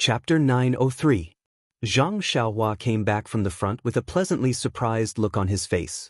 Chapter 903. Zhang Xiaohua came back from the front with a pleasantly surprised look on his face.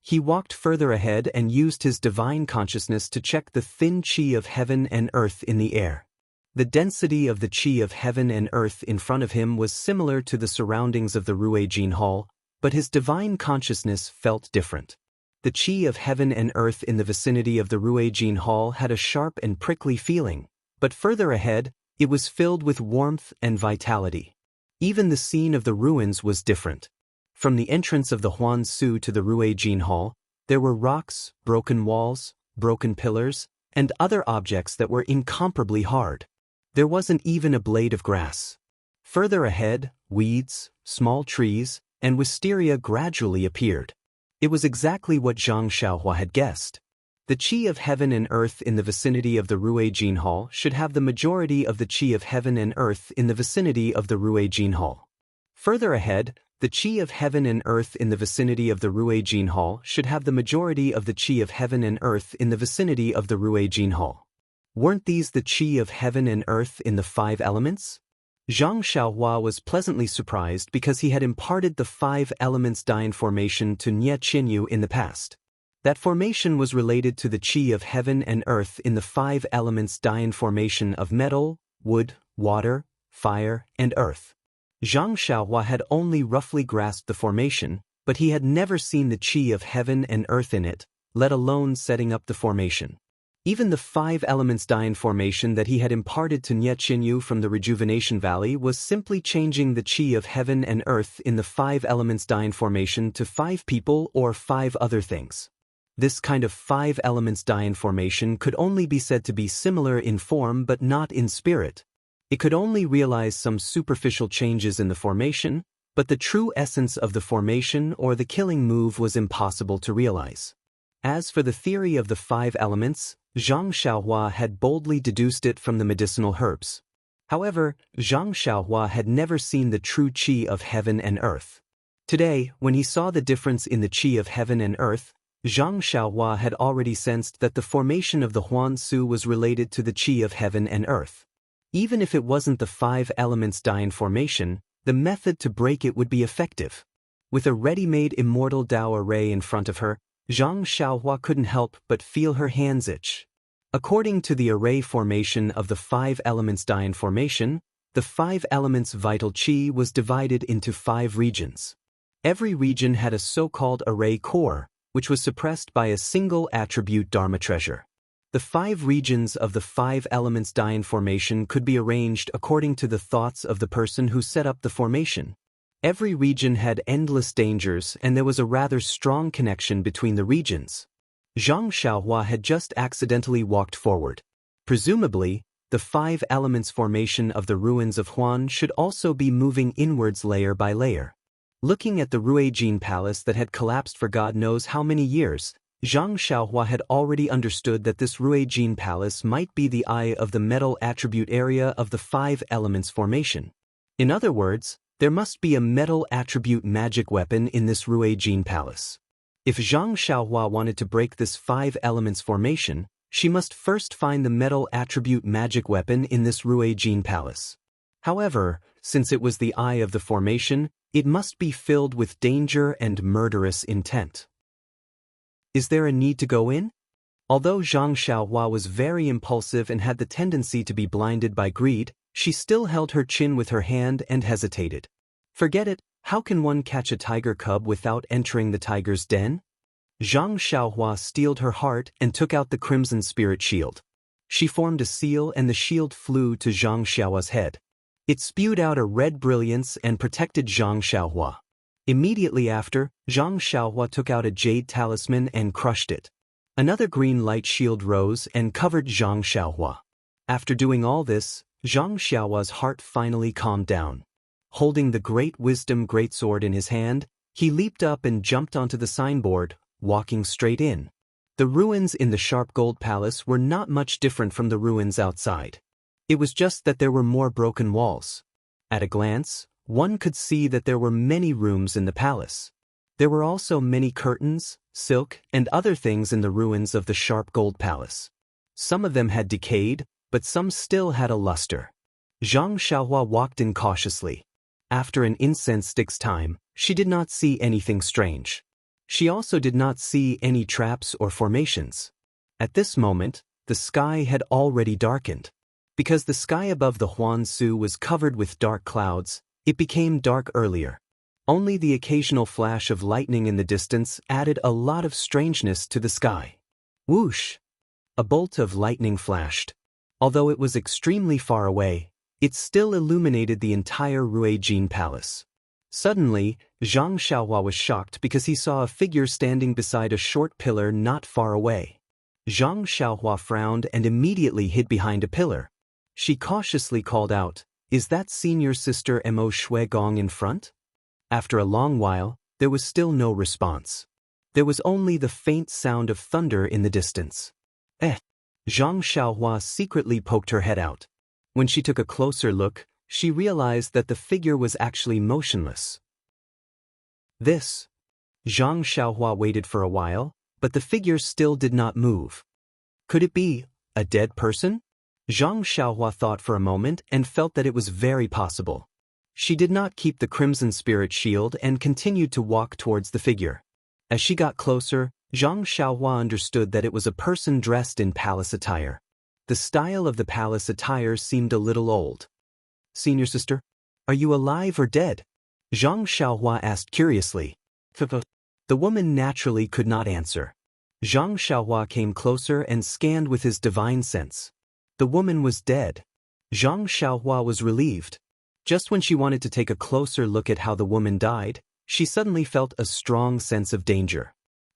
He walked further ahead and used his divine consciousness to check the thin qi of heaven and earth in the air. The density of the qi of heaven and earth in front of him was similar to the surroundings of the Ruijin Hall, but his divine consciousness felt different. The qi of heaven and earth in the vicinity of the Ruijin Hall had a sharp and prickly feeling, but further ahead, it was filled with warmth and vitality. Even the scene of the ruins was different. From the entrance of the Huan Su to the Ruijin Hall, there were rocks, broken walls, broken pillars, and other objects that were incomparably hard. There wasn't even a blade of grass. Further ahead, weeds, small trees, and wisteria gradually appeared. It was exactly what Zhang Xiaohua had guessed. The qi of heaven and earth in the vicinity of the Ruijin Hall should have the majority of the qi of heaven and earth in the vicinity of the Ruijin Hall. Further ahead, the qi of heaven and earth in the vicinity of the Ruijin Hall should have the majority of the qi of heaven and earth in the vicinity of the Ruijin Hall. Weren't these the qi of heaven and earth in the 5 elements? Zhang Xiaohua was pleasantly surprised because he had imparted the 5 elements Dian formation to Nie Qinyu in the past. That formation was related to the qi of heaven and earth in the 5 elements Dian formation of metal, wood, water, fire, and earth. Zhang Xiaohua had only roughly grasped the formation, but he had never seen the qi of heaven and earth in it, let alone setting up the formation. Even the 5 elements Dian formation that he had imparted to Nie Qinyu from the Rejuvenation Valley was simply changing the qi of heaven and earth in the 5 elements Dian formation to 5 people or 5 other things. This kind of 5 elements Dian formation could only be said to be similar in form but not in spirit. It could only realize some superficial changes in the formation, but the true essence of the formation or the killing move was impossible to realize. As for the theory of the 5 elements, Zhang Xiaohua had boldly deduced it from the medicinal herbs. However, Zhang Xiaohua had never seen the true qi of heaven and earth. Today, when he saw the difference in the qi of heaven and earth, Zhang Xiaohua had already sensed that the formation of the Huan Su was related to the qi of heaven and earth. Even if it wasn't the 5 elements Dian formation, the method to break it would be effective. With a ready-made Immortal Dao array in front of her, Zhang Xiaohua couldn't help but feel her hands itch. According to the array formation of the 5 elements Dian formation, the 5 elements vital qi was divided into 5 regions. Every region had a so-called array core, which was suppressed by a single attribute Dharma treasure. The 5 regions of the 5 elements Dian formation could be arranged according to the thoughts of the person who set up the formation. Every region had endless dangers and there was a rather strong connection between the regions. Zhang Xiaohua had just accidentally walked forward. Presumably, the 5 elements formation of the ruins of Huan should also be moving inwards layer by layer. Looking at the Ruijin Palace that had collapsed for God knows how many years, Zhang Xiaohua had already understood that this Ruijin Palace might be the eye of the metal attribute area of the 5 elements formation. In other words, there must be a metal attribute magic weapon in this Ruijin Palace. If Zhang Xiaohua wanted to break this 5 elements formation, she must first find the metal attribute magic weapon in this Ruijin Palace. However, since it was the eye of the formation, it must be filled with danger and murderous intent. Is there a need to go in? Although Zhang Xiaohua was very impulsive and had the tendency to be blinded by greed, she still held her chin with her hand and hesitated. Forget it, how can one catch a tiger cub without entering the tiger's den? Zhang Xiaohua steeled her heart and took out the crimson spirit shield. She formed a seal and the shield flew to Zhang Xiaohua's head. It spewed out a red brilliance and protected Zhang Xiaohua. Immediately after, Zhang Xiaohua took out a jade talisman and crushed it. Another green light shield rose and covered Zhang Xiaohua. After doing all this, Zhang Xiaohua's heart finally calmed down. Holding the Great Wisdom Greatsword in his hand, he leaped up and jumped onto the signboard, walking straight in. The ruins in the Sharp Gold Palace were not much different from the ruins outside. It was just that there were more broken walls. At a glance, one could see that there were many rooms in the palace. There were also many curtains, silk, and other things in the ruins of the Sharp Gold Palace. Some of them had decayed, but some still had a luster. Zhang Xiaohua walked in cautiously. After an incense stick's time, she did not see anything strange. She also did not see any traps or formations. At this moment, the sky had already darkened. Because the sky above the Huansu was covered with dark clouds, it became dark earlier. Only the occasional flash of lightning in the distance added a lot of strangeness to the sky. Whoosh! A bolt of lightning flashed. Although it was extremely far away, it still illuminated the entire Ruijin Palace. Suddenly, Zhang Xiaohua was shocked because he saw a figure standing beside a short pillar not far away. Zhang Xiaohua frowned and immediately hid behind a pillar. She cautiously called out, "Is that senior sister Mo Shuigong in front?" After a long while, there was still no response. There was only the faint sound of thunder in the distance. Zhang Xiaohua secretly poked her head out. When she took a closer look, she realized that the figure was actually motionless. Zhang Xiaohua waited for a while, but the figure still did not move. Could it be a dead person? Zhang Xiaohua thought for a moment and felt that it was very possible. She did not keep the Crimson Spirit shield and continued to walk towards the figure. As she got closer, Zhang Xiaohua understood that it was a person dressed in palace attire. The style of the palace attire seemed a little old. "Senior sister, are you alive or dead?" Zhang Xiaohua asked curiously. The woman naturally could not answer. Zhang Xiaohua came closer and scanned with his divine sense. The woman was dead. Zhang Xiaohua was relieved. Just when she wanted to take a closer look at how the woman died, she suddenly felt a strong sense of danger.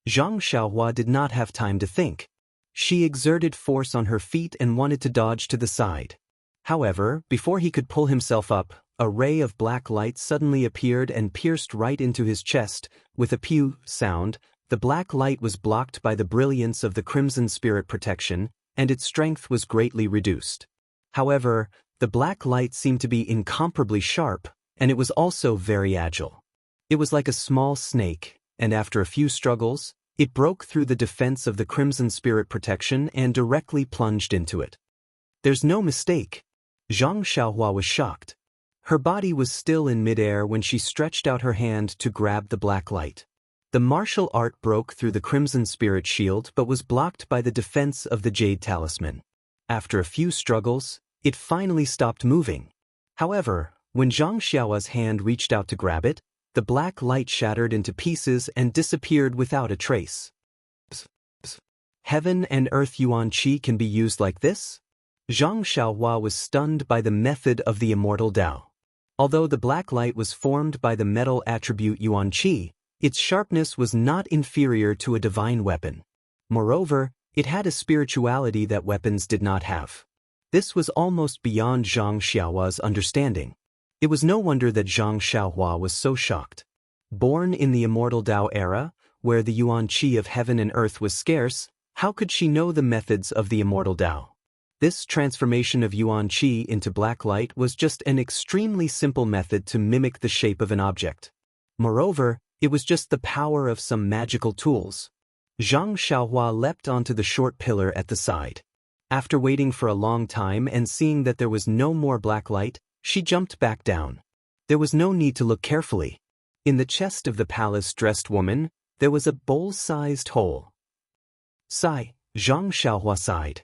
Zhang Xiaohua did not have time to think. She exerted force on her feet and wanted to dodge to the side. However, before he could pull himself up, a ray of black light suddenly appeared and pierced right into his chest. With a pew sound, the black light was blocked by the brilliance of the Crimson Spirit protection, and its strength was greatly reduced. However, the black light seemed to be incomparably sharp, and it was also very agile. It was like a small snake, and after a few struggles, it broke through the defense of the Crimson Spirit protection and directly plunged into it. There's no mistake. Zhang Xiaohua was shocked. Her body was still in midair when she stretched out her hand to grab the black light. The martial art broke through the Crimson Spirit shield but was blocked by the defense of the Jade Talisman. After a few struggles, it finally stopped moving. However, when Zhang Xiaohua's hand reached out to grab it, the black light shattered into pieces and disappeared without a trace. Heaven and Earth Yuan Qi can be used like this? Zhang Xiaohua was stunned by the method of the Immortal Tao. Although the black light was formed by the metal attribute Yuan Qi, its sharpness was not inferior to a divine weapon. Moreover, it had a spirituality that weapons did not have. This was almost beyond Zhang Xiaohua's understanding. It was no wonder that Zhang Xiaohua was so shocked. Born in the Immortal Tao era, where the Yuan Qi of heaven and earth was scarce, how could she know the methods of the Immortal Tao? This transformation of Yuan Qi into black light was just an extremely simple method to mimic the shape of an object. Moreover, it was just the power of some magical tools. Zhang Xiaohua leapt onto the short pillar at the side. After waiting for a long time and seeing that there was no more black light, she jumped back down. There was no need to look carefully. In the chest of the palace-dressed woman, there was a bowl-sized hole. Sigh, Zhang Xiaohua sighed.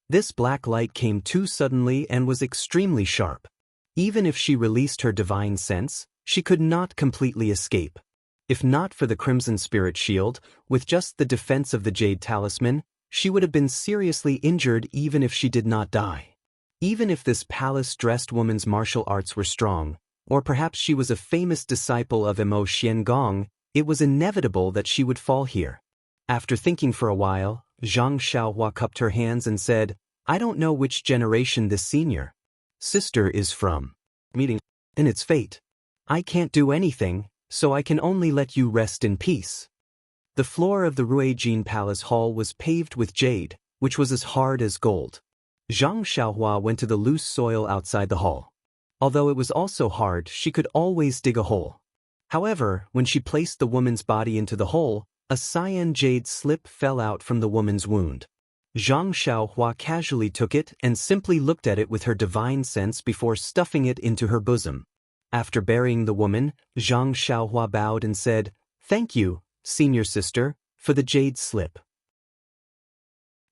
This black light came too suddenly and was extremely sharp. Even if she released her divine sense, she could not completely escape. If not for the Crimson Spirit shield, with just the defense of the Jade Talisman, she would have been seriously injured even if she did not die. Even if this palace-dressed woman's martial arts were strong, or perhaps she was a famous disciple of Mo Xiangong, it was inevitable that she would fall here. After thinking for a while, Zhang Xiaohua cupped her hands and said, "I don't know which generation this senior sister is from. Meeting in its fate. I can't do anything, so I can only let you rest in peace." The floor of the Ruijin Palace Hall was paved with jade, which was as hard as gold. Zhang Xiaohua went to the loose soil outside the hall. Although it was also hard, she could always dig a hole. However, when she placed the woman's body into the hole, a cyan jade slip fell out from the woman's wound. Zhang Xiaohua casually took it and simply looked at it with her divine sense before stuffing it into her bosom. After burying the woman, Zhang Xiaohua bowed and said, "Thank you, senior sister, for the jade slip.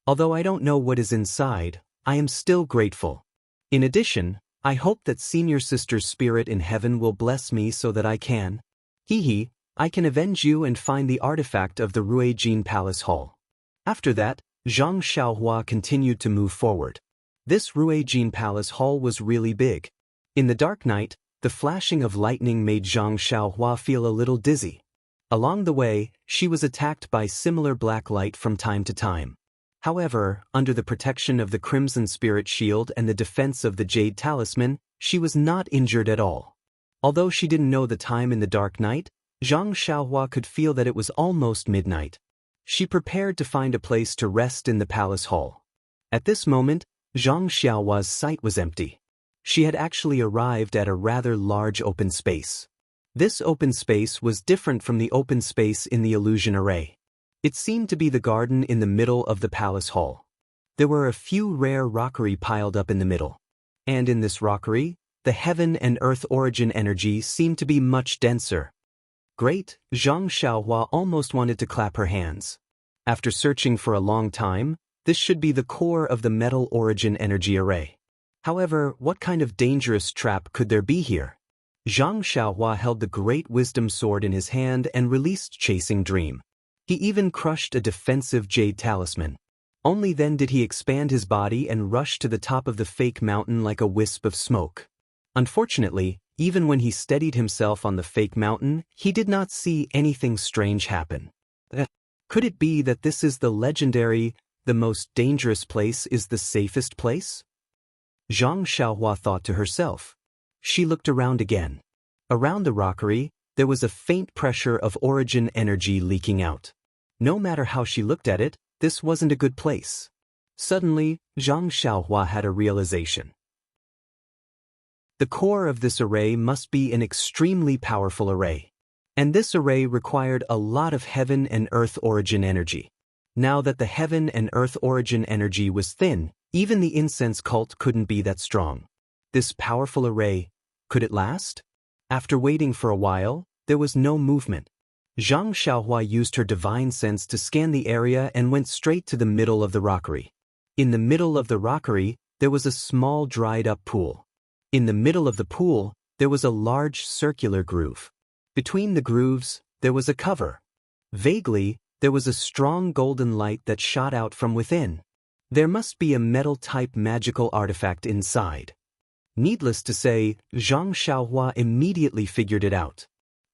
Although I don't know what is inside, I am still grateful. In addition, I hope that senior sister's spirit in heaven will bless me so that I can avenge you and find the artifact of the Ruijin Palace Hall." After that, Zhang Xiaohua continued to move forward. This Ruijin Palace Hall was really big. In the dark night, the flashing of lightning made Zhang Xiaohua feel a little dizzy. Along the way, she was attacked by similar black light from time to time. However, under the protection of the Crimson Spirit Shield and the defense of the Jade Talisman, she was not injured at all. Although she didn't know the time in the dark night, Zhang Xiaohua could feel that it was almost midnight. She prepared to find a place to rest in the palace hall. At this moment, Zhang Xiaohua's sight was empty. She had actually arrived at a rather large open space. This open space was different from the open space in the illusion array. It seemed to be the garden in the middle of the palace hall. There were a few rare rockery piled up in the middle. And in this rockery, the heaven and earth origin energy seemed to be much denser. Great, Zhang Xiaohua almost wanted to clap her hands. After searching for a long time, this should be the core of the metal origin energy array. However, what kind of dangerous trap could there be here? Zhang Xiaohua held the great wisdom sword in his hand and released Chasing Dream. He even crushed a defensive jade talisman. Only then did he expand his body and rush to the top of the fake mountain like a wisp of smoke. Unfortunately, even when he steadied himself on the fake mountain, he did not see anything strange happen. Could it be that this is the legendary, the most dangerous place is the safest place? Zhang Xiaohua thought to herself. She looked around again. Around the rockery, there was a faint pressure of origin energy leaking out. No matter how she looked at it, this wasn't a good place. Suddenly, Zhang Xiaohua had a realization. The core of this array must be an extremely powerful array. And this array required a lot of heaven and earth origin energy. Now that the heaven and earth origin energy was thin, even the incense cult couldn't be that strong. This powerful array, could it last? After waiting for a while, there was no movement. Zhang Xiaohua used her divine sense to scan the area and went straight to the middle of the rockery. In the middle of the rockery, there was a small dried-up pool. In the middle of the pool, there was a large circular groove. Between the grooves, there was a cover. Vaguely, there was a strong golden light that shot out from within. There must be a metal-type magical artifact inside. Needless to say, Zhang Xiaohua immediately figured it out.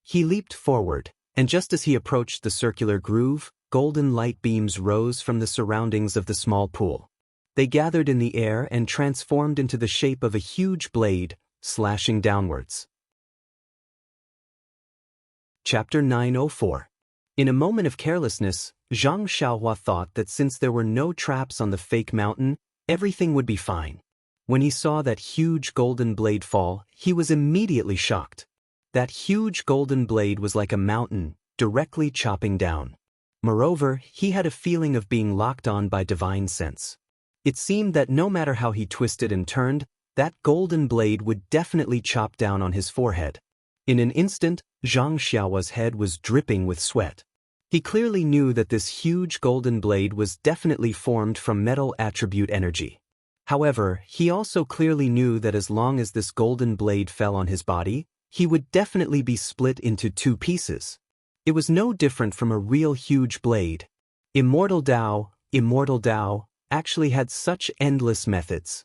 He leaped forward, and just as he approached the circular groove, golden light beams rose from the surroundings of the small pool. They gathered in the air and transformed into the shape of a huge blade, slashing downwards. Chapter 904. In a moment of carelessness, Zhang Xiaohua thought that since there were no traps on the fake mountain, everything would be fine. When he saw that huge golden blade fall, he was immediately shocked. That huge golden blade was like a mountain, directly chopping down. Moreover, he had a feeling of being locked on by divine sense. It seemed that no matter how he twisted and turned, that golden blade would definitely chop down on his forehead. In an instant, Zhang Xiaohua's head was dripping with sweat. He clearly knew that this huge golden blade was definitely formed from metal attribute energy. However, he also clearly knew that as long as this golden blade fell on his body, he would definitely be split into two pieces. It was no different from a real huge blade. Immortal Dao, actually had such endless methods.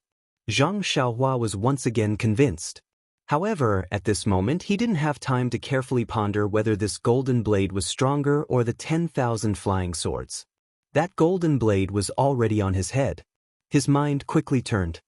Zhang Xiaohua was once again convinced. However, at this moment he didn't have time to carefully ponder whether this golden blade was stronger or the 10,000 flying swords. That golden blade was already on his head. His mind quickly turned.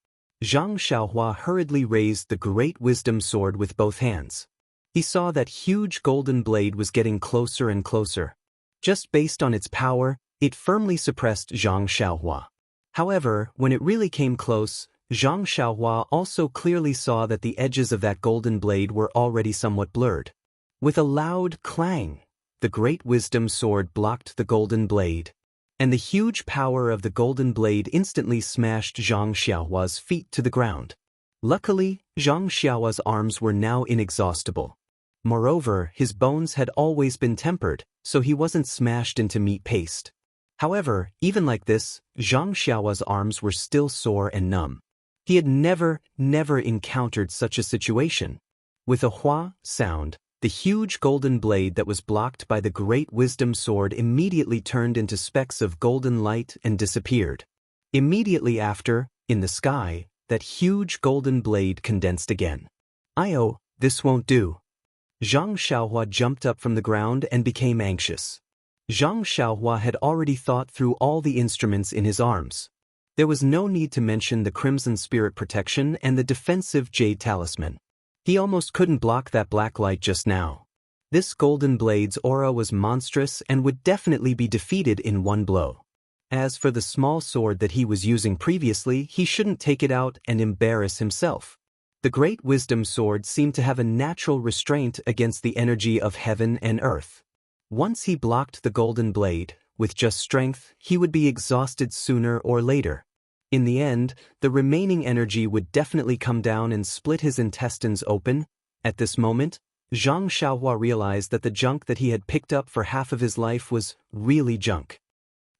Zhang Xiaohua hurriedly raised the great wisdom sword with both hands. He saw that huge golden blade was getting closer and closer. Just based on its power, it firmly suppressed Zhang Xiaohua. However, when it really came close, Zhang Xiaohua also clearly saw that the edges of that golden blade were already somewhat blurred. With a loud clang, the great wisdom sword blocked the golden blade. and the huge power of the golden blade instantly smashed Zhang Xiaohua's feet to the ground. Luckily, Zhang Xiaohua's arms were now inexhaustible. Moreover, his bones had always been tempered, so he wasn't smashed into meat paste. However, even like this, Zhang Xiaohua's arms were still sore and numb. He had never encountered such a situation. With a hua sound, the huge golden blade that was blocked by the great wisdom sword immediately turned into specks of golden light and disappeared. Immediately after, in the sky, that huge golden blade condensed again. "Oh, this won't do." Zhang Xiaohua jumped up from the ground and became anxious. Zhang Xiaohua had already thought through all the instruments in his arms. There was no need to mention the Crimson Spirit Protection and the defensive Jade Talisman. He almost couldn't block that black light just now. This golden blade's aura was monstrous and would definitely be defeated in one blow. As for the small sword that he was using previously, he shouldn't take it out and embarrass himself. The great wisdom sword seemed to have a natural restraint against the energy of heaven and earth. Once he blocked the golden blade, with just strength, he would be exhausted sooner or later. In the end, the remaining energy would definitely come down and split his intestines open. At this moment, Zhang Xiaohua realized that the junk that he had picked up for half of his life was really junk.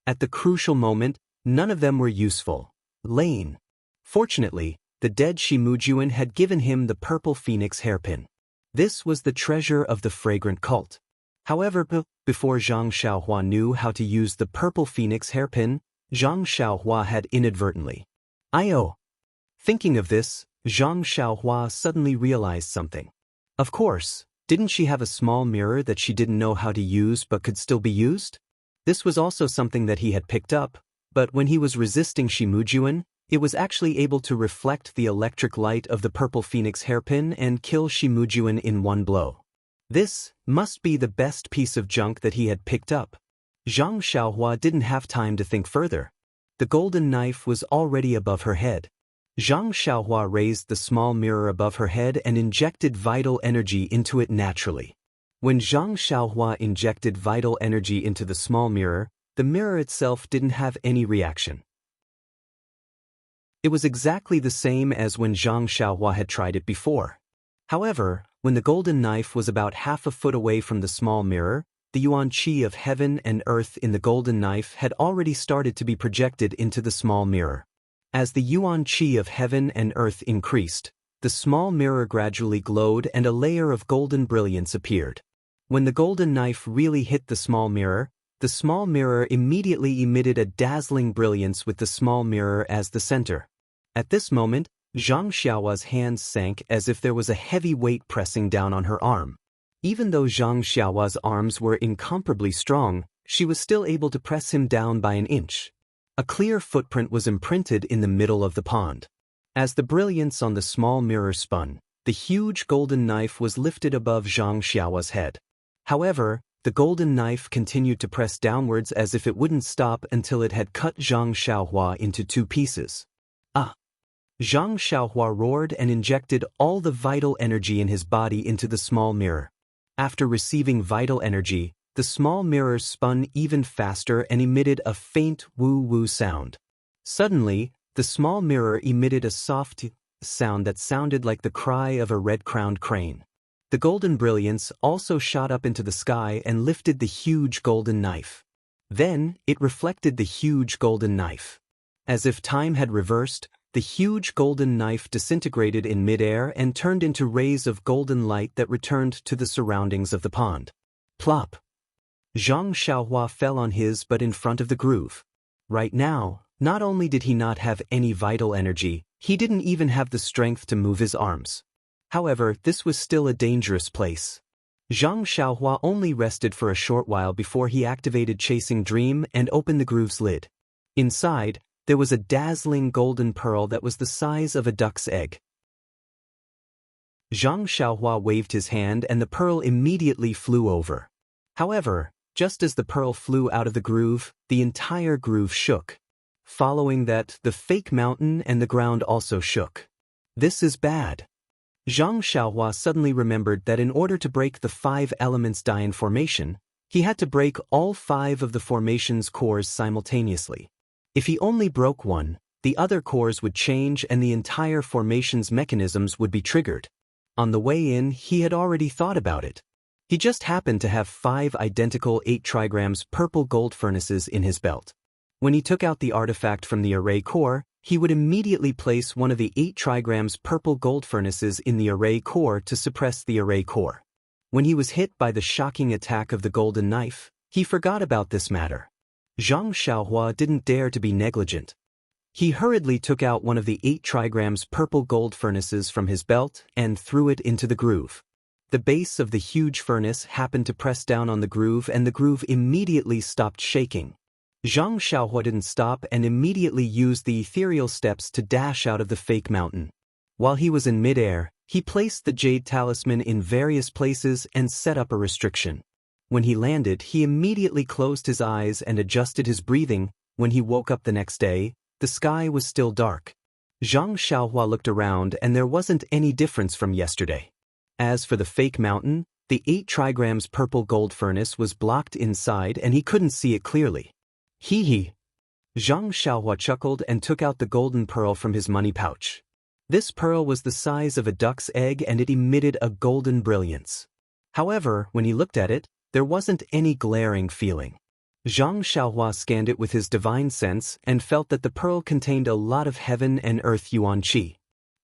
At the crucial moment, none of them were useful. Lane. Fortunately, the dead Shimujuan had given him the purple phoenix hairpin. This was the treasure of the fragrant cult. However, before Zhang Xiaohua knew how to use the purple phoenix hairpin, Zhang Xiaohua had inadvertently. Thinking of this, Zhang Xiaohua suddenly realized something. Of course, didn't she have a small mirror that she didn't know how to use but could still be used? This was also something that he had picked up, but when he was resisting Shimujuan, it was actually able to reflect the electric light of the purple phoenix hairpin and kill Shimujuan in one blow. This must be the best piece of junk that he had picked up. Zhang Xiaohua didn't have time to think further. The golden knife was already above her head. Zhang Xiaohua raised the small mirror above her head and injected vital energy into it naturally. When Zhang Xiaohua injected vital energy into the small mirror, the mirror itself didn't have any reaction. It was exactly the same as when Zhang Xiaohua had tried it before. However, when the golden knife was about half a foot away from the small mirror, the yuan qi of heaven and earth in the golden knife had already started to be projected into the small mirror. As the yuan qi of heaven and earth increased, the small mirror gradually glowed and a layer of golden brilliance appeared. When the golden knife really hit the small mirror immediately emitted a dazzling brilliance with the small mirror as the center. At this moment, Zhang Xiaohua's hands sank as if there was a heavy weight pressing down on her arm. Even though Zhang Xiaohua's arms were incomparably strong, she was still able to press him down by an inch. A clear footprint was imprinted in the middle of the pond. As the brilliance on the small mirror spun, the huge golden knife was lifted above Zhang Xiaohua's head. However, the golden knife continued to press downwards as if it wouldn't stop until it had cut Zhang Xiaohua into two pieces. Zhang Xiaohua roared and injected all the vital energy in his body into the small mirror. After receiving vital energy, the small mirror spun even faster and emitted a faint woo-woo sound. Suddenly, the small mirror emitted a soft sound that sounded like the cry of a red-crowned crane. The golden brilliance also shot up into the sky and lifted the huge golden knife. Then, it reflected the huge golden knife. As if time had reversed, the huge golden knife disintegrated in midair and turned into rays of golden light that returned to the surroundings of the pond. Plop! Zhang Xiaohua fell on his butt in front of the groove. Right now, not only did he not have any vital energy, he didn't even have the strength to move his arms. However, this was still a dangerous place. Zhang Xiaohua only rested for a short while before he activated Chasing Dream and opened the groove's lid. Inside, there was a dazzling golden pearl that was the size of a duck's egg. Zhang Xiaohua waved his hand and the pearl immediately flew over. However, just as the pearl flew out of the groove, the entire groove shook. Following that, the fake mountain and the ground also shook. This is bad. Zhang Xiaohua suddenly remembered that in order to break the 5 elements Dian formation, He had to break all 5 of the formation's cores simultaneously. If he only broke one, the other cores would change and the entire formation's mechanisms would be triggered. On the way in, he had already thought about it. He just happened to have 5 identical 8 trigrams purple gold furnaces in his belt. When he took out the artifact from the array core, he would immediately place one of the 8 trigrams purple gold furnaces in the array core to suppress the array core. When he was hit by the shocking attack of the golden knife, he forgot about this matter. Zhang Xiaohua didn't dare to be negligent. He hurriedly took out one of the 8 trigrams purple gold furnaces from his belt and threw it into the groove. The base of the huge furnace happened to press down on the groove and the groove immediately stopped shaking. Zhang Xiaohua didn't stop and immediately used the ethereal steps to dash out of the fake mountain. While he was in midair, he placed the jade talisman in various places and set up a restriction. When he landed, he immediately closed his eyes and adjusted his breathing. When he woke up the next day, the sky was still dark. Zhang Xiaohua looked around and there wasn't any difference from yesterday. As for the fake mountain, the 8 trigrams purple gold furnace was blocked inside and he couldn't see it clearly. Hee. Zhang Xiaohua chuckled and took out the golden pearl from his money pouch. This pearl was the size of a duck's egg and it emitted a golden brilliance. However, when he looked at it, there wasn't any glaring feeling. Zhang Xiaohua scanned it with his divine sense and felt that the pearl contained a lot of heaven and earth yuan qi.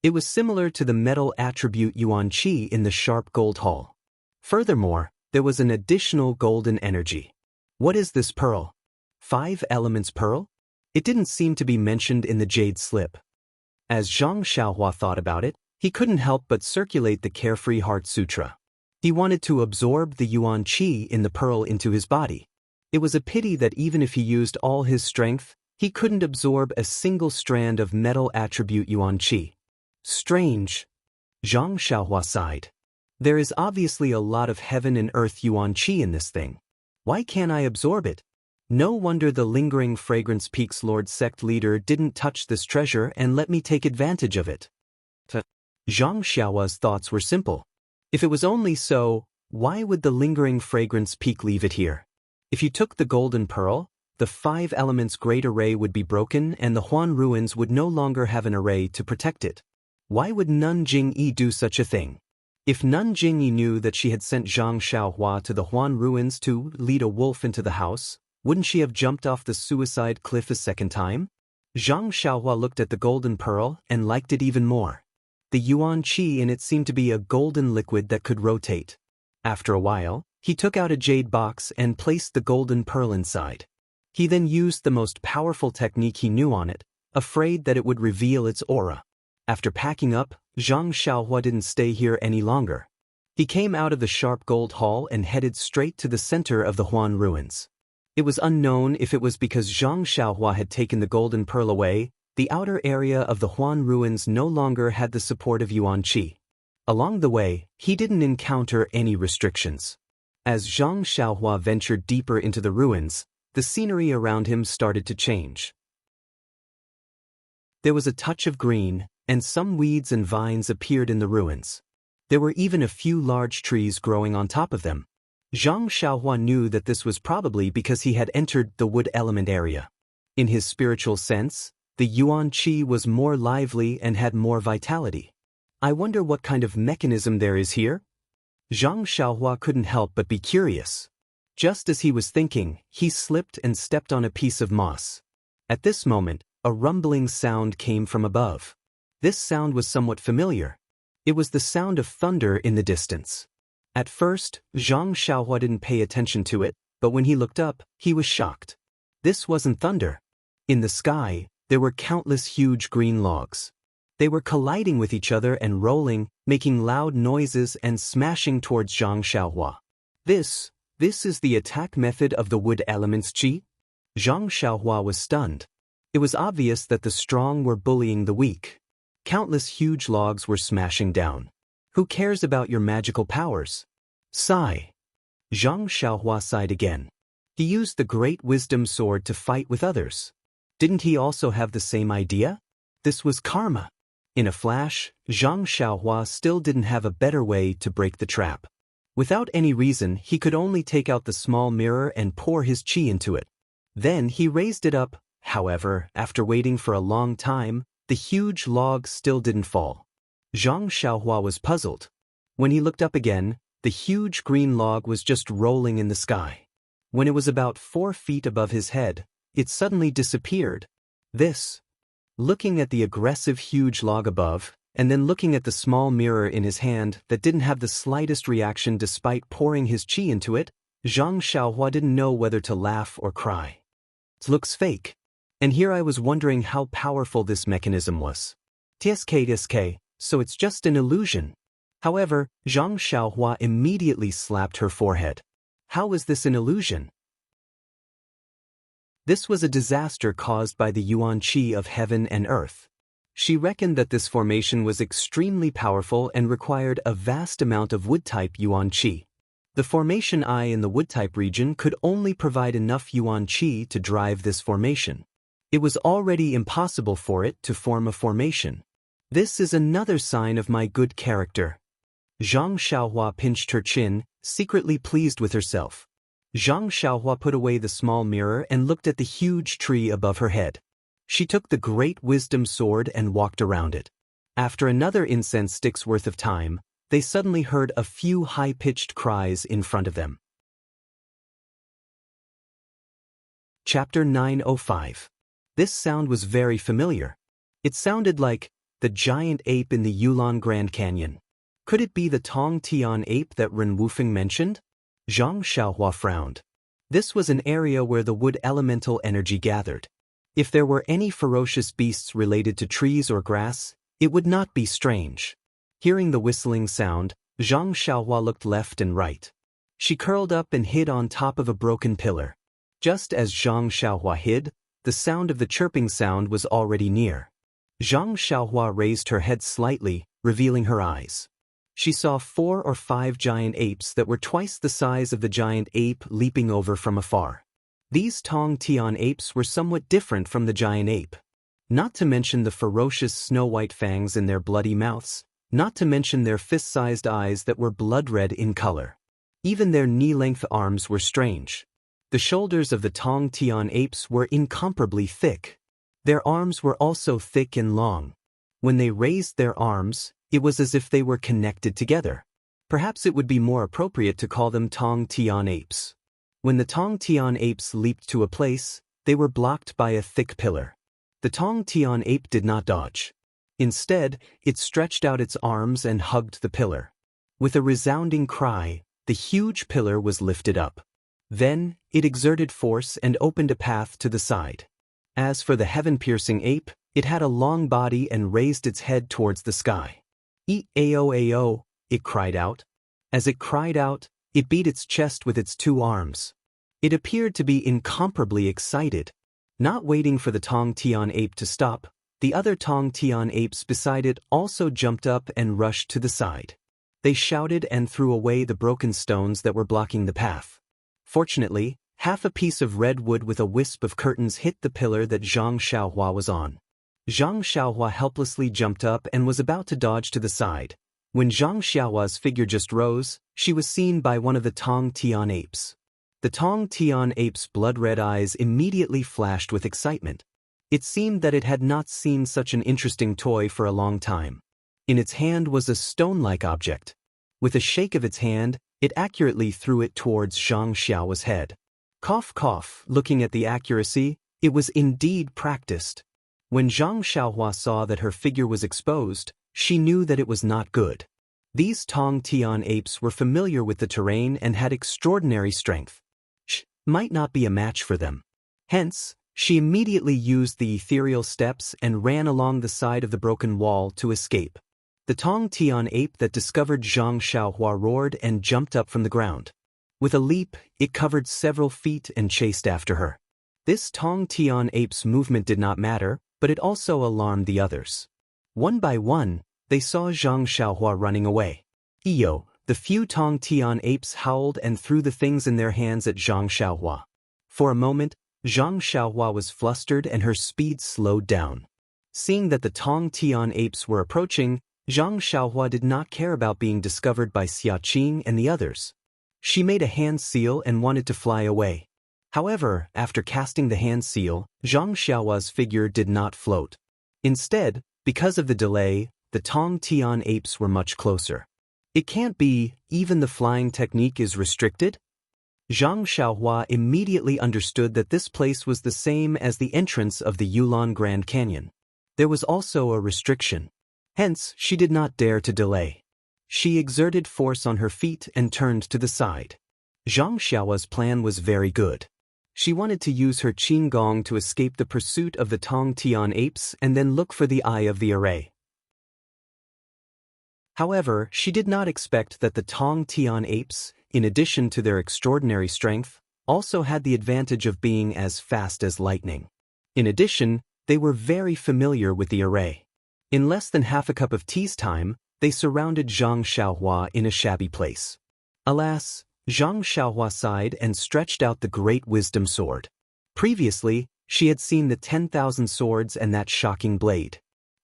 It was similar to the metal attribute yuan qi in the sharp gold hall. Furthermore, there was an additional golden energy. What is this pearl? 5 elements pearl? It didn't seem to be mentioned in the jade slip. As Zhang Xiaohua thought about it, he couldn't help but circulate the Carefree Heart Sutra. He wanted to absorb the yuan qi in the pearl into his body. It was a pity that even if he used all his strength, he couldn't absorb a single strand of metal attribute yuan qi. Strange. Zhang Xiaohua sighed. There is obviously a lot of heaven and earth yuan qi in this thing. Why can't I absorb it? No wonder the lingering Fragrance Peak's Lord Sect leader didn't touch this treasure and let me take advantage of it. Zhang Xiaohua's thoughts were simple. If it was only so, why would the lingering Fragrance Peak leave it here? If you took the golden pearl, the 5 elements great array would be broken and the Huan ruins would no longer have an array to protect it. Why would Nun Jingyi do such a thing? If Nun Jingyi knew that she had sent Zhang Xiaohua to the Huan ruins to lead a wolf into the house, wouldn't she have jumped off the suicide cliff a second time? Zhang Xiaohua looked at the golden pearl and liked it even more. The yuan qi in it seemed to be a golden liquid that could rotate. After a while, he took out a jade box and placed the golden pearl inside. He then used the most powerful technique he knew on it, afraid that it would reveal its aura. After packing up, Zhang Xiaohua didn't stay here any longer. He came out of the sharp gold hall and headed straight to the center of the Huan ruins. It was unknown if it was because Zhang Xiaohua had taken the golden pearl away, the outer area of the Huan ruins no longer had the support of yuan qi. Along the way, he didn't encounter any restrictions. As Zhang Xiaohua ventured deeper into the ruins, the scenery around him started to change. There was a touch of green, and some weeds and vines appeared in the ruins. There were even a few large trees growing on top of them. Zhang Xiaohua knew that this was probably because he had entered the wood element area. In his spiritual sense, the yuan qi was more lively and had more vitality. I wonder what kind of mechanism there is here? Zhang Xiaohua couldn't help but be curious. Just as he was thinking, he slipped and stepped on a piece of moss. At this moment, a rumbling sound came from above. This sound was somewhat familiar. It was the sound of thunder in the distance. At first, Zhang Xiaohua didn't pay attention to it, but when he looked up, he was shocked. This wasn't thunder. In the sky, there were countless huge green logs. They were colliding with each other and rolling, making loud noises and smashing towards Zhang Xiaohua. This is the attack method of the wood element's qi? Zhang Xiaohua was stunned. It was obvious that the strong were bullying the weak. Countless huge logs were smashing down. Who cares about your magical powers? Sigh. Zhang Xiaohua sighed again. He used the great wisdom sword to fight with others. Didn't he also have the same idea? This was karma. In a flash, Zhang Xiaohua still didn't have a better way to break the trap. Without any reason, he could only take out the small mirror and pour his qi into it. Then he raised it up. However, after waiting for a long time, the huge log still didn't fall. Zhang Xiaohua was puzzled. When he looked up again, the huge green log was just rolling in the sky. When it was about 4 feet above his head, it suddenly disappeared. Looking at the aggressive huge log above, and then looking at the small mirror in his hand that didn't have the slightest reaction despite pouring his qi into it, Zhang Xiaohua didn't know whether to laugh or cry. It looks fake. And here I was wondering how powerful this mechanism was. TSK, so it's just an illusion. However, Zhang Xiaohua immediately slapped her forehead. How is this an illusion? This was a disaster caused by the yuan qi of heaven and earth. She reckoned that this formation was extremely powerful and required a vast amount of wood-type yuan qi. The formation I in the wood-type region could only provide enough yuan qi to drive this formation. It was already impossible for it to form a formation. This is another sign of my good character. Zhang Xiaohua pinched her chin, secretly pleased with herself. Zhang Xiaohua put away the small mirror and looked at the huge tree above her head. She took the great wisdom sword and walked around it. After another incense stick's worth of time, they suddenly heard a few high-pitched cries in front of them. Chapter 905. This sound was very familiar. It sounded like the giant ape in the Yulon Grand Canyon. Could it be the Tong Tian ape that Ren Wufeng mentioned? Zhang Xiaohua frowned. This was an area where the wood elemental energy gathered. If there were any ferocious beasts related to trees or grass, it would not be strange. Hearing the whistling sound, Zhang Xiaohua looked left and right. She curled up and hid on top of a broken pillar. Just as Zhang Xiaohua hid, the sound of the chirping sound was already near. Zhang Xiaohua raised her head slightly, revealing her eyes. She saw 4 or 5 giant apes that were twice the size of the giant ape leaping over from afar. These Tong Tian apes were somewhat different from the giant ape. Not to mention the ferocious snow-white fangs in their bloody mouths, not to mention their fist-sized eyes that were blood-red in color. Even their knee-length arms were strange. The shoulders of the Tong Tian apes were incomparably thick. Their arms were also thick and long. When they raised their arms, it was as if they were connected together. Perhaps it would be more appropriate to call them Tong Tian apes. When the Tong Tian apes leaped to a place, they were blocked by a thick pillar. The Tong Tian ape did not dodge. Instead, it stretched out its arms and hugged the pillar. With a resounding cry, the huge pillar was lifted up. Then, it exerted force and opened a path to the side. As for the heaven-piercing ape, it had a long body and raised its head towards the sky. "E-ao-ao," it cried out. As it cried out, it beat its chest with its 2 arms. It appeared to be incomparably excited. Not waiting for the Tong Tian ape to stop, the other Tong Tian apes beside it also jumped up and rushed to the side. They shouted and threw away the broken stones that were blocking the path. Fortunately, half a piece of red wood with a wisp of curtains hit the pillar that Zhang Xiaohua was on. Zhang Xiaohua helplessly jumped up and was about to dodge to the side. When Zhang Xiaohua's figure just rose, she was seen by one of the Tong Tian apes. The Tong Tian ape's blood-red eyes immediately flashed with excitement. It seemed that it had not seen such an interesting toy for a long time. In its hand was a stone-like object. With a shake of its hand, it accurately threw it towards Zhang Xiaohua's head. Cough cough, looking at the accuracy, it was indeed practiced. When Zhang Xiaohua saw that her figure was exposed, she knew that it was not good. These Tong Tian apes were familiar with the terrain and had extraordinary strength. Might not be a match for them. Hence, she immediately used the ethereal steps and ran along the side of the broken wall to escape. The Tong Tian ape that discovered Zhang Xiaohua roared and jumped up from the ground. With a leap, it covered several feet and chased after her. This Tong Tian ape's movement did not matter, but it also alarmed the others. One by one, they saw Zhang Xiaohua running away. "Iyo!" The few Tong Tian apes howled and threw the things in their hands at Zhang Xiaohua. For a moment, Zhang Xiaohua was flustered and her speed slowed down. Seeing that the Tong Tian apes were approaching, Zhang Xiaohua did not care about being discovered by Xia Qing and the others. She made a hand seal and wanted to fly away. However, after casting the hand seal, Zhang Xiaohua's figure did not float. Instead, because of the delay, the Tong Tian apes were much closer. It can't be, even the flying technique is restricted? Zhang Xiaohua immediately understood that this place was the same as the entrance of the Yulon Grand Canyon. There was also a restriction. Hence, she did not dare to delay. She exerted force on her feet and turned to the side. Zhang Xiaohua's plan was very good. She wanted to use her qinggong to escape the pursuit of the Tong Tian apes and then look for the eye of the array. However, she did not expect that the Tong Tian apes, in addition to their extraordinary strength, also had the advantage of being as fast as lightning. In addition, they were very familiar with the array. In less than half a cup of tea's time, they surrounded Zhang Xiaohua in a shabby place. Alas, Zhang Xiaohua sighed and stretched out the great wisdom sword. Previously, she had seen the 10,000 swords and that shocking blade.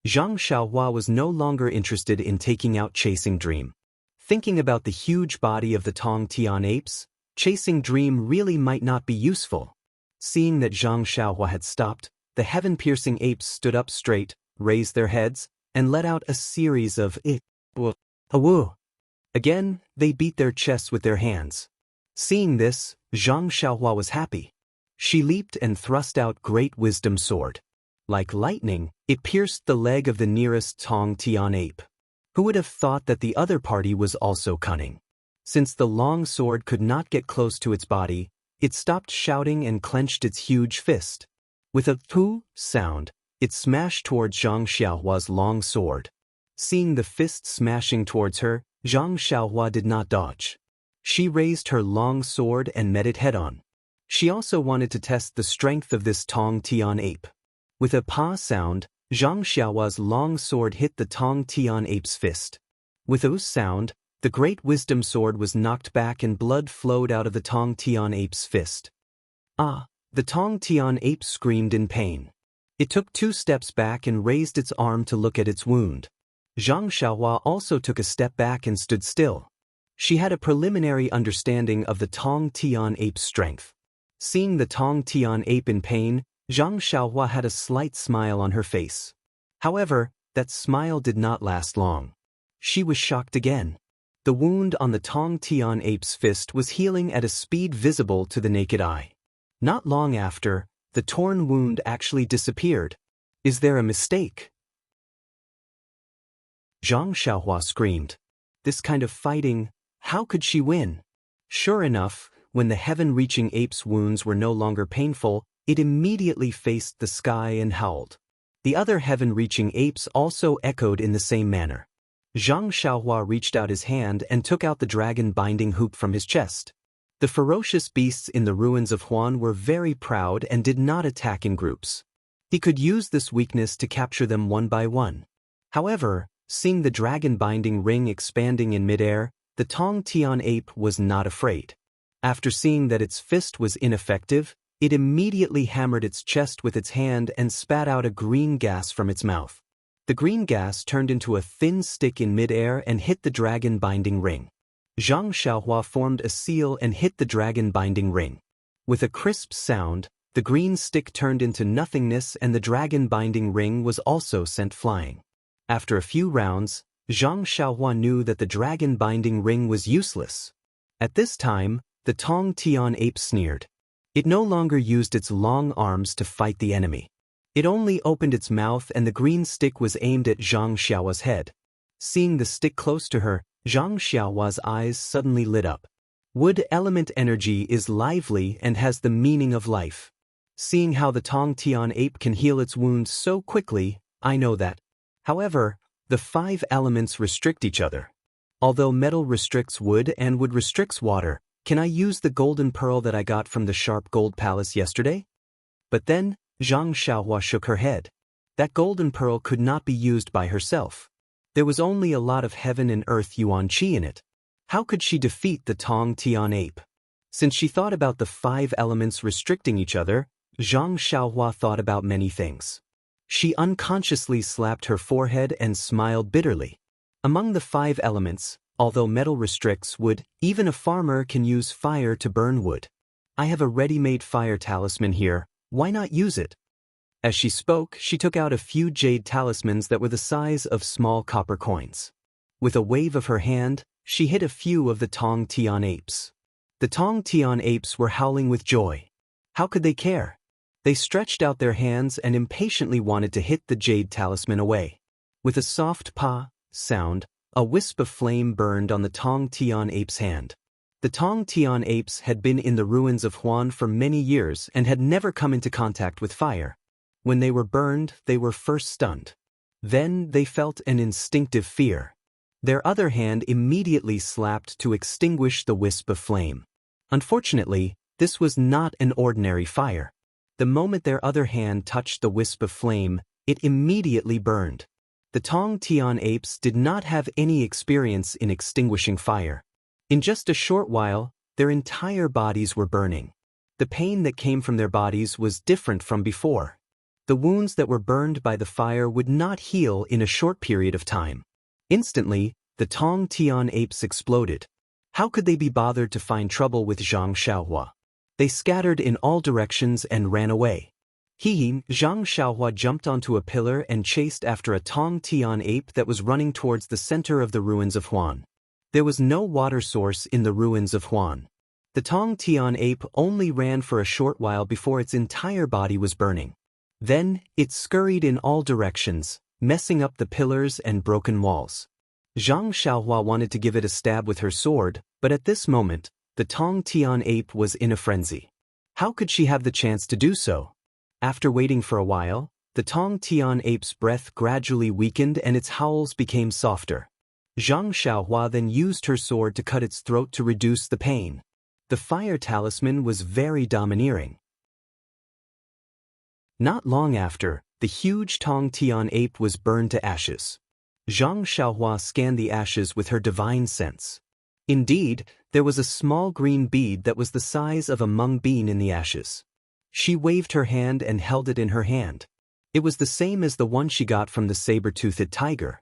Zhang Xiaohua was no longer interested in taking out Chasing Dream. Thinking about the huge body of the Tong Tian apes, Chasing Dream really might not be useful. Seeing that Zhang Xiaohua had stopped, the heaven-piercing apes stood up straight, raised their heads, and let out a series of "woo." Again, they beat their chests with their hands. Seeing this, Zhang Xiaohua was happy. She leaped and thrust out Great Wisdom Sword. Like lightning, it pierced the leg of the nearest Tong Tian ape. Who would have thought that the other party was also cunning? Since the long sword could not get close to its body, it stopped shouting and clenched its huge fist. With a "poo" sound, it smashed towards Zhang Xiaohua's long sword. Seeing the fist smashing towards her, Zhang Xiaohua did not dodge. She raised her long sword and met it head-on. She also wanted to test the strength of this Tong Tian ape. With a "pa" sound, Zhang Xiaohua's long sword hit the Tong Tian ape's fist. With a sound, the Great Wisdom Sword was knocked back and blood flowed out of the Tong Tian ape's fist. Ah! The Tong Tian ape screamed in pain. It took 2 steps back and raised its arm to look at its wound. Zhang Xiaohua also took a step back and stood still. She had a preliminary understanding of the Tong Tian ape's strength. Seeing the Tong Tian ape in pain, Zhang Xiaohua had a slight smile on her face. However, that smile did not last long. She was shocked again. The wound on the Tong Tian ape's fist was healing at a speed visible to the naked eye. Not long after, the torn wound actually disappeared. Is there a mistake? Zhang Xiaohua screamed. This kind of fighting, how could she win? Sure enough, when the heaven-reaching ape's wounds were no longer painful, it immediately faced the sky and howled. The other heaven-reaching apes also echoed in the same manner. Zhang Xiaohua reached out his hand and took out the dragon-binding hoop from his chest. The ferocious beasts in the ruins of Huan were very proud and did not attack in groups. He could use this weakness to capture them one by one. However, seeing the dragon-binding ring expanding in midair, the Tong Tian ape was not afraid. After seeing that its fist was ineffective, it immediately hammered its chest with its hand and spat out a green gas from its mouth. The green gas turned into a thin stick in midair and hit the dragon-binding ring. Zhang Xiaohua formed a seal and hit the dragon-binding ring. With a crisp sound, the green stick turned into nothingness and the dragon-binding ring was also sent flying. After a few rounds, Zhang Xiaohua knew that the dragon-binding ring was useless. At this time, the Tong Tian ape sneered. It no longer used its long arms to fight the enemy. It only opened its mouth and the green stick was aimed at Zhang Xiaohua's head. Seeing the stick close to her, Zhang Xiaohua's eyes suddenly lit up. Wood element energy is lively and has the meaning of life. Seeing how the Tong Tian ape can heal its wounds so quickly, I know that. However, the 5 elements restrict each other. Although metal restricts wood and wood restricts water, can I use the golden pearl that I got from the Sharp Gold Palace yesterday? But then, Zhang Xiaohua shook her head. That golden pearl could not be used by herself. There was only a lot of heaven and earth yuan qi in it. How could she defeat the Tong Tian ape? Since she thought about the 5 elements restricting each other, Zhang Xiaohua thought about many things. She unconsciously slapped her forehead and smiled bitterly. Among the 5 elements, although metal restricts wood, even a farmer can use fire to burn wood. I have a ready-made fire talisman here, why not use it? As she spoke, she took out a few jade talismans that were the size of small copper coins. With a wave of her hand, she hit a few of the Tong Tian apes. The Tong Tian apes were howling with joy. How could they care? They stretched out their hands and impatiently wanted to hit the jade talisman away. With a soft pa sound, a wisp of flame burned on the Tong Tian ape's hand. The Tong Tian apes had been in the ruins of Huan for many years and had never come into contact with fire. When they were burned, they were first stunned. Then they felt an instinctive fear. Their other hand immediately slapped to extinguish the wisp of flame. Unfortunately, this was not an ordinary fire. The moment their other hand touched the wisp of flame, it immediately burned. The Tong Tian apes did not have any experience in extinguishing fire. In just a short while, their entire bodies were burning. The pain that came from their bodies was different from before. The wounds that were burned by the fire would not heal in a short period of time. Instantly, the Tong Tian apes exploded. How could they be bothered to find trouble with Zhang Xiaohua? They scattered in all directions and ran away. Zhang Xiaohua jumped onto a pillar and chased after a Tong Tian ape that was running towards the center of the ruins of Huan. There was no water source in the ruins of Huan. The Tong Tian ape only ran for a short while before its entire body was burning. Then, it scurried in all directions, messing up the pillars and broken walls. Zhang Xiaohua wanted to give it a stab with her sword, but at this moment, the Tong Tian ape was in a frenzy. How could she have the chance to do so? After waiting for a while, the Tong Tian ape's breath gradually weakened and its howls became softer. Zhang Xiaohua then used her sword to cut its throat to reduce the pain. The fire talisman was very domineering. Not long after, the huge Tong Tian ape was burned to ashes. Zhang Xiaohua scanned the ashes with her divine sense. Indeed, there was a small green bead that was the size of a mung bean in the ashes. She waved her hand and held it in her hand. It was the same as the one she got from the saber-toothed tiger.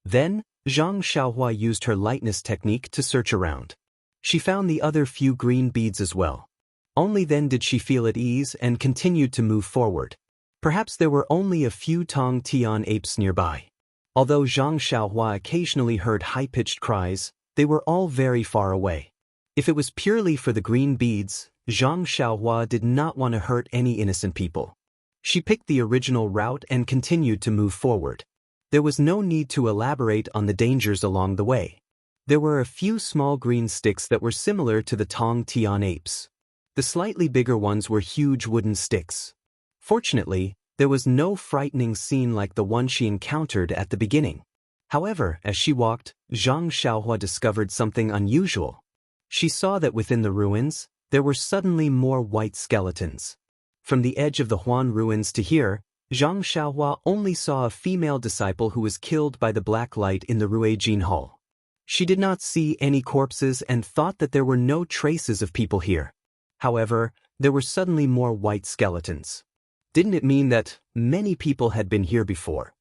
Then, Zhang Xiaohua used her lightness technique to search around. She found the other few green beads as well. Only then did she feel at ease and continued to move forward. Perhaps there were only a few Tong Tian apes nearby. Although Zhang Xiaohua occasionally heard high-pitched cries, they were all very far away. If it was purely for the green beads, Zhang Xiaohua did not want to hurt any innocent people. She picked the original route and continued to move forward. There was no need to elaborate on the dangers along the way. There were a few small green sticks that were similar to the Tong Tian apes. The slightly bigger ones were huge wooden sticks. Fortunately, there was no frightening scene like the one she encountered at the beginning. However, as she walked, Zhang Xiaohua discovered something unusual. She saw that within the ruins, there were suddenly more white skeletons. From the edge of the Huan ruins to here, Zhang Xiaohua only saw a female disciple who was killed by the black light in the Ruijin Hall. She did not see any corpses and thought that there were no traces of people here. However, there were suddenly more white skeletons. Didn't it mean that many people had been here before?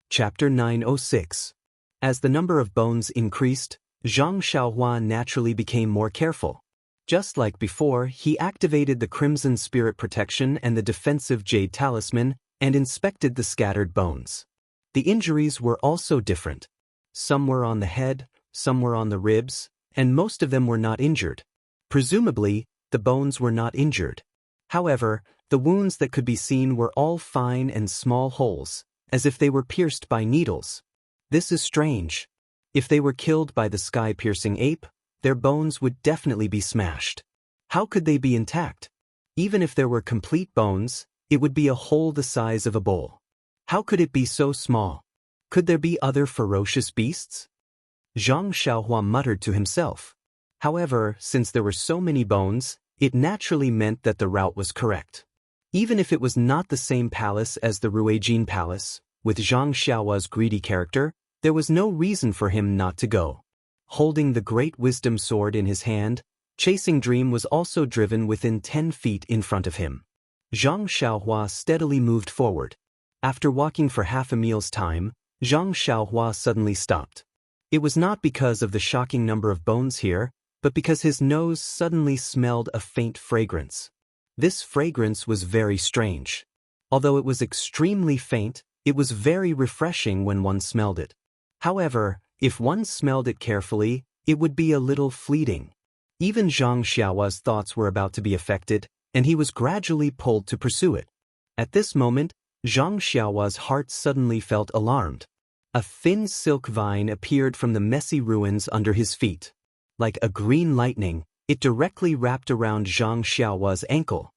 Chapter 906. As the number of bones increased, Zhang Xiaohua naturally became more careful. Just like before, he activated the Crimson Spirit Protection and the defensive Jade Talisman and inspected the scattered bones. The injuries were also different. Some were on the head, some were on the ribs, and most of them were not injured. Presumably, the bones were not injured. However, the wounds that could be seen were all fine and small holes, as if they were pierced by needles. This is strange. If they were killed by the sky-piercing ape, their bones would definitely be smashed. How could they be intact? Even if there were complete bones, it would be a hole the size of a bowl. How could it be so small? Could there be other ferocious beasts? Zhang Xiaohua muttered to himself. However, since there were so many bones, it naturally meant that the route was correct. Even if it was not the same palace as the Ruijin Palace, with Zhang Xiaohua's greedy character, there was no reason for him not to go. Holding the Great Wisdom Sword in his hand, Chasing Dream was also driven within 10 feet in front of him. Zhang Xiaohua steadily moved forward. After walking for half a meal's time, Zhang Xiaohua suddenly stopped. It was not because of the shocking number of bones here, but because his nose suddenly smelled a faint fragrance. This fragrance was very strange. Although it was extremely faint, it was very refreshing when one smelled it. However, if one smelled it carefully, it would be a little fleeting. Even Zhang Xiaohua's thoughts were about to be affected, and he was gradually pulled to pursue it. At this moment, Zhang Xiaohua's heart suddenly felt alarmed. A thin silk vine appeared from the messy ruins under his feet. Like a green lightning, it directly wrapped around Zhang Xiaohua's ankle.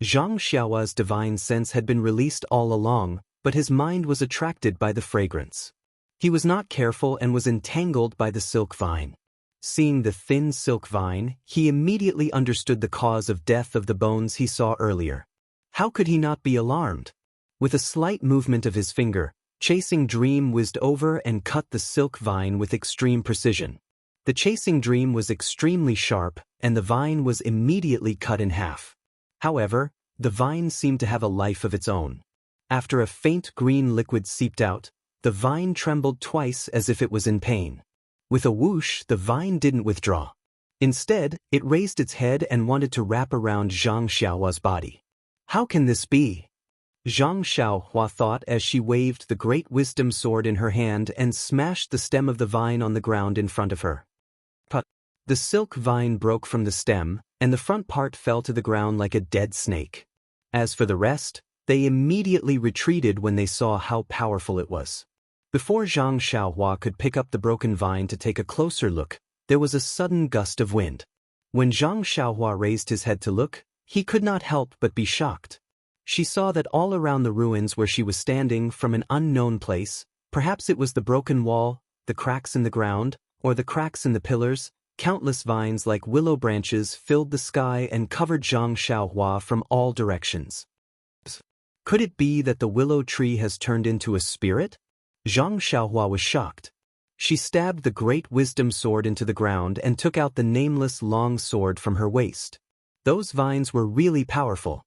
Zhang Xiaohua's divine sense had been released all along, but his mind was attracted by the fragrance. He was not careful and was entangled by the silk vine. Seeing the thin silk vine, he immediately understood the cause of death of the bones he saw earlier. How could he not be alarmed? With a slight movement of his finger, Chasing Dream whizzed over and cut the silk vine with extreme precision. The chasing dream was extremely sharp, and the vine was immediately cut in half. However, the vine seemed to have a life of its own. After a faint green liquid seeped out, the vine trembled twice as if it was in pain. With a whoosh, the vine didn't withdraw. Instead, it raised its head and wanted to wrap around Zhang Xiaohua's body. How can this be? Zhang Xiaohua thought as she waved the great wisdom sword in her hand and smashed the stem of the vine on the ground in front of her. But the silk vine broke from the stem, and the front part fell to the ground like a dead snake. As for the rest, they immediately retreated when they saw how powerful it was. Before Zhang Xiaohua could pick up the broken vine to take a closer look, there was a sudden gust of wind. When Zhang Xiaohua raised his head to look, he could not help but be shocked. She saw that all around the ruins where she was standing from an unknown place, perhaps it was the broken wall, the cracks in the ground, or the cracks in the pillars, countless vines like willow branches filled the sky and covered Zhang Xiaohua from all directions. Could it be that the willow tree has turned into a spirit? Zhang Xiaohua was shocked. She stabbed the great wisdom sword into the ground and took out the nameless long sword from her waist. Those vines were really powerful.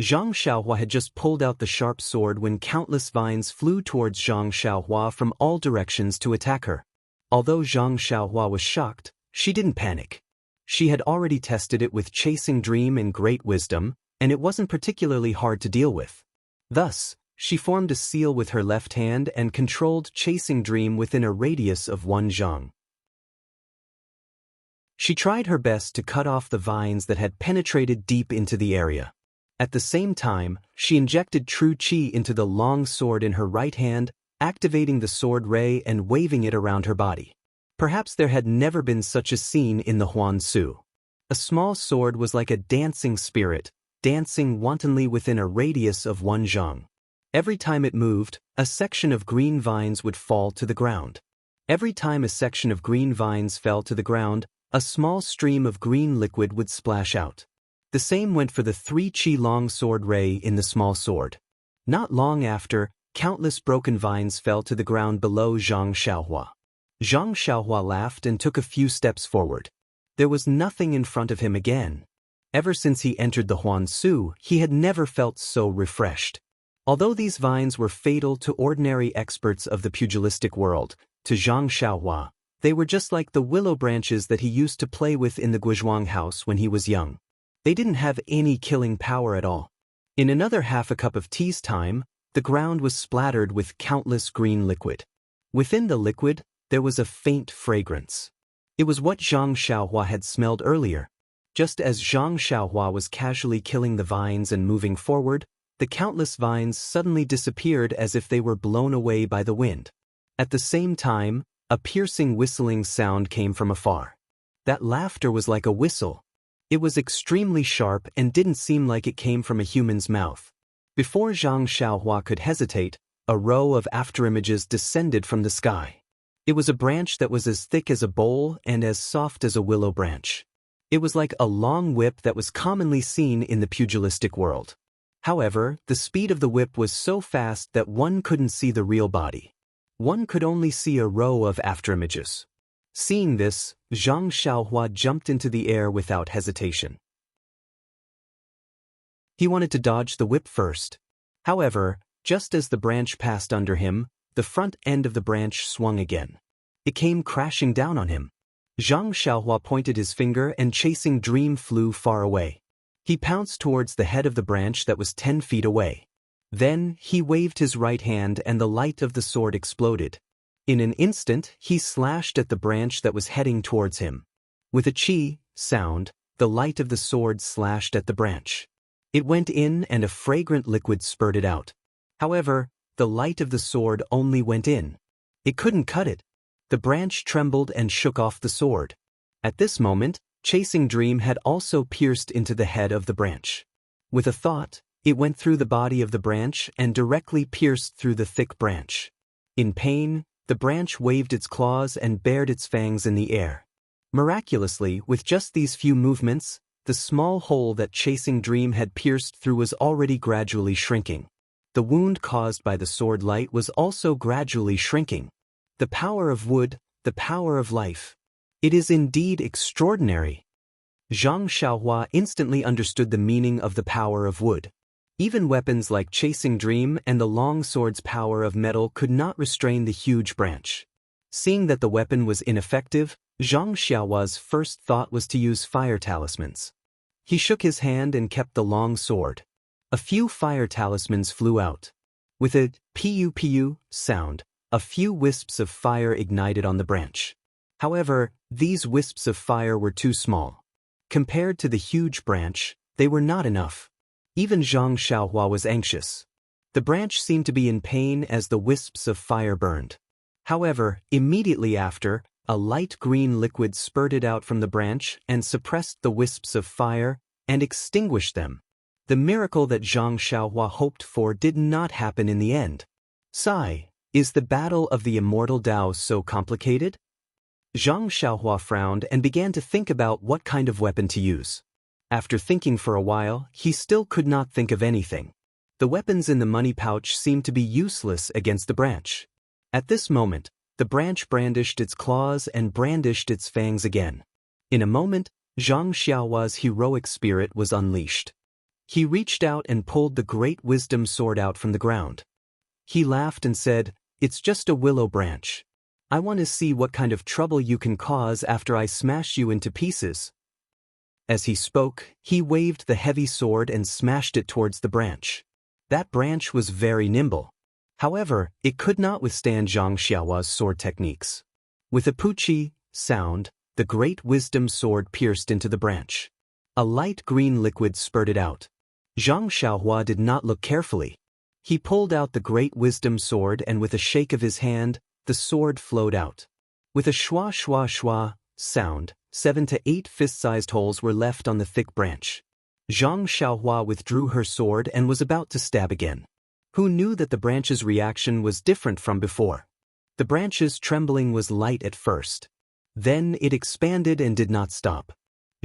Zhang Xiaohua had just pulled out the sharp sword when countless vines flew towards Zhang Xiaohua from all directions to attack her. Although Zhang Xiaohua was shocked, she didn't panic. She had already tested it with Chasing Dream and Great Wisdom, and it wasn't particularly hard to deal with. Thus, she formed a seal with her left hand and controlled Chasing Dream within a radius of 1 zhang. She tried her best to cut off the vines that had penetrated deep into the area. At the same time, she injected true qi into the long sword in her right hand, activating the sword ray and waving it around her body. Perhaps there had never been such a scene in the Huan Su. A small sword was like a dancing spirit, dancing wantonly within a radius of 1 zhang. Every time it moved, a section of green vines would fall to the ground. Every time a section of green vines fell to the ground, a small stream of green liquid would splash out. The same went for the 3 qi long sword ray in the small sword. Not long after, countless broken vines fell to the ground below Zhang Xiaohua. Zhang Xiaohua laughed and took a few steps forward. There was nothing in front of him again. Ever since he entered the Huan Su, he had never felt so refreshed. Although these vines were fatal to ordinary experts of the pugilistic world, to Zhang Xiaohua, they were just like the willow branches that he used to play with in the Guizhuang house when he was young. They didn't have any killing power at all. In another half a cup of tea's time, the ground was splattered with countless green liquid. Within the liquid, there was a faint fragrance. It was what Zhang Xiaohua had smelled earlier. Just as Zhang Xiaohua was casually killing the vines and moving forward, the countless vines suddenly disappeared as if they were blown away by the wind. At the same time, a piercing whistling sound came from afar. That laughter was like a whistle. It was extremely sharp and didn't seem like it came from a human's mouth. Before Zhang Xiaohua could hesitate, a row of afterimages descended from the sky. It was a branch that was as thick as a bowl and as soft as a willow branch. It was like a long whip that was commonly seen in the pugilistic world. However, the speed of the whip was so fast that one couldn't see the real body. One could only see a row of afterimages. Seeing this, Zhang Xiaohua jumped into the air without hesitation. He wanted to dodge the whip first. However, Just as the branch passed under him, the front end of the branch swung again. It came crashing down on him. Zhang Xiaohua pointed his finger and chasing dream flew far away. He pounced towards the head of the branch that was 10 feet away. Then, he waved his right hand and the light of the sword exploded. In an instant, he slashed at the branch that was heading towards him. With a chi sound, the light of the sword slashed at the branch. It went in and a fragrant liquid spurted out. However, the light of the sword only went in. It couldn't cut it. The branch trembled and shook off the sword. At this moment, Chasing Dream had also pierced into the head of the branch. With a thought, it went through the body of the branch and directly pierced through the thick branch. In pain, the branch waved its claws and bared its fangs in the air. Miraculously, with just these few movements, the small hole that Chasing Dream had pierced through was already gradually shrinking. The wound caused by the sword light was also gradually shrinking. The power of wood, the power of life. It is indeed extraordinary. Zhang Xiaohua instantly understood the meaning of the power of wood. Even weapons like Chasing Dream and the long sword's power of metal could not restrain the huge branch. Seeing that the weapon was ineffective, Zhang Xiaohua's first thought was to use fire talismans. He shook his hand and kept the long sword. A few fire talismans flew out. With a piu-piu sound, a few wisps of fire ignited on the branch. However, these wisps of fire were too small. Compared to the huge branch, they were not enough. Even Zhang Xiaohua was anxious. The branch seemed to be in pain as the wisps of fire burned. However, immediately after, a light green liquid spurted out from the branch and suppressed the wisps of fire and extinguished them. The miracle that Zhang Xiaohua hoped for did not happen in the end. Sigh, is the battle of the Immortal Tao so complicated? Zhang Xiaohua frowned and began to think about what kind of weapon to use. After thinking for a while, he still could not think of anything. The weapons in the money pouch seemed to be useless against the branch. At this moment, the branch brandished its claws and brandished its fangs again. In a moment, Zhang Xiaohua's heroic spirit was unleashed. He reached out and pulled the great wisdom sword out from the ground. He laughed and said, "It's just a willow branch. I want to see what kind of trouble you can cause after I smash you into pieces." As he spoke, he waved the heavy sword and smashed it towards the branch. That branch was very nimble. However, it could not withstand Zhang Xiaohua's sword techniques. With a puchi sound, the great wisdom sword pierced into the branch. A light green liquid spurted out. Zhang Xiaohua did not look carefully. He pulled out the great wisdom sword and with a shake of his hand, the sword flowed out. With a shwa shwa shwa sound, 7 to 8 fist-sized holes were left on the thick branch. Zhang Xiaohua withdrew her sword and was about to stab again. Who knew that the branch's reaction was different from before? The branch's trembling was light at first. Then it expanded and did not stop.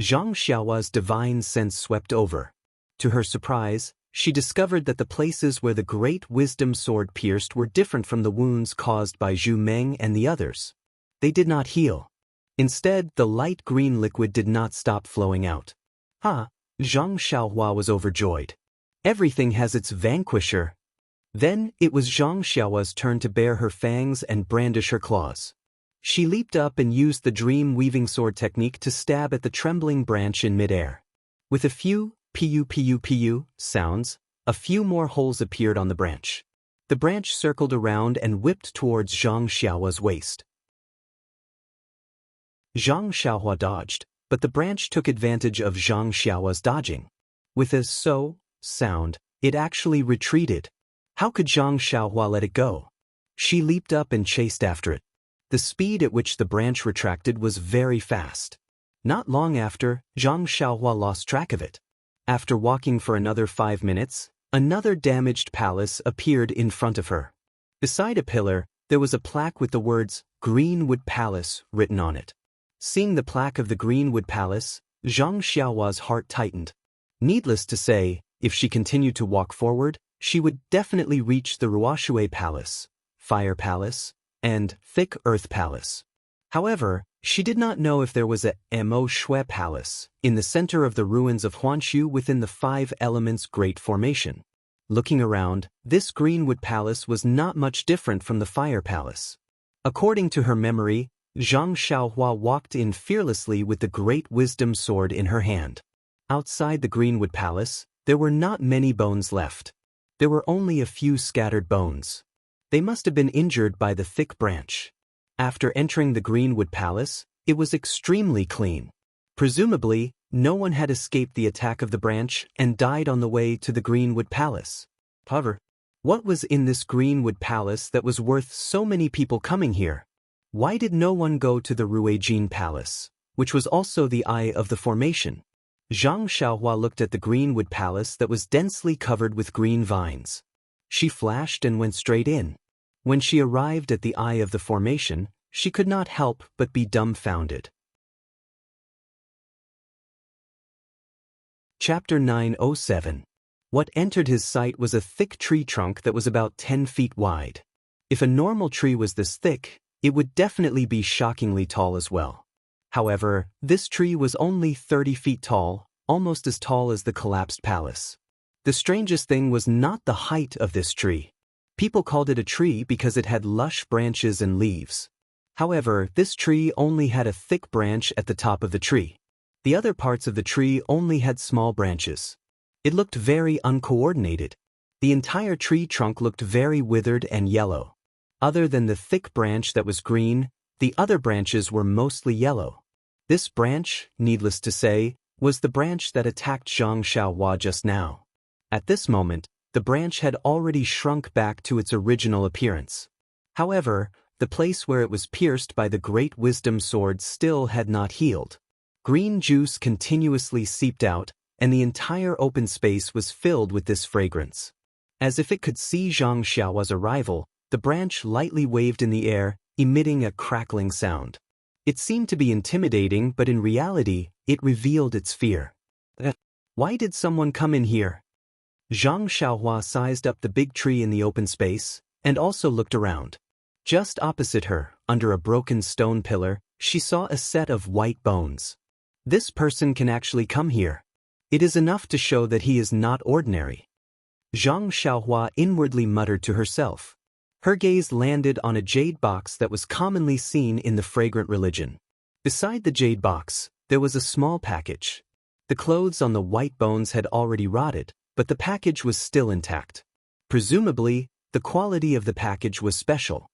Zhang Xiaohua's divine sense swept over. To her surprise, she discovered that the places where the great wisdom sword pierced were different from the wounds caused by Zhu Meng and the others. They did not heal. Instead, the light green liquid did not stop flowing out. Zhang Xiaohua was overjoyed. Everything has its vanquisher. Then, it was Zhang Xiaohua's turn to bare her fangs and brandish her claws. She leaped up and used the dream-weaving sword technique to stab at the trembling branch in midair. With a few piu-piu-piu sounds, a few more holes appeared on the branch. The branch circled around and whipped towards Zhang Xiaohua's waist. Zhang Xiaohua dodged, but the branch took advantage of Zhang Xiaohua's dodging. With a so sound, it actually retreated. How could Zhang Xiaohua let it go? She leaped up and chased after it. The speed at which the branch retracted was very fast. Not long after, Zhang Xiaohua lost track of it. After walking for another 5 minutes, another damaged palace appeared in front of her. Beside a pillar, there was a plaque with the words, "Greenwood Palace," written on it. Seeing the plaque of the Greenwood Palace, Zhang Xiaohua's heart tightened. Needless to say, if she continued to walk forward, she would definitely reach the Ruoshui Palace, Fire Palace, and Thick Earth Palace. However, she did not know if there was a Mo Shui Palace in the center of the ruins of Huanshu within the 5 Elements Great Formation. Looking around, this greenwood palace was not much different from the fire palace. According to her memory, Zhang Xiaohua walked in fearlessly with the great wisdom sword in her hand. Outside the greenwood palace, there were not many bones left. There were only a few scattered bones. They must have been injured by the thick branch. After entering the greenwood palace, it was extremely clean. Presumably, no one had escaped the attack of the branch and died on the way to the greenwood palace. However, what was in this greenwood palace that was worth so many people coming here? Why did no one go to the Ruijin Palace, which was also the eye of the formation? Zhang Xiaohua looked at the greenwood palace that was densely covered with green vines. She flashed and went straight in. When she arrived at the eye of the formation, she could not help but be dumbfounded. Chapter 907. What entered his sight was a thick tree trunk that was about 10 feet wide. If a normal tree was this thick, it would definitely be shockingly tall as well. However, this tree was only 30 feet tall, almost as tall as the collapsed palace. The strangest thing was not the height of this tree. People called it a tree because it had lush branches and leaves. However, this tree only had a thick branch at the top of the tree. The other parts of the tree only had small branches. It looked very uncoordinated. The entire tree trunk looked very withered and yellow. Other than the thick branch that was green, the other branches were mostly yellow. This branch, needless to say, was the branch that attacked Zhang Xiaohua just now. At this moment, the branch had already shrunk back to its original appearance. However, the place where it was pierced by the great wisdom sword still had not healed. Green juice continuously seeped out, and the entire open space was filled with this fragrance. As if it could see Zhang Xiaohua's arrival, the branch lightly waved in the air, emitting a crackling sound. It seemed to be intimidating, but in reality, it revealed its fear. Why did someone come in here? Zhang Xiaohua sized up the big tree in the open space, and also looked around. Just opposite her, under a broken stone pillar, she saw a set of white bones. This person can actually come here. It is enough to show that he is not ordinary. Zhang Xiaohua inwardly muttered to herself. Her gaze landed on a jade box that was commonly seen in the fragrant religion. Beside the jade box, there was a small package. The clothes on the white bones had already rotted, but the package was still intact. Presumably, the quality of the package was special.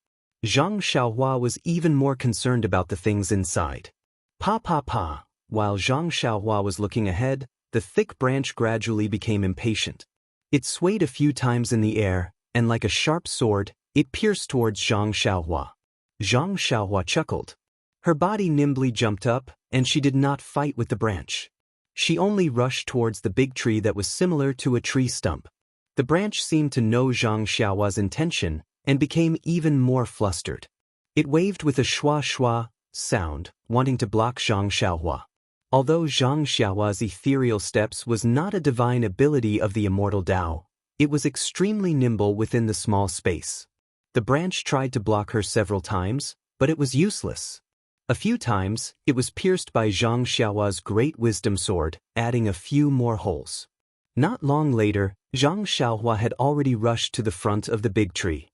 Zhang Xiaohua was even more concerned about the things inside. Pa. While Zhang Xiaohua was looking ahead, the thick branch gradually became impatient. It swayed a few times in the air, and like a sharp sword, it pierced towards Zhang Xiaohua. Zhang Xiaohua chuckled. Her body nimbly jumped up, and she did not fight with the branch. She only rushed towards the big tree that was similar to a tree stump. The branch seemed to know Zhang Xiaohua's intention, and became even more flustered. It waved with a shwa-shwa sound, wanting to block Zhang Xiaohua. Although Zhang Xiaohua's ethereal steps was not a divine ability of the Immortal Tao, it was extremely nimble within the small space. The branch tried to block her several times, but it was useless. A few times, it was pierced by Zhang Xiaohua's great wisdom sword, adding a few more holes. Not long later, Zhang Xiaohua had already rushed to the front of the big tree.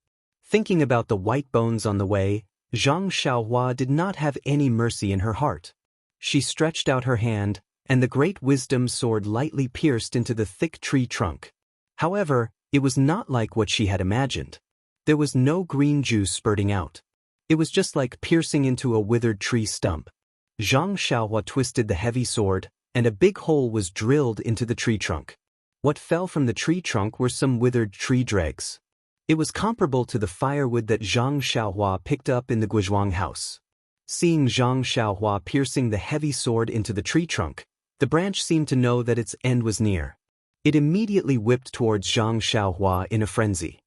Thinking about the white bones on the way, Zhang Xiaohua did not have any mercy in her heart. She stretched out her hand, and the great wisdom sword lightly pierced into the thick tree trunk. However, it was not like what she had imagined. There was no green juice spurting out. It was just like piercing into a withered tree stump. Zhang Xiaohua twisted the heavy sword, and a big hole was drilled into the tree trunk. What fell from the tree trunk were some withered tree dregs. It was comparable to the firewood that Zhang Xiaohua picked up in the Guizhuang house. Seeing Zhang Xiaohua piercing the heavy sword into the tree trunk, the branch seemed to know that its end was near. It immediately whipped towards Zhang Xiaohua in a frenzy.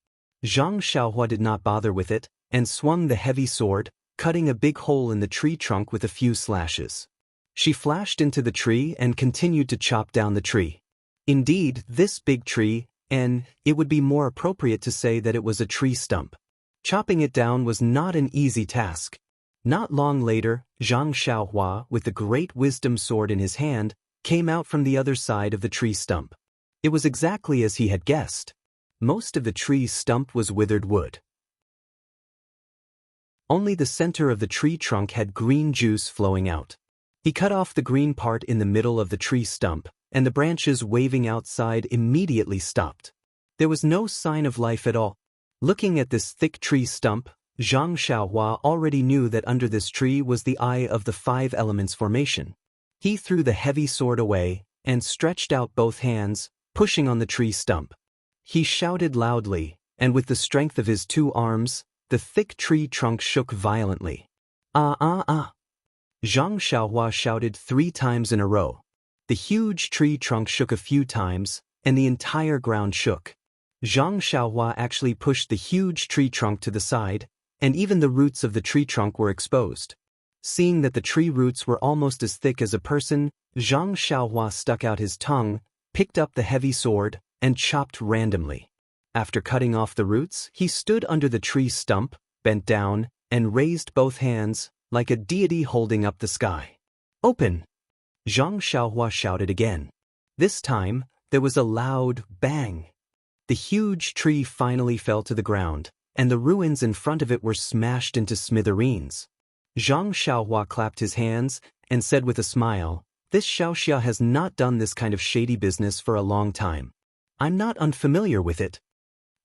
Zhang Xiaohua did not bother with it, and swung the heavy sword, cutting a big hole in the tree trunk with a few slashes. She flashed into the tree and continued to chop down the tree. Indeed, this big tree, and it would be more appropriate to say that it was a tree stump. Chopping it down was not an easy task. Not long later, Zhang Xiaohua, with the great wisdom sword in his hand, came out from the other side of the tree stump. It was exactly as he had guessed. Most of the tree's stump was withered wood. Only the center of the tree trunk had green juice flowing out. He cut off the green part in the middle of the tree stump, and the branches waving outside immediately stopped. There was no sign of life at all. Looking at this thick tree stump, Zhang Xiaohua already knew that under this tree was the eye of the five elements formation. He threw the heavy sword away and stretched out both hands, pushing on the tree stump. He shouted loudly, and with the strength of his two arms, the thick tree trunk shook violently. Ah ah ah! Zhang Xiaohua shouted 3 times in a row. The huge tree trunk shook a few times, and the entire ground shook. Zhang Xiaohua actually pushed the huge tree trunk to the side, and even the roots of the tree trunk were exposed. Seeing that the tree roots were almost as thick as a person, Zhang Xiaohua stuck out his tongue, picked up the heavy sword, and chopped randomly. After cutting off the roots, he stood under the tree stump, bent down, and raised both hands, like a deity holding up the sky. Open! Zhang Xiaohua shouted again. This time, there was a loud bang. The huge tree finally fell to the ground, and the ruins in front of it were smashed into smithereens. Zhang Xiaohua clapped his hands and said with a smile, "This Xiaoxia has not done this kind of shady business for a long time. I'm not unfamiliar with it."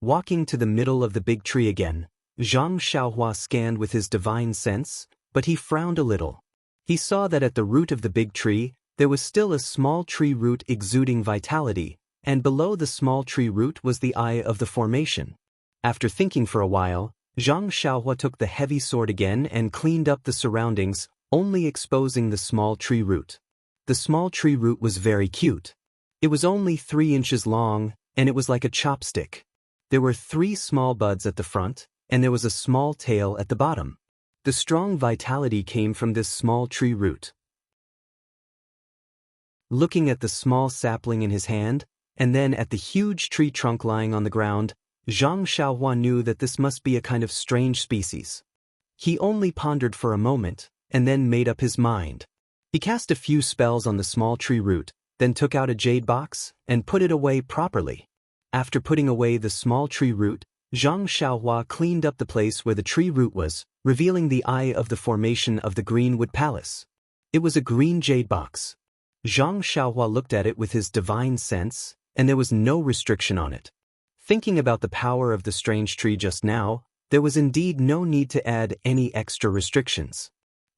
Walking to the middle of the big tree again, Zhang Xiaohua scanned with his divine sense, but he frowned a little. He saw that at the root of the big tree, there was still a small tree root exuding vitality, and below the small tree root was the eye of the formation. After thinking for a while, Zhang Xiaohua took the heavy sword again and cleaned up the surroundings, only exposing the small tree root. The small tree root was very cute. It was only 3 inches long, and it was like a chopstick. There were 3 small buds at the front, and there was a small tail at the bottom. The strong vitality came from this small tree root. Looking at the small sapling in his hand, and then at the huge tree trunk lying on the ground, Zhang Xiaohua knew that this must be a kind of strange species. He only pondered for a moment, and then made up his mind. He cast a few spells on the small tree root, then took out a jade box, and put it away properly. After putting away the small tree root, Zhang Xiaohua cleaned up the place where the tree root was, revealing the eye of the formation of the Greenwood Palace. It was a green jade box. Zhang Xiaohua looked at it with his divine sense, and there was no restriction on it. Thinking about the power of the strange tree just now, there was indeed no need to add any extra restrictions.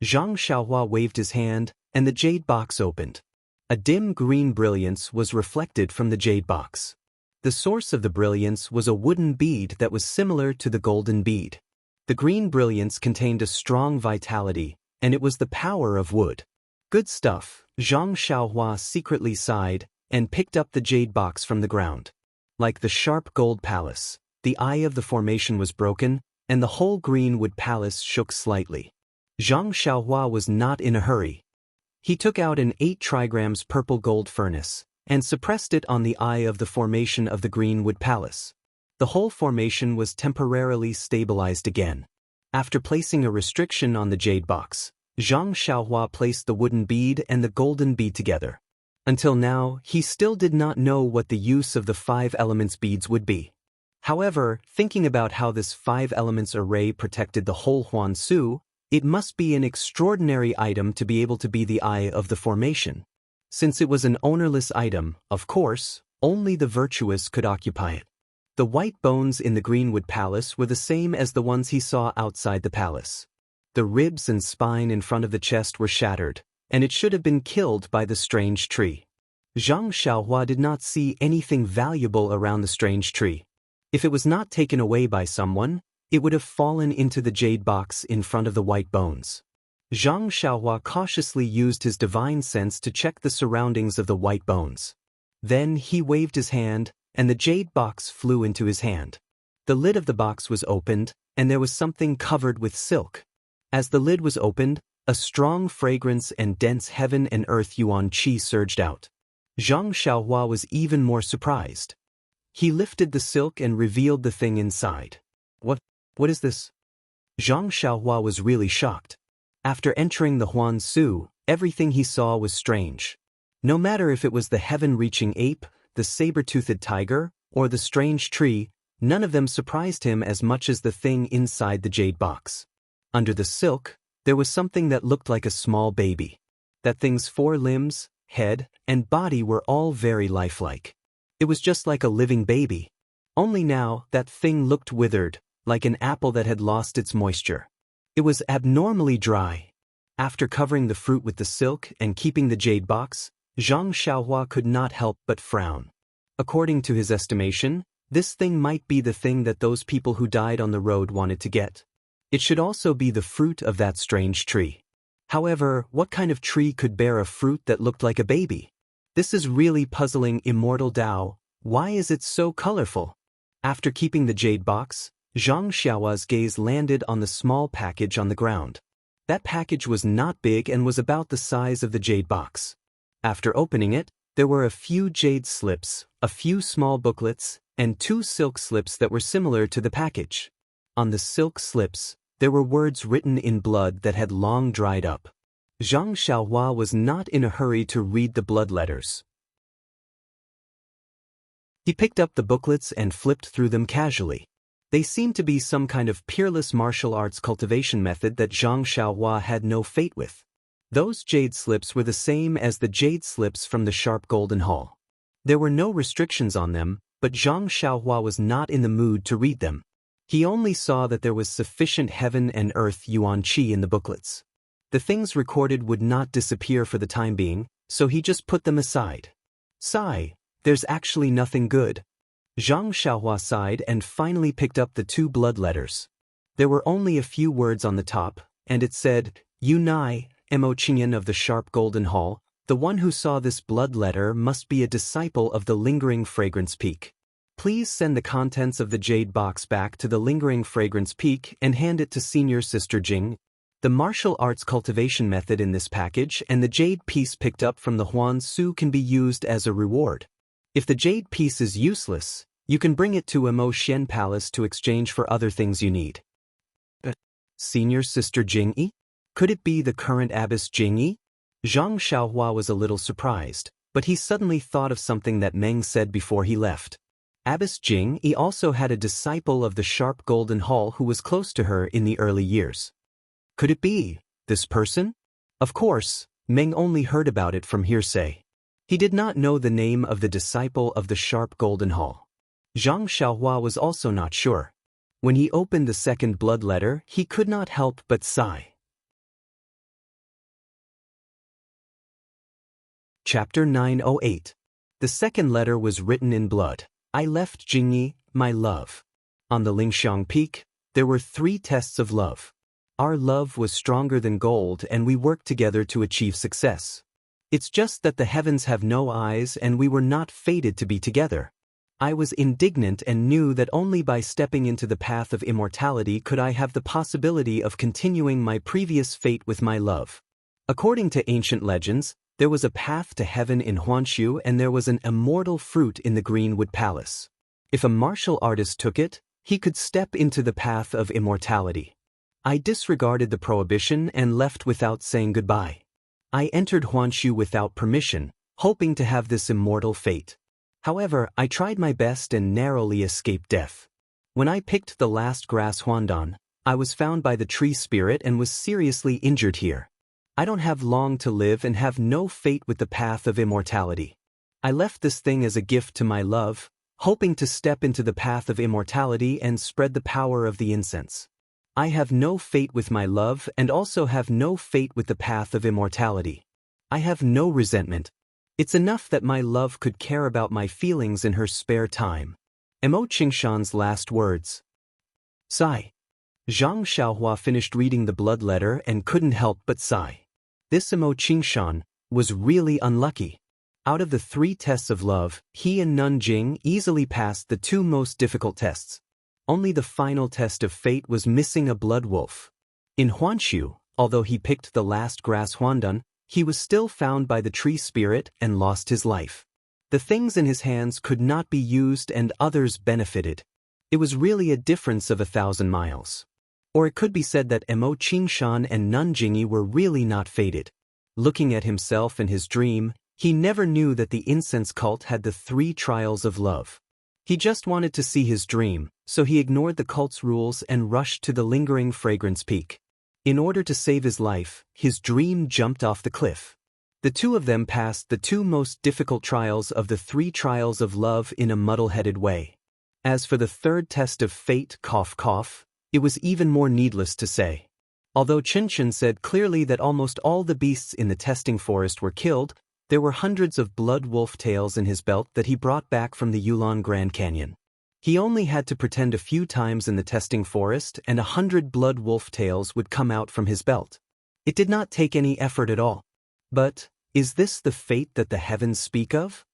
Zhang Xiaohua waved his hand, and the jade box opened. A dim green brilliance was reflected from the jade box. The source of the brilliance was a wooden bead that was similar to the golden bead. The green brilliance contained a strong vitality, and it was the power of wood. Good stuff, Zhang Xiaohua secretly sighed, and picked up the jade box from the ground. Like the sharp gold palace, the eye of the formation was broken, and the whole Greenwood Palace shook slightly. Zhang Xiaohua was not in a hurry. He took out an 8 trigrams purple gold furnace, and suppressed it on the eye of the formation of the Greenwood Palace. The whole formation was temporarily stabilized again. After placing a restriction on the jade box, Zhang Xiaohua placed the wooden bead and the golden bead together. Until now, he still did not know what the use of the 5 elements beads would be. However, thinking about how this 5 elements array protected the whole Huansu, it must be an extraordinary item to be able to be the eye of the formation. Since it was an ownerless item, of course, only the virtuous could occupy it. The white bones in the Greenwood Palace were the same as the ones he saw outside the palace. The ribs and spine in front of the chest were shattered, and it should have been killed by the strange tree. Zhang Xiaohua did not see anything valuable around the strange tree. If it was not taken away by someone, it would have fallen into the jade box in front of the white bones. Zhang Xiaohua cautiously used his divine sense to check the surroundings of the white bones. Then he waved his hand, and the jade box flew into his hand. The lid of the box was opened, and there was something covered with silk. As the lid was opened, a strong fragrance and dense heaven and earth yuan qi surged out. Zhang Xiaohua was even more surprised. He lifted the silk and revealed the thing inside. What is this? Zhang Xiaohua was really shocked. After entering the Huansu, everything he saw was strange. No matter if it was the heaven-reaching ape, the saber-toothed tiger, or the strange tree, none of them surprised him as much as the thing inside the jade box. Under the silk, there was something that looked like a small baby. That thing's 4 limbs, head, and body were all very lifelike. It was just like a living baby. Only now, that thing looked withered, like an apple that had lost its moisture. It was abnormally dry. After covering the fruit with the silk and keeping the jade box, Zhang Xiaohua could not help but frown. According to his estimation, this thing might be the thing that those people who died on the road wanted to get. It should also be the fruit of that strange tree. However, what kind of tree could bear a fruit that looked like a baby? This is really puzzling. Immortal Dao. Why is it so colorful? After keeping the jade box, Zhang Xiaohua's gaze landed on the small package on the ground. That package was not big and was about the size of the jade box. After opening it, there were a few jade slips, a few small booklets, and 2 silk slips that were similar to the package. On the silk slips, there were words written in blood that had long dried up. Zhang Xiaohua was not in a hurry to read the blood letters. He picked up the booklets and flipped through them casually. They seemed to be some kind of peerless martial arts cultivation method that Zhang Xiaohua had no fate with. Those jade slips were the same as the jade slips from the sharp golden hall. There were no restrictions on them, but Zhang Xiaohua was not in the mood to read them. He only saw that there was sufficient heaven and earth yuan qi in the booklets. The things recorded would not disappear for the time being, so he just put them aside. Sigh, there's actually nothing good. Zhang Xiaohua sighed and finally picked up the 2 blood letters. There were only a few words on the top, and it said, Yu Nai, Mo Qingyan of the Sharp Golden Hall. The one who saw this blood letter must be a disciple of the Lingering Fragrance Peak. Please send the contents of the jade box back to the Lingering Fragrance Peak and hand it to Senior Sister Jing. The martial arts cultivation method in this package and the jade piece picked up from the Huan Su can be used as a reward. If the jade piece is useless, you can bring it to Mo Xian Palace to exchange for other things you need. Senior Sister Jingyi? Could it be the current Abbess Jingyi? Zhang Xiaohua was a little surprised, but he suddenly thought of something that Meng said before he left. Abbess Jingyi also had a disciple of the Sharp Golden Hall who was close to her in the early years. Could it be this person? Of course, Meng only heard about it from hearsay. He did not know the name of the disciple of the Sharp Golden Hall. Zhang Xiaohua was also not sure. When he opened the second blood letter, he could not help but sigh. Chapter 908. The second letter was written in blood. I left Jingyi, my love. On the Lingxiang Peak, there were 3 tests of love. Our love was stronger than gold and we worked together to achieve success. It's just that the heavens have no eyes and we were not fated to be together. I was indignant and knew that only by stepping into the path of immortality could I have the possibility of continuing my previous fate with my love. According to ancient legends, there was a path to heaven in Huanshu and there was an immortal fruit in the Greenwood Palace. If a martial artist took it, he could step into the path of immortality. I disregarded the prohibition and left without saying goodbye. I entered Huanshu without permission, hoping to have this immortal fate. However, I tried my best and narrowly escaped death. When I picked the last grass Huandan, I was found by the tree spirit and was seriously injured here. I don't have long to live and have no fate with the path of immortality. I left this thing as a gift to my love, hoping to step into the path of immortality and spread the power of the incense. I have no fate with my love and also have no fate with the path of immortality. I have no resentment. It's enough that my love could care about my feelings in her spare time. Mo Qingshan's last words. Sigh. Zhang Xiaohua finished reading the blood letter and couldn't help but sigh. This Mo Qingshan was really unlucky. Out of the 3 tests of love, he and Nun Jing easily passed the 2 most difficult tests. Only the final test of fate was missing a blood wolf. In Huanshu, although he picked the last grass Huandan, he was still found by the tree spirit and lost his life. The things in his hands could not be used and others benefited. It was really a difference of 1,000 miles. Or it could be said that Mo Qingshan and Nun Jingyi were really not fated. Looking at himself in his dream, he never knew that the incense cult had the 3 trials of love. He just wanted to see his dream, so he ignored the cult's rules and rushed to the lingering fragrance peak. In order to save his life, his dream jumped off the cliff. The two of them passed the two most difficult trials of the 3 trials of love in a muddle-headed way. As for the third test of fate, cough cough, it was even more needless to say. Although Qinshan said clearly that almost all the beasts in the testing forest were killed, there were hundreds of blood wolf tails in his belt that he brought back from the Yulon Grand Canyon. He only had to pretend a few times in the testing forest and 100 blood wolf tails would come out from his belt. It did not take any effort at all. But, is this the fate that the heavens speak of?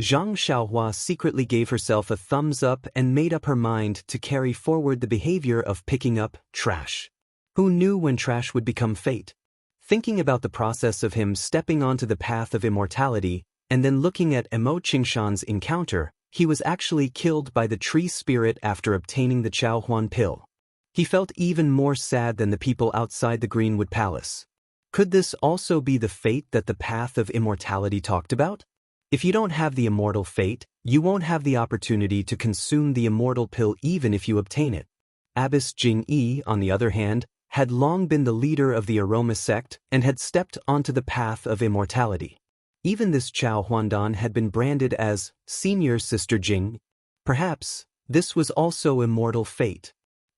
Zhang Xiaohua secretly gave herself a thumbs up and made up her mind to carry forward the behavior of picking up trash. Who knew when trash would become fate? Thinking about the process of him stepping onto the path of immortality, and then looking at Emo Qingshan's encounter, he was actually killed by the tree spirit after obtaining the Chaohuan pill. He felt even more sad than the people outside the Greenwood Palace. Could this also be the fate that the path of immortality talked about? If you don't have the immortal fate, you won't have the opportunity to consume the immortal pill even if you obtain it. Abbess Jing-yi, on the other hand, had long been the leader of the Aroma sect and had stepped onto the path of immortality. Even this Chao Huandan had been branded as Senior Sister Jing. Perhaps this was also immortal fate.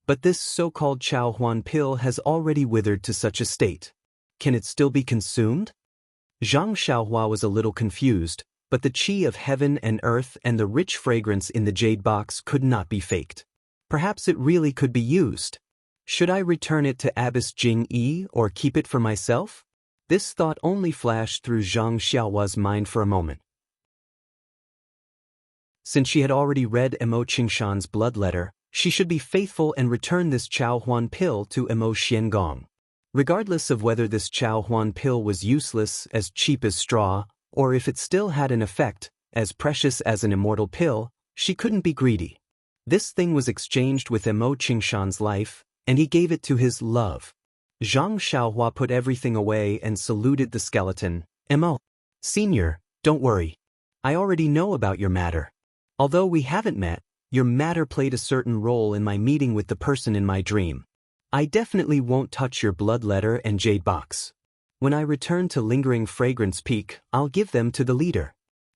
But this so-called Chao Huan pill has already withered to such a state. Can it still be consumed? Zhang Xiaohua was a little confused, but the qi of heaven and earth and the rich fragrance in the jade box could not be faked. Perhaps it really could be used. Should I return it to Abbess Jing-yi or keep it for myself? This thought only flashed through Zhang Xiaohua's mind for a moment. Since she had already read Emo Qingshan's blood letter, she should be faithful and return this Chao Huan pill to Emo Xiangong. Regardless of whether this Chao Huan pill was useless, as cheap as straw, or if it still had an effect, as precious as an immortal pill, she couldn't be greedy. This thing was exchanged with Emo Qingshan's life, and he gave it to his love. Zhang Xiaohua put everything away and saluted the skeleton. Emo, Senior, don't worry. I already know about your matter. Although we haven't met, your matter played a certain role in my meeting with the person in my dream. I definitely won't touch your blood letter and jade box. When I return to Lingering Fragrance Peak, I'll give them to the leader.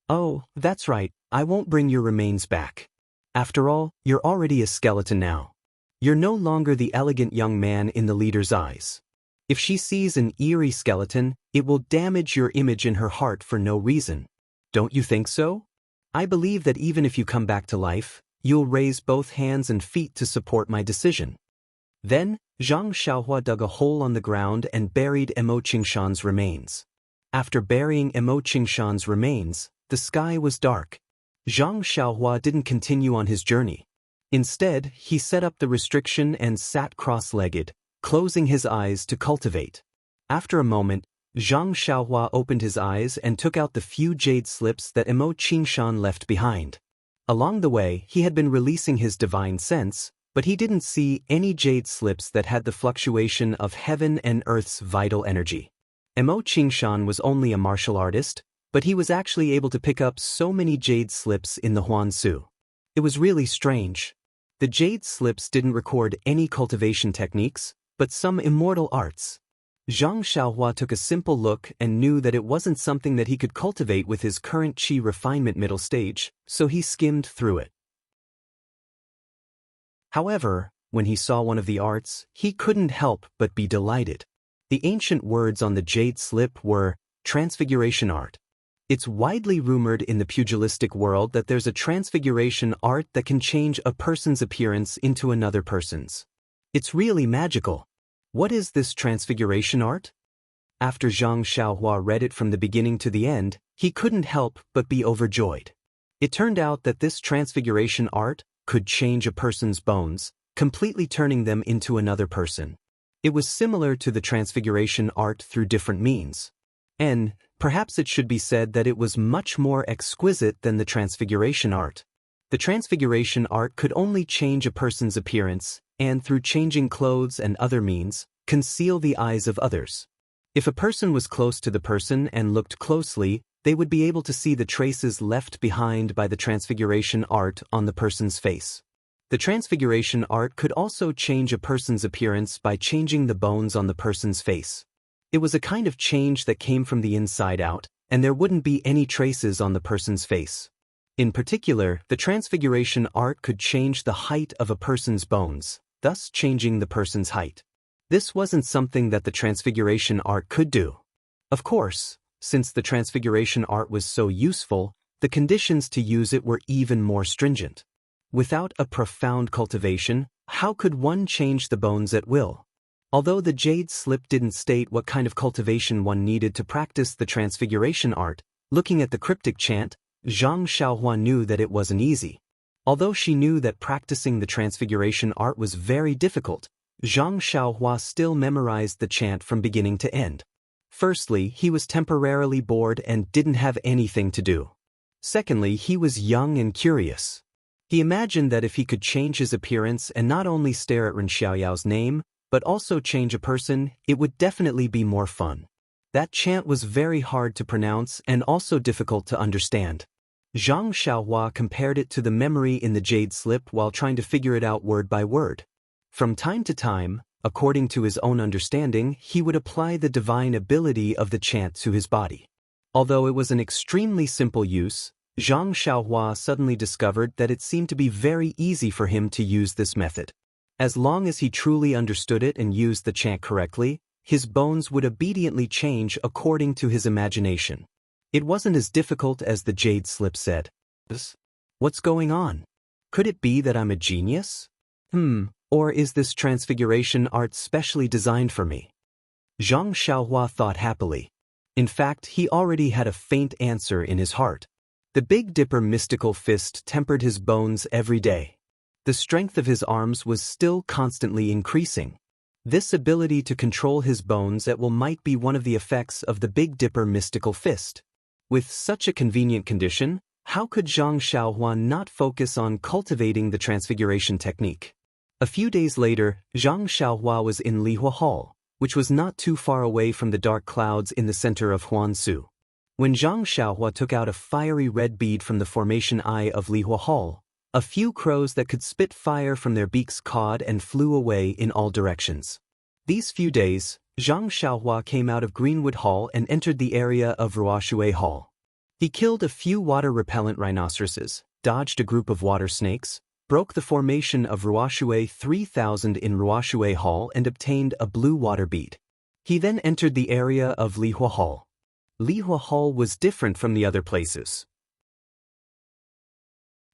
Oh, that's right, I won't bring your remains back. After all, you're already a skeleton now. You're no longer the elegant young man in the leader's eyes. If she sees an eerie skeleton, it will damage your image in her heart for no reason. Don't you think so? I believe that even if you come back to life, you'll raise both hands and feet to support my decision. Then, Zhang Xiaohua dug a hole on the ground and buried Emo Qingshan's remains. After burying Emo Qingshan's remains, the sky was dark. Zhang Xiaohua didn't continue on his journey. Instead, he set up the restriction and sat cross-legged, closing his eyes to cultivate. After a moment, Zhang Xiaohua opened his eyes and took out the few jade slips that Emo Qingshan left behind. Along the way, he had been releasing his divine sense, but he didn't see any jade slips that had the fluctuation of heaven and earth's vital energy. Emo Qingshan was only a martial artist, but he was actually able to pick up so many jade slips in the Huansu. It was really strange. The jade slips didn't record any cultivation techniques, but some immortal arts. Zhang Xiaohua took a simple look and knew that it wasn't something that he could cultivate with his current qi refinement middle stage, so he skimmed through it. However, when he saw one of the arts, he couldn't help but be delighted. The ancient words on the jade slip were, Transfiguration Art. It's widely rumored in the pugilistic world that there's a transfiguration art that can change a person's appearance into another person's. It's really magical. What is this transfiguration art? After Zhang Xiaohua read it from the beginning to the end, he couldn't help but be overjoyed. It turned out that this transfiguration art could change a person's bones, completely turning them into another person. It was similar to the transfiguration art through different means. And perhaps it should be said that it was much more exquisite than the transfiguration art. The transfiguration art could only change a person's appearance, and through changing clothes and other means, conceal the eyes of others. If a person was close to the person and looked closely, they would be able to see the traces left behind by the transfiguration art on the person's face. The transfiguration art could also change a person's appearance by changing the bones on the person's face. It was a kind of change that came from the inside out, and there wouldn't be any traces on the person's face. In particular, the transfiguration art could change the height of a person's bones, thus changing the person's height. This wasn't something that the transfiguration art could do. Of course, since the transfiguration art was so useful, the conditions to use it were even more stringent. Without a profound cultivation, how could one change the bones at will? Although the jade slip didn't state what kind of cultivation one needed to practice the transfiguration art, looking at the cryptic chant, Zhang Xiaohua knew that it wasn't easy. Although she knew that practicing the transfiguration art was very difficult, Zhang Xiaohua still memorized the chant from beginning to end. Firstly, he was temporarily bored and didn't have anything to do. Secondly, he was young and curious. He imagined that if he could change his appearance and not only stare at Ren Xiaoyao's name, but also change a person, it would definitely be more fun. That chant was very hard to pronounce and also difficult to understand. Zhang Xiaohua compared it to the memory in the jade slip while trying to figure it out word by word. From time to time, according to his own understanding, he would apply the divine ability of the chant to his body. Although it was an extremely simple use, Zhang Xiaohua suddenly discovered that it seemed to be very easy for him to use this method. As long as he truly understood it and used the chant correctly, his bones would obediently change according to his imagination. It wasn't as difficult as the jade slip said. What's going on? Could it be that I'm a genius? Or is this transfiguration art specially designed for me? Zhang Xiaohua thought happily. In fact, he already had a faint answer in his heart. The Big Dipper mystical fist tempered his bones every day. The strength of his arms was still constantly increasing. This ability to control his bones at will might be one of the effects of the Big Dipper mystical fist. With such a convenient condition, how could Zhang Xiaohua not focus on cultivating the transfiguration technique? A few days later, Zhang Xiaohua was in Lihua Hall, which was not too far away from the dark clouds in the center of Huansu. When Zhang Xiaohua took out a fiery red bead from the formation eye of Lihua Hall, a few crows that could spit fire from their beaks cawed and flew away in all directions. These few days, Zhang Xiaohua came out of Greenwood Hall and entered the area of Ruoshui Hall. He killed a few water-repellent rhinoceroses, dodged a group of water snakes, broke the formation of Ruoshui 3000 in Ruoshui Hall and obtained a blue water bead. He then entered the area of Lihua Hall. Lihua Hall was different from the other places.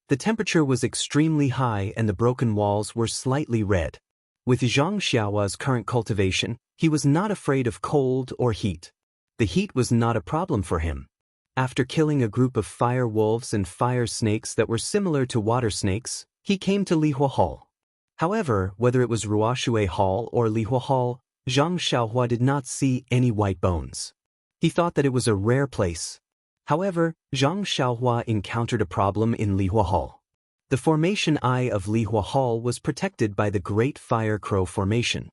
The temperature was extremely high and the broken walls were slightly red. With Zhang Xiaohua's current cultivation, he was not afraid of cold or heat. The heat was not a problem for him. After killing a group of fire wolves and fire snakes that were similar to water snakes, he came to Lihua Hall. However, whether it was Ruoshui Hall or Lihua Hall, Zhang Xiaohua did not see any white bones. He thought that it was a rare place. However, Zhang Xiaohua encountered a problem in Lihua Hall. The formation eye of Lihua Hall was protected by the Great Fire Crow Formation.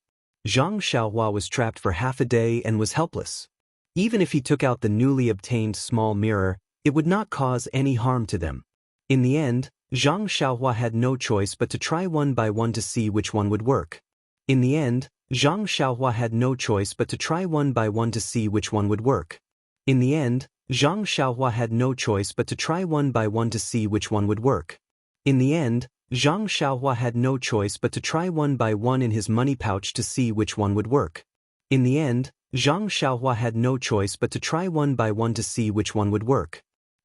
Zhang Xiaohua was trapped for half a day and was helpless. Even if he took out the newly obtained small mirror, it would not cause any harm to them. In the end, Zhang Xiaohua had no choice but to try one by one to see which one would work. In the end, Zhang Xiaohua had no choice but to try one by one to see which one would work. In the end, Zhang Xiaohua had no choice but to try one by one to see which one would work. In the end, Zhang Xiaohua had no choice but to try one by one in his money pouch to see which one would work. In the end, Zhang Xiaohua had no choice but to try one by one to see which one would work.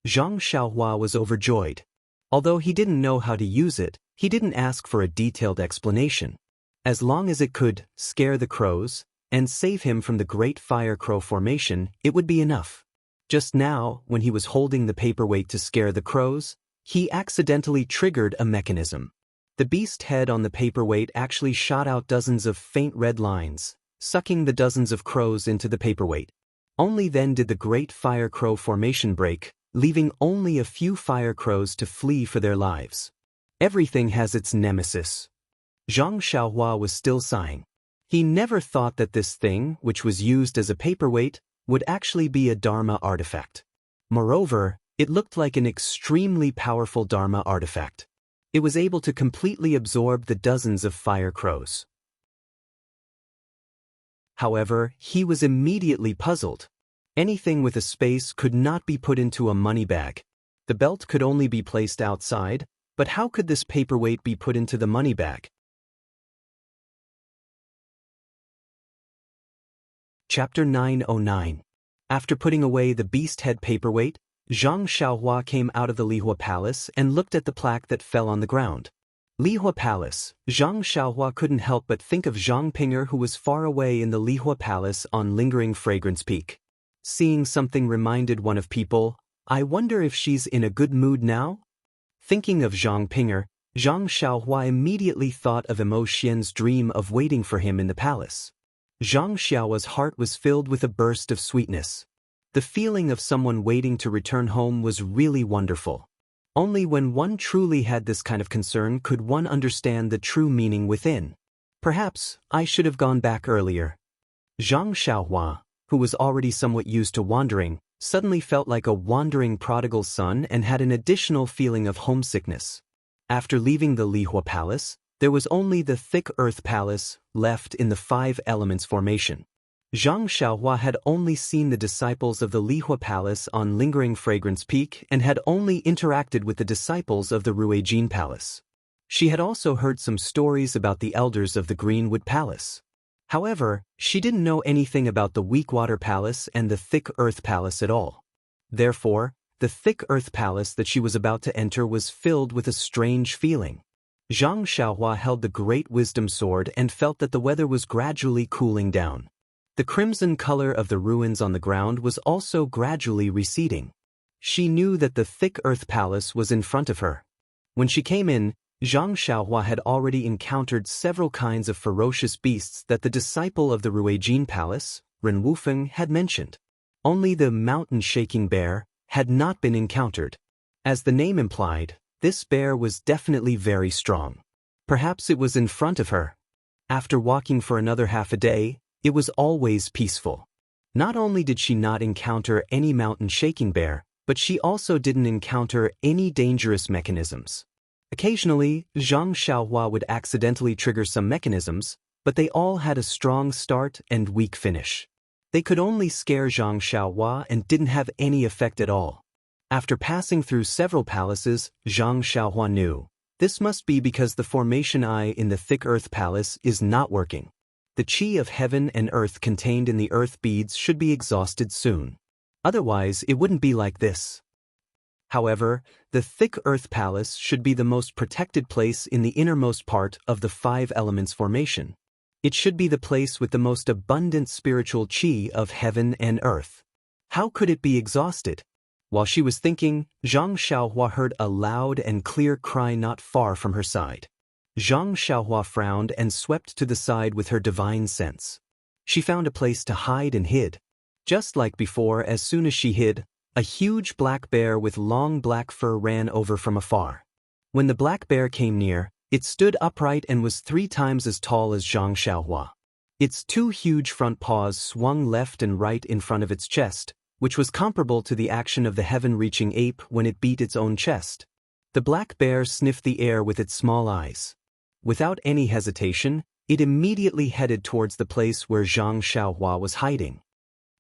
Zhang Xiaohua was overjoyed. Although he didn't know how to use it, he didn't ask for a detailed explanation. As long as it could scare the crows and save him from the Great Fire Crow Formation, it would be enough. Just now, when he was holding the paperweight to scare the crows, he accidentally triggered a mechanism. The beast head on the paperweight actually shot out dozens of faint red lines, sucking the dozens of crows into the paperweight. Only then did the Great Fire Crow Formation break, leaving only a few fire crows to flee for their lives. Everything has its nemesis. Zhang Xiaohua was still sighing. He never thought that this thing, which was used as a paperweight, would actually be a Dharma artifact. Moreover, it looked like an extremely powerful Dharma artifact. It was able to completely absorb the dozens of fire crows. However, he was immediately puzzled. Anything with a space could not be put into a money bag. The belt could only be placed outside, but how could this paperweight be put into the money bag? Chapter 909. After putting away the beast head paperweight, Zhang Xiaohua came out of the Lihua Palace and looked at the plaque that fell on the ground. Lihua Palace. Zhang Xiaohua couldn't help but think of Zhang Pinger, who was far away in the Lihua Palace on Lingering Fragrance Peak. Seeing something reminded one of people, I wonder if she's in a good mood now? Thinking of Zhang Pinger, Zhang Xiaohua immediately thought of Emo Xian's dream of waiting for him in the palace. Zhang Xiaohua's heart was filled with a burst of sweetness. The feeling of someone waiting to return home was really wonderful. Only when one truly had this kind of concern could one understand the true meaning within. Perhaps I should have gone back earlier. Zhang Xiaohua, who was already somewhat used to wandering, suddenly felt like a wandering prodigal son and had an additional feeling of homesickness. After leaving the Lihua Palace, there was only the thick earth palace left in the 5 elements formation. Zhang Xiaohua had only seen the disciples of the Lihua Palace on Lingering Fragrance Peak and had only interacted with the disciples of the Ruijin Palace. She had also heard some stories about the elders of the Greenwood Palace. However, she didn't know anything about the Weakwater Palace and the Thick Earth Palace at all. Therefore, the Thick Earth Palace that she was about to enter was filled with a strange feeling. Zhang Xiaohua held the Great Wisdom Sword and felt that the weather was gradually cooling down. The crimson color of the ruins on the ground was also gradually receding. She knew that the Thick Earth Palace was in front of her. When she came in, Zhang Xiaohua had already encountered several kinds of ferocious beasts that the disciple of the Ruijin Palace, Ren Wufeng, had mentioned. Only the mountain-shaking bear had not been encountered. As the name implied, this bear was definitely very strong. Perhaps it was in front of her. After walking for another half a day, it was always peaceful. Not only did she not encounter any mountain-shaking bear, but she also didn't encounter any dangerous mechanisms. Occasionally, Zhang Xiaohua would accidentally trigger some mechanisms, but they all had a strong start and weak finish. They could only scare Zhang Xiaohua and didn't have any effect at all. After passing through several palaces, Zhang Xiaohua knew. This must be because the formation eye in the Thick Earth Palace is not working. The qi of heaven and earth contained in the earth beads should be exhausted soon. Otherwise, it wouldn't be like this. However, the Thick Earth Palace should be the most protected place in the innermost part of the 5 elements formation. It should be the place with the most abundant spiritual qi of heaven and earth. How could it be exhausted? While she was thinking, Zhang Xiaohua heard a loud and clear cry not far from her side. Zhang Xiaohua frowned and swept to the side with her divine sense. She found a place to hide and hid. Just like before, as soon as she hid, a huge black bear with long black fur ran over from afar. When the black bear came near, it stood upright and was 3 times as tall as Zhang Xiaohua. Its 2 huge front paws swung left and right in front of its chest, which was comparable to the action of the heaven-reaching ape when it beat its own chest. The black bear sniffed the air with its small eyes. Without any hesitation, it immediately headed towards the place where Zhang Xiaohua was hiding.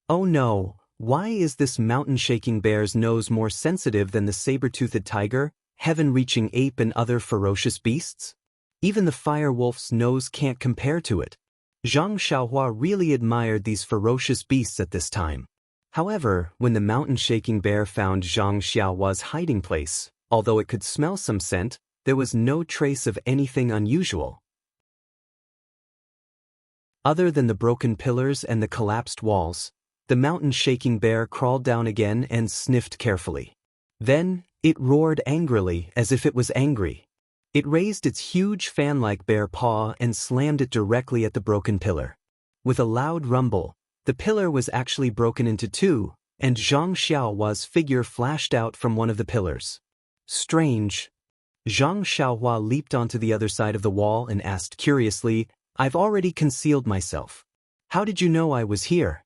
Oh no, why is this mountain-shaking bear's nose more sensitive than the saber-toothed tiger, heaven-reaching ape and other ferocious beasts? Even the fire wolf's nose can't compare to it. Zhang Xiaohua really admired these ferocious beasts at this time. However, when the mountain-shaking bear found Zhang Xiaohua's hiding place, although it could smell some scent, there was no trace of anything unusual. Other than the broken pillars and the collapsed walls, the mountain-shaking bear crawled down again and sniffed carefully. Then, it roared angrily as if it was angry. It raised its huge fan-like bear paw and slammed it directly at the broken pillar. With a loud rumble, the pillar was actually broken into 2, and Zhang Xiaohua's figure flashed out from one of the pillars. Strange. Zhang Xiaohua leaped onto the other side of the wall and asked curiously, I've already concealed myself. How did you know I was here?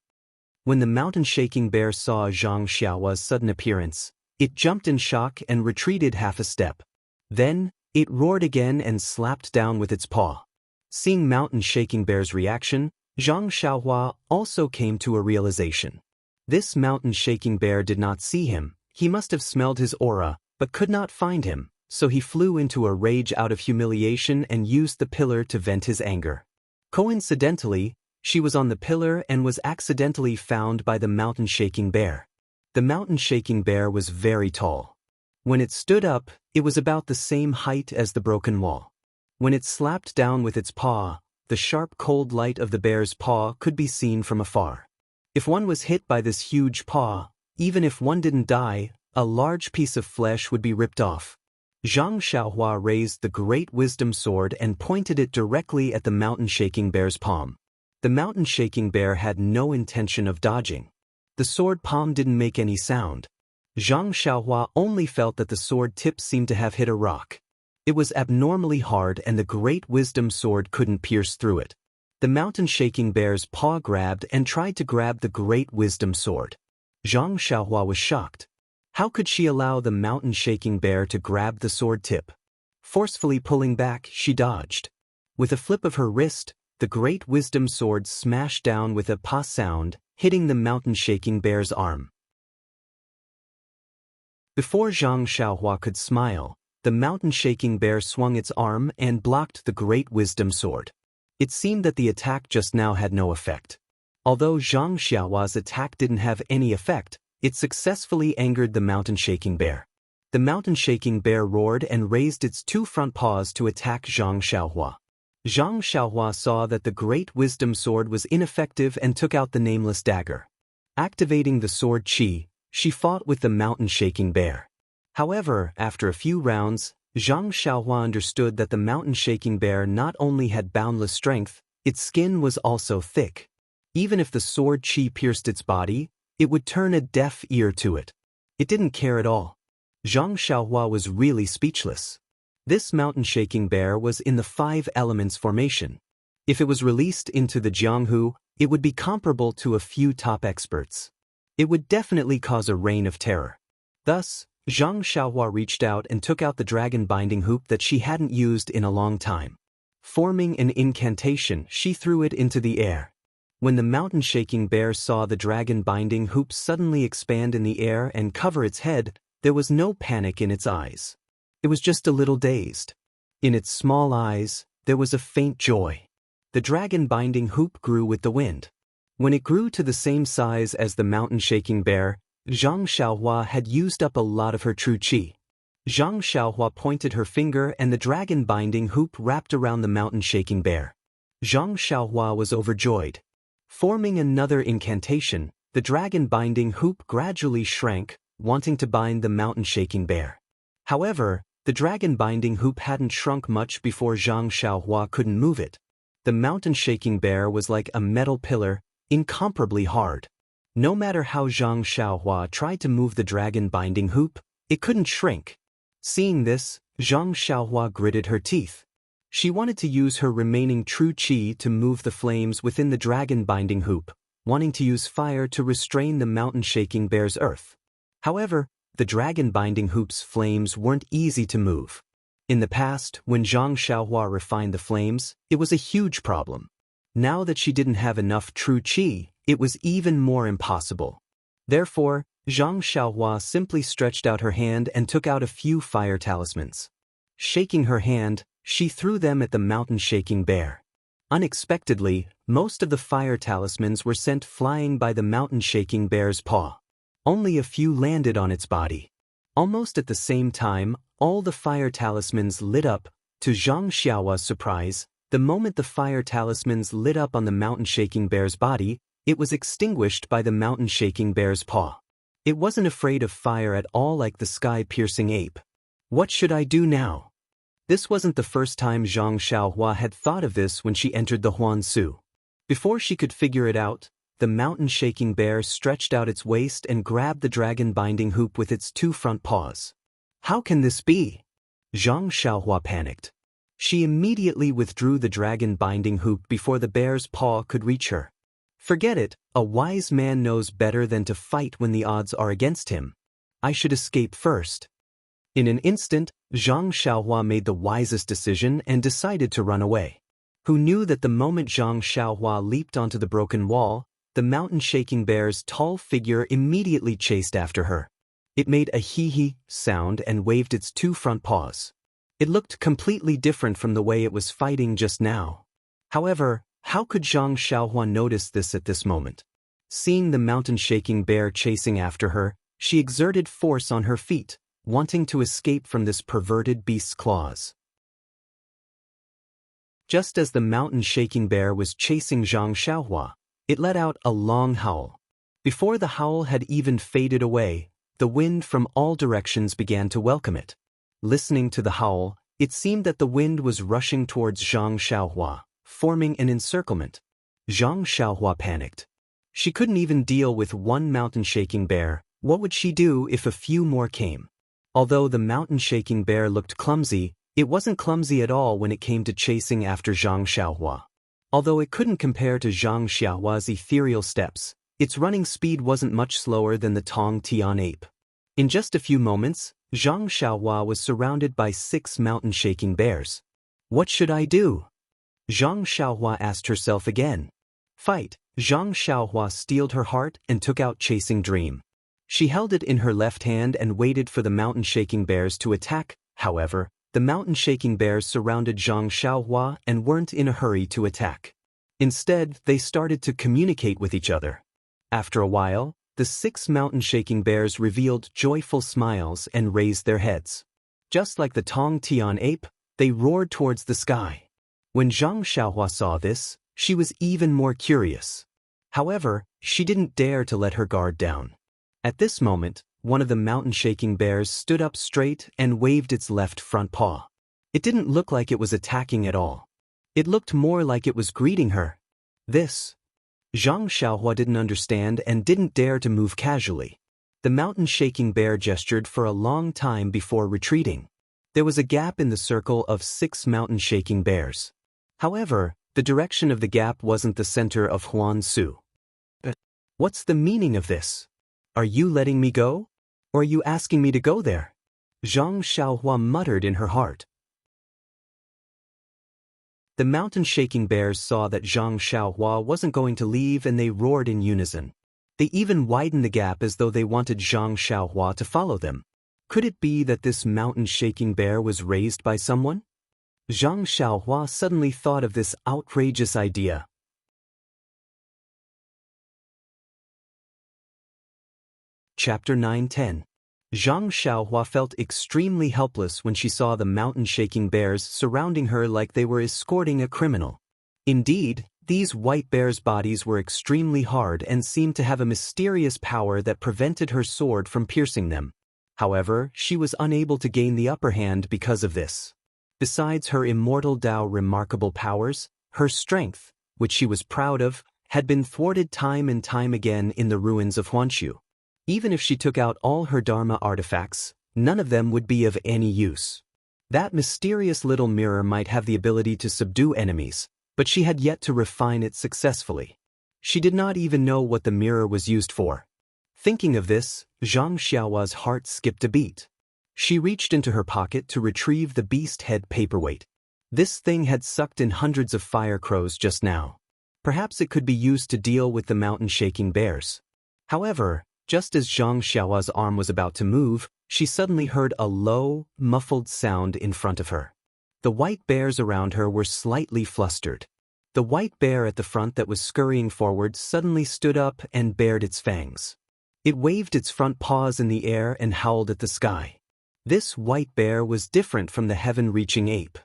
When the mountain-shaking bear saw Zhang Xiaohua's sudden appearance, it jumped in shock and retreated half a step. Then, it roared again and slapped down with its paw. Seeing mountain-shaking bear's reaction, Zhang Xiaohua also came to a realization. This mountain-shaking bear did not see him. He must have smelled his aura, but could not find him, so he flew into a rage out of humiliation and used the pillar to vent his anger. Coincidentally, she was on the pillar and was accidentally found by the mountain-shaking bear. The mountain-shaking bear was very tall. When it stood up, it was about the same height as the broken wall. When it slapped down with its paw, the sharp cold light of the bear's paw could be seen from afar. If one was hit by this huge paw, even if one didn't die, a large piece of flesh would be ripped off. Zhang Xiaohua raised the great wisdom sword and pointed it directly at the mountain-shaking bear's palm. The mountain-shaking bear had no intention of dodging. The sword palm didn't make any sound. Zhang Xiaohua only felt that the sword tip seemed to have hit a rock. It was abnormally hard and the great wisdom sword couldn't pierce through it. The mountain-shaking bear's paw grabbed and tried to grab the great wisdom sword. Zhang Xiaohua was shocked. How could she allow the mountain-shaking bear to grab the sword tip? Forcefully pulling back, she dodged. With a flip of her wrist, the great wisdom sword smashed down with a pa sound, hitting the mountain-shaking bear's arm. Before Zhang Xiaohua could smile, the mountain-shaking bear swung its arm and blocked the great wisdom sword. It seemed that the attack just now had no effect. Although Zhang Xiaohua's attack didn't have any effect, it successfully angered the mountain-shaking bear. The mountain-shaking bear roared and raised its two front paws to attack Zhang Xiaohua. Zhang Xiaohua saw that the great wisdom sword was ineffective and took out the nameless dagger. Activating the sword qi, she fought with the mountain-shaking bear. However, after a few rounds, Zhang Xiaohua understood that the mountain-shaking bear not only had boundless strength, its skin was also thick. Even if the sword qi pierced its body, it would turn a deaf ear to it. It didn't care at all. Zhang Xiaohua was really speechless. This mountain-shaking bear was in the 5 elements formation. If it was released into the Jianghu, it would be comparable to a few top experts. It would definitely cause a reign of terror. Thus, Zhang Xiaohua reached out and took out the dragon binding hoop that she hadn't used in a long time. Forming an incantation, she threw it into the air. When the mountain-shaking bear saw the dragon binding hoop suddenly expand in the air and cover its head, there was no panic in its eyes. It was just a little dazed. In its small eyes, there was a faint joy. The dragon binding hoop grew with the wind. When it grew to the same size as the mountain-shaking bear, Zhang Xiaohua had used up a lot of her true qi. Zhang Xiaohua pointed her finger and the dragon binding hoop wrapped around the mountain-shaking bear. Zhang Xiaohua was overjoyed. Forming another incantation, the dragon binding hoop gradually shrank, wanting to bind the mountain-shaking bear. However, the dragon binding hoop hadn't shrunk much before Zhang Xiaohua couldn't move it. The mountain-shaking bear was like a metal pillar, incomparably hard. No matter how Zhang Xiaohua tried to move the dragon binding hoop, it couldn't shrink. Seeing this, Zhang Xiaohua gritted her teeth. She wanted to use her remaining true qi to move the flames within the dragon binding hoop, wanting to use fire to restrain the mountain-shaking bear's earth. However, the dragon binding hoop's flames weren't easy to move. In the past, when Zhang Xiaohua refined the flames, it was a huge problem. Now that she didn't have enough true qi, it was even more impossible. Therefore, Zhang Xiaohua simply stretched out her hand and took out a few fire talismans. Shaking her hand, she threw them at the mountain-shaking bear. Unexpectedly, most of the fire talismans were sent flying by the mountain-shaking bear's paw. Only a few landed on its body. Almost at the same time, all the fire talismans lit up. To Zhang Xiaohua's surprise, the moment the fire talismans lit up on the mountain-shaking bear's body, it was extinguished by the mountain-shaking bear's paw. It wasn't afraid of fire at all like the sky-piercing ape. What should I do now? This wasn't the first time Zhang Xiaohua had thought of this when she entered the Huansu. Before she could figure it out, the mountain-shaking bear stretched out its waist and grabbed the dragon binding hoop with its 2 front paws. How can this be? Zhang Xiaohua panicked. She immediately withdrew the dragon binding hoop before the bear's paw could reach her. Forget it, a wise man knows better than to fight when the odds are against him. I should escape first. In an instant, Zhang Xiaohua made the wisest decision and decided to run away. Who knew that the moment Zhang Xiaohua leaped onto the broken wall, the mountain-shaking bear's tall figure immediately chased after her. It made a hee-hee sound and waved its two front paws. It looked completely different from the way it was fighting just now. However, how could Zhang Xiaohua notice this at this moment? Seeing the mountain-shaking bear chasing after her, she exerted force on her feet, wanting to escape from this perverted beast's claws. Just as the mountain-shaking bear was chasing Zhang Xiaohua, it let out a long howl. Before the howl had even faded away, the wind from all directions began to welcome it. Listening to the howl, it seemed that the wind was rushing towards Zhang Xiaohua, forming an encirclement. Zhang Xiaohua panicked. She couldn't even deal with one mountain-shaking bear. What would she do if a few more came? Although the mountain-shaking bear looked clumsy, it wasn't clumsy at all when it came to chasing after Zhang Xiaohua. Although it couldn't compare to Zhang Xiaohua's ethereal steps, its running speed wasn't much slower than the Tong Tian ape. In just a few moments, Zhang Xiaohua was surrounded by 6 mountain-shaking bears. What should I do? Zhang Xiaohua asked herself again. Fight! Zhang Xiaohua steeled her heart and took out Chasing Dream. She held it in her left hand and waited for the mountain-shaking bears to attack. However, the mountain-shaking bears surrounded Zhang Xiaohua and weren't in a hurry to attack. Instead, they started to communicate with each other. After a while, the 6 mountain-shaking bears revealed joyful smiles and raised their heads. Just like the Tong Tian ape, they roared towards the sky. When Zhang Xiaohua saw this, she was even more curious. However, she didn't dare to let her guard down. At this moment, one of the mountain-shaking bears stood up straight and waved its left front paw. It didn't look like it was attacking at all. It looked more like it was greeting her. This. Zhang Xiaohua didn't understand and didn't dare to move casually. The mountain-shaking bear gestured for a long time before retreating. There was a gap in the circle of 6 mountain-shaking bears. However, the direction of the gap wasn't the center of Huangsu. But what's the meaning of this? Are you letting me go? Or are you asking me to go there? Zhang Xiaohua muttered in her heart. The mountain-shaking bears saw that Zhang Xiaohua wasn't going to leave and they roared in unison. They even widened the gap as though they wanted Zhang Xiaohua to follow them. Could it be that this mountain-shaking bear was raised by someone? Zhang Xiaohua suddenly thought of this outrageous idea. Chapter 9-10. Zhang Xiaohua felt extremely helpless when she saw the mountain-shaking bears surrounding her like they were escorting a criminal. Indeed, these white bears' bodies were extremely hard and seemed to have a mysterious power that prevented her sword from piercing them. However, she was unable to gain the upper hand because of this. Besides her immortal Tao remarkable powers, her strength, which she was proud of, had been thwarted time and time again in the ruins of Huanshu. Even if she took out all her Dharma artifacts, none of them would be of any use. That mysterious little mirror might have the ability to subdue enemies, but she had yet to refine it successfully. She did not even know what the mirror was used for. Thinking of this, Zhang Xiaohua's heart skipped a beat. She reached into her pocket to retrieve the beast head paperweight. This thing had sucked in hundreds of fire crows just now. Perhaps it could be used to deal with the mountain-shaking bears. However, just as Zhang Xiaohua's arm was about to move, she suddenly heard a low, muffled sound in front of her. The white bears around her were slightly flustered. The white bear at the front that was scurrying forward suddenly stood up and bared its fangs. It waved its front paws in the air and howled at the sky. This white bear was different from the heaven-reaching ape.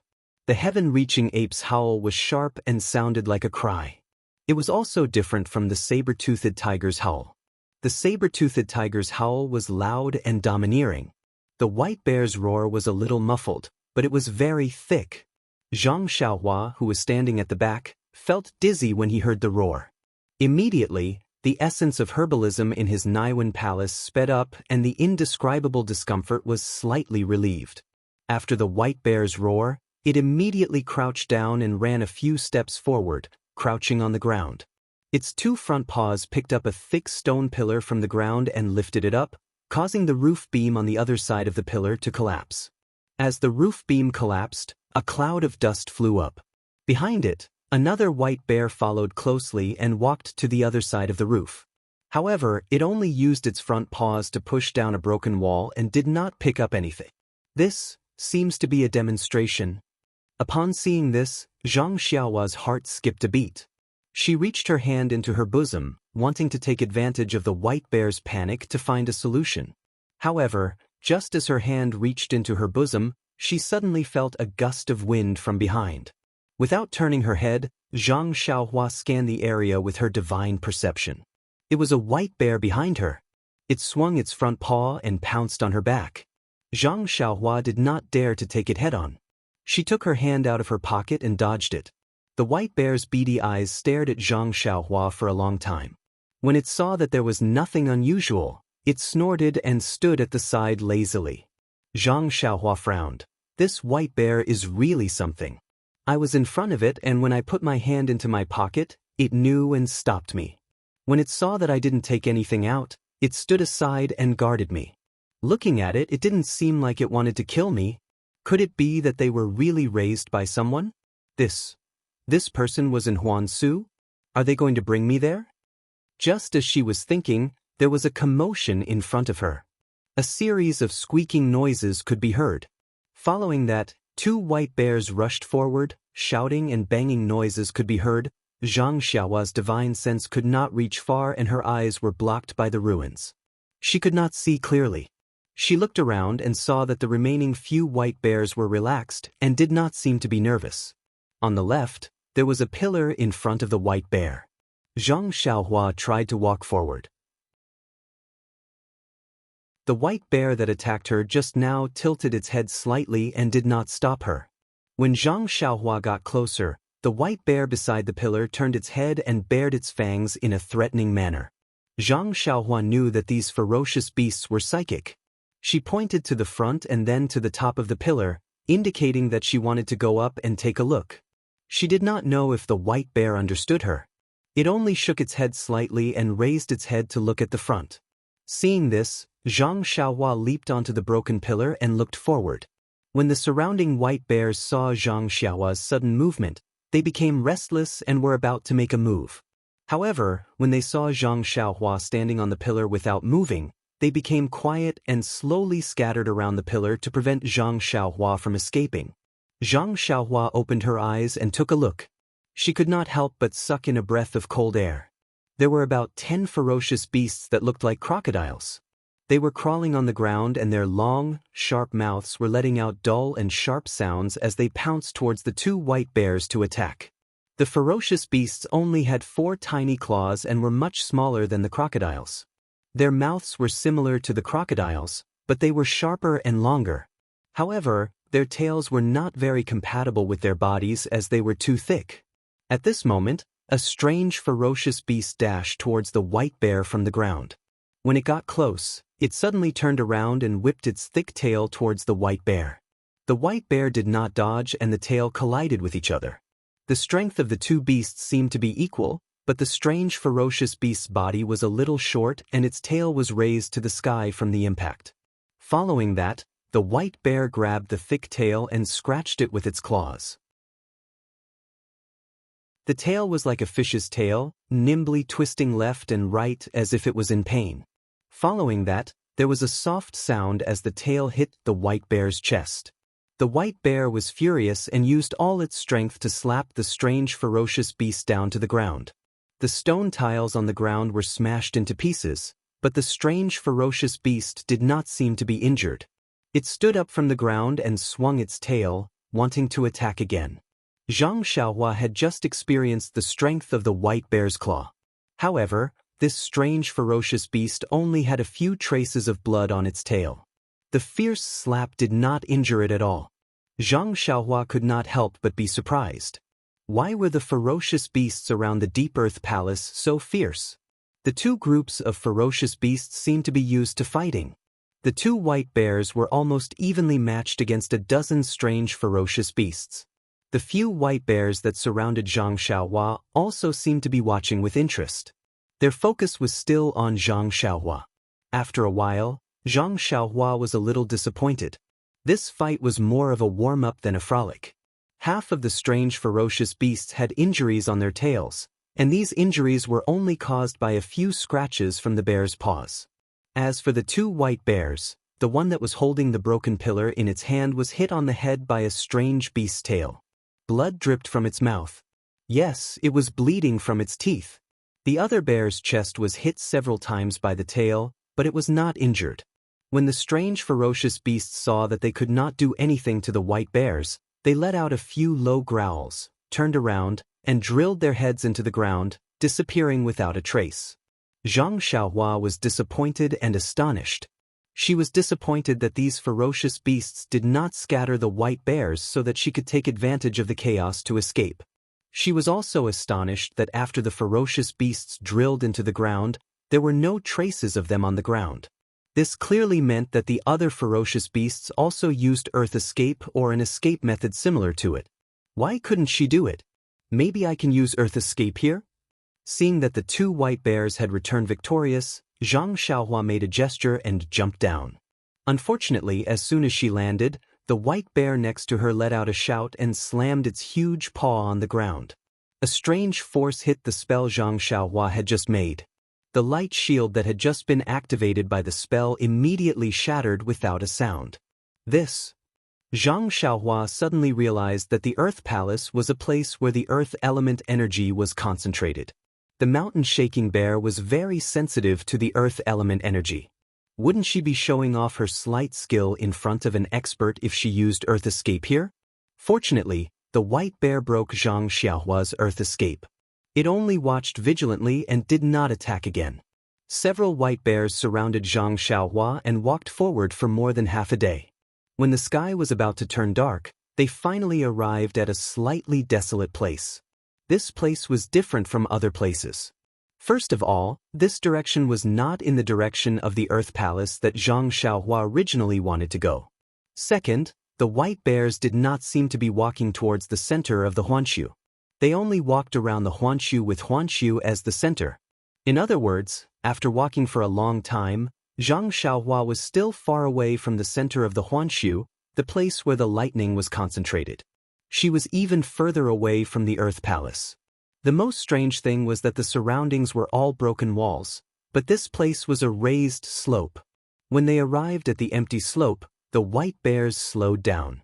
The heaven-reaching ape's howl was sharp and sounded like a cry. It was also different from the saber-toothed tiger's howl. The saber-toothed tiger's howl was loud and domineering. The white bear's roar was a little muffled, but it was very thick. Zhang Xiaohua, who was standing at the back, felt dizzy when he heard the roar. Immediately, the essence of herbalism in his Naiwan palace sped up and the indescribable discomfort was slightly relieved. After the white bear's roar, it immediately crouched down and ran a few steps forward, crouching on the ground. Its two front paws picked up a thick stone pillar from the ground and lifted it up, causing the roof beam on the other side of the pillar to collapse. As the roof beam collapsed, a cloud of dust flew up. Behind it, another white bear followed closely and walked to the other side of the roof. However, it only used its front paws to push down a broken wall and did not pick up anything. This seems to be a demonstration. Upon seeing this, Zhang Xiaohua's heart skipped a beat. She reached her hand into her bosom, wanting to take advantage of the white bear's panic to find a solution. However, just as her hand reached into her bosom, she suddenly felt a gust of wind from behind. Without turning her head, Zhang Xiaohua scanned the area with her divine perception. It was a white bear behind her. It swung its front paw and pounced on her back. Zhang Xiaohua did not dare to take it head-on. She took her hand out of her pocket and dodged it. The white bear's beady eyes stared at Zhang Xiaohua for a long time. When it saw that there was nothing unusual, it snorted and stood at the side lazily. Zhang Xiaohua frowned. This white bear is really something. I was in front of it, and when I put my hand into my pocket, it knew and stopped me. When it saw that I didn't take anything out, it stood aside and guarded me. Looking at it, it didn't seem like it wanted to kill me. Could it be that they were really raised by someone? This person was in Huansu? Are they going to bring me there? Just as she was thinking, there was a commotion in front of her. A series of squeaking noises could be heard. Following that, two white bears rushed forward, shouting and banging noises could be heard. Zhang Xiaohua's divine sense could not reach far and her eyes were blocked by the ruins. She could not see clearly. She looked around and saw that the remaining few white bears were relaxed and did not seem to be nervous. On the left, there was a pillar in front of the white bear. Zhang Xiaohua tried to walk forward. The white bear that attacked her just now tilted its head slightly and did not stop her. When Zhang Xiaohua got closer, the white bear beside the pillar turned its head and bared its fangs in a threatening manner. Zhang Xiaohua knew that these ferocious beasts were psychic. She pointed to the front and then to the top of the pillar, indicating that she wanted to go up and take a look. She did not know if the white bear understood her. It only shook its head slightly and raised its head to look at the front. Seeing this, Zhang Xiaohua leaped onto the broken pillar and looked forward. When the surrounding white bears saw Zhang Xiaohua's sudden movement, they became restless and were about to make a move. However, when they saw Zhang Xiaohua standing on the pillar without moving, they became quiet and slowly scattered around the pillar to prevent Zhang Xiaohua from escaping. Zhang Xiaohua opened her eyes and took a look. She could not help but suck in a breath of cold air. There were about 10 ferocious beasts that looked like crocodiles. They were crawling on the ground and their long, sharp mouths were letting out dull and sharp sounds as they pounced towards the two white bears to attack. The ferocious beasts only had 4 tiny claws and were much smaller than the crocodiles. Their mouths were similar to the crocodiles, but they were sharper and longer. However, their tails were not very compatible with their bodies as they were too thick. At this moment, a strange ferocious beast dashed towards the white bear from the ground. When it got close, it suddenly turned around and whipped its thick tail towards the white bear. The white bear did not dodge and the tail collided with each other. The strength of the two beasts seemed to be equal, but the strange ferocious beast's body was a little short and its tail was raised to the sky from the impact. Following that, the white bear grabbed the thick tail and scratched it with its claws. The tail was like a fish's tail, nimbly twisting left and right as if it was in pain. Following that, there was a soft sound as the tail hit the white bear's chest. The white bear was furious and used all its strength to slap the strange ferocious beast down to the ground. The stone tiles on the ground were smashed into pieces, but the strange ferocious beast did not seem to be injured. It stood up from the ground and swung its tail, wanting to attack again. Zhang Xiaohua had just experienced the strength of the white bear's claw. However, this strange ferocious beast only had a few traces of blood on its tail. The fierce slap did not injure it at all. Zhang Xiaohua could not help but be surprised. Why were the ferocious beasts around the Deep Earth Palace so fierce? The two groups of ferocious beasts seemed to be used to fighting. The two white bears were almost evenly matched against a dozen strange ferocious beasts. The few white bears that surrounded Zhang Xiaohua also seemed to be watching with interest. Their focus was still on Zhang Xiaohua. After a while, Zhang Xiaohua was a little disappointed. This fight was more of a warm-up than a frolic. Half of the strange ferocious beasts had injuries on their tails, and these injuries were only caused by a few scratches from the bear's paws. As for the two white bears, the one that was holding the broken pillar in its hand was hit on the head by a strange beast's tail. Blood dripped from its mouth. Yes, it was bleeding from its teeth. The other bear's chest was hit several times by the tail, but it was not injured. When the strange ferocious beasts saw that they could not do anything to the white bears, they let out a few low growls, turned around, and drilled their heads into the ground, disappearing without a trace. Zhang Xiaohua was disappointed and astonished. She was disappointed that these ferocious beasts did not scatter the white bears so that she could take advantage of the chaos to escape. She was also astonished that after the ferocious beasts drilled into the ground, there were no traces of them on the ground. This clearly meant that the other ferocious beasts also used earth escape or an escape method similar to it. Why couldn't she do it? Maybe I can use earth escape here? Seeing that the two white bears had returned victorious, Zhang Xiaohua made a gesture and jumped down. Unfortunately, as soon as she landed, the white bear next to her let out a shout and slammed its huge paw on the ground. A strange force hit the spell Zhang Xiaohua had just made. The light shield that had just been activated by the spell immediately shattered without a sound. Zhang Xiaohua suddenly realized that the Earth Palace was a place where the Earth element energy was concentrated. The mountain-shaking bear was very sensitive to the Earth element energy. Wouldn't she be showing off her slight skill in front of an expert if she used Earth Escape here? Fortunately, the white bear broke Zhang Xiaohua's Earth Escape. It only watched vigilantly and did not attack again. Several white bears surrounded Zhang Xiaohua and walked forward for more than half a day. When the sky was about to turn dark, they finally arrived at a slightly desolate place. This place was different from other places. First of all, this direction was not in the direction of the Earth Palace that Zhang Xiaohua originally wanted to go. Second, the white bears did not seem to be walking towards the center of the Huanshu. They only walked around the Huanshu with Huanshu as the center. In other words, after walking for a long time, Zhang Xiaohua was still far away from the center of the Huanshu, the place where the lightning was concentrated. She was even further away from the Earth Palace. The most strange thing was that the surroundings were all broken walls, but this place was a raised slope. When they arrived at the empty slope, the white bears slowed down.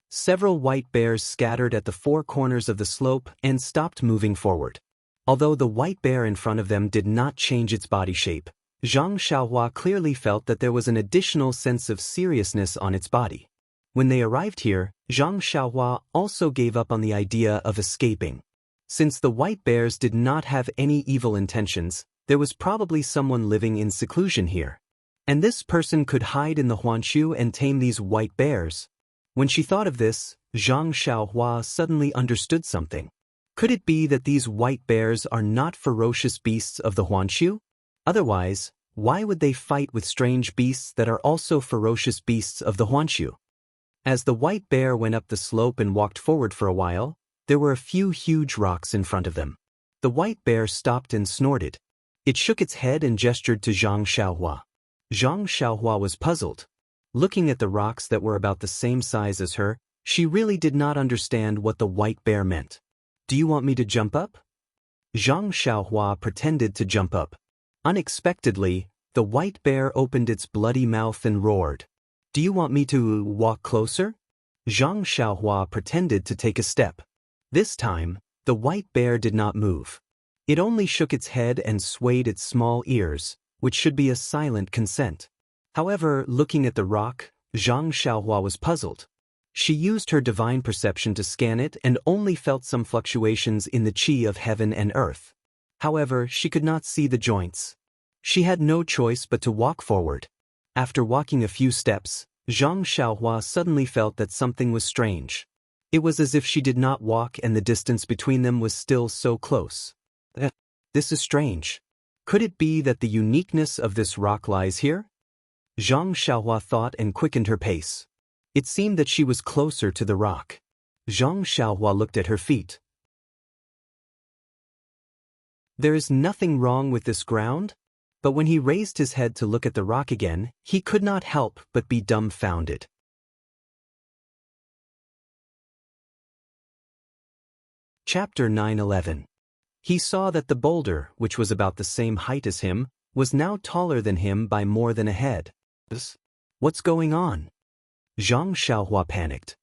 Several white bears scattered at the four corners of the slope and stopped moving forward. Although the white bear in front of them did not change its body shape, Zhang Xiaohua clearly felt that there was an additional sense of seriousness on its body. When they arrived here, Zhang Xiaohua also gave up on the idea of escaping. Since the white bears did not have any evil intentions, there was probably someone living in seclusion here. And this person could hide in the Huanshu and tame these white bears. When she thought of this, Zhang Xiaohua suddenly understood something. Could it be that these white bears are not ferocious beasts of the Huanshu? Otherwise, why would they fight with strange beasts that are also ferocious beasts of the Huanshu? As the white bear went up the slope and walked forward for a while, there were a few huge rocks in front of them. The white bear stopped and snorted. It shook its head and gestured to Zhang Xiaohua. Zhang Xiaohua was puzzled. Looking at the rocks that were about the same size as her, she really did not understand what the white bear meant. "Do you want me to jump up?" Zhang Xiaohua pretended to jump up. Unexpectedly, the white bear opened its bloody mouth and roared. "Do you want me to walk closer?" Zhang Xiaohua pretended to take a step. This time, the white bear did not move. It only shook its head and swayed its small ears, which should be a silent consent. However, looking at the rock, Zhang Xiaohua was puzzled. She used her divine perception to scan it and only felt some fluctuations in the qi of heaven and earth. However, she could not see the joints. She had no choice but to walk forward. After walking a few steps, Zhang Xiaohua suddenly felt that something was strange. It was as if she did not walk and the distance between them was still so close. This is strange. Could it be that the uniqueness of this rock lies here? Zhang Xiaohua thought and quickened her pace. It seemed that she was closer to the rock. Zhang Xiaohua looked at her feet. There is nothing wrong with this ground? But when he raised his head to look at the rock again, he could not help but be dumbfounded. Chapter 9:11. He saw that the boulder, which was about the same height as him, was now taller than him by more than a head. What's going on? Zhang Xiaohua panicked.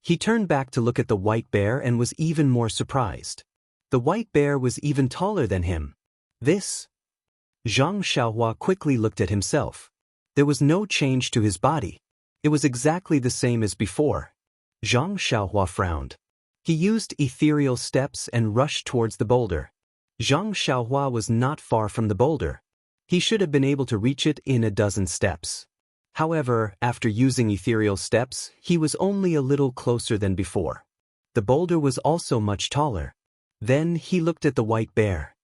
He turned back to look at the white bear and was even more surprised. The white bear was even taller than him. Zhang Xiaohua quickly looked at himself. There was no change to his body. It was exactly the same as before. Zhang Xiaohua frowned. He used ethereal steps and rushed towards the boulder. Zhang Xiaohua was not far from the boulder. He should have been able to reach it in a dozen steps. However, after using ethereal steps, he was only a little closer than before. The boulder was also much taller. Then he looked at the white bear.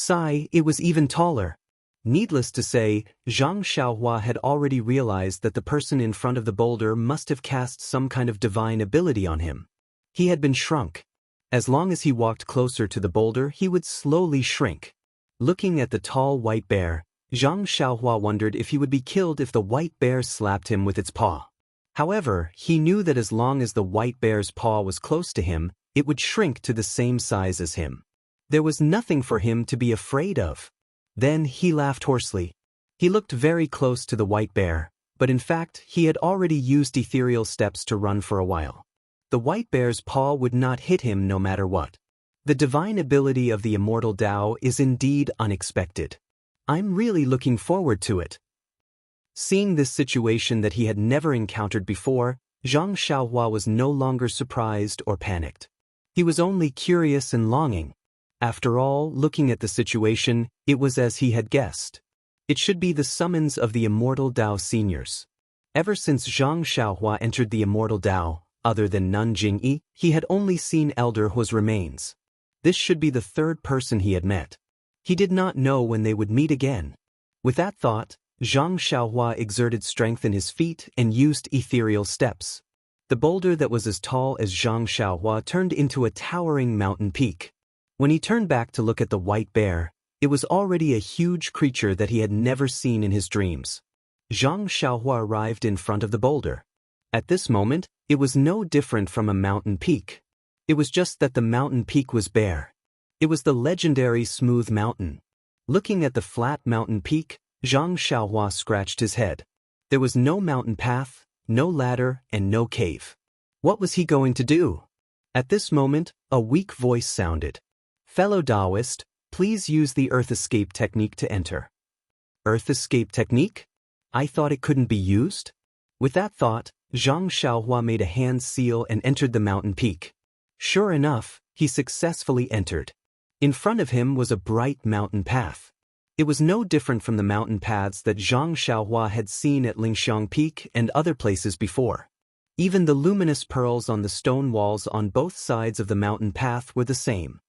It was even taller. Needless to say, Zhang Xiaohua had already realized that the person in front of the boulder must have cast some kind of divine ability on him. He had been shrunk. As long as he walked closer to the boulder, he would slowly shrink. Looking at the tall white bear, Zhang Xiaohua wondered if he would be killed if the white bear slapped him with its paw. However, he knew that as long as the white bear's paw was close to him, it would shrink to the same size as him. There was nothing for him to be afraid of. Then he laughed hoarsely. He looked very close to the white bear, but in fact he had already used ethereal steps to run for a while. The white bear's paw would not hit him no matter what. The divine ability of the Immortal Tao is indeed unexpected. I'm really looking forward to it. Seeing this situation that he had never encountered before, Zhang Xiaohua was no longer surprised or panicked. He was only curious and longing. After all, looking at the situation, it was as he had guessed. It should be the summons of the Immortal Tao seniors. Ever since Zhang Xiaohua entered the Immortal Tao, other than Nun Jingyi, he had only seen Elder Hu's remains. This should be the third person he had met. He did not know when they would meet again. With that thought, Zhang Xiaohua exerted strength in his feet and used ethereal steps. The boulder that was as tall as Zhang Xiaohua turned into a towering mountain peak. When he turned back to look at the white bear, it was already a huge creature that he had never seen in his dreams. Zhang Xiaohua arrived in front of the boulder. At this moment, it was no different from a mountain peak. It was just that the mountain peak was bare. It was the legendary Smooth Mountain. Looking at the flat mountain peak, Zhang Xiaohua scratched his head. There was no mountain path, no ladder, and no cave. What was he going to do? At this moment, a weak voice sounded. Fellow Taoist, please use the Earth Escape technique to enter. Earth Escape technique? I thought it couldn't be used? With that thought, Zhang Xiaohua made a hand seal and entered the mountain peak. Sure enough, he successfully entered. In front of him was a bright mountain path. It was no different from the mountain paths that Zhang Xiaohua had seen at Lingxiang Peak and other places before. Even the luminous pearls on the stone walls on both sides of the mountain path were the same.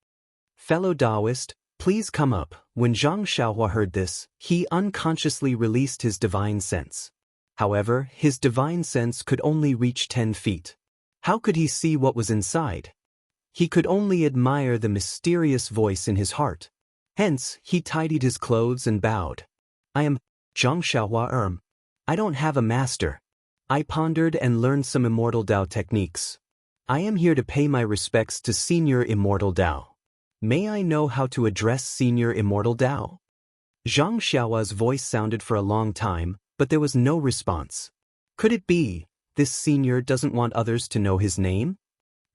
Fellow Taoist, please come up. When Zhang Xiaohua heard this, he unconsciously released his divine sense. However, his divine sense could only reach 10 feet. How could he see what was inside? He could only admire the mysterious voice in his heart. Hence, he tidied his clothes and bowed. I am Zhang Xiaohua. I don't have a master. I pondered and learned some Immortal Tao techniques. I am here to pay my respects to Senior Immortal Tao. May I know how to address Senior Immortal Tao? Zhang Xiaohua's voice sounded for a long time, but there was no response. Could it be, this senior doesn't want others to know his name?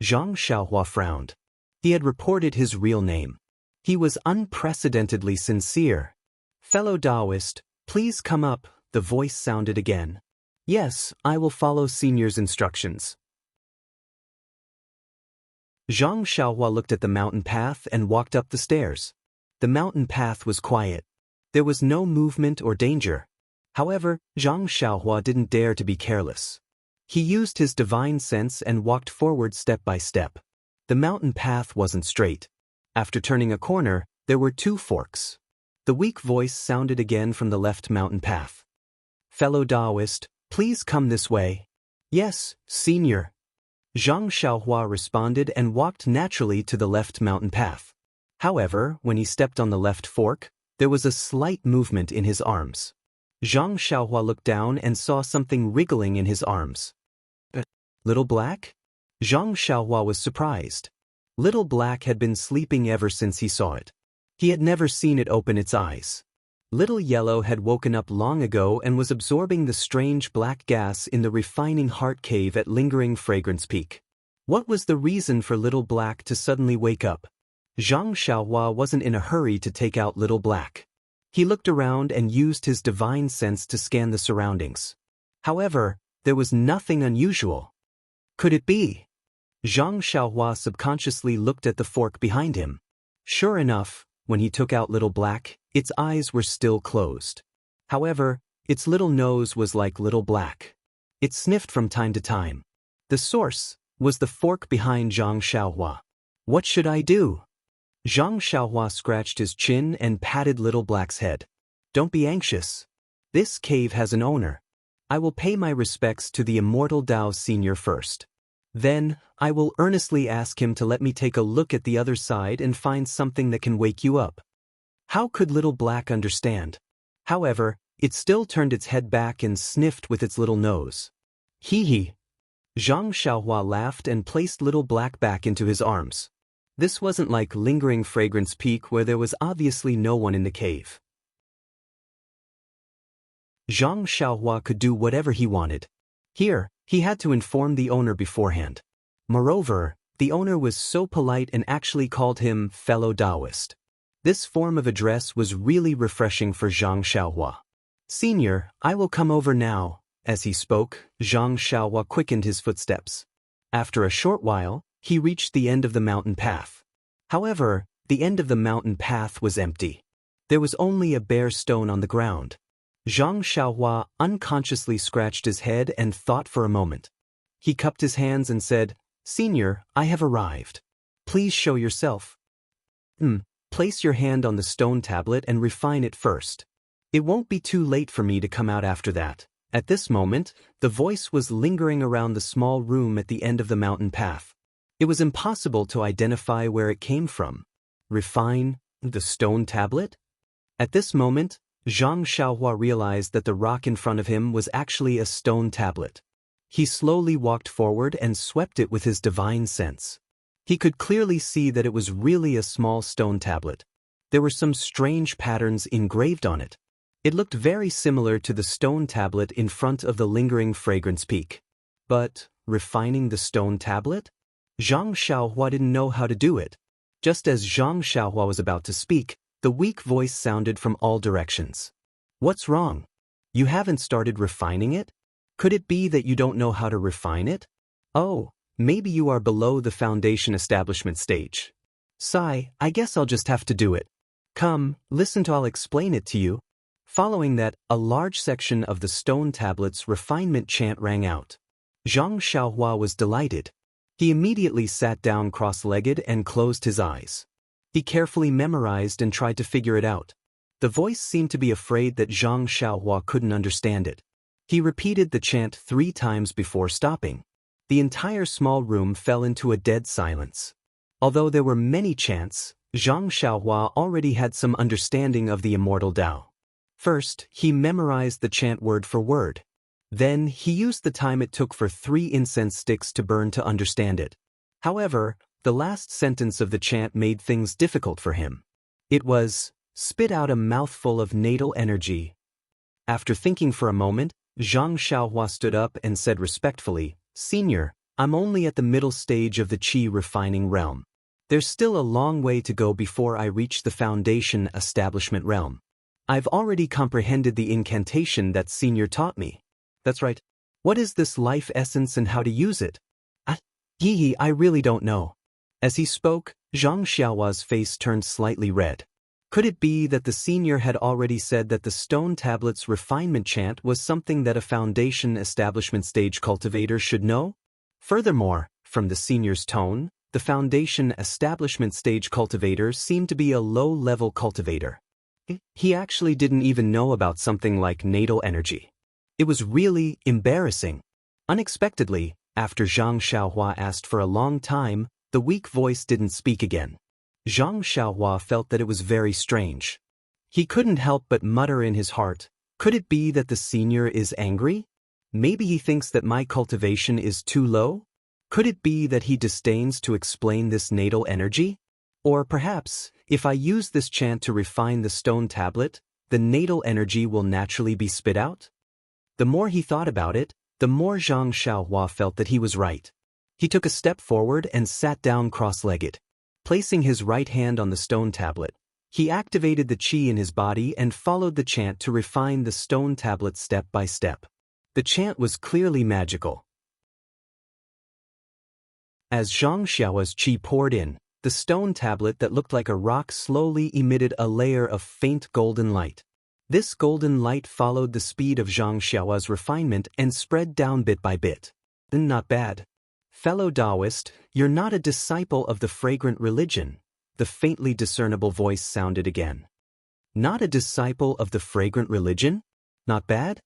Zhang Xiaohua frowned. He had reported his real name. He was unprecedentedly sincere. Fellow Taoist, please come up, the voice sounded again. Yes, I will follow Senior's instructions. Zhang Xiaohua looked at the mountain path and walked up the stairs. The mountain path was quiet. There was no movement or danger. However, Zhang Xiaohua didn't dare to be careless. He used his divine sense and walked forward step by step. The mountain path wasn't straight. After turning a corner, there were 2 forks. The weak voice sounded again from the left mountain path. Fellow Taoist, please come this way. Yes, senior. Zhang Xiaohua responded and walked naturally to the left mountain path. However, when he stepped on the left fork, there was a slight movement in his arms. Zhang Xiaohua looked down and saw something wriggling in his arms. Little Black? Zhang Xiaohua was surprised. Little Black had been sleeping ever since he saw it. He had never seen it open its eyes. Little Yellow had woken up long ago and was absorbing the strange black gas in the refining heart cave at Lingering Fragrance Peak. What was the reason for Little Black to suddenly wake up? Zhang Xiaohua wasn't in a hurry to take out Little Black. He looked around and used his divine sense to scan the surroundings. However, there was nothing unusual. Could it be? Zhang Xiaohua subconsciously looked at the fork behind him. Sure enough, when he took out Little Black, its eyes were still closed. However, its little nose was like Little Black. It sniffed from time to time. The source was the fork behind Zhang Xiaohua. What should I do? Zhang Xiaohua scratched his chin and patted Little Black's head. Don't be anxious. This cave has an owner. I will pay my respects to the Immortal Dao Senior first. Then, I will earnestly ask him to let me take a look at the other side and find something that can wake you up. How could Little Black understand? However, it still turned its head back and sniffed with its little nose. Hee hee. Zhang Xiaohua laughed and placed Little Black back into his arms. This wasn't like Lingering Fragrance Peak where there was obviously no one in the cave. Zhang Xiaohua could do whatever he wanted. Here, he had to inform the owner beforehand. Moreover, the owner was so polite and actually called him fellow Taoist. This form of address was really refreshing for Zhang Xiaohua. Senior, I will come over now. As he spoke, Zhang Xiaohua quickened his footsteps. After a short while, he reached the end of the mountain path. However, the end of the mountain path was empty. There was only a bare stone on the ground. Zhang Xiaohua unconsciously scratched his head and thought for a moment. He cupped his hands and said, Senior, I have arrived. Please show yourself. Place your hand on the stone tablet and refine it first. It won't be too late for me to come out after that. At this moment, the voice was lingering around the small room at the end of the mountain path. It was impossible to identify where it came from. Refine the stone tablet? At this moment, Zhang Xiaohua realized that the rock in front of him was actually a stone tablet. He slowly walked forward and swept it with his divine sense. He could clearly see that it was really a small stone tablet. There were some strange patterns engraved on it. It looked very similar to the stone tablet in front of the Lingering Fragrance Peak. But, refining the stone tablet? Zhang Xiaohua didn't know how to do it. Just as Zhang Xiaohua was about to speak, the weak voice sounded from all directions. What's wrong? You haven't started refining it? Could it be that you don't know how to refine it? Oh, maybe you are below the foundation establishment stage. Sigh, I guess I'll just have to do it. Come, listen to I'll explain it to you. Following that, a large section of the stone tablet's refinement chant rang out. Zhang Xiaohua was delighted. He immediately sat down cross-legged and closed his eyes. He carefully memorized and tried to figure it out. The voice seemed to be afraid that Zhang Xiaohua couldn't understand it. He repeated the chant 3 times before stopping. The entire small room fell into a dead silence. Although there were many chants, Zhang Xiaohua already had some understanding of the Immortal Dao. First, he memorized the chant word for word. Then, he used the time it took for 3 incense sticks to burn to understand it. However, the last sentence of the chant made things difficult for him. It was, spit out a mouthful of natal energy. After thinking for a moment, Zhang Xiaohua stood up and said respectfully, Senior, I'm only at the middle stage of the qi refining realm. There's still a long way to go before I reach the foundation establishment realm. I've already comprehended the incantation that Senior taught me. That's right. What is this life essence and how to use it? I really don't know. As he spoke, Zhang Xiaohua's face turned slightly red. Could it be that the senior had already said that the stone tablet's refinement chant was something that a foundation establishment stage cultivator should know? Furthermore, from the senior's tone, the foundation establishment stage cultivator seemed to be a low-level cultivator. He actually didn't even know about something like natal energy. It was really embarrassing. Unexpectedly, after Zhang Xiaohua asked for a long time, the weak voice didn't speak again. Zhang Xiaohua felt that it was very strange. He couldn't help but mutter in his heart, could it be that the senior is angry? Maybe he thinks that my cultivation is too low? Could it be that he disdains to explain this natal energy? Or perhaps, if I use this chant to refine the stone tablet, the natal energy will naturally be spit out? The more he thought about it, the more Zhang Xiaohua felt that he was right. He took a step forward and sat down cross-legged. Placing his right hand on the stone tablet, he activated the qi in his body and followed the chant to refine the stone tablet step by step. The chant was clearly magical. As Zhang Xiaohua's qi poured in, the stone tablet that looked like a rock slowly emitted a layer of faint golden light. This golden light followed the speed of Zhang Xiaohua's refinement and spread down bit by bit. Not bad. Fellow Taoist, you're not a disciple of the fragrant religion, the faintly discernible voice sounded again. Not a disciple of the fragrant religion? Not bad?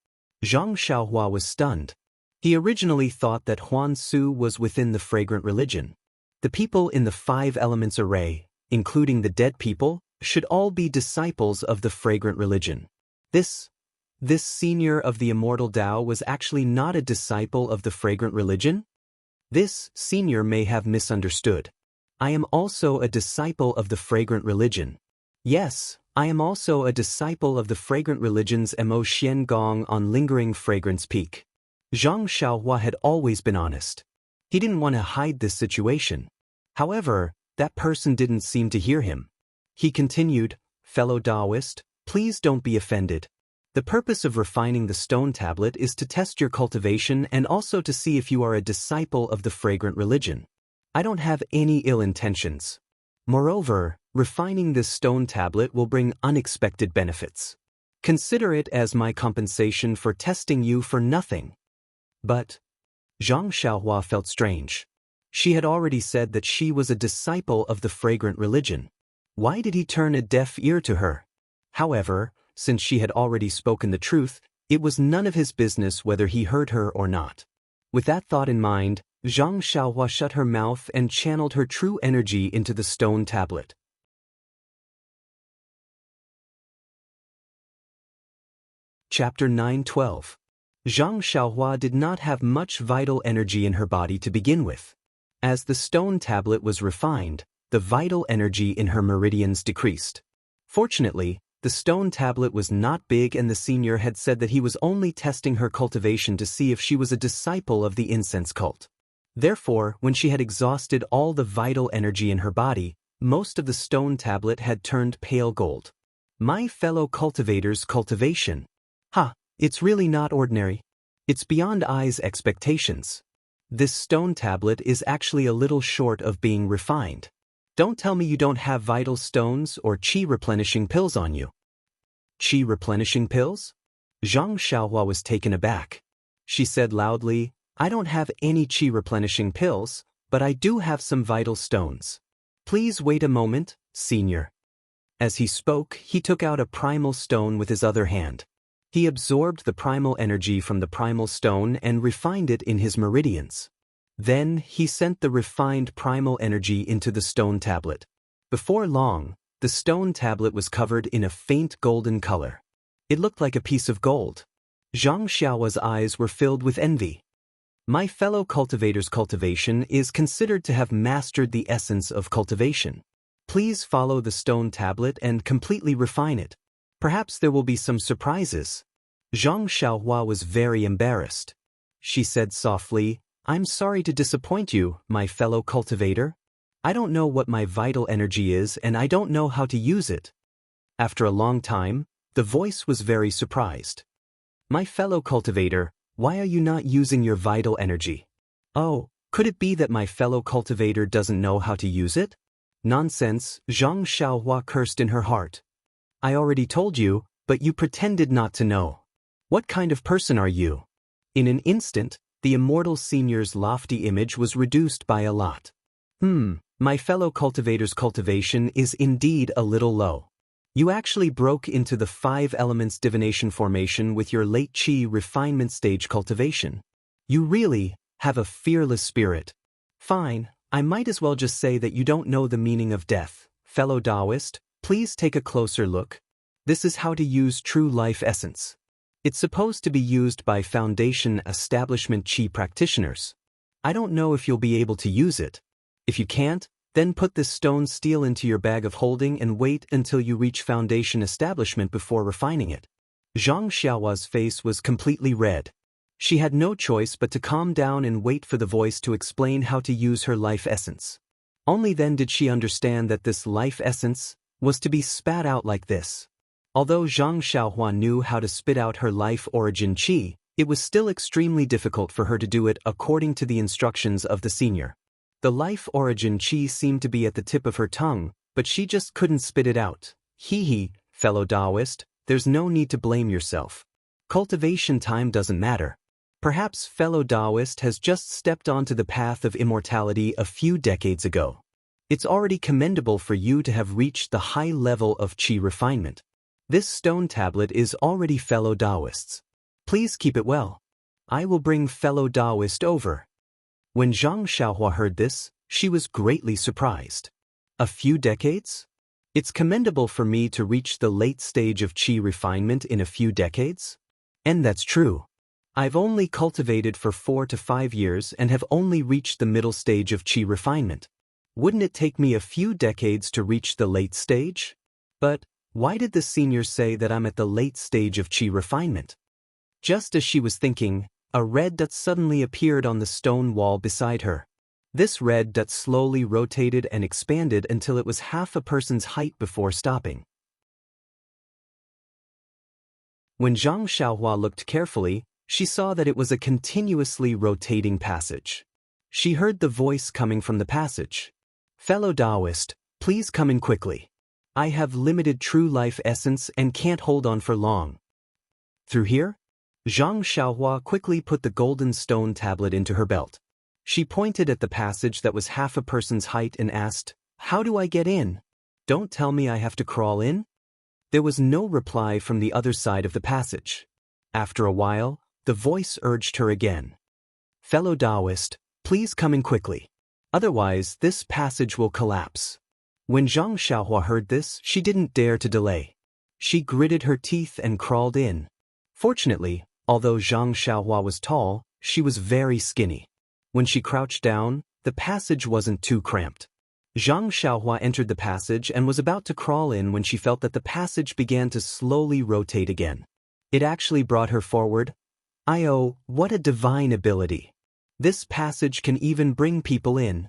Zhang Xiaohua was stunned. He originally thought that Huan Su was within the fragrant religion. The people in the 5 elements array, including the dead people, should all be disciples of the fragrant religion. This senior of the Immortal Tao was actually not a disciple of the fragrant religion? This senior may have misunderstood. I am also a disciple of the fragrant religion. Yes, I am also a disciple of the fragrant religion's Mo Xian Gong on Lingering Fragrance Peak. Zhang Xiaohua had always been honest. He didn't want to hide this situation. However, that person didn't seem to hear him. He continued, fellow Taoist, please don't be offended. The purpose of refining the stone tablet is to test your cultivation and also to see if you are a disciple of the fragrant religion. I don't have any ill intentions. Moreover, refining this stone tablet will bring unexpected benefits. Consider it as my compensation for testing you for nothing. But Zhang Xiaohua felt strange. She had already said that she was a disciple of the fragrant religion. Why did he turn a deaf ear to her? However, since she had already spoken the truth, it was none of his business whether he heard her or not. With that thought in mind, Zhang Xiaohua shut her mouth and channeled her true energy into the stone tablet. Chapter 9:12. Zhang Xiaohua did not have much vital energy in her body to begin with. As the stone tablet was refined, the vital energy in her meridians decreased. Fortunately, the stone tablet was not big and the senior had said that he was only testing her cultivation to see if she was a disciple of the incense cult. Therefore, when she had exhausted all the vital energy in her body, most of the stone tablet had turned pale gold. My fellow cultivators' cultivation. It's really not ordinary. It's beyond eyes' expectations. This stone tablet is actually a little short of being refined. Don't tell me you don't have vital stones or qi replenishing pills on you. Qi replenishing pills? Zhang Xiaohua was taken aback. She said loudly, I don't have any qi replenishing pills, but I do have some vital stones. Please wait a moment, senior. As he spoke, he took out a primal stone with his other hand. He absorbed the primal energy from the primal stone and refined it in his meridians. Then, he sent the refined primal energy into the stone tablet. Before long, the stone tablet was covered in a faint golden color. It looked like a piece of gold. Zhang Xiaohua's eyes were filled with envy. My fellow cultivator's cultivation is considered to have mastered the essence of cultivation. Please follow the stone tablet and completely refine it. Perhaps there will be some surprises. Zhang Xiaohua was very embarrassed. She said softly, I'm sorry to disappoint you, my fellow cultivator. I don't know what my vital energy is and I don't know how to use it. After a long time, the voice was very surprised. My fellow cultivator, why are you not using your vital energy? Oh, could it be that my fellow cultivator doesn't know how to use it? Nonsense, Zhang Xiaohua cursed in her heart. I already told you, but you pretended not to know. What kind of person are you? In an instant, the immortal senior's lofty image was reduced by a lot. My fellow cultivator's cultivation is indeed a little low. You actually broke into the 5 elements divination formation with your late qi refinement stage cultivation. You really have a fearless spirit. Fine, I might as well just say that you don't know the meaning of death. Fellow Taoist, please take a closer look. This is how to use true life essence. It's supposed to be used by foundation establishment Qi practitioners. I don't know if you'll be able to use it. If you can't, then put this stone steel into your bag of holding and wait until you reach foundation establishment before refining it. Zhang Xiaohua's face was completely red. She had no choice but to calm down and wait for the voice to explain how to use her life essence. Only then did she understand that this life essence was to be spat out like this. Although Zhang Xiaohua knew how to spit out her life origin qi, it was still extremely difficult for her to do it according to the instructions of the senior. The life origin qi seemed to be at the tip of her tongue, but she just couldn't spit it out. Hee, fellow Taoist, there's no need to blame yourself. Cultivation time doesn't matter. Perhaps fellow Taoist has just stepped onto the path of immortality a few decades ago. It's already commendable for you to have reached the high level of qi refinement. This stone tablet is already fellow Taoists. Please keep it well. I will bring fellow Taoist over. When Zhang Xiaohua heard this, she was greatly surprised. A few decades? It's commendable for me to reach the late stage of qi refinement in a few decades? And that's true. I've only cultivated for 4 to 5 years and have only reached the middle stage of qi refinement. Wouldn't it take me a few decades to reach the late stage? But why did the senior say that I'm at the late stage of qi refinement? Just as she was thinking, a red dot suddenly appeared on the stone wall beside her. This red dot slowly rotated and expanded until it was half a person's height before stopping. When Zhang Xiaohua looked carefully, she saw that it was a continuously rotating passage. She heard the voice coming from the passage. Fellow Taoist, please come in quickly. I have limited true life essence and can't hold on for long. Through here? Zhang Xiaohua quickly put the golden stone tablet into her belt. She pointed at the passage that was half a person's height and asked, "How do I get in? Don't tell me I have to crawl in?" There was no reply from the other side of the passage. After a while, the voice urged her again. Fellow Taoist, please come in quickly. Otherwise, this passage will collapse. When Zhang Xiaohua heard this, she didn't dare to delay. She gritted her teeth and crawled in. Fortunately, although Zhang Xiaohua was tall, she was very skinny. When she crouched down, the passage wasn't too cramped. Zhang Xiaohua entered the passage and was about to crawl in when she felt that the passage began to slowly rotate again. It actually brought her forward. Oh, what a divine ability. This passage can even bring people in.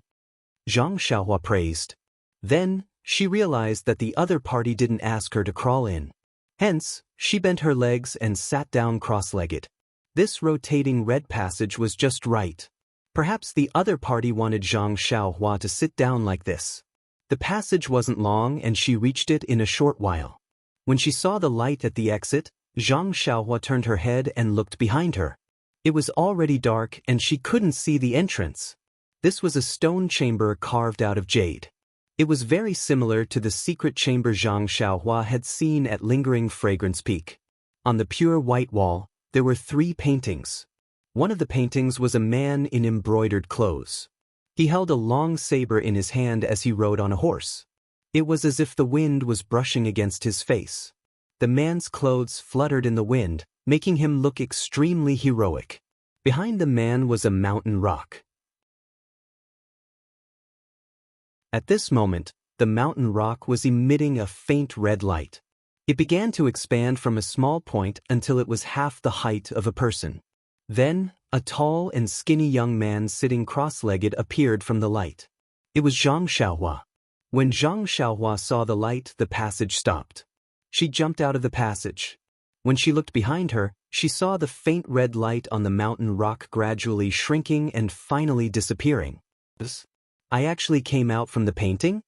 Zhang Xiaohua praised. Then, she realized that the other party didn't ask her to crawl in. Hence, she bent her legs and sat down cross-legged. This rotating red passage was just right. Perhaps the other party wanted Zhang Xiaohua to sit down like this. The passage wasn't long and she reached it in a short while. When she saw the light at the exit, Zhang Xiaohua turned her head and looked behind her. It was already dark and she couldn't see the entrance. This was a stone chamber carved out of jade. It was very similar to the secret chamber Zhang Xiaohua had seen at Lingering Fragrance Peak. On the pure white wall, there were 3 paintings. One of the paintings was a man in embroidered clothes. He held a long saber in his hand as he rode on a horse. It was as if the wind was brushing against his face. The man's clothes fluttered in the wind, making him look extremely heroic. Behind the man was a mountain rock. At this moment, the mountain rock was emitting a faint red light. It began to expand from a small point until it was half the height of a person. Then, a tall and skinny young man sitting cross-legged appeared from the light. It was Zhang Xiaohua. When Zhang Xiaohua saw the light, the passage stopped. She jumped out of the passage. When she looked behind her, she saw the faint red light on the mountain rock gradually shrinking and finally disappearing. I actually came out from the painting?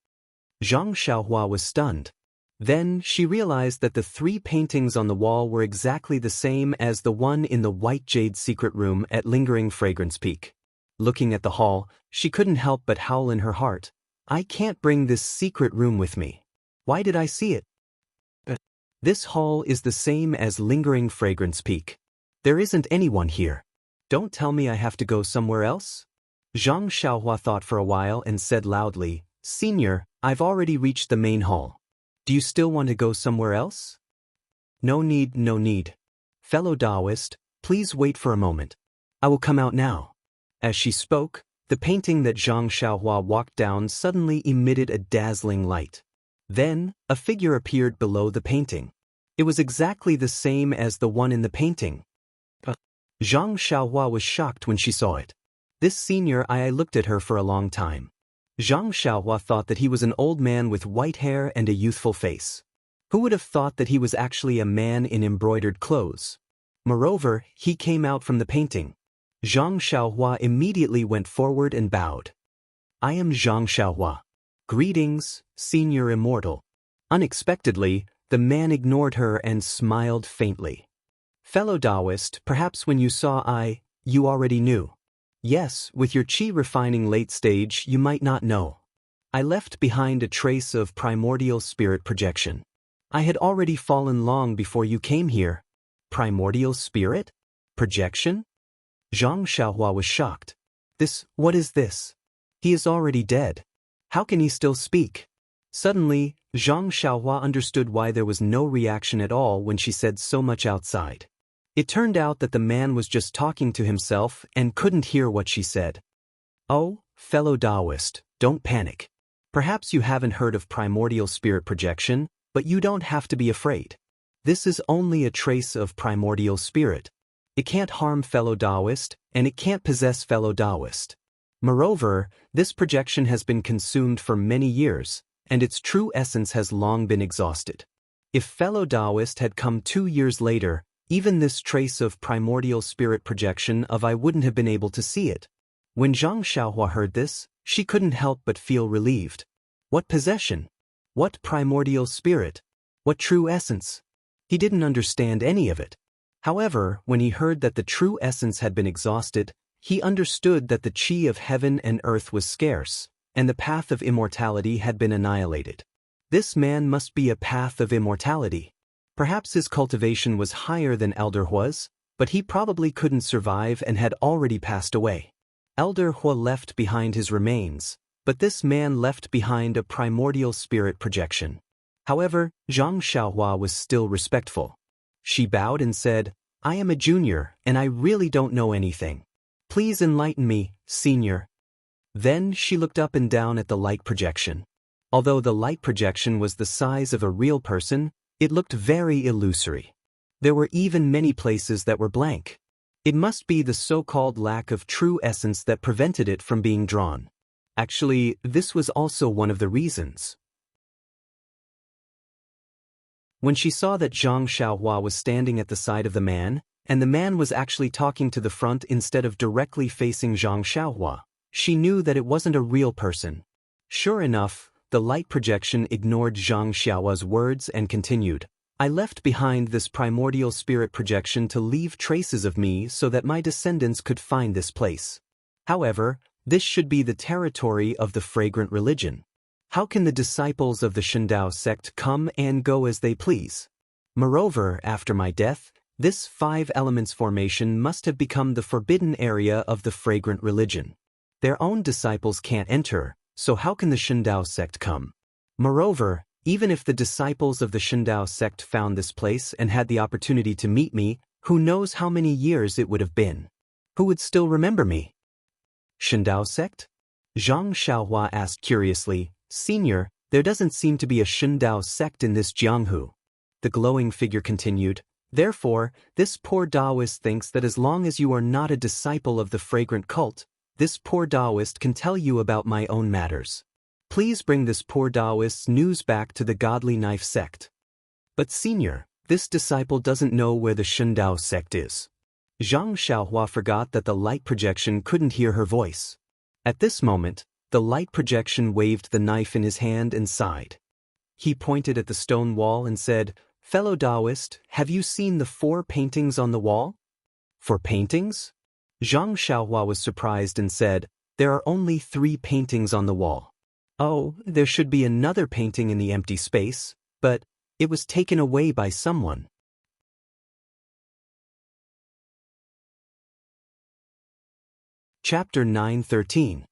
Zhang Xiaohua was stunned. Then she realized that the 3 paintings on the wall were exactly the same as the one in the white jade secret room at Lingering Fragrance Peak. Looking at the hall, she couldn't help but howl in her heart. I can't bring this secret room with me. Why did I see it? This hall is the same as Lingering Fragrance Peak. There isn't anyone here. Don't tell me I have to go somewhere else? Zhang Xiaohua thought for a while and said loudly, Senior, I've already reached the main hall. Do you still want to go somewhere else? No need, no need. Fellow Taoist, please wait for a moment. I will come out now. As she spoke, the painting that Zhang Xiaohua walked down suddenly emitted a dazzling light. Then, a figure appeared below the painting. It was exactly the same as the one in the painting. Zhang Xiaohua was shocked when she saw it. This senior I looked at her for a long time. Zhang Xiaohua thought that he was an old man with white hair and a youthful face. Who would have thought that he was actually a man in embroidered clothes? Moreover, he came out from the painting. Zhang Xiaohua immediately went forward and bowed. I am Zhang Xiaohua. Greetings, Senior Immortal. Unexpectedly, the man ignored her and smiled faintly. Fellow Taoist, perhaps when you saw you already knew. Yes, with your chi refining late stage, you might not know. I left behind a trace of primordial spirit projection. I had already fallen long before you came here. Primordial spirit? Projection? Zhang Xiaohua was shocked. What is this? He is already dead. How can he still speak? Suddenly, Zhang Xiaohua understood why there was no reaction at all when she said so much outside. It turned out that the man was just talking to himself and couldn't hear what she said. Oh, fellow Taoist, don't panic. Perhaps you haven't heard of primordial spirit projection, but you don't have to be afraid. This is only a trace of primordial spirit. It can't harm fellow Taoist, and it can't possess fellow Taoist. Moreover, this projection has been consumed for many years, and its true essence has long been exhausted. If fellow Taoist had come 2 years later, even this trace of primordial spirit projection I wouldn't have been able to see it. When Zhang Xiaohua heard this, she couldn't help but feel relieved. What possession? What primordial spirit? What true essence? He didn't understand any of it. However, when he heard that the true essence had been exhausted, he understood that the chi of heaven and earth was scarce, and the path of immortality had been annihilated. This man must be a path of immortality. Perhaps his cultivation was higher than Elder Hua's, but he probably couldn't survive and had already passed away. Elder Hua left behind his remains, but this man left behind a primordial spirit projection. However, Zhang Xiaohua was still respectful. She bowed and said, I am a junior, and I really don't know anything. Please enlighten me, senior. Then she looked up and down at the light projection. Although the light projection was the size of a real person, it looked very illusory. There were even many places that were blank. It must be the so-called lack of true essence that prevented it from being drawn. Actually, this was also one of the reasons. When she saw that Zhang Xiaohua was standing at the side of the man, and the man was actually talking to the front instead of directly facing Zhang Xiaohua, she knew that it wasn't a real person. Sure enough, the light projection ignored Zhang Xiaohua's words and continued, I left behind this primordial spirit projection to leave traces of me so that my descendants could find this place. However, this should be the territory of the fragrant religion. How can the disciples of the Shindao sect come and go as they please? Moreover, after my death, this 5 elements formation must have become the forbidden area of the fragrant religion. Their own disciples can't enter, so how can the Shindao sect come? Moreover, even if the disciples of the Shindao sect found this place and had the opportunity to meet me, who knows how many years it would have been? Who would still remember me? Shindao sect? Zhang Xiaohua asked curiously, Senior, there doesn't seem to be a Shindao sect in this Jianghu. The glowing figure continued, Therefore, this poor Taoist thinks that as long as you are not a disciple of the fragrant cult, this poor Taoist can tell you about my own matters. Please bring this poor Taoist's news back to the Godly Knife sect. But Senior, this disciple doesn't know where the Shindao sect is. Zhang Xiaohua forgot that the light projection couldn't hear her voice. At this moment, the light projection waved the knife in his hand and sighed. He pointed at the stone wall and said, Fellow Taoist, have you seen the 4 paintings on the wall? 4 paintings? Zhang Xiaohua was surprised and said, There are only 3 paintings on the wall. Oh, there should be another painting in the empty space, but it was taken away by someone. Chapter 9:13.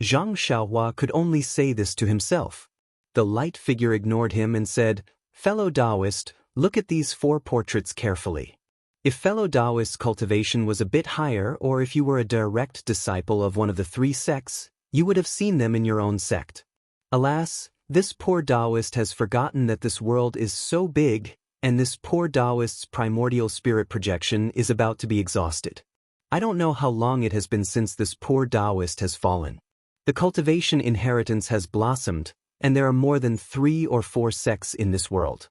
Zhang Xiaohua could only say this to himself. The light figure ignored him and said, "Fellow Taoist, look at these 4 portraits carefully. If fellow Taoist cultivation was a bit higher, or if you were a direct disciple of one of the 3 sects, you would have seen them in your own sect. Alas, this poor Taoist has forgotten that this world is so big, and this poor Taoist's primordial spirit projection is about to be exhausted. I don't know how long it has been since this poor Taoist has fallen. The cultivation inheritance has blossomed, and there are more than 3 or 4 sects in this world."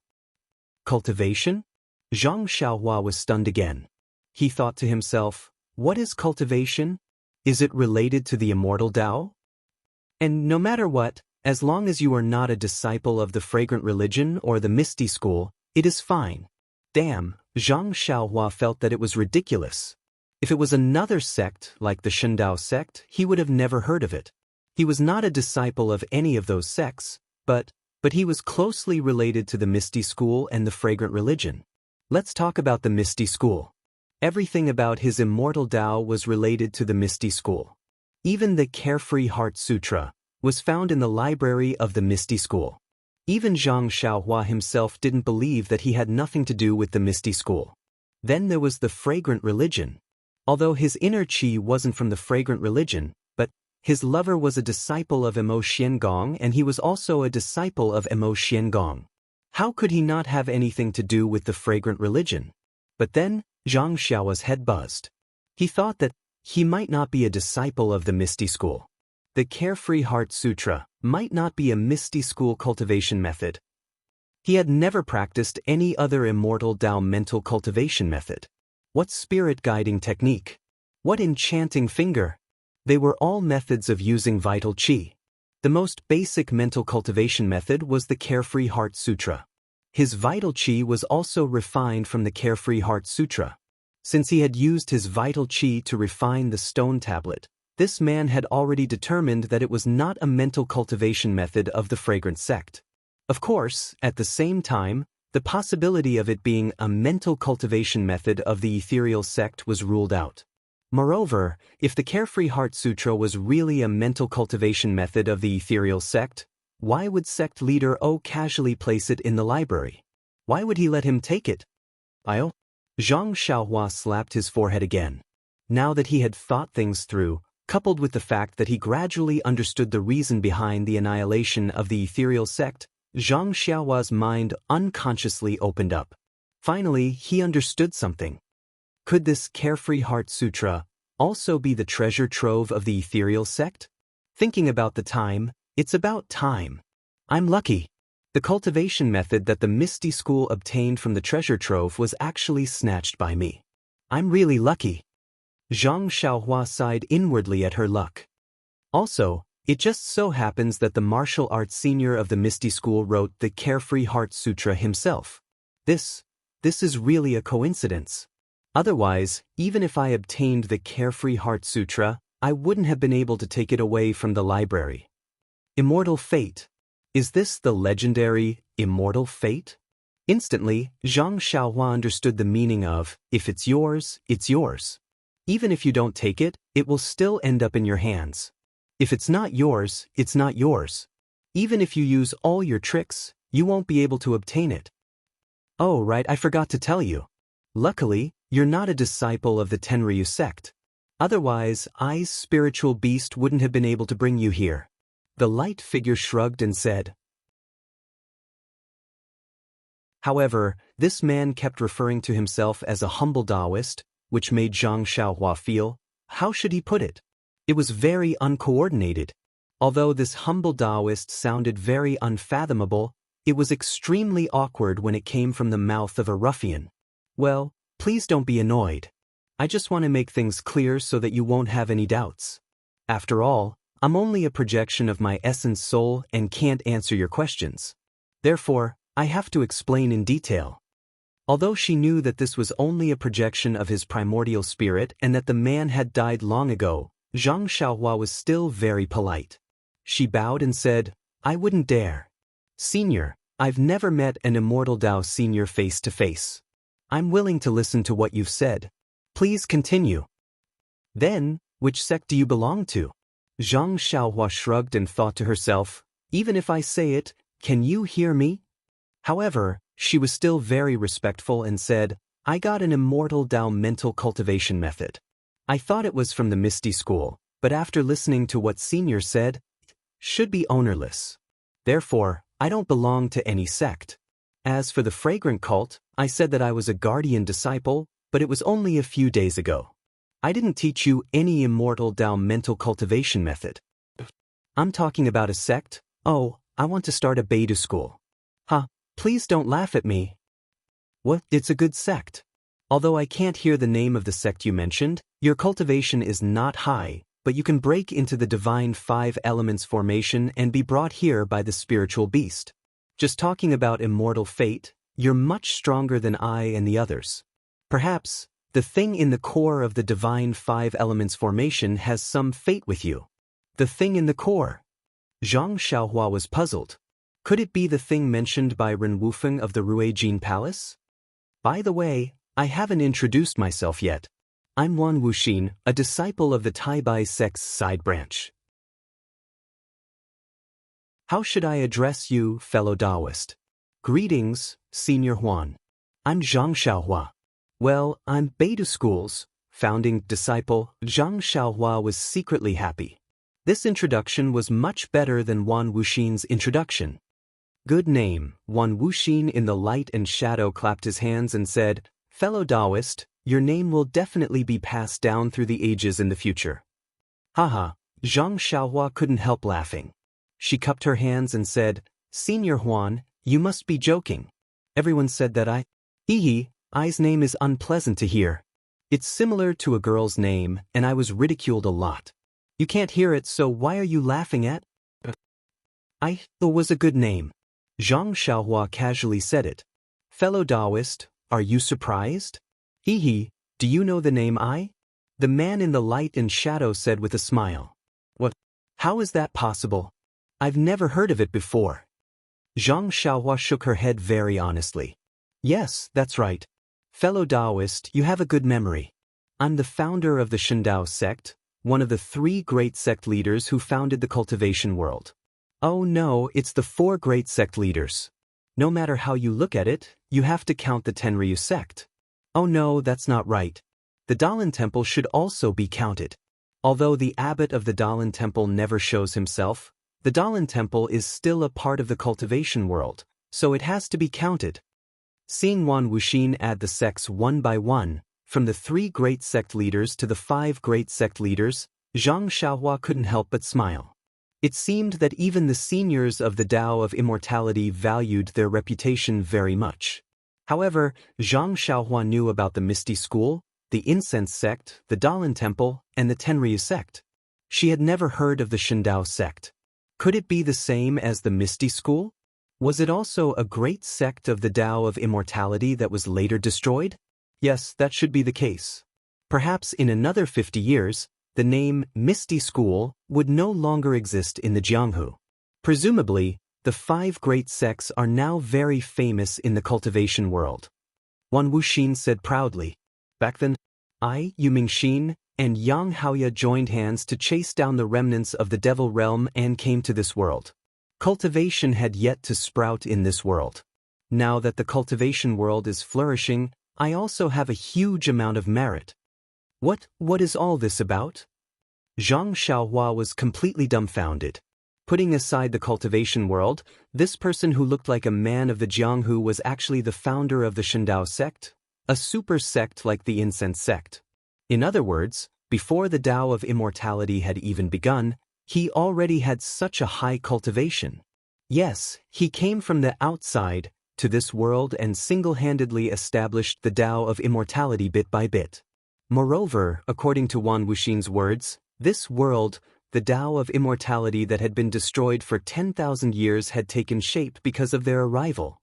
Cultivation? Zhang Xiaohua was stunned again. He thought to himself, what is cultivation? Is it related to the immortal Tao? And no matter what, as long as you are not a disciple of the fragrant religion or the misty school, it is fine. Damn, Zhang Xiaohua felt that it was ridiculous. If it was another sect, like the Shendao sect, he would have never heard of it. He was not a disciple of any of those sects, but he was closely related to the Misty School and the Fragrant Religion. Let's talk about the Misty School. Everything about his Immortal Tao was related to the Misty School. Even the Carefree Heart Sutra was found in the library of the Misty School. Even Zhang Xiaohua himself didn't believe that he had nothing to do with the Misty School. Then there was the Fragrant Religion. Although his inner qi wasn't from the Fragrant Religion, but his lover was a disciple of Emo Xiangong, and he was also a disciple of Emo Xiangong. How could he not have anything to do with the Fragrant Religion? But then, Zhang Xiaohua's head buzzed. He thought that he might not be a disciple of the Misty School. The Carefree Heart Sutra might not be a Misty School cultivation method. He had never practiced any other Immortal Tao mental cultivation method. What spirit guiding technique? What enchanting finger? They were all methods of using vital qi. The most basic mental cultivation method was the Carefree Heart Sutra. His vital qi was also refined from the Carefree Heart Sutra. Since he had used his vital qi to refine the stone tablet, this man had already determined that it was not a mental cultivation method of the fragrant sect. Of course, at the same time, the possibility of it being a mental cultivation method of the ethereal sect was ruled out. Moreover, if the Carefree Heart Sutra was really a mental cultivation method of the ethereal sect, why would sect leader O casually place it in the library? Why would he let him take it? Zhang Xiaohua slapped his forehead again. Now that he had thought things through, coupled with the fact that he gradually understood the reason behind the annihilation of the ethereal sect, Zhang Xiaohua's mind unconsciously opened up. Finally, he understood something. Could this Carefree Heart Sutra also be the treasure trove of the ethereal sect? Thinking about the time, it's about time. I'm lucky. The cultivation method that the Misty School obtained from the treasure trove was actually snatched by me. I'm really lucky. Zhang Xiaohua sighed inwardly at her luck. Also, it just so happens that the martial arts senior of the Misty School wrote the Carefree Heart Sutra himself. This is really a coincidence. Otherwise, even if I obtained the Carefree Heart Sutra, I wouldn't have been able to take it away from the library. Immortal fate. Is this the legendary immortal fate? Instantly, Zhang Xiaohua understood the meaning of, if it's yours, it's yours. Even if you don't take it, it will still end up in your hands. If it's not yours, it's not yours. Even if you use all your tricks, you won't be able to obtain it. Oh right, I forgot to tell you. Luckily, you're not a disciple of the Tenryu sect. Otherwise, I's spiritual beast wouldn't have been able to bring you here. The light figure shrugged and said. However, this man kept referring to himself as a humble Taoist, which made Zhang Xiaohua feel, how should he put it? It was very uncoordinated. Although this humble Taoist sounded very unfathomable, it was extremely awkward when it came from the mouth of a ruffian. Well, please don't be annoyed. I just want to make things clear so that you won't have any doubts. After all, I'm only a projection of my essence soul and can't answer your questions. Therefore, I have to explain in detail. Although she knew that this was only a projection of his primordial spirit and that the man had died long ago, Zhang Xiaohua was still very polite. She bowed and said, I wouldn't dare. Senior, I've never met an Immortal Tao senior face to face. I'm willing to listen to what you've said. Please continue. Then, Which sect do you belong to? Zhang Xiaohua shrugged and thought to herself, even if I say it, can you hear me? However, she was still very respectful and said, I got an Immortal Dao mental cultivation method. I thought it was from the Misty School, but after listening to what Senior said, it should be ownerless. Therefore, I don't belong to any sect. As for the fragrant cult, I said that I was a guardian disciple, but it was only a few days ago. I didn't teach you any Immortal Dao mental cultivation method. I'm talking about a sect. Oh, I want to start a Beta school. Huh, please don't laugh at me. What? It's a good sect. Although I can't hear the name of the sect you mentioned, your cultivation is not high, but you can break into the divine 5 elements formation and be brought here by the spiritual beast. Just talking about immortal fate, you're much stronger than I and the others. Perhaps, the thing in the core of the divine 5 elements formation has some fate with you. The thing in the core. Zhang Xiaohua was puzzled. Could it be the thing mentioned by Ren Wufeng of the Ruijin Palace? By the way, I haven't introduced myself yet. I'm Wan Wuxin, a disciple of the Taibai sect's side branch. How should I address you, fellow Taoist? Greetings, Senior Huan. I'm Zhang Xiaohua. Well, I'm Beta School's founding disciple. Zhang Xiaohua was secretly happy. This introduction was much better than Wan Wuxin's introduction. Good name. Wan Wuxin in the light and shadow clapped his hands and said, Fellow Taoist, your name will definitely be passed down through the ages in the future. Haha, Zhang Xiaohua couldn't help laughing. She cupped her hands and said, Senior Huan, you must be joking. Everyone said that I's name is unpleasant to hear. It's similar to a girl's name, and I was ridiculed a lot. You can't hear it, so why are you laughing at? It was a good name. Zhang Xiaohua casually said it. Fellow Taoist, are you surprised? Do you know the name I? The man in the light and shadow said with a smile. What? How is that possible? I've never heard of it before. Zhang Xiaohua shook her head very honestly. Yes, that's right. Fellow Taoist, you have a good memory. I'm the founder of the Shindao sect, one of the 3 great sect leaders who founded the cultivation world. Oh no, it's the 4 great sect leaders. No matter how you look at it, you have to count the Tenryu sect. Oh no, that's not right. The Dalan Temple should also be counted. Although the abbot of the Dalan Temple never shows himself, the Dalan Temple is still a part of the cultivation world, so it has to be counted. Seeing Wan Wuxin add the sects one by one, from the 3 great sect leaders to the 5 great sect leaders, Zhang Xiaohua couldn't help but smile. It seemed that even the seniors of the Tao of Immortality valued their reputation very much. However, Zhang Xiaohua knew about the Misty School, the Incense sect, the Dalan Temple, and the Tenryu sect. She had never heard of the Shindao sect. Could it be the same as the Misty School? Was it also a great sect of the Tao of Immortality that was later destroyed? Yes, that should be the case. Perhaps in another 50 years, the name Misty School would no longer exist in the Jianghu. Presumably, the 5 great sects are now very famous in the cultivation world. Wan Wuxin said proudly. Back then, Yu Mingxin, and Yang Haoya joined hands to chase down the remnants of the Devil Realm and came to this world. Cultivation had yet to sprout in this world. Now that the cultivation world is flourishing, I also have a huge amount of merit. What is all this about? Zhang Xiaohua was completely dumbfounded. Putting aside the cultivation world, this person who looked like a man of the Jianghu was actually the founder of the Shindao sect, a super sect like the Incense sect. In other words, before the Tao of Immortality had even begun, he already had such a high cultivation. Yes, he came from the outside to this world and single-handedly established the Tao of Immortality bit by bit. Moreover, according to Wan Wuxin's words, this world, the Tao of Immortality that had been destroyed for 10,000 years had taken shape because of their arrival.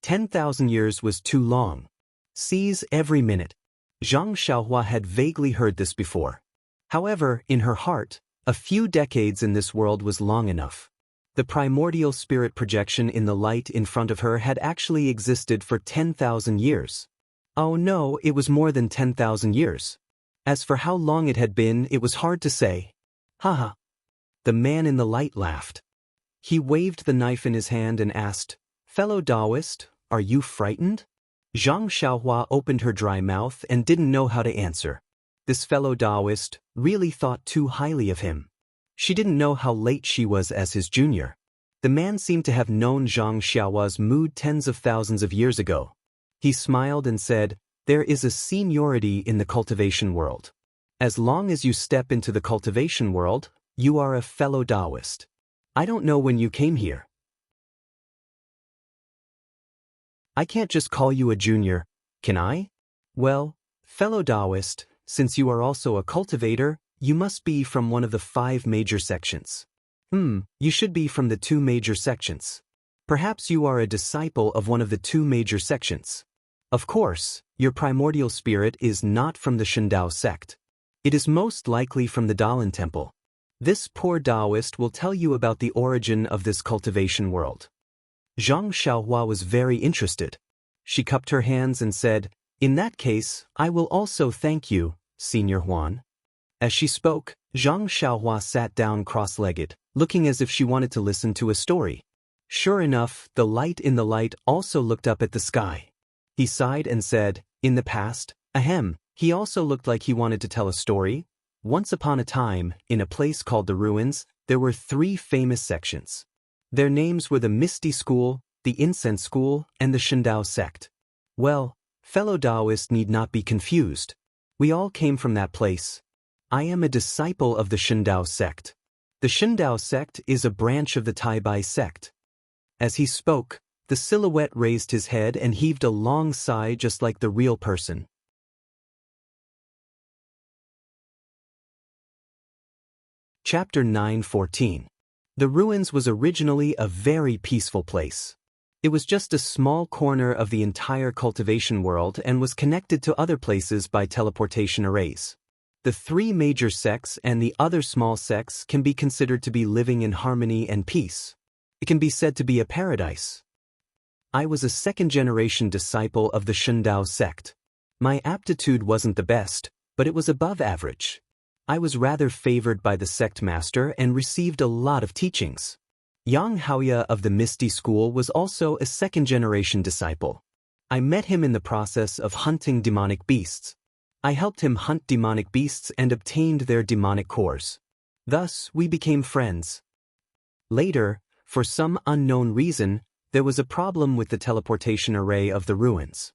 10,000 years was too long. Seize every minute. Zhang Xiaohua had vaguely heard this before. However, in her heart, a few decades in this world was long enough. The primordial spirit projection in the light in front of her had actually existed for 10,000 years. Oh no, it was more than 10,000 years. As for how long it had been, it was hard to say. Haha. The man in the light laughed. He waved the knife in his hand and asked, "Fellow Taoist, are you frightened?" Zhang Xiaohua opened her dry mouth and didn't know how to answer. This fellow Taoist really thought too highly of him. She didn't know how late she was as his junior. The man seemed to have known Zhang Xiaohua's mood tens of thousands of years ago. He smiled and said, "There is a seniority in the cultivation world. As long as you step into the cultivation world, you are a fellow Taoist. I don't know when you came here. I can't just call you a junior, can I? Well, fellow Taoist, since you are also a cultivator, you must be from one of the 5 major sections. You should be from the 2 major sections. Perhaps you are a disciple of one of the 2 major sections. Of course, your primordial spirit is not from the Shindao sect. It is most likely from the Dalan temple. This poor Taoist will tell you about the origin of this cultivation world." Zhang Xiaohua was very interested. She cupped her hands and said, "In that case, I will also thank you, Senior Huan." As she spoke, Zhang Xiaohua sat down cross-legged, looking as if she wanted to listen to a story. Sure enough, the light in the light also looked up at the sky. He sighed and said, "In the past, ahem." He also looked like he wanted to tell a story. Once upon a time, in a place called the Ruins, there were 3 famous sections. Their names were the Misty School, the Incense School, and the Shindao sect. Well, fellow Taoists need not be confused. We all came from that place. I am a disciple of the Shindao sect. The Shindao sect is a branch of the Taibai sect. As he spoke, the silhouette raised his head and heaved a long sigh just like the real person. Chapter 9:14. The Ruins was originally a very peaceful place. It was just a small corner of the entire cultivation world and was connected to other places by teleportation arrays. The 3 major sects and the other small sects can be considered to be living in harmony and peace. It can be said to be a paradise. I was a 2nd-generation disciple of the Shindao sect. My aptitude wasn't the best, but it was above average. I was rather favored by the sect master and received a lot of teachings. Yang Haoya of the Misty School was also a 2nd-generation disciple. I met him in the process of hunting demonic beasts. I helped him hunt demonic beasts and obtained their demonic cores. Thus, we became friends. Later, for some unknown reason, there was a problem with the teleportation array of the Ruins.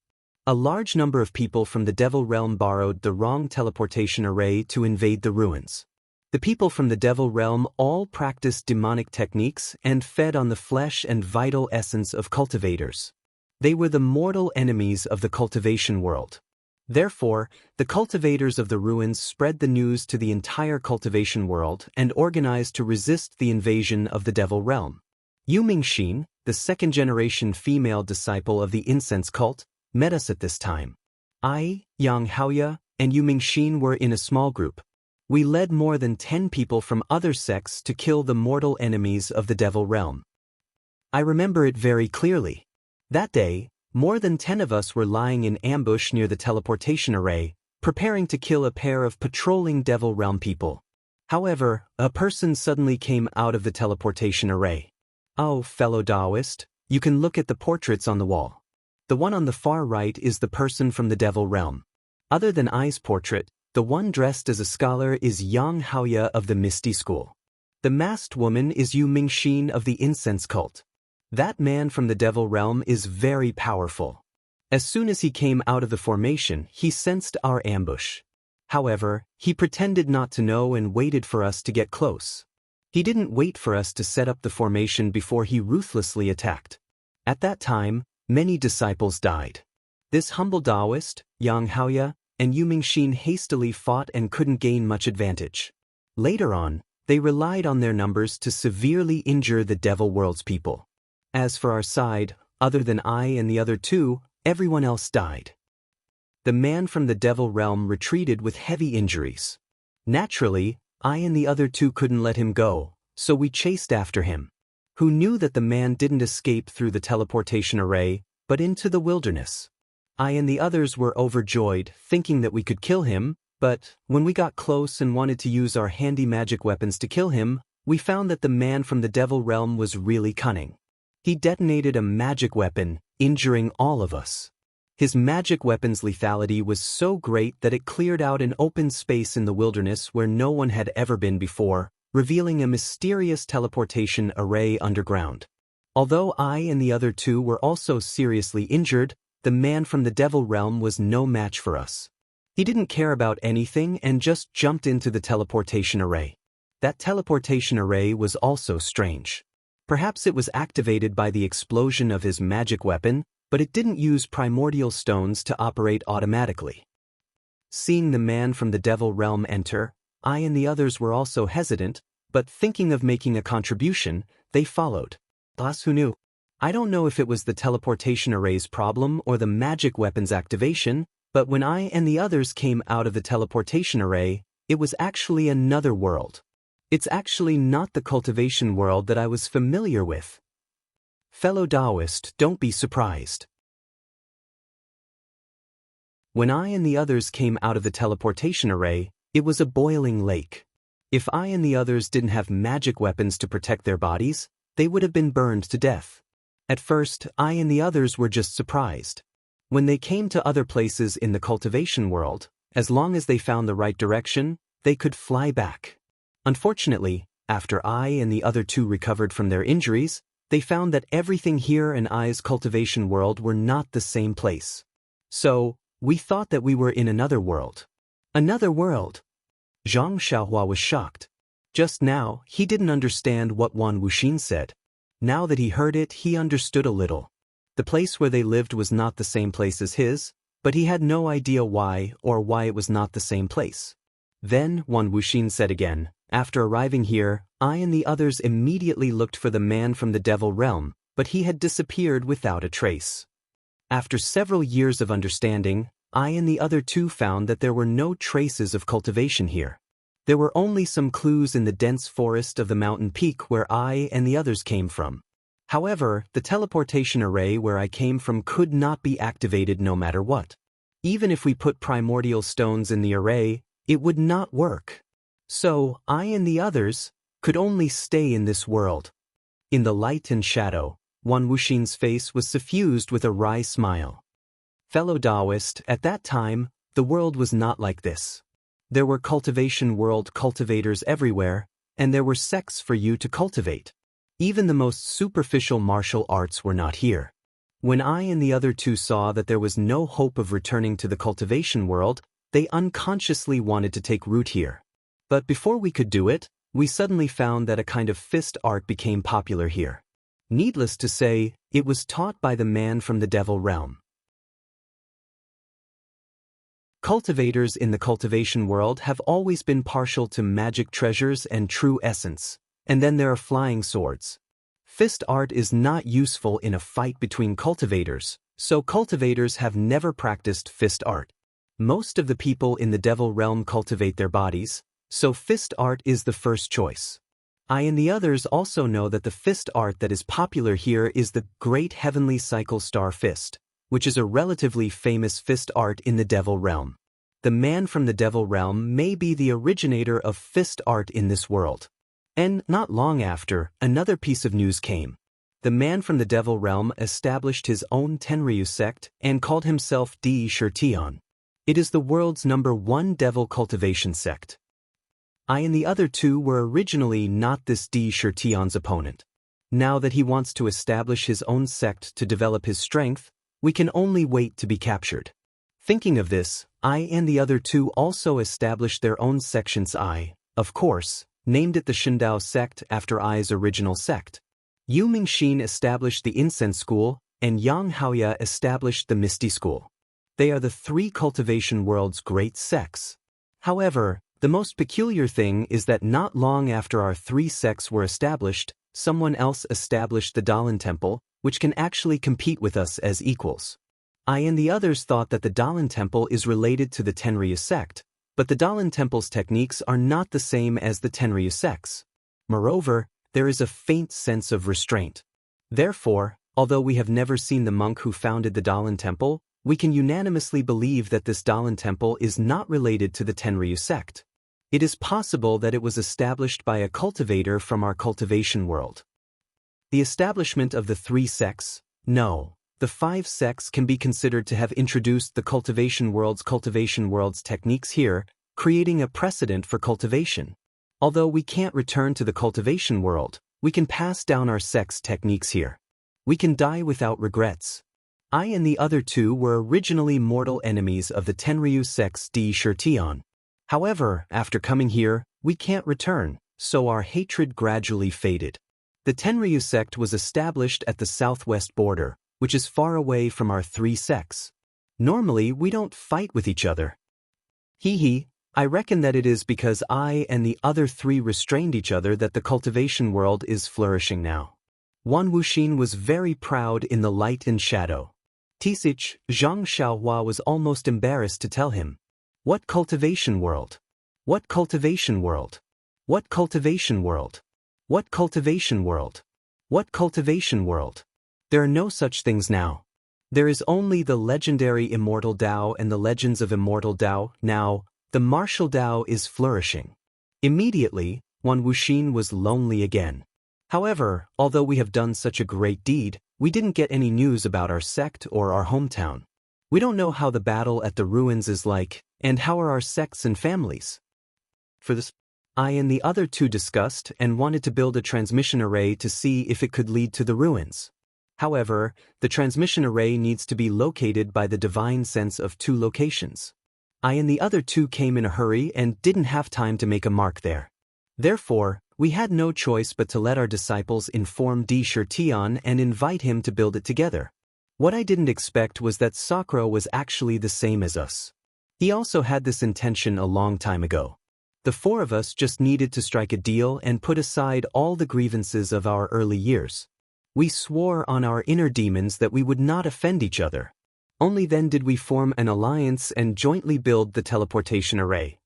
A large number of people from the Devil Realm borrowed the wrong teleportation array to invade the Ruins. The people from the Devil Realm all practiced demonic techniques and fed on the flesh and vital essence of cultivators. They were the mortal enemies of the cultivation world. Therefore, the cultivators of the Ruins spread the news to the entire cultivation world and organized to resist the invasion of the Devil Realm. Yu Mingxin, the 2nd-generation female disciple of the incense cult, met us at this time. I, Yang Haoya, and Yu Mingxin were in a small group. We led more than 10 people from other sects to kill the mortal enemies of the Devil Realm. I remember it very clearly. That day, more than 10 of us were lying in ambush near the teleportation array, preparing to kill a pair of patrolling Devil Realm people. However, a person suddenly came out of the teleportation array. Oh, fellow Taoist, you can look at the portraits on the wall. The one on the far right is the person from the Devil Realm. Other than Ai's portrait, the one dressed as a scholar is Yang Haoya of the Misty School. The masked woman is Yu Mingxin of the Incense Cult. That man from the Devil Realm is very powerful. As soon as he came out of the formation, he sensed our ambush. However, he pretended not to know and waited for us to get close. He didn't wait for us to set up the formation before he ruthlessly attacked. At that time, many disciples died. This humble Taoist, Yang Haoya, and Yu Mingxin hastily fought and couldn't gain much advantage. Later on, they relied on their numbers to severely injure the Devil World's people. As for our side, other than I and the other 2, everyone else died. The man from the Devil Realm retreated with heavy injuries. Naturally, I and the other 2 couldn't let him go, so we chased after him. Who knew that the man didn't escape through the teleportation array, but into the wilderness. I and the others were overjoyed, thinking that we could kill him, But when we got close and wanted to use our handy magic weapons to kill him, we found that the man from the devil realm was really cunning. He detonated a magic weapon, injuring all of us. His magic weapon's lethality was so great that it cleared out an open space in the wilderness where no one had ever been before, revealing a mysterious teleportation array underground. Although I and the other two were also seriously injured, the man from the devil realm was no match for us. He didn't care about anything and just jumped into the teleportation array. That teleportation array was also strange. Perhaps it was activated by the explosion of his magic weapon, but it didn't use primordial stones to operate automatically. Seeing the man from the devil realm enter, I and the others were also hesitant, but thinking of making a contribution, they followed. Us who knew? I don't know if it was the teleportation array's problem or the magic weapon's activation, but when I and the others came out of the teleportation array, it was actually another world. It's actually not the cultivation world that I was familiar with. Fellow Taoist, don't be surprised. When I and the others came out of the teleportation array, it was a boiling lake. If I and the others didn't have magic weapons to protect their bodies, they would have been burned to death. At first, I and the others were just surprised. When they came to other places in the cultivation world, as long as they found the right direction, they could fly back. Unfortunately, after I and the other two recovered from their injuries, they found that everything here in I's cultivation world were not the same place. So, we thought that we were in another world. Another world? Zhang Xiaohua was shocked. Just now, he didn't understand what Wan Wuxin said. Now that he heard it, he understood a little. The place where they lived was not the same place as his, but he had no idea why or why it was not the same place. Then, Wan Wuxin said again, after arriving here, I and the others immediately looked for the man from the devil realm, but he had disappeared without a trace. After several years of understanding, I and the other two found that there were no traces of cultivation here. There were only some clues in the dense forest of the mountain peak where I and the others came from. However, the teleportation array where I came from could not be activated no matter what. Even if we put primordial stones in the array, it would not work. So, I and the others could only stay in this world. In the light and shadow, Wan Wuxin's face was suffused with a wry smile. Fellow Taoist, at that time, the world was not like this. There were cultivation world cultivators everywhere, and there were sects for you to cultivate. Even the most superficial martial arts were not here. When I and the other two saw that there was no hope of returning to the cultivation world, they unconsciously wanted to take root here. But before we could do it, we suddenly found that a kind of fist art became popular here. Needless to say, it was taught by the man from the devil realm. Cultivators in the cultivation world have always been partial to magic treasures and true essence, and then there are flying swords. Fist art is not useful in a fight between cultivators, so cultivators have never practiced fist art. Most of the people in the devil realm cultivate their bodies, so fist art is the first choice. I and the others also know that the fist art that is popular here is the Great Heavenly Cycle Star Fist, which is a relatively famous fist art in the devil realm. The man from the devil realm may be the originator of fist art in this world. And not long after, another piece of news came. The man from the devil realm established his own Tenryu sect and called himself Di Shirtian. It is the world's #1 devil cultivation sect. I and the other two were originally not this Di Shirtian's opponent. Now that he wants to establish his own sect to develop his strength, we can only wait to be captured. Thinking of this, I and the other two also established their own sections. I, of course, named it the Shindao sect after I's original sect. Yu Mingxin established the Incense School, and Yang Haoya established the Misty School. They are the three cultivation world's great sects. However, the most peculiar thing is that not long after our three sects were established, someone else established the Dalan Temple, which can actually compete with us as equals. I and the others thought that the Dalan Temple is related to the Tenryu sect, but the Dalan Temple's techniques are not the same as the Tenryu sects. Moreover, there is a faint sense of restraint. Therefore, although we have never seen the monk who founded the Dalan Temple, we can unanimously believe that this Dalan temple is not related to the Tenryu sect. It is possible that it was established by a cultivator from our cultivation world. The establishment of the 3 sects? No. The 5 sects can be considered to have introduced the cultivation world's techniques here, creating a precedent for cultivation. Although we can't return to the cultivation world, we can pass down our sect's techniques here. We can die without regrets. I and the other 2 were originally mortal enemies of the Tenryu sect's Di Shirtion. However, after coming here, we can't return, so our hatred gradually faded. The Tenryu sect was established at the southwest border, which is far away from our 3 sects. Normally, we don't fight with each other. I reckon that it is because I and the other 3 restrained each other that the cultivation world is flourishing now. Wan Wuxin was very proud in the light and shadow. Tisich, Zhang Xiaohua was almost embarrassed to tell him. What cultivation world? What cultivation world? What cultivation world? What cultivation world? What cultivation world? There are no such things now. There is only the legendary Immortal Dao and the legends of Immortal Dao. Now, the martial Dao is flourishing. Immediately, Wan Wuxin was lonely again. However, although we have done such a great deed, we didn't get any news about our sect or our hometown. We don't know how the battle at the ruins is like, and how are our sects and families. For this, I and the other 2 discussed and wanted to build a transmission array to see if it could lead to the ruins. However, the transmission array needs to be located by the divine sense of 2 locations. I and the other 2 came in a hurry and didn't have time to make a mark there. Therefore, we had no choice but to let our disciples inform Di Shirtion and invite him to build it together. What I didn't expect was that Sakura was actually the same as us. He also had this intention a long time ago. The 4 of us just needed to strike a deal and put aside all the grievances of our early years. We swore on our inner demons that we would not offend each other. Only then did we form an alliance and jointly build the teleportation array.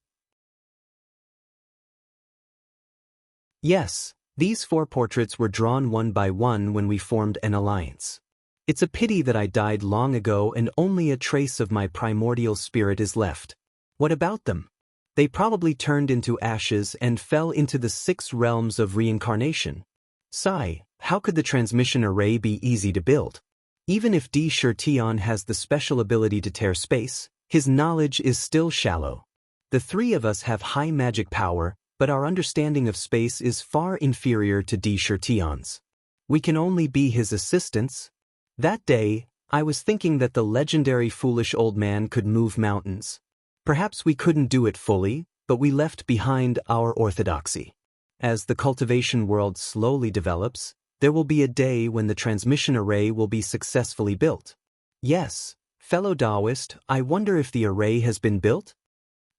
Yes, these 4 portraits were drawn one by one when we formed an alliance. It's a pity that I died long ago and only a trace of my primordial spirit is left. What about them? They probably turned into ashes and fell into the 6 realms of reincarnation. Sigh, how could the transmission array be easy to build? Even if Di Shirtion has the special ability to tear space, his knowledge is still shallow. The 3 of us have high magic power, but our understanding of space is far inferior to Di Shirtion's. We can only be his assistants. That day, I was thinking that the legendary foolish old man could move mountains. Perhaps we couldn't do it fully, but we left behind our orthodoxy. As the cultivation world slowly develops, there will be a day when the transmission array will be successfully built. Yes, fellow Taoist, I wonder if the array has been built?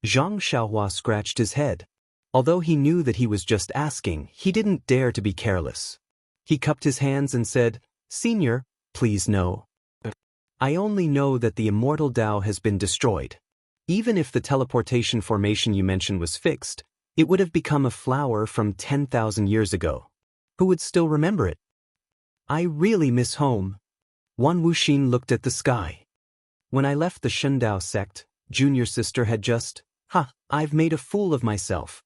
Zhang Xiaohua scratched his head. Although he knew that he was just asking, he didn't dare to be careless. He cupped his hands and said, "Senior, please no. I only know that the Immortal Dao has been destroyed. Even if the teleportation formation you mentioned was fixed, it would have become a flower from 10,000 years ago. Who would still remember it? I really miss home." Wan Wuxin looked at the sky. When I left the Shundao sect, junior sister had just, I've made a fool of myself.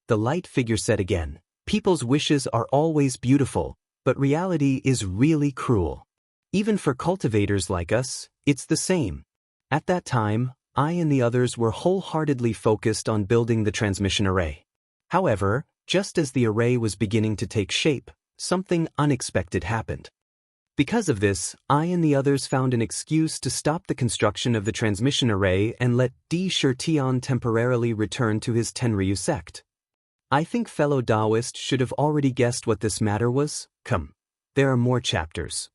The light figure said again, people's wishes are always beautiful, but reality is really cruel. Even for cultivators like us, it's the same. At that time, I and the others were wholeheartedly focused on building the transmission array. However, just as the array was beginning to take shape, something unexpected happened. Because of this, I and the others found an excuse to stop the construction of the transmission array and let Di Shirtion temporarily return to his Tenryu sect. I think fellow Taoist should have already guessed what this matter was. Come, there are more chapters.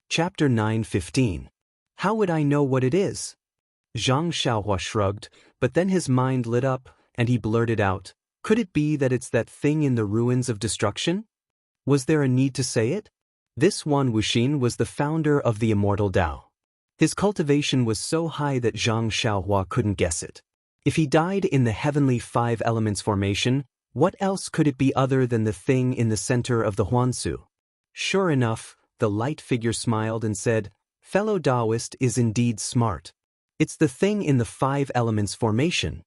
Chapter 9:15. How would I know what it is? Zhang Xiaohua shrugged, but then his mind lit up, and he blurted out, could it be that it's that thing in the ruins of destruction? Was there a need to say it? This Wan Wuxin was the founder of the Immortal Dao. His cultivation was so high that Zhang Xiaohua couldn't guess it. If he died in the heavenly 5 elements formation, What else could it be other than the thing in the center of the Huansu? Sure enough, the light figure smiled and said, "Fellow Taoist is indeed smart. It's the thing in the 5 elements formation."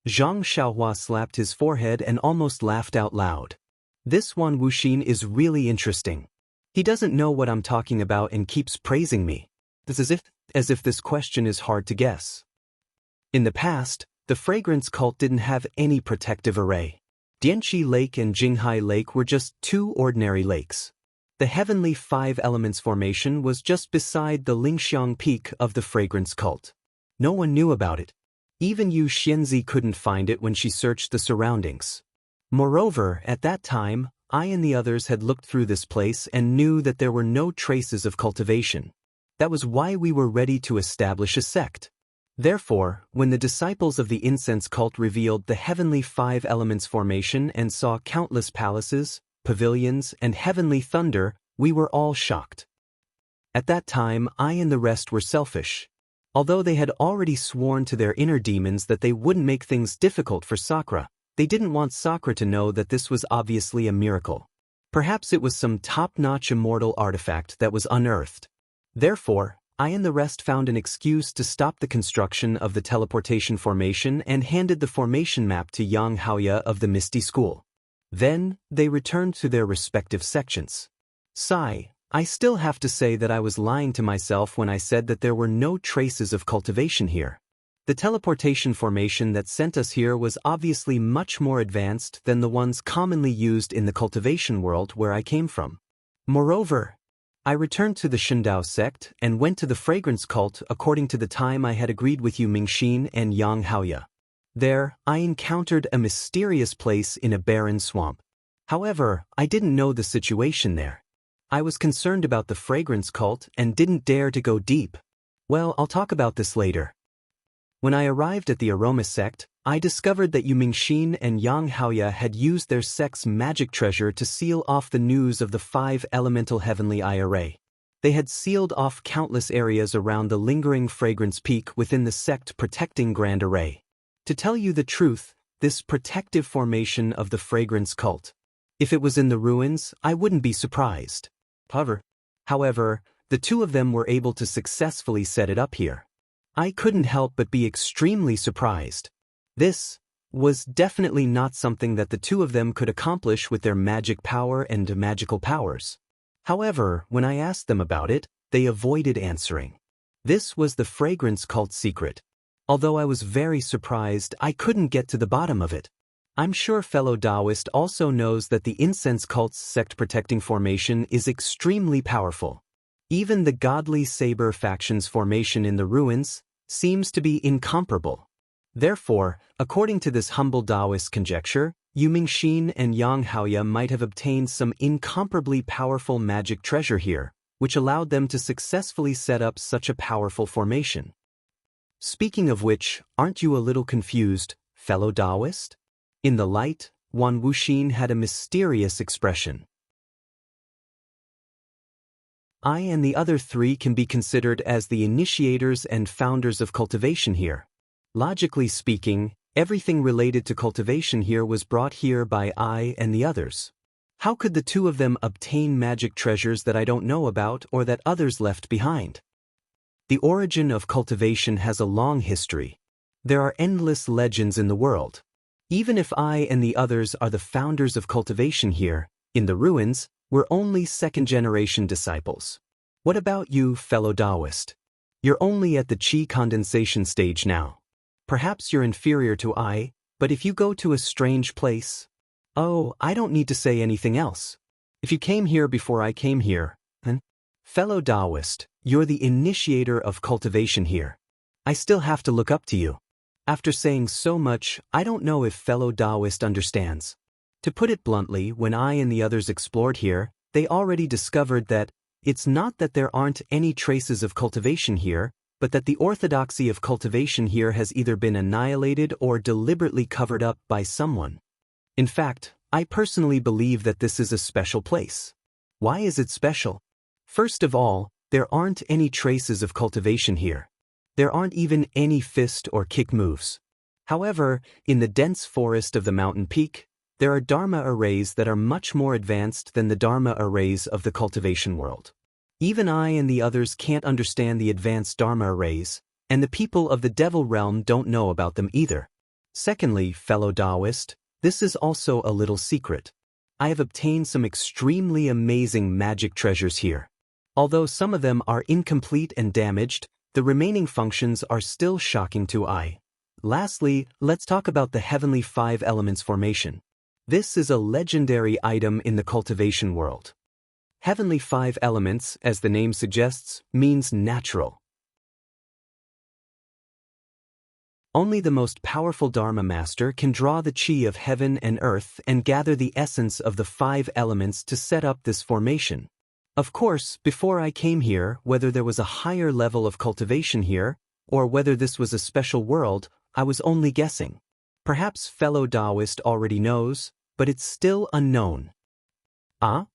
Zhang Xiaohua slapped his forehead and almost laughed out loud. This Wan Wuxin is really interesting. He doesn't know what I'm talking about and keeps praising me. It's as if this question is hard to guess. In the past, the fragrance cult didn't have any protective array. Dianqi Lake and Jinghai Lake were just 2 ordinary lakes. The heavenly 5 elements formation was just beside the Lingxiang peak of the fragrance cult. No one knew about it. Even Yu Xianzi couldn't find it when she searched the surroundings. Moreover, at that time, I and the others had looked through this place and knew that there were no traces of cultivation. That was why we were ready to establish a sect. Therefore, when the disciples of the incense cult revealed the heavenly 5 elements formation and saw countless palaces, pavilions, and heavenly thunder, we were all shocked. At that time, I and the rest were selfish. Although they had already sworn to their inner demons that they wouldn't make things difficult for Sakura, they didn't want Sakura to know that this was obviously a miracle. Perhaps it was some top-notch immortal artifact that was unearthed. Therefore, I and the rest found an excuse to stop the construction of the teleportation formation and handed the formation map to Yang Haoya of the Misty School. Then, they returned to their respective sections. Sigh, I still have to say that I was lying to myself when I said that there were no traces of cultivation here. The teleportation formation that sent us here was obviously much more advanced than the ones commonly used in the cultivation world where I came from. Moreover, I returned to the Shindao sect and went to the fragrance cult according to the time I had agreed with Yu Mingxin and Yang Haoya. There, I encountered a mysterious place in a barren swamp. However, I didn't know the situation there. I was concerned about the fragrance cult and didn't dare to go deep. Well, I'll talk about this later. When I arrived at the aroma sect, I discovered that Yu Mingxin and Yang Haoya had used their sect's magic treasure to seal off the news of the 5 elemental heavenly eye array. They had sealed off countless areas around the lingering fragrance peak within the sect protecting grand array. To tell you the truth, this protective formation of the fragrance cult. If it was in the ruins, I wouldn't be surprised. However, the 2 of them were able to successfully set it up here. I couldn't help but be extremely surprised. This was definitely not something that the 2 of them could accomplish with their magic power and magical powers. However, when I asked them about it, they avoided answering. This was the fragrance cult secret. Although I was very surprised, I couldn't get to the bottom of it. I'm sure fellow Taoist also knows that the incense cult's sect-protecting formation is extremely powerful. Even the godly saber faction's formation in the ruins seems to be incomparable. Therefore, according to this humble Taoist conjecture, Yu Mingxin and Yang Haoya might have obtained some incomparably powerful magic treasure here, which allowed them to successfully set up such a powerful formation. Speaking of which, aren't you a little confused, fellow Taoist? In the light, Wan Wuxin had a mysterious expression. I and the other 3 can be considered as the initiators and founders of cultivation here. Logically speaking, everything related to cultivation here was brought here by I and the others. How could the 2 of them obtain magic treasures that I don't know about or that others left behind? The origin of cultivation has a long history. There are endless legends in the world. Even if I and the others are the founders of cultivation here, in the ruins, we're only 2nd-generation disciples. What about you, fellow Taoist? You're only at the qi condensation stage now. Perhaps you're inferior to I, but if you go to a strange place... Oh, I don't need to say anything else. If you came here before I came here, fellow Taoist, you're the initiator of cultivation here. I still have to look up to you. After saying so much, I don't know if fellow Taoist understands. To put it bluntly, when I and the others explored here, they already discovered that it's not that there aren't any traces of cultivation here, but that the orthodoxy of cultivation here has either been annihilated or deliberately covered up by someone. In fact, I personally believe that this is a special place. Why is it special? First of all, there aren't any traces of cultivation here. There aren't even any fist or kick moves. However, in the dense forest of the mountain peak, There are Dharma arrays that are much more advanced than the Dharma arrays of the cultivation world. Even I and the others can't understand the advanced Dharma arrays, and the people of the devil realm don't know about them either. Secondly, fellow Taoist, this is also a little secret. I have obtained some extremely amazing magic treasures here. Although some of them are incomplete and damaged, the remaining functions are still shocking to I. Lastly, let's talk about the Heavenly Five Elements formation. This is a legendary item in the cultivation world. Heavenly Five Elements, as the name suggests, means natural. Only the most powerful Dharma master can draw the chi of heaven and earth and gather the essence of the five elements to set up this formation. Of course, before I came here, whether there was a higher level of cultivation here, or whether this was a special world, I was only guessing. Perhaps fellow Taoist already knows, but it's still unknown. Ah?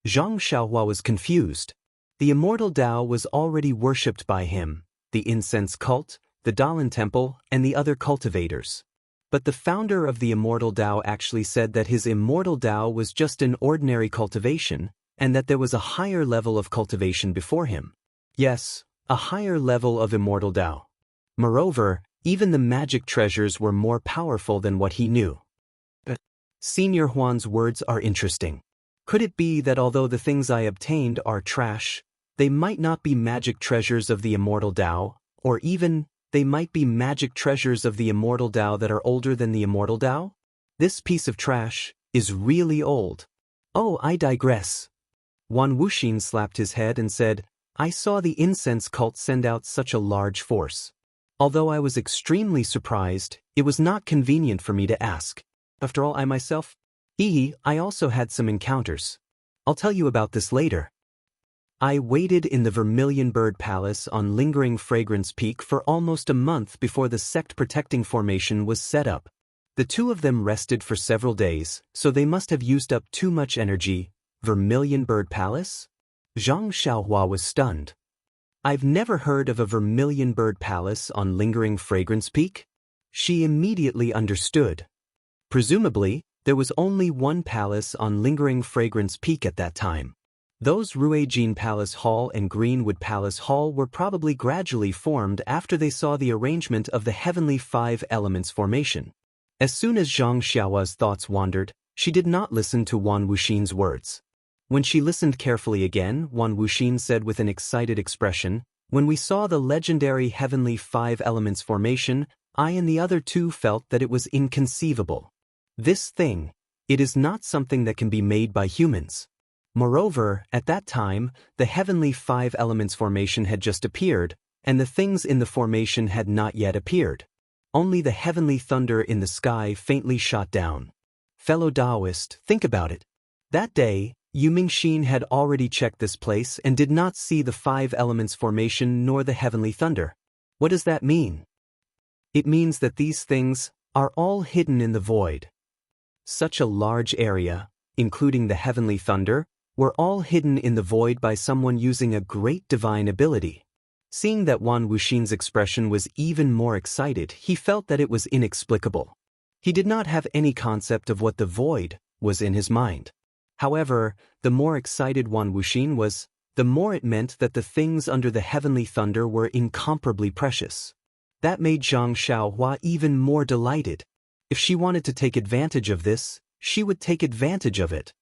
Zhang Xiaohua was confused. The immortal Tao was already worshipped by him, the incense cult, the Dalan temple, and the other cultivators. But the founder of the immortal Tao actually said that his immortal Tao was just an ordinary cultivation, and that there was a higher level of cultivation before him. Yes, a higher level of immortal Tao. Moreover, even the magic treasures were more powerful than what he knew. But Senior Huan's words are interesting. Could it be that although the things I obtained are trash, they might not be magic treasures of the immortal Tao, or even they might be magic treasures of the immortal Tao that are older than the immortal Tao? This piece of trash is really old. Oh, I digress. Wan Wuxin slapped his head and said, I saw the incense cult send out such a large force. Although I was extremely surprised, it was not convenient for me to ask. After all, I myself, I also had some encounters. I'll tell you about this later. I waited in the Vermilion Bird Palace on Lingering Fragrance Peak for almost a month before the sect-protecting formation was set up. The two of them rested for several days, so they must have used up too much energy. Vermilion Bird Palace? Zhang Xiaohua was stunned. I've never heard of a Vermilion Bird Palace on Lingering Fragrance Peak. She immediately understood. Presumably, there was only one palace on Lingering Fragrance Peak at that time. Those Ruijin Palace Hall and Greenwood Palace Hall were probably gradually formed after they saw the arrangement of the Heavenly Five Elements formation. As soon as Zhang Xiaohua's thoughts wandered, she did not listen to Wan Wuxin's words. When she listened carefully again, Wan Wuxin said with an excited expression, when we saw the legendary Heavenly Five Elements formation, I and the other two felt that it was inconceivable. This thing, it is not something that can be made by humans. Moreover, at that time, the Heavenly Five Elements formation had just appeared, and the things in the formation had not yet appeared. Only the heavenly thunder in the sky faintly shot down. Fellow Taoist, think about it. That day, Yu Mingxin had already checked this place and did not see the Five Elements formation nor the heavenly thunder. What does that mean? It means that these things are all hidden in the void. Such a large area, including the heavenly thunder, were all hidden in the void by someone using a great divine ability. Seeing that Wan Wuxin's expression was even more excited, he felt that it was inexplicable. He did not have any concept of what the void was in his mind. However, the more excited Wan Wuxin was, the more it meant that the things under the heavenly thunder were incomparably precious. That made Zhang Xiaohua even more delighted. If she wanted to take advantage of this, she would take advantage of it.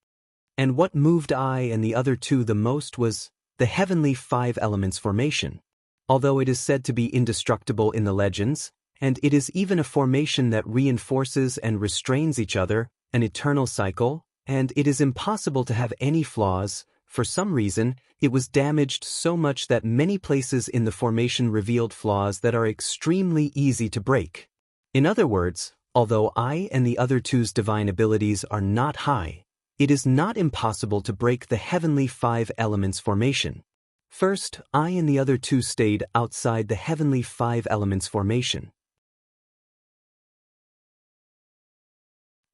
And what moved I and the other two the most was the Heavenly Five Elements formation. Although it is said to be indestructible in the legends, and it is even a formation that reinforces and restrains each other, an eternal cycle, and it is impossible to have any flaws, for some reason, it was damaged so much that many places in the formation revealed flaws that are extremely easy to break. In other words, although I and the other two's divine abilities are not high, it is not impossible to break the Heavenly Five Elements formation. First, I and the other two stayed outside the Heavenly Five Elements formation.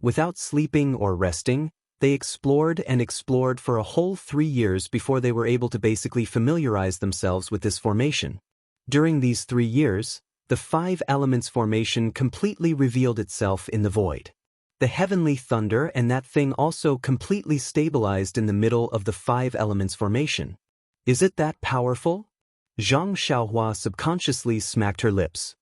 Without sleeping or resting, they explored and explored for a whole 3 years before they were able to basically familiarize themselves with this formation. During these 3 years, the Five Elements formation completely revealed itself in the void. The heavenly thunder and that thing also completely stabilized in the middle of the five elements formation. Is it that powerful? Zhang Xiaohua subconsciously smacked her lips.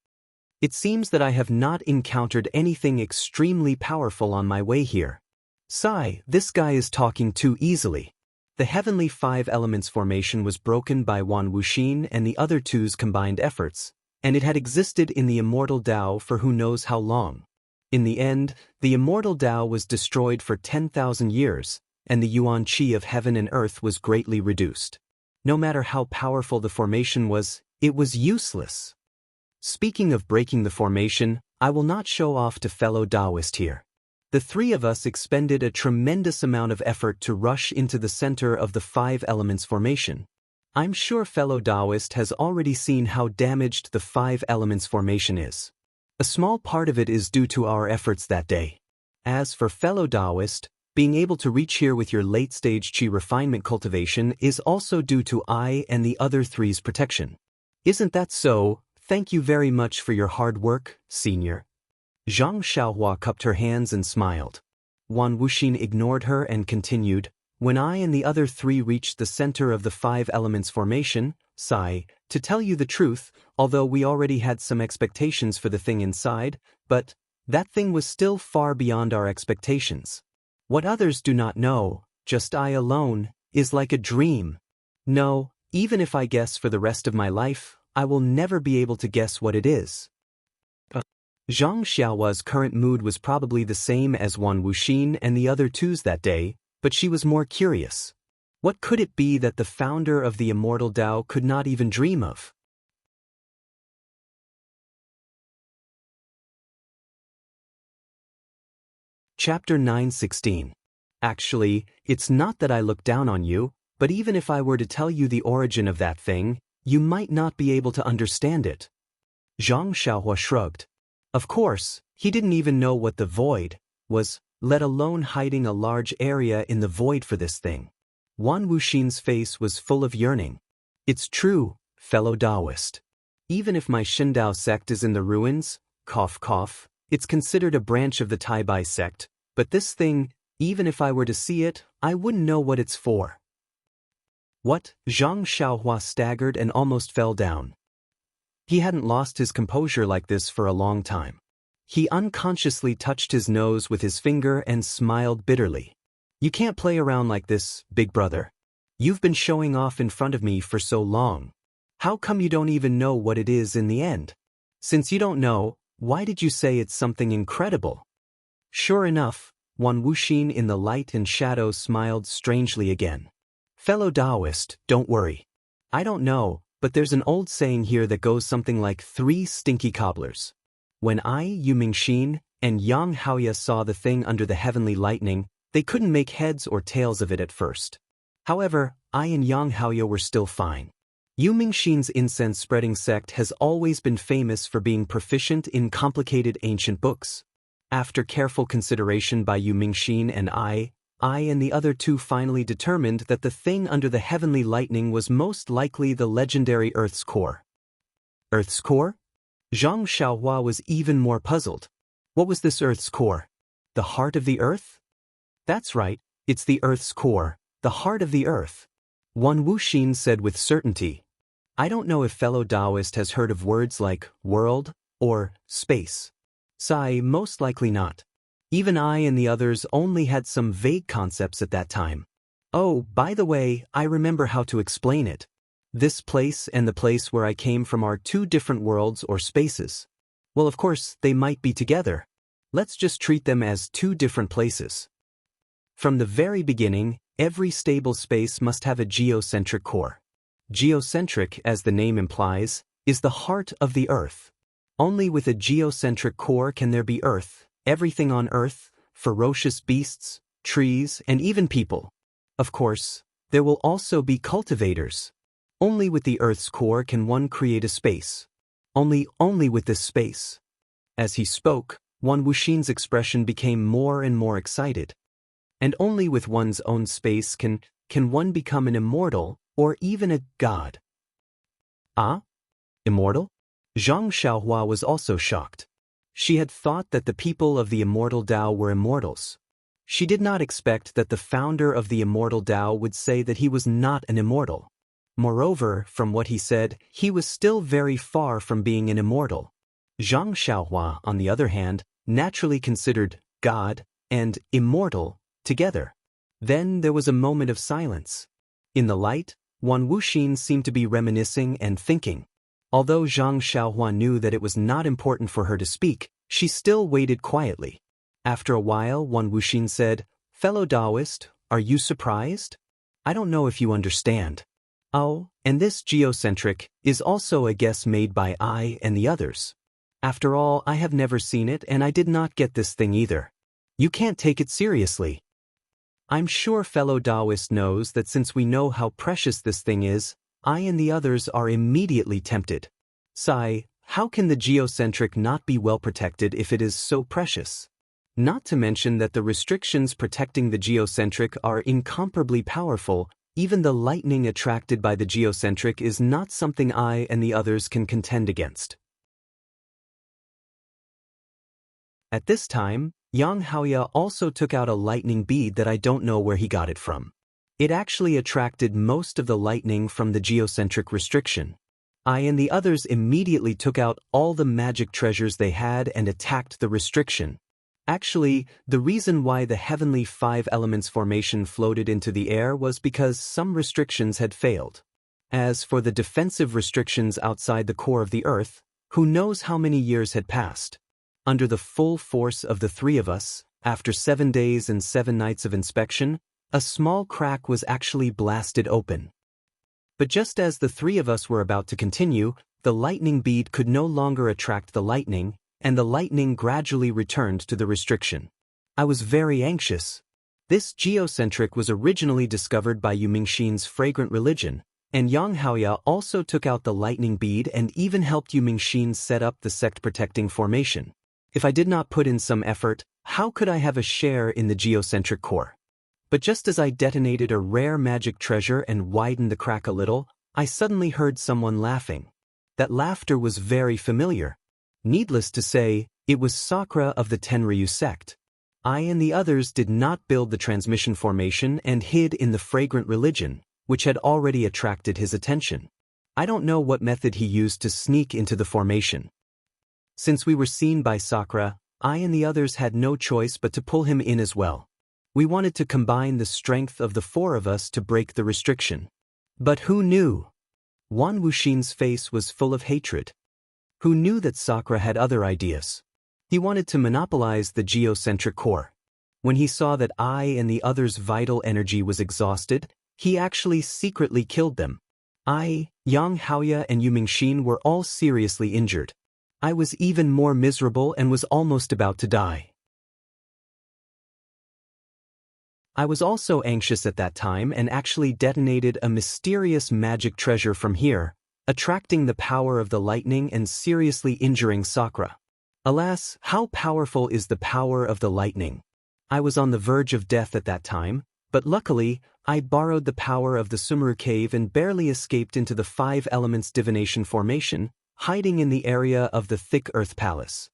It seems that I have not encountered anything extremely powerful on my way here. Sigh, this guy is talking too easily. The heavenly five elements formation was broken by Wan Wuxin and the other two's combined efforts, and it had existed in the Immortal Tao for who knows how long. In the end, the Immortal Tao was destroyed for 10,000 years, and the Yuan Qi of heaven and earth was greatly reduced. No matter how powerful the formation was, it was useless. Speaking of breaking the formation, I will not show off to fellow Taoist here. The three of us expended a tremendous amount of effort to rush into the center of the five elements formation. I'm sure fellow Taoist has already seen how damaged the five elements formation is. A small part of it is due to our efforts that day. As for fellow Taoist, being able to reach here with your late-stage Qi refinement cultivation is also due to I and the other three's protection. Isn't that so? Thank you very much for your hard work, senior. Zhang Xiaohua cupped her hands and smiled. Wan Wuxin ignored her and continued, when I and the other three reached the center of the five elements formation, sigh, to tell you the truth, although we already had some expectations for the thing inside, but that thing was still far beyond our expectations. What others do not know, just I alone, is like a dream. No, even if I guess for the rest of my life, I will never be able to guess what it is. Zhang Xiaohua's current mood was probably the same as Wan Wuxin and the other two's that day, but she was more curious. What could it be that the founder of the Immortal Tao could not even dream of? Chapter 9:16. Actually, it's not that I look down on you, but even if I were to tell you the origin of that thing, you might not be able to understand it. Zhang Xiaohua shrugged. Of course, he didn't even know what the void was, let alone hiding a large area in the void for this thing. Wan Wuxin's face was full of yearning. It's true, fellow Taoist. Even if my Shindao sect is in the ruins, cough cough, it's considered a branch of the Taibai sect, but this thing, even if I were to see it, I wouldn't know what it's for. What? Zhang Xiaohua staggered and almost fell down. He hadn't lost his composure like this for a long time. He unconsciously touched his nose with his finger and smiled bitterly. You can't play around like this, big brother. You've been showing off in front of me for so long. How come you don't even know what it is in the end? Since you don't know, why did you say it's something incredible? Sure enough, Wan Wuxin in the light and shadow smiled strangely again. Fellow Taoist, don't worry. I don't know, but there's an old saying here that goes something like 3 stinky cobblers. When I, Yu Mingxin, and Yang Haoya saw the thing under the heavenly lightning, they couldn't make heads or tails of it at first. However, I and Yang Haoya were still fine. Yu Mingxin's incense-spreading sect has always been famous for being proficient in complicated ancient books. After careful consideration by Yu Mingxin and I and the other two finally determined that the thing under the heavenly lightning was most likely the legendary Earth's core. Earth's core? Zhang Xiaohua was even more puzzled. What was this Earth's core? The heart of the Earth? That's right, it's the Earth's core, the heart of the Earth. Wan Wuxin said with certainty. I don't know if fellow Taoist has heard of words like world or space. Sigh, most likely not. Even I and the others only had some vague concepts at that time. Oh, by the way, I remember how to explain it. This place and the place where I came from are 2 different worlds or spaces. Well, of course, they might be together. Let's just treat them as 2 different places. From the very beginning, every stable space must have a geocentric core. Geocentric, as the name implies, is the heart of the Earth. Only with a geocentric core can there be Earth, everything on Earth, ferocious beasts, trees, and even people. Of course, there will also be cultivators. Only with the Earth's core can one create a space. Only with this space. As he spoke, Wan Wuxin's expression became more and more excited. And only with one's own space can one become an immortal, or even a god. Ah? Immortal? Zhang Xiaohua was also shocked. She had thought that the people of the Immortal Dao were immortals. She did not expect that the founder of the Immortal Dao would say that he was not an immortal. Moreover, from what he said, he was still very far from being an immortal. Zhang Xiaohua, on the other hand, naturally considered God and immortal together. Then there was a moment of silence. In the light, Wan Wuxin seemed to be reminiscing and thinking. Although Zhang Xiaohua knew that it was not important for her to speak, she still waited quietly. After a while, Wan Wuxin said, "Fellow Taoist, are you surprised? I don't know if you understand. Oh, and this geocentric is also a guess made by I and the others. After all, I have never seen it and I did not get this thing either. You can't take it seriously. I'm sure fellow Taoist knows that since we know how precious this thing is, I and the others are immediately tempted. Sai, how can the geocentric not be well protected if it is so precious? Not to mention that the restrictions protecting the geocentric are incomparably powerful. Even the lightning attracted by the geocentric is not something I and the others can contend against." At this time, Yang Haoya also took out a lightning bead that I don't know where he got it from. It actually attracted most of the lightning from the geocentric restriction. I and the others immediately took out all the magic treasures they had and attacked the restriction. Actually, the reason why the heavenly 5 elements formation floated into the air was because some restrictions had failed. As for the defensive restrictions outside the core of the earth, who knows how many years had passed. Under the full force of the 3 of us, after 7 days and 7 nights of inspection, a small crack was actually blasted open. But just as the 3 of us were about to continue, the lightning bead could no longer attract the lightning, and the lightning gradually returned to the restriction. I was very anxious. This geocentric was originally discovered by Yu Mingxin's fragrant religion, and Yang Haoya also took out the lightning bead and even helped Yu Mingxin set up the sect-protecting formation. If I did not put in some effort, how could I have a share in the geocentric core? But just as I detonated a rare magic treasure and widened the crack a little, I suddenly heard someone laughing. That laughter was very familiar. Needless to say, it was Sakura of the Tenryu sect. I and the others did not build the transmission formation and hid in the fragrant religion, which had already attracted his attention. I don't know what method he used to sneak into the formation. Since we were seen by Sakura, I and the others had no choice but to pull him in as well. We wanted to combine the strength of the 4 of us to break the restriction. But who knew? Wan Wuxin's face was full of hatred. Who knew that Sakura had other ideas? He wanted to monopolize the geocentric core. When he saw that I and the others' vital energy was exhausted, he actually secretly killed them. I, Yang Haoya and Yu Mingxin were all seriously injured. I was even more miserable and was almost about to die. I was also anxious at that time and actually detonated a mysterious magic treasure from here, attracting the power of the lightning and seriously injuring Sakura. Alas, how powerful is the power of the lightning? I was on the verge of death at that time, but luckily, I borrowed the power of the Sumeru cave and barely escaped into the 5 elements divination formation, hiding in the area of the thick earth palace.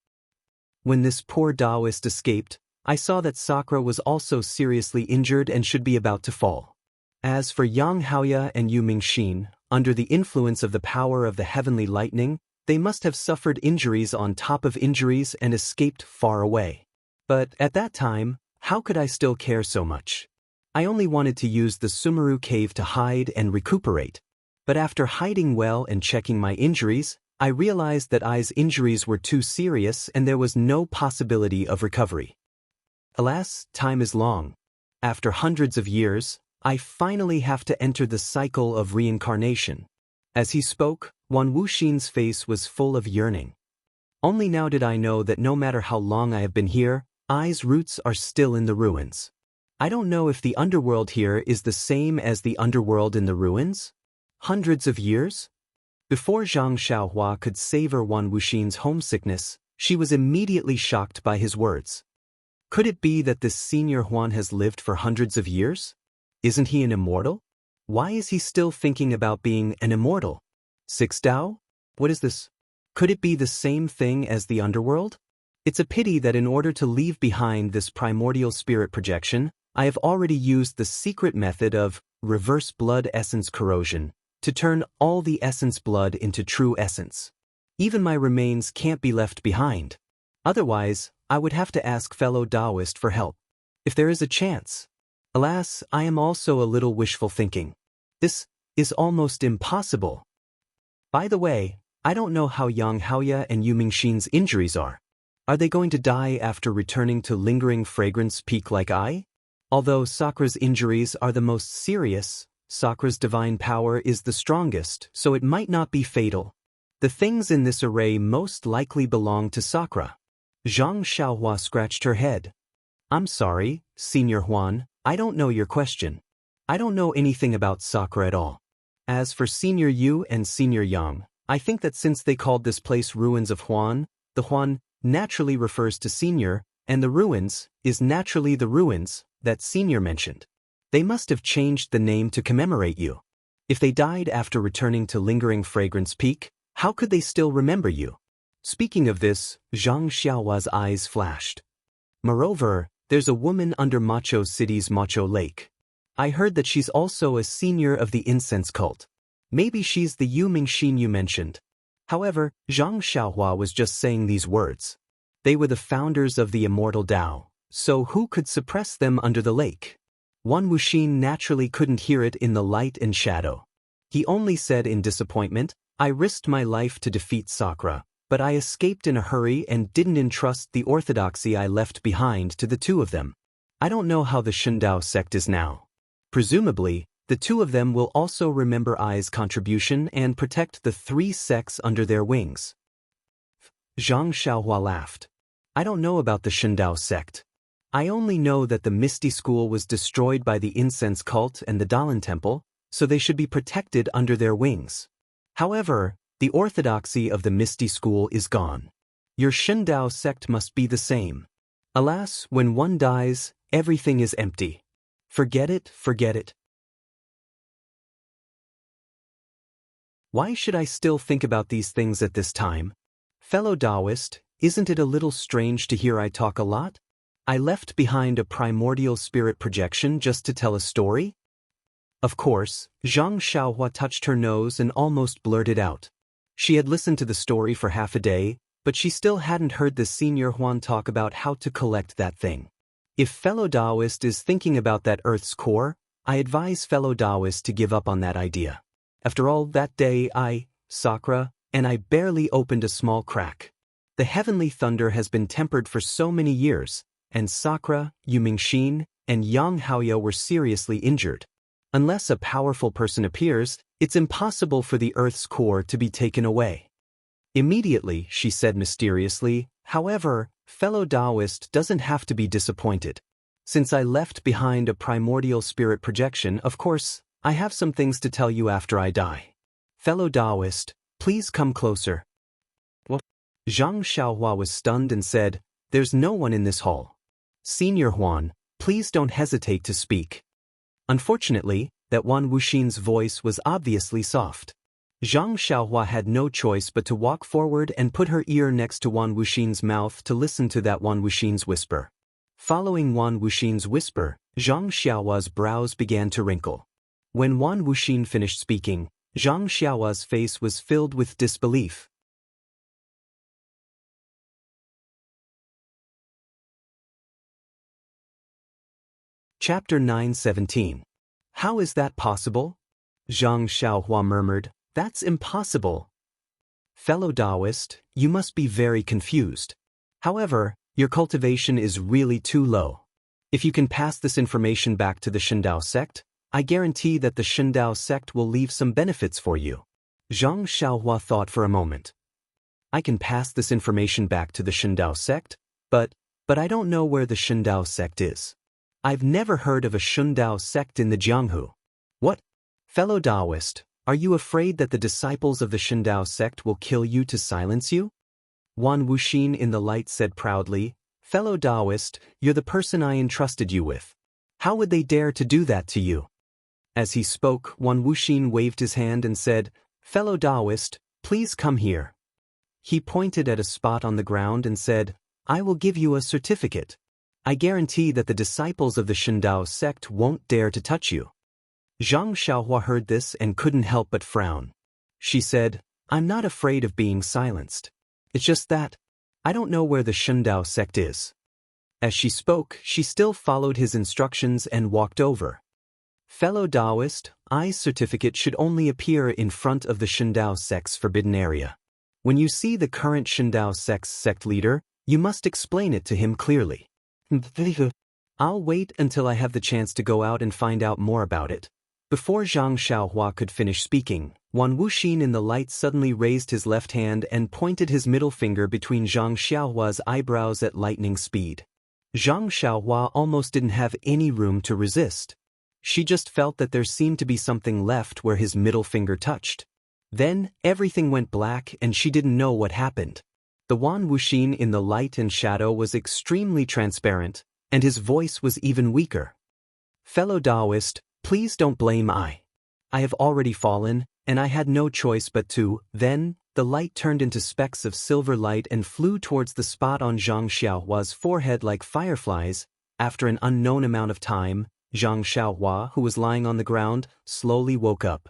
When this poor Taoist escaped, I saw that Sakura was also seriously injured and should be about to fall. As for Yang Haoya and Yu Mingxin, under the influence of the power of the heavenly lightning, they must have suffered injuries on top of injuries and escaped far away. But at that time, how could I still care so much? I only wanted to use the Sumeru cave to hide and recuperate. But after hiding well and checking my injuries, I realized that I's injuries were too serious and there was no possibility of recovery. Alas, time is long. After hundreds of years, I finally have to enter the cycle of reincarnation. As he spoke, Wan Wuxin's face was full of yearning. Only now did I know that no matter how long I have been here, I's roots are still in the ruins. I don't know if the underworld here is the same as the underworld in the ruins? Hundreds of years? Before Zhang Xiaohua could savor Wan Wuxin's homesickness, she was immediately shocked by his words. Could it be that this senior Huan has lived for hundreds of years? Isn't he an immortal? Why is he still thinking about being an immortal? 6 Dao? What is this? Could it be the same thing as the underworld? It's a pity that in order to leave behind this primordial spirit projection, I have already used the secret method of reverse blood essence corrosion to turn all the essence blood into true essence. Even my remains can't be left behind. Otherwise, I would have to ask fellow Taoist for help. If there is a chance. Alas, I am also a little wishful thinking. This is almost impossible. By the way, I don't know how Yang Haoya and Yu Mingxin's injuries are. Are they going to die after returning to lingering fragrance peak like I? Although Sakura's injuries are the most serious, Sakura's divine power is the strongest, so it might not be fatal. The things in this array most likely belong to Sakura. Zhang Xiaohua scratched her head. I'm sorry, Senior Huan, I don't know your question. I don't know anything about Sakura at all. As for Senior Yu and Senior Yang, I think that since they called this place Ruins of Huan, the Huan naturally refers to Senior, and the Ruins is naturally the ruins that Senior mentioned. They must have changed the name to commemorate you. If they died after returning to lingering fragrance peak, how could they still remember you? Speaking of this, Zhang Xiaohua's eyes flashed. Moreover, there's a woman under Macho City's Macho Lake. I heard that she's also a senior of the incense cult. Maybe she's the Yu Mingxin you mentioned. However, Zhang Xiaohua was just saying these words. They were the founders of the Immortal Tao, so who could suppress them under the lake? Wan Wuxin naturally couldn't hear it in the light and shadow. He only said in disappointment, I risked my life to defeat Sakura, but I escaped in a hurry and didn't entrust the orthodoxy I left behind to the two of them. I don't know how the Shundao sect is now. Presumably, the two of them will also remember I's contribution and protect the three sects under their wings. Zhang Xiaohua laughed. I don't know about the Shundao sect. I only know that the Misty School was destroyed by the incense cult and the Dalan Temple, so they should be protected under their wings. However, the orthodoxy of the Misty School is gone. Your Shundao sect must be the same. Alas, when one dies, everything is empty. Forget it, forget it. Why should I still think about these things at this time? Fellow Taoist, isn't it a little strange to hear I talk a lot? I left behind a primordial spirit projection just to tell a story? Of course, Zhang Xiaohua touched her nose and almost blurted out. She had listened to the story for half a day, but she still hadn't heard the Senior Huan talk about how to collect that thing. If fellow Taoist is thinking about that Earth's core, I advise fellow Taoist to give up on that idea. After all, that day Sakura, and I barely opened a small crack. The heavenly thunder has been tempered for so many years, and Sakura, Yu Mingxin, and Yang Haoya were seriously injured. Unless a powerful person appears, it's impossible for the Earth's core to be taken away. Immediately, she said mysteriously, however, fellow Taoist doesn't have to be disappointed. Since I left behind a primordial spirit projection, of course, I have some things to tell you after I die. Fellow Taoist, please come closer. What? Zhang Xiaohua was stunned and said, There's no one in this hall. Senior Huan, please don't hesitate to speak. Unfortunately, that Wan Wuxin's voice was obviously soft. Zhang Xiaohua had no choice but to walk forward and put her ear next to Wan Wuxin's mouth to listen to that Wan Wuxin's whisper. Following Wan Wuxin's whisper, Zhang Xiaohua's brows began to wrinkle. When Wan Wuxin finished speaking, Zhang Xiaohua's face was filled with disbelief. Chapter 9:17. How is that possible? Zhang Xiaohua murmured, That's impossible. Fellow Taoist, you must be very confused. However, your cultivation is really too low. If you can pass this information back to the Shundao sect, I guarantee that the Shundao sect will leave some benefits for you. Zhang Xiaohua thought for a moment. I can pass this information back to the Shundao sect, but I don't know where the Shundao sect is. I've never heard of a Shundao sect in the Jianghu. What? Fellow Taoist, are you afraid that the disciples of the Shundao sect will kill you to silence you? Wan Wuxin in the light said proudly, Fellow Taoist, you're the person I entrusted you with. How would they dare to do that to you? As he spoke, Wan Wuxin waved his hand and said, Fellow Taoist, please come here. He pointed at a spot on the ground and said, I will give you a certificate. I guarantee that the disciples of the Shindao sect won't dare to touch you. Zhang Xiaohua heard this and couldn't help but frown. She said, I'm not afraid of being silenced. It's just that I don't know where the Shindao sect is. As she spoke, she still followed his instructions and walked over. Fellow Taoist, I's certificate should only appear in front of the Shindao sect's forbidden area. When you see the current Shindao sect's sect leader, you must explain it to him clearly. I'll wait until I have the chance to go out and find out more about it. Before Zhang Xiaohua could finish speaking, Wan Wuxin in the light suddenly raised his left hand and pointed his middle finger between Zhang Xiaohua's eyebrows at lightning speed. Zhang Xiaohua almost didn't have any room to resist. She just felt that there seemed to be something left where his middle finger touched. Then, everything went black and she didn't know what happened. The Wan Wuxin in the light and shadow was extremely transparent, and his voice was even weaker. Fellow Taoist, please don't blame I. I have already fallen, and I had no choice but to. Then, the light turned into specks of silver light and flew towards the spot on Zhang Xiaohua's forehead like fireflies. After an unknown amount of time, Zhang Xiaohua, who was lying on the ground, slowly woke up.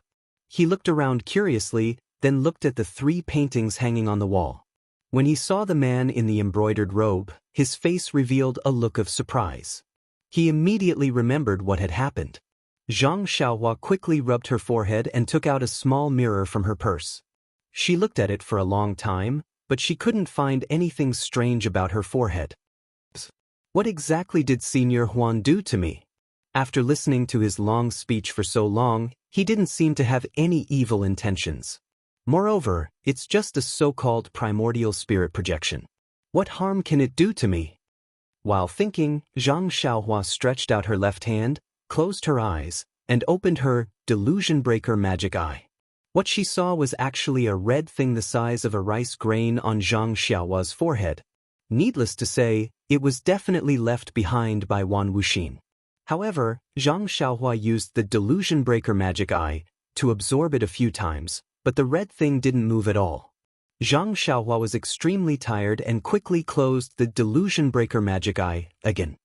He looked around curiously, then looked at the 3 paintings hanging on the wall. When he saw the man in the embroidered robe, his face revealed a look of surprise. He immediately remembered what had happened. Zhang Xiaohua quickly rubbed her forehead and took out a small mirror from her purse. She looked at it for a long time, but she couldn't find anything strange about her forehead. What exactly did Senior Huan do to me? After listening to his long speech for so long, he didn't seem to have any evil intentions. Moreover, it's just a so-called primordial spirit projection. What harm can it do to me? While thinking, Zhang Xiaohua stretched out her left hand, closed her eyes, and opened her delusion breaker magic eye. What she saw was actually a red thing the size of a rice grain on Zhang Xiaohua's forehead. Needless to say, it was definitely left behind by Wan Wuxin. However, Zhang Xiaohua used the delusion breaker magic eye to absorb it a few times, but the red thing didn't move at all. Zhang Xiaohua was extremely tired and quickly closed the delusion breaker magic eye again.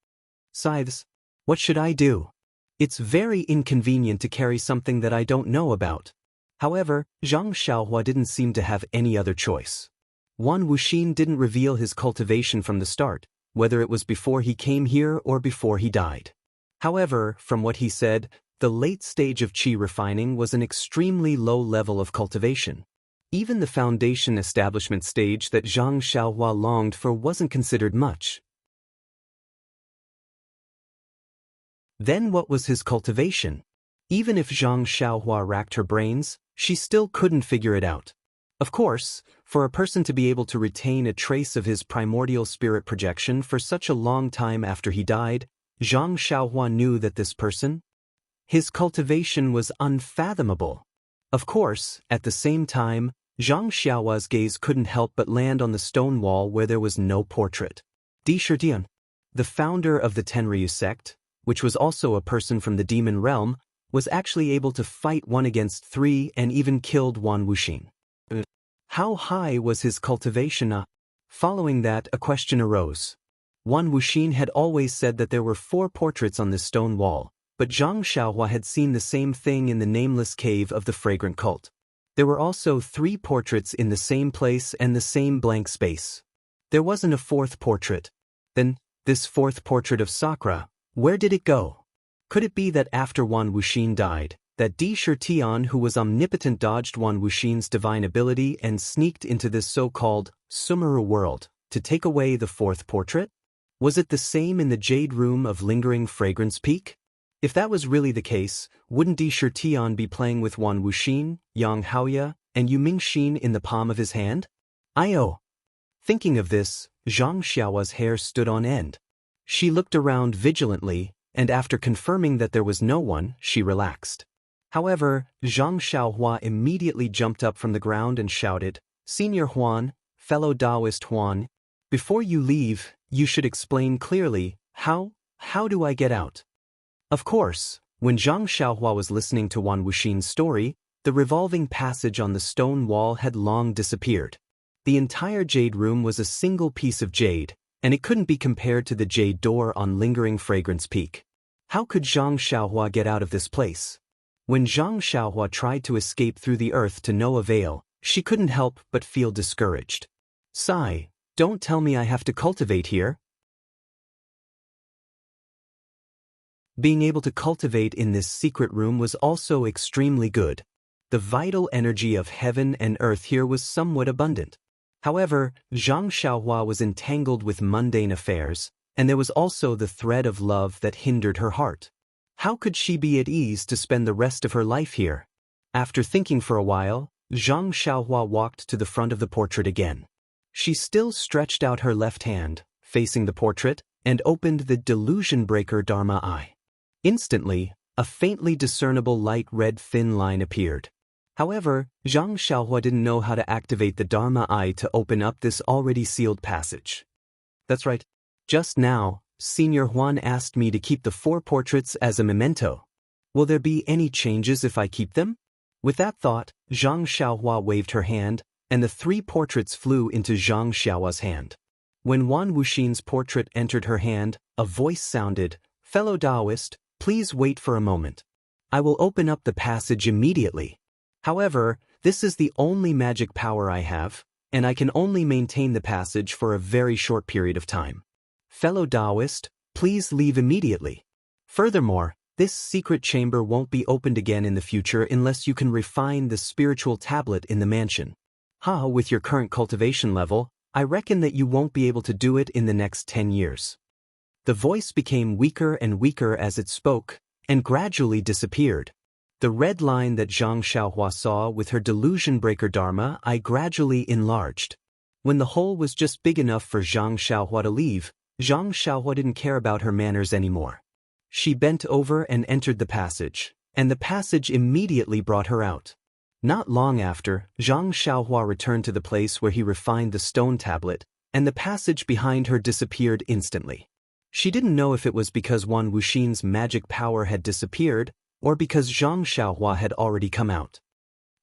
Scythes, what should I do? It's very inconvenient to carry something that I don't know about. However, Zhang Xiaohua didn't seem to have any other choice. Wan Wuxin didn't reveal his cultivation from the start, whether it was before he came here or before he died. However, from what he said, the late stage of qi refining was an extremely low level of cultivation. Even the foundation establishment stage that Zhang Xiaohua longed for wasn't considered much. Then what was his cultivation? Even if Zhang Xiaohua racked her brains, she still couldn't figure it out. Of course, for a person to be able to retain a trace of his primordial spirit projection for such a long time after he died, Zhang Xiaohua knew that this person, his cultivation was unfathomable. Of course, at the same time, Zhang Xiaohua's gaze couldn't help but land on the stone wall where there was no portrait. Di Shitian, the founder of the Tenryu sect, which was also a person from the demon realm, was actually able to fight 1 against 3 and even killed Wan Wuxin. How high was his cultivation? Following that, a question arose. Wan Wuxin had always said that there were 4 portraits on this stone wall, but Zhang Xiaohua had seen the same thing in the nameless cave of the fragrant cult. There were also 3 portraits in the same place and the same blank space. There wasn't a 4th portrait. Then, this 4th portrait of Sakura, where did it go? Could it be that after Wan Wuxin died, that Di Shitian, who was omnipotent, dodged Wan Wuxin's divine ability and sneaked into this so-called Sumeru world to take away the 4th portrait? Was it the same in the Jade Room of Lingering Fragrance Peak? If that was really the case, wouldn't Di Shitian be playing with Wan Wuxin, Yang Haoya, and Yu Mingxin in the palm of his hand? Thinking of this, Zhang Xiaohua's hair stood on end. She looked around vigilantly, and after confirming that there was no one, she relaxed. However, Zhang Xiaohua immediately jumped up from the ground and shouted, Senior Huan, fellow Taoist Huan, before you leave, you should explain clearly, how do I get out? Of course, when Zhang Xiaohua was listening to Wan Wuxin's story, the revolving passage on the stone wall had long disappeared. The entire jade room was a single piece of jade, and it couldn't be compared to the jade door on Lingering Fragrance Peak. How could Zhang Xiaohua get out of this place? When Zhang Xiaohua tried to escape through the earth to no avail, she couldn't help but feel discouraged. Sigh, don't tell me I have to cultivate here. Being able to cultivate in this secret room was also extremely good. The vital energy of heaven and earth here was somewhat abundant. However, Zhang Xiaohua was entangled with mundane affairs, and there was also the thread of love that hindered her heart. How could she be at ease to spend the rest of her life here? After thinking for a while, Zhang Xiaohua walked to the front of the portrait again. She still stretched out her left hand, facing the portrait, and opened the Delusion Breaker Dharma Eye. Instantly, a faintly discernible light red thin line appeared. However, Zhang Xiaohua didn't know how to activate the Dharma Eye to open up this already sealed passage. That's right. Just now, Senior Huan asked me to keep the 4 portraits as a memento. Will there be any changes if I keep them? With that thought, Zhang Xiaohua waved her hand, and the 3 portraits flew into Zhang Xiaohua's hand. When Wan Wuxin's portrait entered her hand, a voice sounded, "Fellow Taoist, please wait for a moment. I will open up the passage immediately. However, this is the only magic power I have, and I can only maintain the passage for a very short period of time. Fellow Taoist, please leave immediately. Furthermore, this secret chamber won't be opened again in the future unless you can refine the spiritual tablet in the mansion. With your current cultivation level, I reckon that you won't be able to do it in the next 10 years. The voice became weaker and weaker as it spoke, and gradually disappeared. The red line that Zhang Xiaohua saw with her Delusion Breaker Dharma Eye gradually enlarged. When the hole was just big enough for Zhang Xiaohua to leave, Zhang Xiaohua didn't care about her manners anymore. She bent over and entered the passage, and the passage immediately brought her out. Not long after, Zhang Xiaohua returned to the place where he refined the stone tablet, and the passage behind her disappeared instantly. She didn't know if it was because Wan Wuxin's magic power had disappeared, or because Zhang Xiaohua had already come out.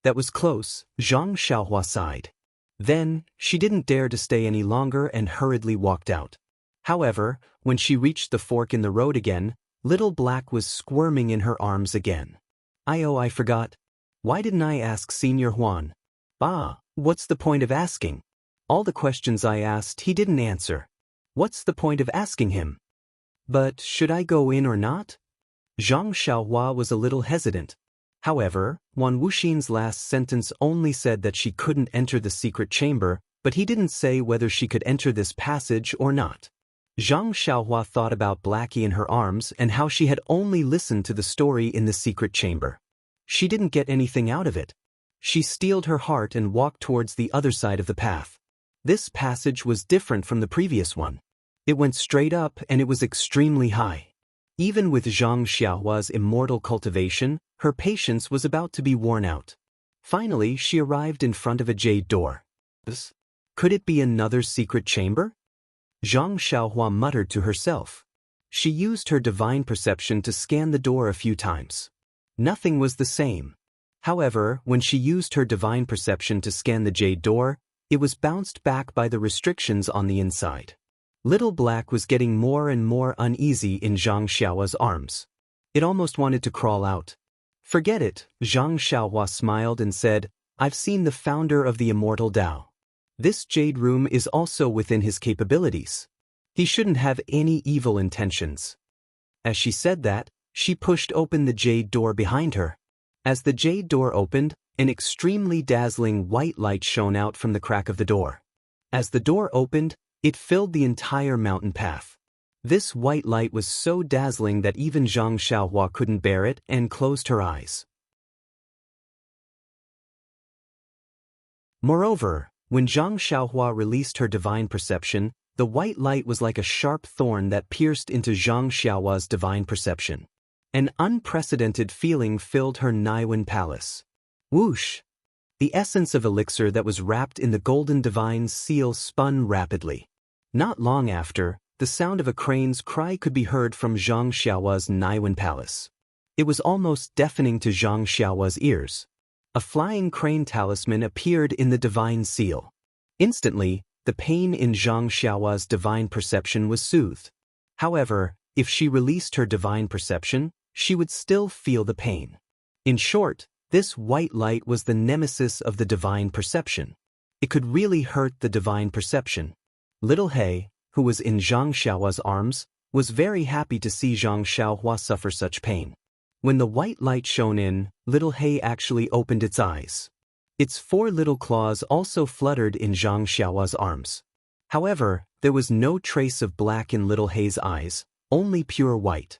That was close, Zhang Xiaohua sighed. Then, she didn't dare to stay any longer and hurriedly walked out. However, when she reached the fork in the road again, Little Black was squirming in her arms again. I forgot. Why didn't I ask Senior Huan? What's the point of asking? All the questions I asked he didn't answer. What's the point of asking him? But should I go in or not? Zhang Xiaohua was a little hesitant. However, Wan Wuxin's last sentence only said that she couldn't enter the secret chamber, but he didn't say whether she could enter this passage or not. Zhang Xiaohua thought about Blackie in her arms and how she had only listened to the story in the secret chamber. She didn't get anything out of it. She steeled her heart and walked towards the other side of the path. This passage was different from the previous one. It went straight up and it was extremely high. Even with Zhang Xiaohua's immortal cultivation, her patience was about to be worn out. Finally, she arrived in front of a jade door. Could it be another secret chamber? Zhang Xiaohua muttered to herself. She used her divine perception to scan the door a few times. Nothing was the same. However, when she used her divine perception to scan the jade door, it was bounced back by the restrictions on the inside. Little Black was getting more and more uneasy in Zhang Xiaohua's arms. It almost wanted to crawl out. Forget it, Zhang Xiaohua smiled and said, I've seen the founder of the Immortal Tao. This jade room is also within his capabilities. He shouldn't have any evil intentions. As she said that, she pushed open the jade door behind her. As the jade door opened, an extremely dazzling white light shone out from the crack of the door. As the door opened, it filled the entire mountain path. This white light was so dazzling that even Zhang Xiaohua couldn't bear it and closed her eyes. Moreover, when Zhang Xiaohua released her divine perception, the white light was like a sharp thorn that pierced into Zhang Xiaohua's divine perception. An unprecedented feeling filled her Naiwen palace. Whoosh! The essence of elixir that was wrapped in the golden divine seal spun rapidly. Not long after, the sound of a crane's cry could be heard from Zhang Xiaohua's Naiwen palace. It was almost deafening to Zhang Xiaohua's ears. A flying crane talisman appeared in the divine seal. Instantly, The pain in Zhang Xiaohua's divine perception was soothed. However, if she released her divine perception, she would still feel the pain. In short, this white light was the nemesis of the divine perception. It could really hurt the divine perception. Little He, who was in Zhang Xiaohua's arms, was very happy to see Zhang Xiaohua suffer such pain. When the white light shone in, Little He actually opened its eyes. Its 4 little claws also fluttered in Zhang Xiaohua's arms. However, there was no trace of black in Little He's eyes, only pure white.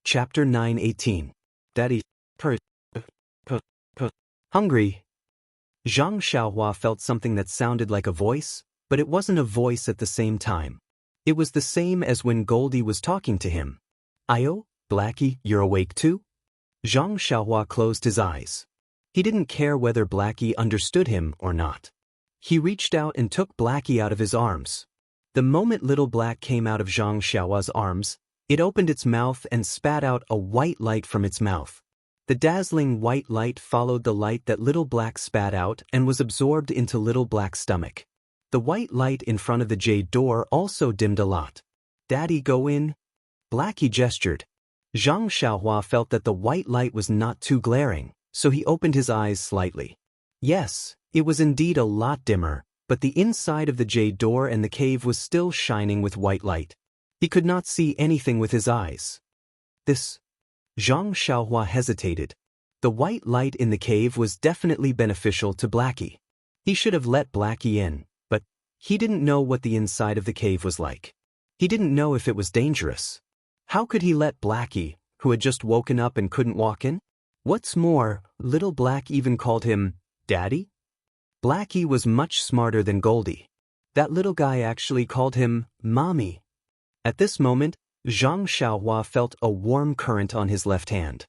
Chapter 9:18. Daddy. Hungry. Zhang Xiaohua felt something that sounded like a voice, but it wasn't a voice at the same time. It was the same as when Goldie was talking to him. "Ayo, Blackie, you're awake too?" Zhang Xiaohua closed his eyes. He didn't care whether Blackie understood him or not. He reached out and took Blackie out of his arms. The moment Little Black came out of Zhang Xiaohua's arms, it opened its mouth and spat out a white light from its mouth. The dazzling white light followed the light that Little Black spat out and was absorbed into Little Black's stomach. The white light in front of the jade door also dimmed a lot. "Daddy, go in." Blackie gestured. Zhang Xiaohua felt that the white light was not too glaring, so he opened his eyes slightly. Yes, it was indeed a lot dimmer, but the inside of the jade door and the cave was still shining with white light. He could not see anything with his eyes. This. Zhang Xiaohua hesitated. The white light in the cave was definitely beneficial to Blackie. He should have let Blackie in, but he didn't know what the inside of the cave was like. He didn't know if it was dangerous. How could he let Blackie, who had just woken up and couldn't walk in? What's more, Little Black even called him Daddy? Blackie was much smarter than Goldie. That little guy actually called him Mommy. At this moment, Zhang Xiaohua felt a warm current on his left hand.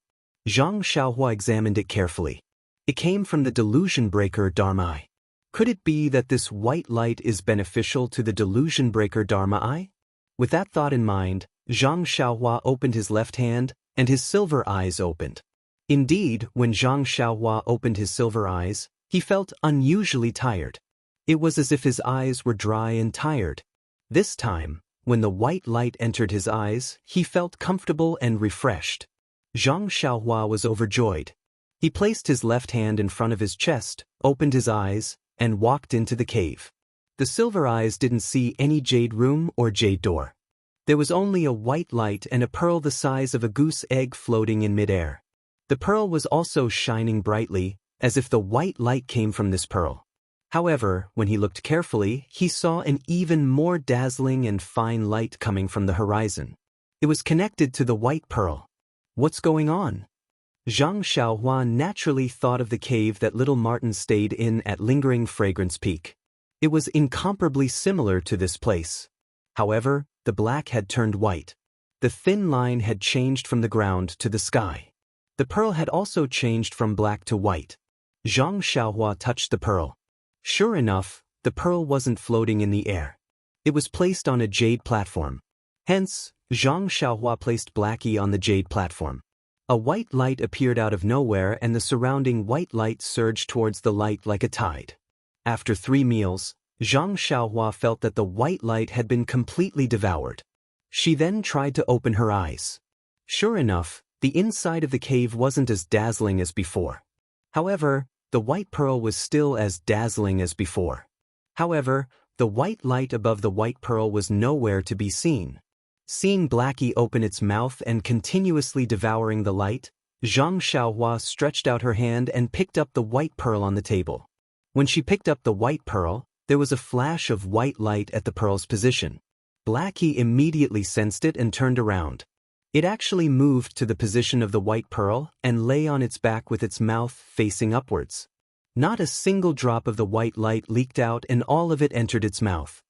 Zhang Xiaohua examined it carefully. It came from the delusion breaker Dharma Eye. Could it be that this white light is beneficial to the delusion breaker Dharma Eye? With that thought in mind, Zhang Xiaohua opened his left hand, and his silver eyes opened. Indeed, when Zhang Xiaohua opened his silver eyes, he felt unusually tired. It was as if his eyes were dry and tired. This time, when the white light entered his eyes, he felt comfortable and refreshed. Zhang Xiaohua was overjoyed. He placed his left hand in front of his chest, opened his eyes, and walked into the cave. The silver eyes didn't see any jade room or jade door. There was only a white light and a pearl the size of a goose egg floating in midair. The pearl was also shining brightly, as if the white light came from this pearl. However, when he looked carefully, he saw an even more dazzling and fine light coming from the horizon. It was connected to the white pearl. What's going on? Zhang Xiaohua naturally thought of the cave that little Martin stayed in at Lingering Fragrance Peak. It was incomparably similar to this place. However, the black had turned white. The thin line had changed from the ground to the sky. The pearl had also changed from black to white. Zhang Xiaohua touched the pearl. Sure enough, the pearl wasn't floating in the air. It was placed on a jade platform. Hence, Zhang Xiaohua placed Blackie on the jade platform. A white light appeared out of nowhere and the surrounding white light surged towards the light like a tide. After 3 meals, Zhang Xiaohua felt that the white light had been completely devoured. She then tried to open her eyes. Sure enough, the inside of the cave wasn't as dazzling as before. However, the white pearl was still as dazzling as before. However, the white light above the white pearl was nowhere to be seen. Seeing Blackie open its mouth and continuously devouring the light, Zhang Xiaohua stretched out her hand and picked up the white pearl on the table. When she picked up the white pearl, there was a flash of white light at the pearl's position. Blackie immediately sensed it and turned around. It actually moved to the position of the white pearl and lay on its back with its mouth facing upwards. Not a single drop of the white light leaked out and all of it entered its mouth.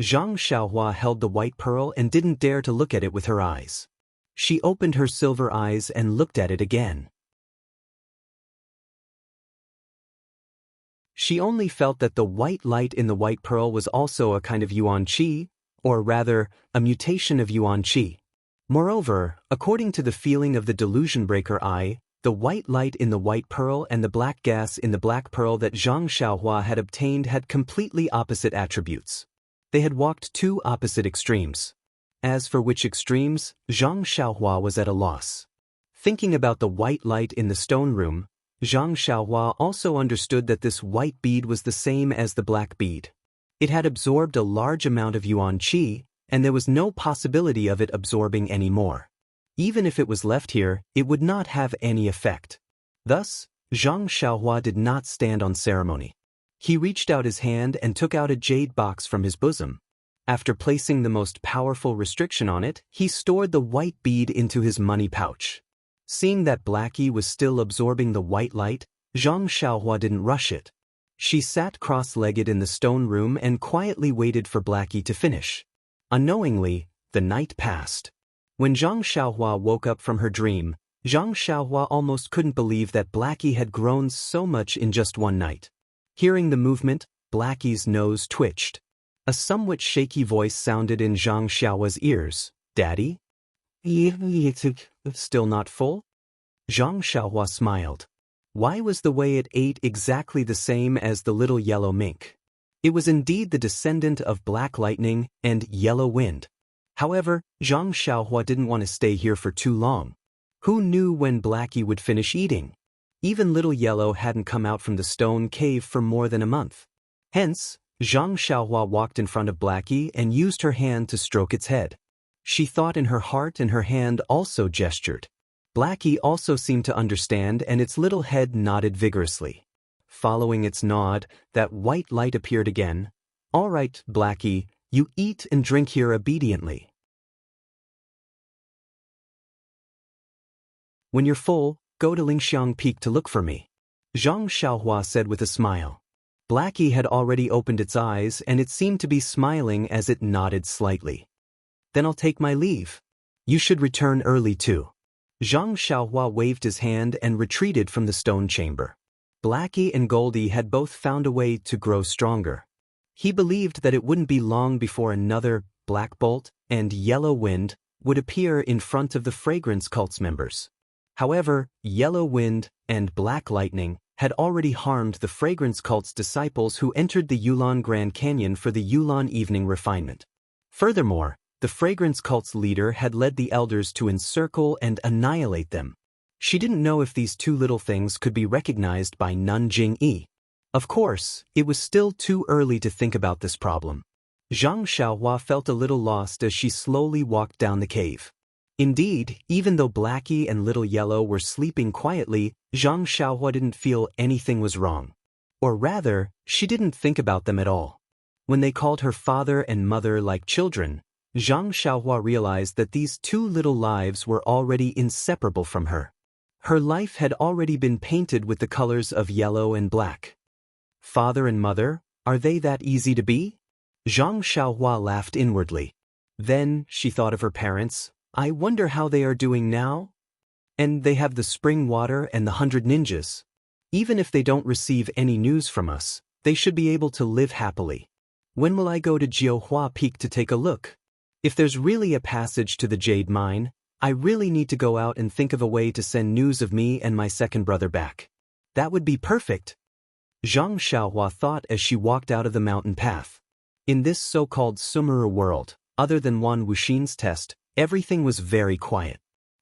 Zhang Xiaohua held the white pearl and didn't dare to look at it with her eyes. She opened her silver eyes and looked at it again. She only felt that the white light in the white pearl was also a kind of yuan qi, or rather, a mutation of yuan qi. Moreover, according to the feeling of the delusion breaker eye, The white light in the white pearl and the black gas in the black pearl that Zhang Xiaohua had obtained had completely opposite attributes. They had walked two opposite extremes. As for which extremes, Zhang Xiaohua was at a loss. Thinking about the white light in the stone room, Zhang Xiaohua also understood that this white bead was the same as the black bead. It had absorbed a large amount of yuan qi, and there was no possibility of it absorbing any more. Even if it was left here, it would not have any effect. Thus, Zhang Xiaohua did not stand on ceremony. He reached out his hand and took out a jade box from his bosom. After placing the most powerful restriction on it, he stored the white bead into his money pouch. Seeing that Blackie was still absorbing the white light, Zhang Xiaohua didn't rush it. She sat cross-legged in the stone room and quietly waited for Blackie to finish. Unknowingly, the night passed. When Zhang Xiaohua woke up from her dream, Zhang Xiaohua almost couldn't believe that Blackie had grown so much in just one night. Hearing the movement, Blackie's nose twitched. A somewhat shaky voice sounded in Zhang Xiaohua's ears. "Daddy? Still not full?" Zhang Xiaohua smiled. Why was the way it ate exactly the same as the little yellow mink? It was indeed the descendant of Black Lightning and Yellow Wind. However, Zhang Xiaohua didn't want to stay here for too long. Who knew when Blackie would finish eating? Even Little Yellow hadn't come out from the stone cave for more than a month. Hence, Zhang Xiaohua walked in front of Blackie and used her hand to stroke its head. She thought in her heart and her hand also gestured. Blackie also seemed to understand and its little head nodded vigorously. Following its nod, that white light appeared again. "All right, Blackie, you eat and drink here obediently. When you're full, go to Lingxiang Peak to look for me," Zhang Xiaohua said with a smile. Blackie had already opened its eyes and it seemed to be smiling as it nodded slightly. "Then I'll take my leave. You should return early too." Zhang Xiaohua waved his hand and retreated from the stone chamber. Blackie and Goldie had both found a way to grow stronger. He believed that it wouldn't be long before another Black Bolt and Yellow Wind would appear in front of the Fragrance Cult's members. However, Yellow Wind and Black Lightning had already harmed the Fragrance Cult's disciples who entered the Yulon Grand Canyon for the Yulon Evening Refinement. Furthermore, the Fragrance Cult's leader had led the elders to encircle and annihilate them. She didn't know if these two little things could be recognized by Nun Jing-yi. Of course, it was still too early to think about this problem. Zhang Xiaohua felt a little lost as she slowly walked down the cave. Indeed, even though Blackie and Little Yellow were sleeping quietly, Zhang Xiaohua didn't feel anything was wrong. Or rather, she didn't think about them at all. When they called her father and mother like children, Zhang Xiaohua realized that these two little lives were already inseparable from her. Her life had already been painted with the colors of yellow and black. Father and mother, are they that easy to be? Zhang Xiaohua laughed inwardly. Then she thought of her parents. I wonder how they are doing now? And they have the spring water and the 100 ninjas. Even if they don't receive any news from us, they should be able to live happily. When will I go to Jiuhua Peak to take a look? If there's really a passage to the Jade Mine, I really need to go out and think of a way to send news of me and my second brother back. That would be perfect. Zhang Xiaohua thought as she walked out of the mountain path. In this so-called Sumeru world, other than Wan Wuxin's test, everything was very quiet.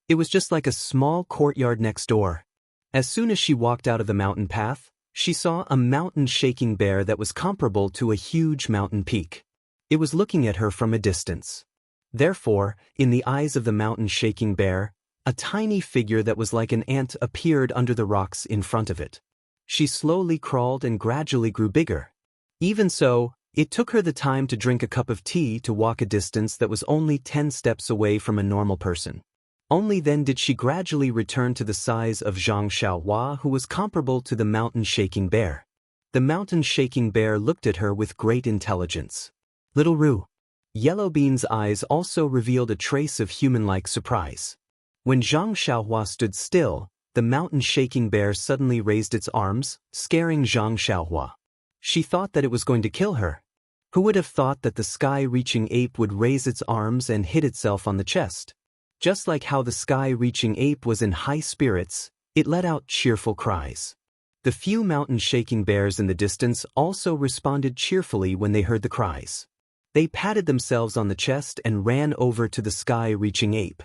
It was just like a small courtyard next door. As soon as she walked out of the mountain path, she saw a mountain-shaking bear that was comparable to a huge mountain peak. It was looking at her from a distance. Therefore, in the eyes of the mountain-shaking bear, a tiny figure that was like an ant appeared under the rocks in front of it. She slowly crawled and gradually grew bigger. Even so, it took her the time to drink a cup of tea to walk a distance that was only 10 steps away from a normal person. Only then did she gradually return to the size of Zhang Xiaohua, who was comparable to the mountain-shaking bear. The mountain-shaking bear looked at her with great intelligence. Little Roo. Yellowbean's eyes also revealed a trace of human-like surprise. When Zhang Xiaohua stood still, the mountain-shaking bear suddenly raised its arms, scaring Zhang Xiaohua. She thought that it was going to kill her. Who would have thought that the sky-reaching ape would raise its arms and hit itself on the chest? Just like how the sky-reaching ape was in high spirits, It let out cheerful cries. The few mountain-shaking bears in the distance also responded cheerfully when they heard the cries. They patted themselves on the chest and ran over to the sky-reaching ape.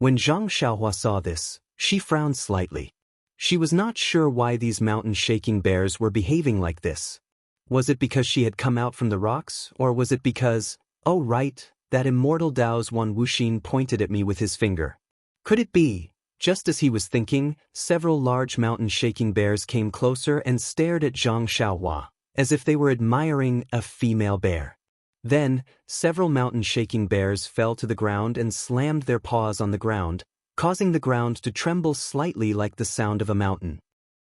When Zhang Xiaohua saw this, she frowned slightly. She was not sure why these mountain-shaking bears were behaving like this. Was it because she had come out from the rocks, or was it because, oh right, that immortal Dao's Wan Wuxin pointed at me with his finger? Could it be? Just as he was thinking, several large mountain-shaking bears came closer and stared at Zhang Xiaohua, as if they were admiring a female bear. Then, several mountain-shaking bears fell to the ground and slammed their paws on the ground, causing the ground to tremble slightly like the sound of a mountain.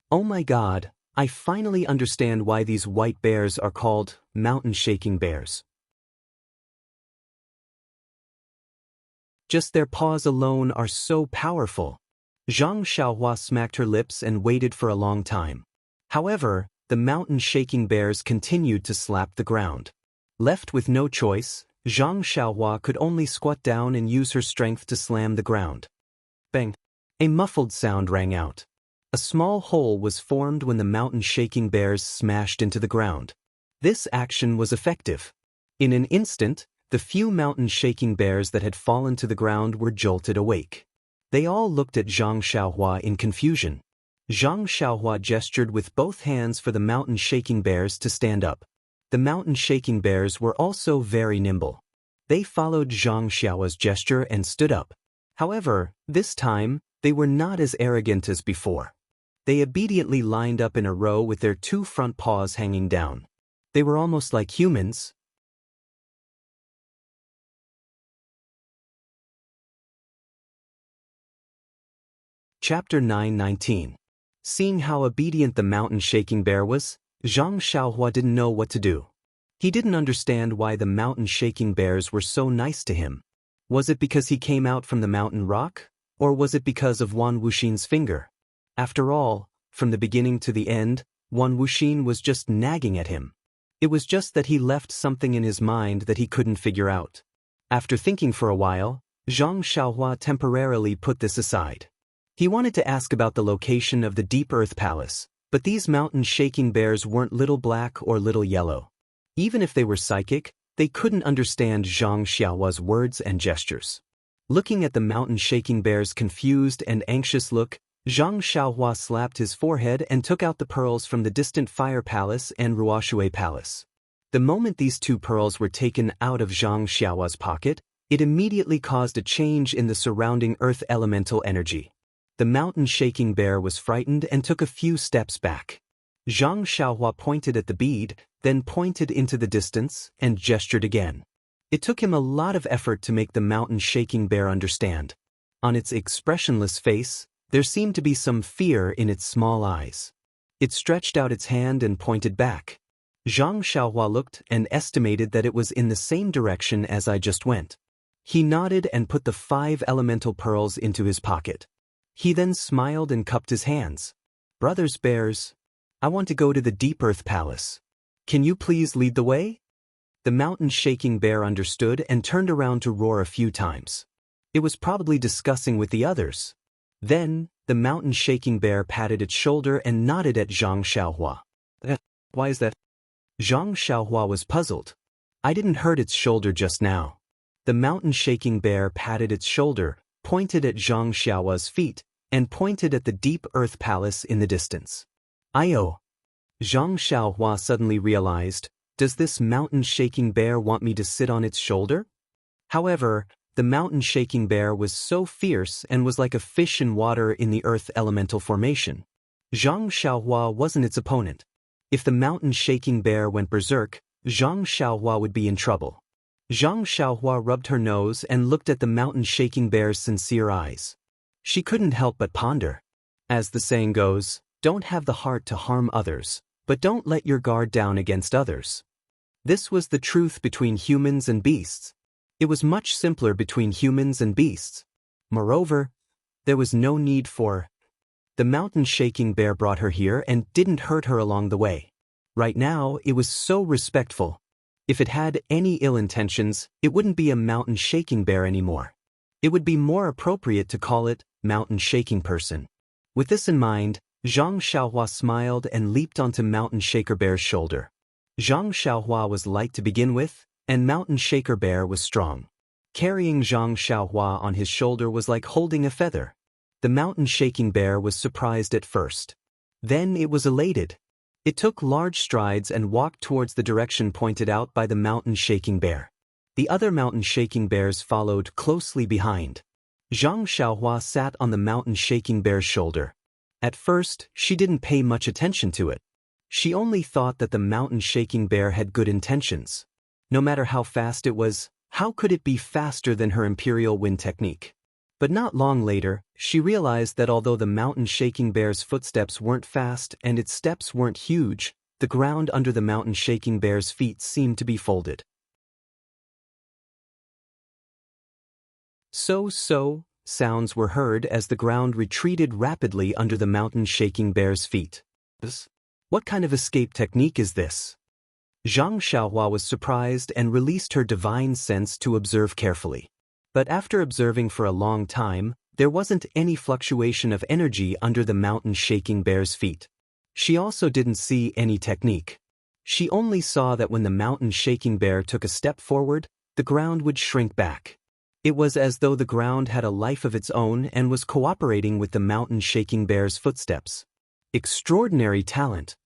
Oh my God, I finally understand why these white bears are called mountain-shaking bears. Just their paws alone are so powerful. Zhang Xiaohua smacked her lips and waited for a long time. However, the mountain-shaking bears continued to slap the ground. Left with no choice, Zhang Xiaohua could only squat down and use her strength to slam the ground. Bang! A muffled sound rang out. A small hole was formed when the mountain-shaking bears smashed into the ground. This action was effective. In an instant, the few mountain-shaking bears that had fallen to the ground were jolted awake. They all looked at Zhang Xiaohua in confusion. Zhang Xiaohua gestured with both hands for the mountain-shaking bears to stand up. The mountain-shaking bears were also very nimble. They followed Zhang Xiaohua's gesture and stood up. However, this time, they were not as arrogant as before. They obediently lined up in a row with their two front paws hanging down. They were almost like humans. Chapter 9:19. Seeing how obedient the mountain-shaking bear was, Zhang Xiaohua didn't know what to do. He didn't understand why the mountain-shaking bears were so nice to him. Was it because he came out from the mountain rock? Or was it because of Wan Wuxin's finger? After all, from the beginning to the end, Wan Wuxin was just nagging at him. It was just that he left something in his mind that he couldn't figure out. After thinking for a while, Zhang Xiaohua temporarily put this aside. He wanted to ask about the location of the Deep Earth Palace, but these mountain-shaking bears weren't little black or little yellow. Even if they were psychic, they couldn't understand Zhang Xiaohua's words and gestures. Looking at the mountain-shaking bear's confused and anxious look, Zhang Xiaohua slapped his forehead and took out the pearls from the distant Fire Palace and Ruoshui Palace. The moment these two pearls were taken out of Zhang Xiaohua's pocket, it immediately caused a change in the surrounding earth elemental energy. The mountain-shaking bear was frightened and took a few steps back. Zhang Xiaohua pointed at the bead, then pointed into the distance, and gestured again. It took him a lot of effort to make the mountain-shaking bear understand. On its expressionless face, there seemed to be some fear in its small eyes. It stretched out its hand and pointed back. Zhang Xiaohua looked and estimated that it was in the same direction as I just went. He nodded and put the 5 elemental pearls into his pocket. He then smiled and cupped his hands. Brothers bears, I want to go to the Deep Earth Palace. Can you please lead the way? The mountain-shaking bear understood and turned around to roar a few times. It was probably discussing with the others. Then, the mountain-shaking bear patted its shoulder and nodded at Zhang Xiaohua. Why is that? Zhang Xiaohua was puzzled. I didn't hurt its shoulder just now. The mountain-shaking bear patted its shoulder, pointed at Zhang Xiaohua's feet, and pointed at the Deep Earth Palace in the distance. Zhang Xiaohua suddenly realized, does this mountain-shaking bear want me to sit on its shoulder? However, the mountain-shaking bear was so fierce and was like a fish in water in the earth elemental formation. Zhang Xiaohua wasn't its opponent. If the mountain-shaking bear went berserk, Zhang Xiaohua would be in trouble. Zhang Xiaohua rubbed her nose and looked at the mountain-shaking bear's sincere eyes. She couldn't help but ponder. As the saying goes, don't have the heart to harm others, but don't let your guard down against others. This was the truth between humans and beasts. It was much simpler between humans and beasts. Moreover, there was no need for. The mountain-shaking bear brought her here and didn't hurt her along the way. Right now, it was so respectful. If it had any ill intentions, it wouldn't be a mountain-shaking bear anymore. It would be more appropriate to call it mountain-shaking person. With this in mind, Zhang Xiaohua smiled and leaped onto Mountain Shaker Bear's shoulder. Zhang Xiaohua was light to begin with, and Mountain Shaker Bear was strong. Carrying Zhang Xiaohua on his shoulder was like holding a feather. The Mountain Shaking Bear was surprised at first. Then it was elated. It took large strides and walked towards the direction pointed out by the Mountain Shaking Bear. The other Mountain Shaking Bears followed closely behind. Zhang Xiaohua sat on the Mountain Shaking Bear's shoulder. At first, she didn't pay much attention to it. She only thought that the Mountain Shaking Bear had good intentions. No matter how fast it was, how could it be faster than her Imperial Wind technique? But not long later, she realized that although the Mountain Shaking Bear's footsteps weren't fast and its steps weren't huge, the ground under the Mountain Shaking Bear's feet seemed to be folded. So, sounds were heard as the ground retreated rapidly under the Mountain Shaking Bear's feet. What kind of escape technique is this? Zhang Xiaohua was surprised and released her divine sense to observe carefully. But after observing for a long time, there wasn't any fluctuation of energy under the Mountain Shaking Bear's feet. She also didn't see any technique. She only saw that when the Mountain Shaking Bear took a step forward, the ground would shrink back. It was as though the ground had a life of its own and was cooperating with the Mountain Shaking Bear's footsteps. Extraordinary talent!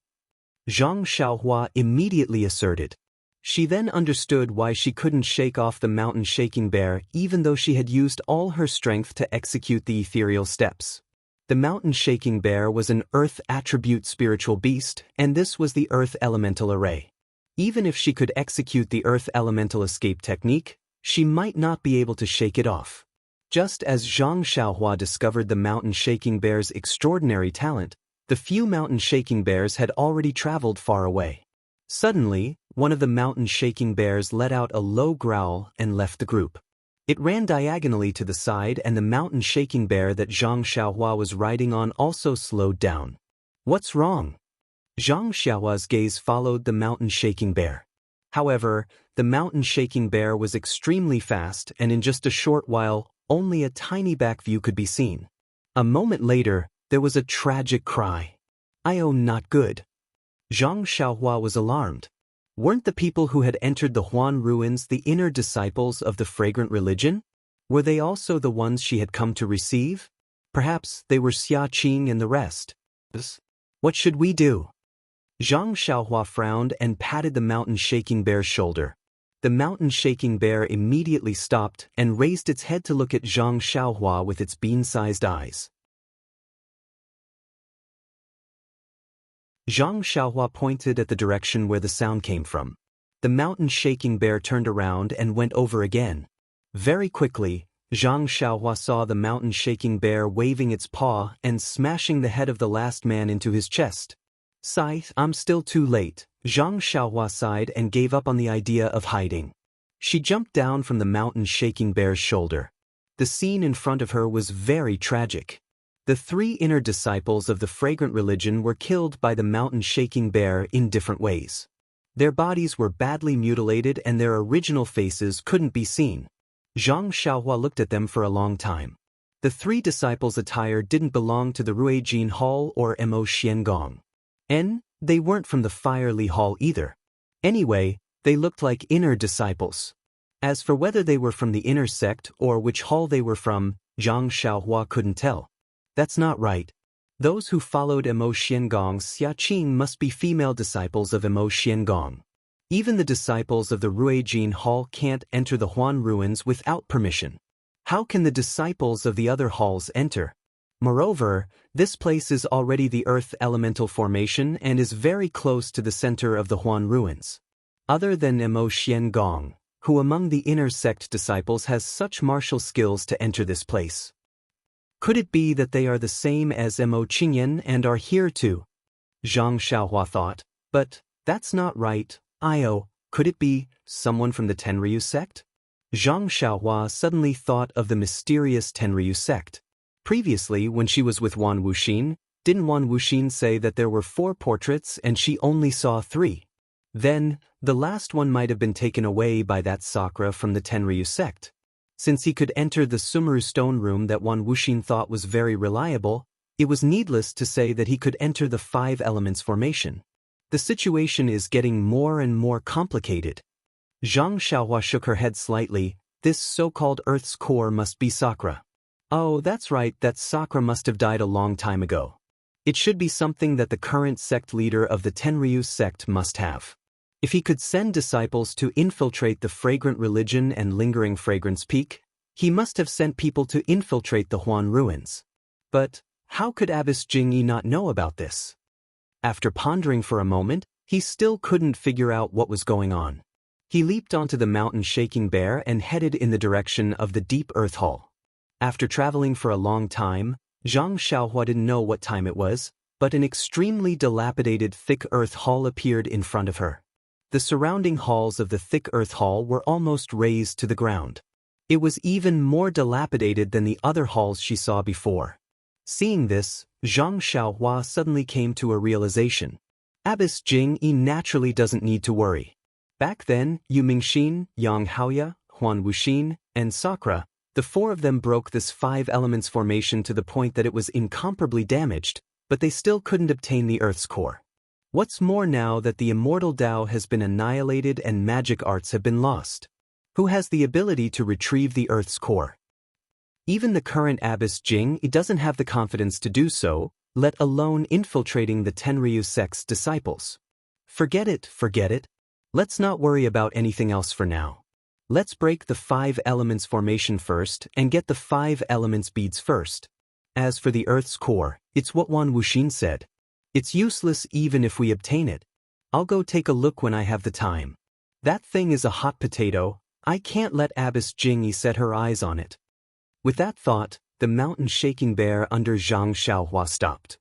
Zhang Xiaohua immediately asserted. She then understood why she couldn't shake off the Mountain Shaking Bear even though she had used all her strength to execute the ethereal steps. The Mountain Shaking Bear was an Earth attribute spiritual beast, and this was the Earth Elemental array. Even if she could execute the Earth Elemental escape technique, she might not be able to shake it off. Just as Zhang Xiaohua discovered the Mountain Shaking Bear's extraordinary talent, the few Mountain Shaking Bears had already traveled far away. Suddenly, one of the Mountain Shaking Bears let out a low growl and left the group. It ran diagonally to the side, and the Mountain Shaking Bear that Zhang Xiaohua was riding on also slowed down. What's wrong? Zhang Xiaohua's gaze followed the Mountain Shaking Bear. However, the Mountain Shaking Bear was extremely fast, and in just a short while, only a tiny back view could be seen. A moment later, there was a tragic cry. "Oh, not good." Zhang Xiaohua was alarmed. Weren't the people who had entered the Huan ruins the inner disciples of the fragrant religion? Were they also the ones she had come to receive? Perhaps they were Xia Qing and the rest. What should we do? Zhang Xiaohua frowned and patted the Mountain Shaking Bear's shoulder. The Mountain Shaking Bear immediately stopped and raised its head to look at Zhang Xiaohua with its bean-sized eyes. Zhang Xiaohua pointed at the direction where the sound came from. The Mountain Shaking Bear turned around and went over again. Very quickly, Zhang Xiaohua saw the Mountain Shaking Bear waving its paw and smashing the head of the last man into his chest. "Sigh, I'm still too late." Zhang Xiaohua sighed and gave up on the idea of hiding. She jumped down from the Mountain Shaking Bear's shoulder. The scene in front of her was very tragic. The three inner disciples of the fragrant religion were killed by the Mountain Shaking Bear in different ways. Their bodies were badly mutilated and their original faces couldn't be seen. Zhang Xiaohua looked at them for a long time. The three disciples' attire didn't belong to the Ruijin Hall or Mo Xiangong. They weren't from the Fire Li Hall either. Anyway, they looked like inner disciples. As for whether they were from the inner sect or which hall they were from, Zhang Xiaohua couldn't tell. That's not right. Those who followed Mo Xiangong's Xia Qing must be female disciples of Mo Xiangong. Even the disciples of the Ruijin Hall can't enter the Huan ruins without permission. How can the disciples of the other halls enter? Moreover, this place is already the Earth Elemental formation and is very close to the center of the Huan ruins. Other than Mo Xiangong, who among the inner sect disciples has such martial skills to enter this place? Could it be that they are the same as Mo Qingyan and are here too? Zhang Xiaohua thought. But that's not right. Could it be someone from the Tenryu sect? Zhang Xiaohua suddenly thought of the mysterious Tenryu sect. Previously, when she was with Wan Wuxin, didn't Wan Wuxin say that there were 4 portraits and she only saw 3? Then, the last one might have been taken away by that Sakura from the Tenryu sect. Since he could enter the Sumeru stone room that Wan Wuxin thought was very reliable, It was needless to say that he could enter the 5 elements formation. The situation is getting more and more complicated. Zhang Xiaohua shook her head slightly. This so-called Earth's core must be Sakura. Oh, that's right, that Sakura must have died a long time ago. It should be something that the current sect leader of the Tenryu sect must have. If he could send disciples to infiltrate the fragrant religion and lingering fragrance peak, he must have sent people to infiltrate the Huan ruins. But how could Abbess Jingyi not know about this? After pondering for a moment, he still couldn't figure out what was going on. He leaped onto the mountain shaking bear and headed in the direction of the deep earth hall. After traveling for a long time, Zhang Xiaohua didn't know what time it was, but an extremely dilapidated thick earth hall appeared in front of her. The surrounding halls of the thick earth hall were almost razed to the ground. It was even more dilapidated than the other halls she saw before. Seeing this, Zhang Xiaohua suddenly came to a realization. Abbess Jingyi naturally doesn't need to worry. Back then, Yu Mingxin, Yang Haoya, Huan Wuxin, and Sakura, the 4 of them broke this 5 elements formation to the point that it was incomparably damaged, but they still couldn't obtain the Earth's core. What's more, now that the immortal Tao has been annihilated and magic arts have been lost, who has the ability to retrieve the Earth's core? Even the current Abbess Jingyi doesn't have the confidence to do so, let alone infiltrating the Tenryu sect's disciples. Forget it, forget it. Let's not worry about anything else for now. Let's break the 5 elements formation first and get the 5 elements beads first. As for the Earth's core, it's what Huan Wuxin said. It's useless even if we obtain it. I'll go take a look when I have the time. That thing is a hot potato. I can't let Abbess Jingyi set her eyes on it. With that thought, the mountain shaking bear under Zhang Xiaohua stopped.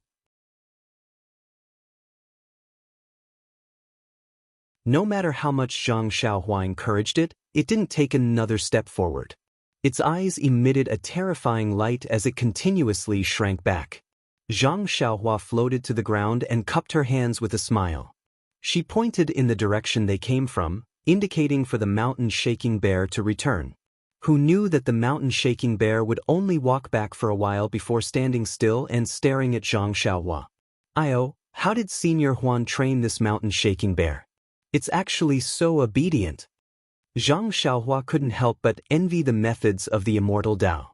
No matter how much Zhang Xiaohua encouraged it, it didn't take another step forward. Its eyes emitted a terrifying light as it continuously shrank back. Zhang Xiaohua floated to the ground and cupped her hands with a smile. She pointed in the direction they came from, indicating for the mountain shaking bear to return. Who knew that the mountain shaking bear would only walk back for a while before standing still and staring at Zhang Xiaohua. Io, how did Senior Huan train this mountain shaking bear? It's actually so obedient. Zhang Xiaohua couldn't help but envy the methods of the immortal Tao.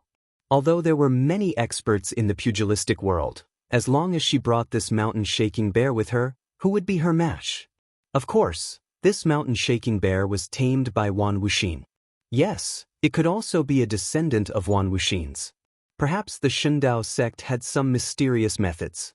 Although there were many experts in the pugilistic world, as long as she brought this mountain shaking bear with her, who would be her match? Of course, this mountain shaking bear was tamed by Huan Wuxin. Yes, it could also be a descendant of Huan Wuxin's. Perhaps the Shundao sect had some mysterious methods.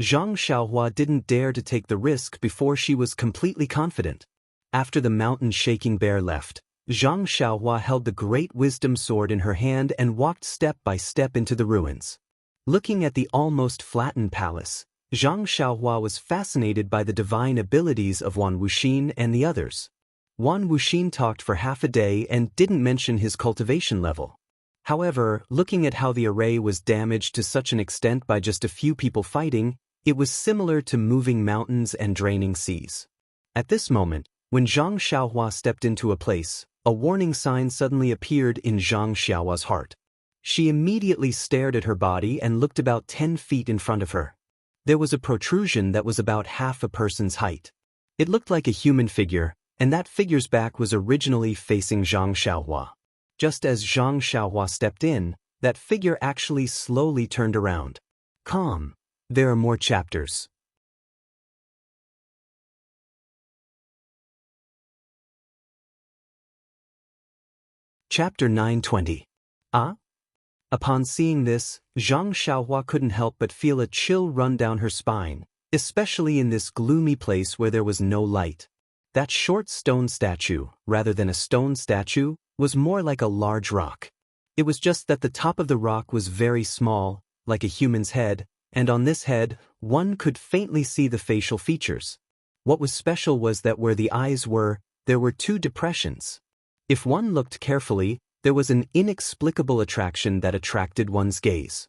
Zhang Xiaohua didn't dare to take the risk before she was completely confident. After the mountain shaking bear left, Zhang Xiaohua held the great wisdom sword in her hand and walked step by step into the ruins. Looking at the almost flattened palace, Zhang Xiaohua was fascinated by the divine abilities of Huan Wuxin and the others. Huan Wuxin talked for half a day and didn't mention his cultivation level. However, looking at how the array was damaged to such an extent by just a few people fighting, it was similar to moving mountains and draining seas. At this moment, when Zhang Xiaohua stepped into a place, a warning sign suddenly appeared in Zhang Xiaohua's heart. She immediately stared at her body and looked about 10 feet in front of her. There was a protrusion that was about half a person's height. It looked like a human figure, and that figure's back was originally facing Zhang Xiaohua. Just as Zhang Xiaohua stepped in, that figure actually slowly turned around. Calm. There are more chapters. Chapter 920. Ah? Upon seeing this, Zhang Xiaohua couldn't help but feel a chill run down her spine, especially in this gloomy place where there was no light. That short stone statue, rather than a stone statue, was more like a large rock. It was just that the top of the rock was very small, like a human's head, and on this head, one could faintly see the facial features. What was special was that where the eyes were, there were 2 depressions. If one looked carefully, there was an inexplicable attraction that attracted one's gaze.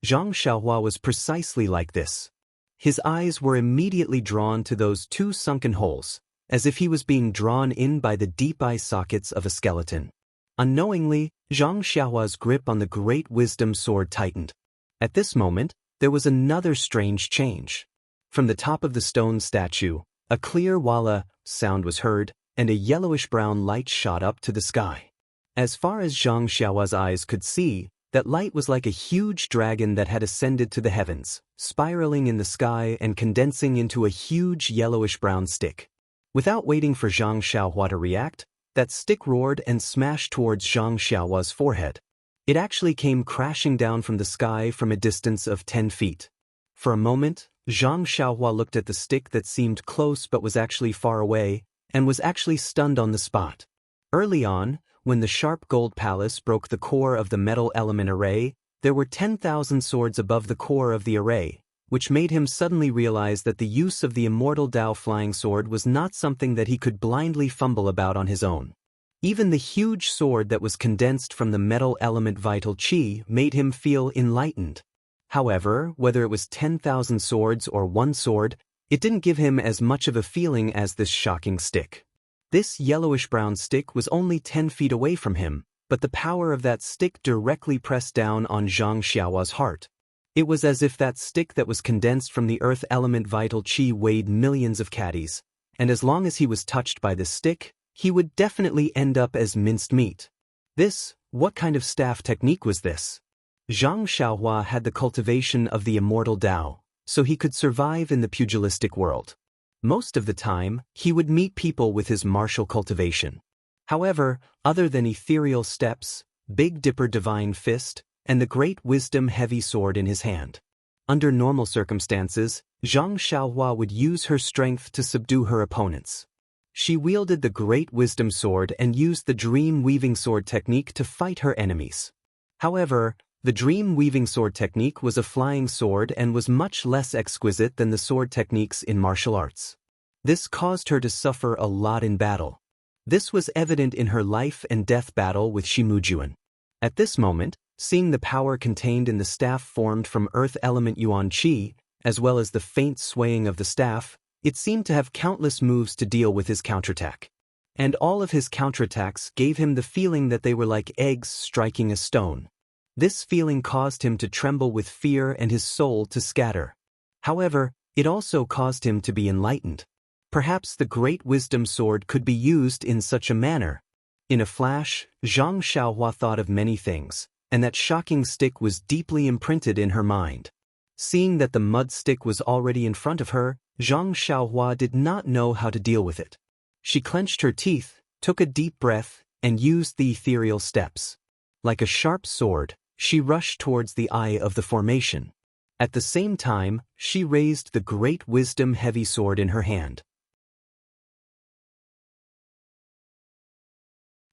Zhang Xiaohua was precisely like this. His eyes were immediately drawn to those 2 sunken holes, as if he was being drawn in by the deep eye sockets of a skeleton. Unknowingly, Zhang Xiaohua's grip on the great wisdom sword tightened. At this moment, there was another strange change. From the top of the stone statue, a clear walla sound was heard, and a yellowish-brown light shot up to the sky. As far as Zhang Xiaohua's eyes could see, that light was like a huge dragon that had ascended to the heavens, spiraling in the sky and condensing into a huge yellowish-brown stick. Without waiting for Zhang Xiaohua to react, that stick roared and smashed towards Zhang Xiaohua's forehead. It actually came crashing down from the sky from a distance of 10 feet. For a moment, Zhang Xiaohua looked at the stick that seemed close but was actually far away, and was actually stunned on the spot. Early on, when the sharp gold palace broke the core of the metal element array, there were 10,000 swords above the core of the array, which made him suddenly realize that the use of the Immortal Dao flying sword was not something that he could blindly fumble about on his own. Even the huge sword that was condensed from the metal element vital qi made him feel enlightened. However, whether it was 10,000 swords or one sword, it didn't give him as much of a feeling as this shocking stick. This yellowish-brown stick was only 10 feet away from him, but the power of that stick directly pressed down on Zhang Xiaohua's heart. It was as if that stick that was condensed from the earth element vital qi weighed millions of caddies, and as long as he was touched by this stick, he would definitely end up as minced meat. What kind of staff technique was this? Zhang Xiaohua had the cultivation of the Immortal Dao, so he could survive in the pugilistic world. Most of the time, he would meet people with his martial cultivation. However, other than ethereal steps, Big Dipper divine fist, and the great wisdom heavy sword in his hand. Under normal circumstances, Zhang Xiaohua would use her strength to subdue her opponents. She wielded the great wisdom sword and used the dream weaving sword technique to fight her enemies. However, the dream weaving sword technique was a flying sword and was much less exquisite than the sword techniques in martial arts. This caused her to suffer a lot in battle. This was evident in her life and death battle with Shimujuan. At this moment, seeing the power contained in the staff formed from earth element yuan qi, as well as the faint swaying of the staff, it seemed to have countless moves to deal with his counterattack. And all of his counterattacks gave him the feeling that they were like eggs striking a stone. This feeling caused him to tremble with fear and his soul to scatter. However, it also caused him to be enlightened. Perhaps the great wisdom sword could be used in such a manner. In a flash, Zhang Xiaohua thought of many things, and that shocking stick was deeply imprinted in her mind. Seeing that the mud stick was already in front of her, Zhang Xiaohua did not know how to deal with it. She clenched her teeth, took a deep breath, and used the ethereal steps. Like a sharp sword, she rushed towards the eye of the formation. At the same time, she raised the great wisdom heavy sword in her hand.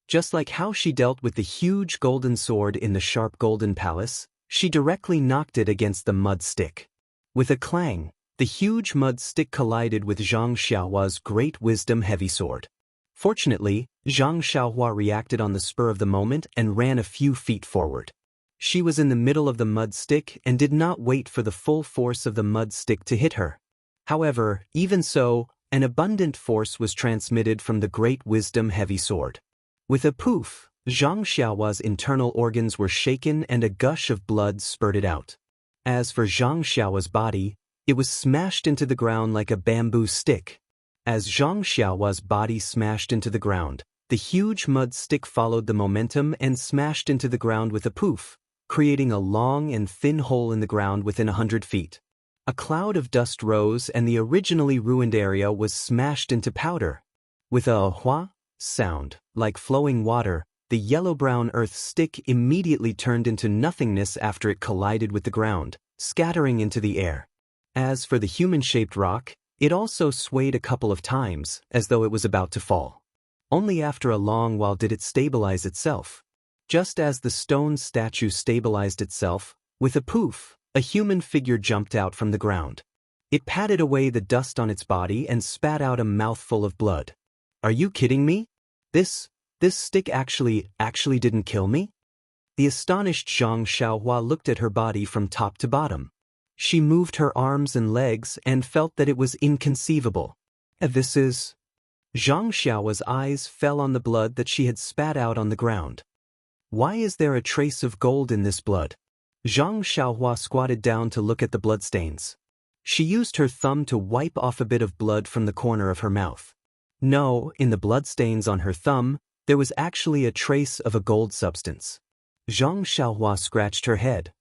Just like how she dealt with the huge golden sword in the sharp golden palace, she directly knocked it against the mud stick. With a clang, the huge mud stick collided with Zhang Xiaohua's great wisdom heavy sword. Fortunately, Zhang Xiaohua reacted on the spur of the moment and ran a few feet forward. She was in the middle of the mud stick and did not wait for the full force of the mud stick to hit her. However, even so, an abundant force was transmitted from the great wisdom heavy sword. With a poof, Zhang Xiaohua's internal organs were shaken and a gush of blood spurted out. As for Zhang Xiaohua's body, it was smashed into the ground like a bamboo stick. As Zhang Xiaohua's body smashed into the ground, the huge mud stick followed the momentum and smashed into the ground with a poof, creating a long and thin hole in the ground within 100 feet. A cloud of dust rose and the originally ruined area was smashed into powder. With a hua sound, like flowing water, the yellow-brown earth stick immediately turned into nothingness after it collided with the ground, scattering into the air. As for the human-shaped rock, it also swayed a couple of times, as though it was about to fall. Only after a long while did it stabilize itself. Just as the stone statue stabilized itself, with a poof, a human figure jumped out from the ground. It patted away the dust on its body and spat out a mouthful of blood. Are you kidding me? This stick actually didn't kill me? The astonished Zhang Xiaohua looked at her body from top to bottom. She moved her arms and legs and felt that it was inconceivable. Zhang Xiaohua's eyes fell on the blood that she had spat out on the ground. Why is there a trace of gold in this blood? Zhang Xiaohua squatted down to look at the bloodstains. She used her thumb to wipe off a bit of blood from the corner of her mouth. No, in the bloodstains on her thumb, there was actually a trace of a gold substance. Zhang Xiaohua scratched her head.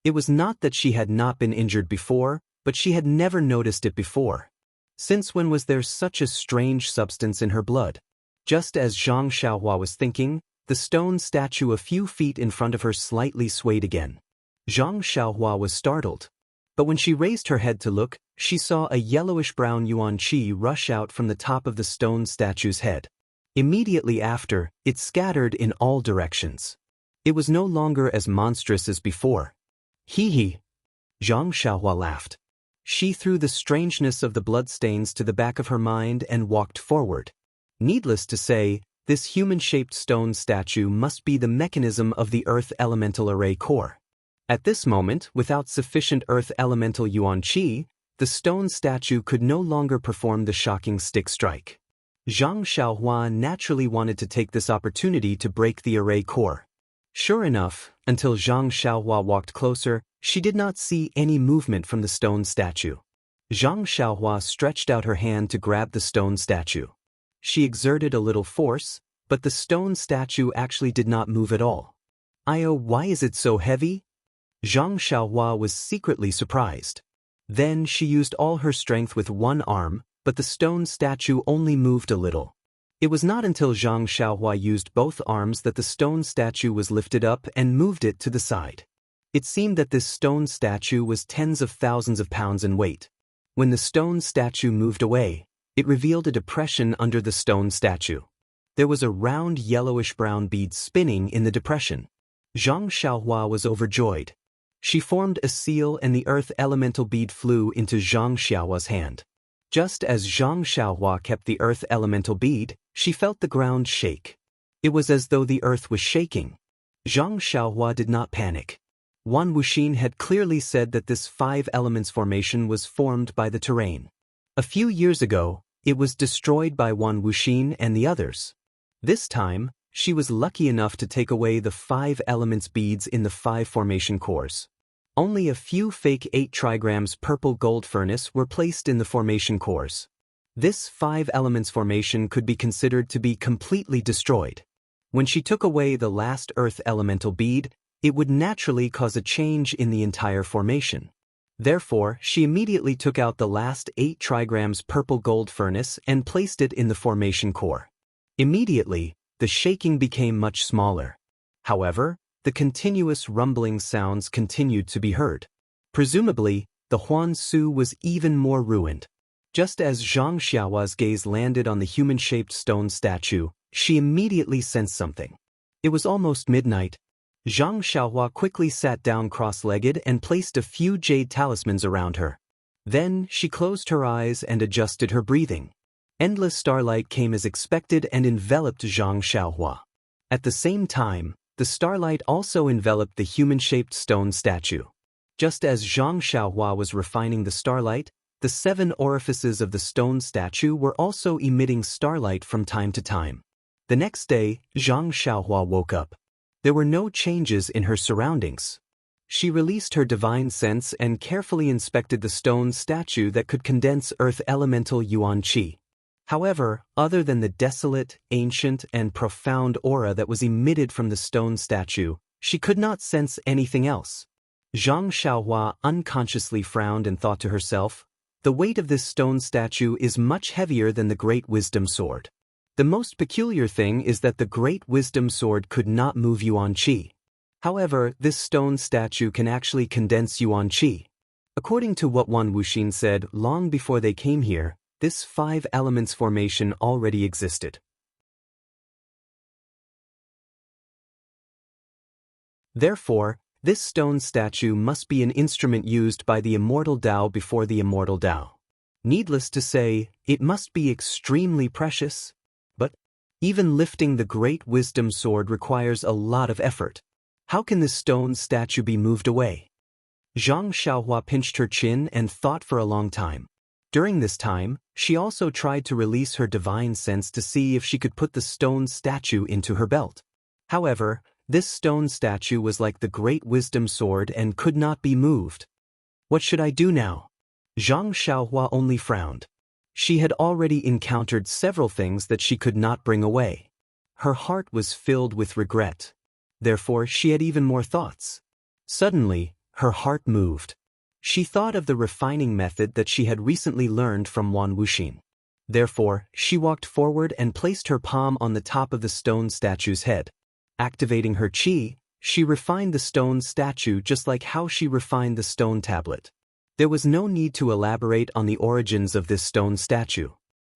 It was not that she had not been injured before, but she had never noticed it before. Since when was there such a strange substance in her blood? Just as Zhang Xiaohua was thinking, the stone statue a few feet in front of her slightly swayed again. Zhang Xiaohua was startled. But when she raised her head to look, she saw a yellowish-brown yuan qi rush out from the top of the stone statue's head. Immediately after, it scattered in all directions. It was no longer as monstrous as before. Hee hee. Zhang Xiaohua laughed. She threw the strangeness of the bloodstains to the back of her mind and walked forward. Needless to say, this human-shaped stone statue must be the mechanism of the Earth Elemental Array core. At this moment, without sufficient Earth Elemental Yuan Qi, the stone statue could no longer perform the shocking stick strike. Zhang Xiaohua naturally wanted to take this opportunity to break the array core. Sure enough, until Zhang Xiaohua walked closer, she did not see any movement from the stone statue. Zhang Xiaohua stretched out her hand to grab the stone statue. She exerted a little force, but the stone statue actually did not move at all. Why is it so heavy? Zhang Xiaohua was secretly surprised. Then she used all her strength with one arm, but the stone statue only moved a little. It was not until Zhang Xiaohua used both arms that the stone statue was lifted up and moved it to the side. It seemed that this stone statue was tens of thousands of pounds in weight. When the stone statue moved away, it revealed a depression under the stone statue. There was a round yellowish-brown bead spinning in the depression. Zhang Xiaohua was overjoyed. She formed a seal and the earth elemental bead flew into Zhang Xiaohua's hand. Just as Zhang Xiaohua kept the earth elemental bead, she felt the ground shake. It was as though the earth was shaking. Zhang Xiaohua did not panic. Wan Wuxin had clearly said that this 5 elements formation was formed by the terrain. A few years ago, it was destroyed by Wan Wuxin and the others. This time, she was lucky enough to take away the 5 elements beads in the 5 formation cores. Only a few fake 8 trigrams purple gold furnace were placed in the formation cores. This 5 elements formation could be considered to be completely destroyed. When she took away the last earth elemental bead, it would naturally cause a change in the entire formation. Therefore, she immediately took out the last 8 trigrams purple gold furnace and placed it in the formation core. Immediately, the shaking became much smaller. However, the continuous rumbling sounds continued to be heard. Presumably, the Huan Su was even more ruined. Just as Zhang Xiaohua's gaze landed on the human-shaped stone statue, she immediately sensed something. It was almost midnight. Zhang Xiaohua quickly sat down cross-legged and placed a few jade talismans around her. Then, she closed her eyes and adjusted her breathing. Endless starlight came as expected and enveloped Zhang Xiaohua. At the same time, the starlight also enveloped the human-shaped stone statue. Just as Zhang Xiaohua was refining the starlight, the 7 orifices of the stone statue were also emitting starlight from time to time. The next day, Zhang Xiaohua woke up. There were no changes in her surroundings. She released her divine sense and carefully inspected the stone statue that could condense earth elemental yuan qi. However, other than the desolate, ancient, and profound aura that was emitted from the stone statue, she could not sense anything else. Zhang Xiaohua unconsciously frowned and thought to herself, the weight of this stone statue is much heavier than the Great Wisdom Sword. The most peculiar thing is that the Great Wisdom Sword could not move yuan qi. However, this stone statue can actually condense yuan qi. According to what Wan Wuxin said long before they came here, this 5 elements formation already existed. Therefore, this stone statue must be an instrument used by the Immortal Tao before the Immortal Tao. Needless to say, it must be extremely precious. But, even lifting the Great Wisdom Sword requires a lot of effort. How can this stone statue be moved away? Zhang Xiaohua pinched her chin and thought for a long time. During this time, she also tried to release her divine sense to see if she could put the stone statue into her belt. However, this stone statue was like the great wisdom sword and could not be moved. What should I do now? Zhang Xiaohua only frowned. She had already encountered several things that she could not bring away. Her heart was filled with regret. Therefore, she had even more thoughts. Suddenly, her heart moved. She thought of the refining method that she had recently learned from Wan Wuxin. Therefore, she walked forward and placed her palm on the top of the stone statue's head. Activating her qi, she refined the stone statue just like how she refined the stone tablet. There was no need to elaborate on the origins of this stone statue.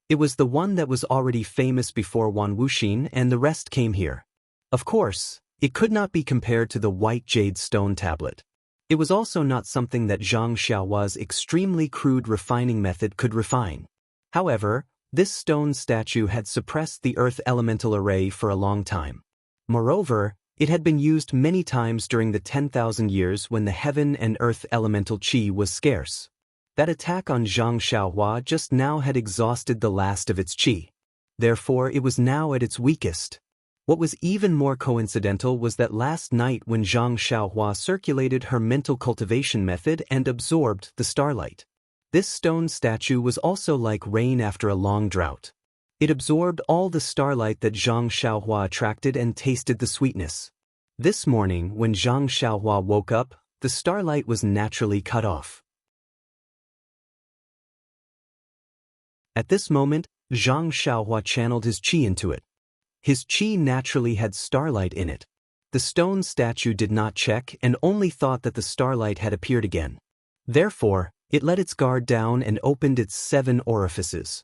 It was the one that was already famous before Wan Wuxin, and the rest came here. Of course, it could not be compared to the white jade stone tablet. It was also not something that Zhang Xiaohua's extremely crude refining method could refine. However, this stone statue had suppressed the earth elemental array for a long time. Moreover, it had been used many times during the 10,000 years when the heaven and earth elemental qi was scarce. That attack on Zhang Xiaohua just now had exhausted the last of its qi. Therefore, it was now at its weakest. What was even more coincidental was that last night when Zhang Xiaohua circulated her mental cultivation method and absorbed the starlight. This stone statue was also like rain after a long drought. It absorbed all the starlight that Zhang Xiaohua attracted and tasted the sweetness. This morning, when Zhang Xiaohua woke up, the starlight was naturally cut off. At this moment, Zhang Xiaohua channeled his qi into it. His qi naturally had starlight in it. The stone statue did not check and only thought that the starlight had appeared again. Therefore, it let its guard down and opened its 7 orifices.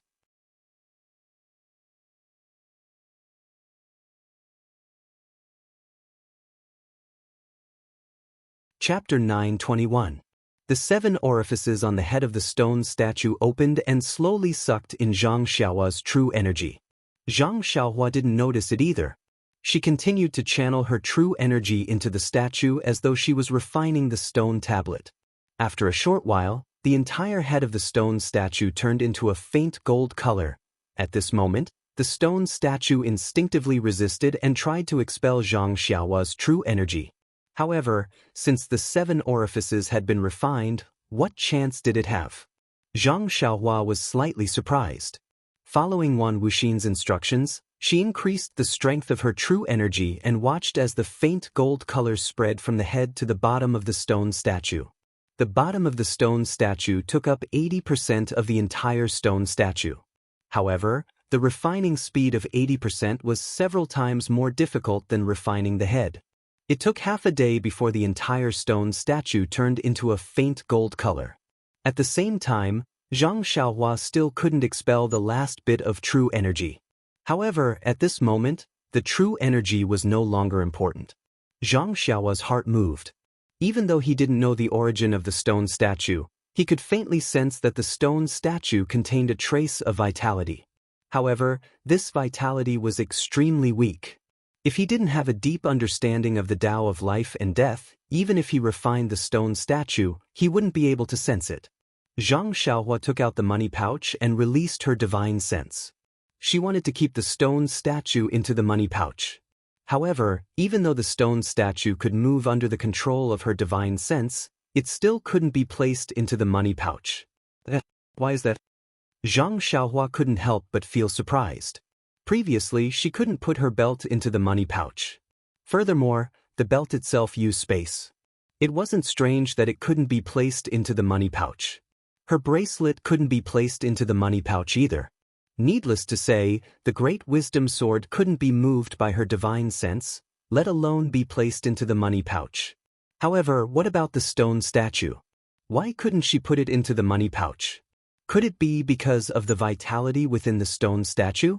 Chapter 9:21. The 7 orifices on the head of the stone statue opened and slowly sucked in Zhang Xiaohua's true energy. Zhang Xiaohua didn't notice it either. She continued to channel her true energy into the statue as though she was refining the stone tablet. After a short while, the entire head of the stone statue turned into a faint gold color. At this moment, the stone statue instinctively resisted and tried to expel Zhang Xiaohua's true energy. However, since the 7 orifices had been refined, what chance did it have? Zhang Xiaohua was slightly surprised. Following Wan Wuxin's instructions, she increased the strength of her true energy and watched as the faint gold color spread from the head to the bottom of the stone statue. The bottom of the stone statue took up 80% of the entire stone statue. However, the refining speed of 80% was several times more difficult than refining the head. It took half a day before the entire stone statue turned into a faint gold color. At the same time, Zhang Xiaohua still couldn't expel the last bit of true energy. However, at this moment, the true energy was no longer important. Zhang Xiaohua's heart moved. Even though he didn't know the origin of the stone statue, he could faintly sense that the stone statue contained a trace of vitality. However, this vitality was extremely weak. If he didn't have a deep understanding of the Tao of life and death, even if he refined the stone statue, he wouldn't be able to sense it. Zhang Xiaohua took out the money pouch and released her divine sense. She wanted to keep the stone statue into the money pouch. However, even though the stone statue could move under the control of her divine sense, it still couldn't be placed into the money pouch. Why is that? Zhang Xiaohua couldn't help but feel surprised. Previously, she couldn't put her belt into the money pouch. Furthermore, the belt itself used space. It wasn't strange that it couldn't be placed into the money pouch. Her bracelet couldn't be placed into the money pouch either. Needless to say, the great wisdom sword couldn't be moved by her divine sense, let alone be placed into the money pouch. However, what about the stone statue? Why couldn't she put it into the money pouch? Could it be because of the vitality within the stone statue?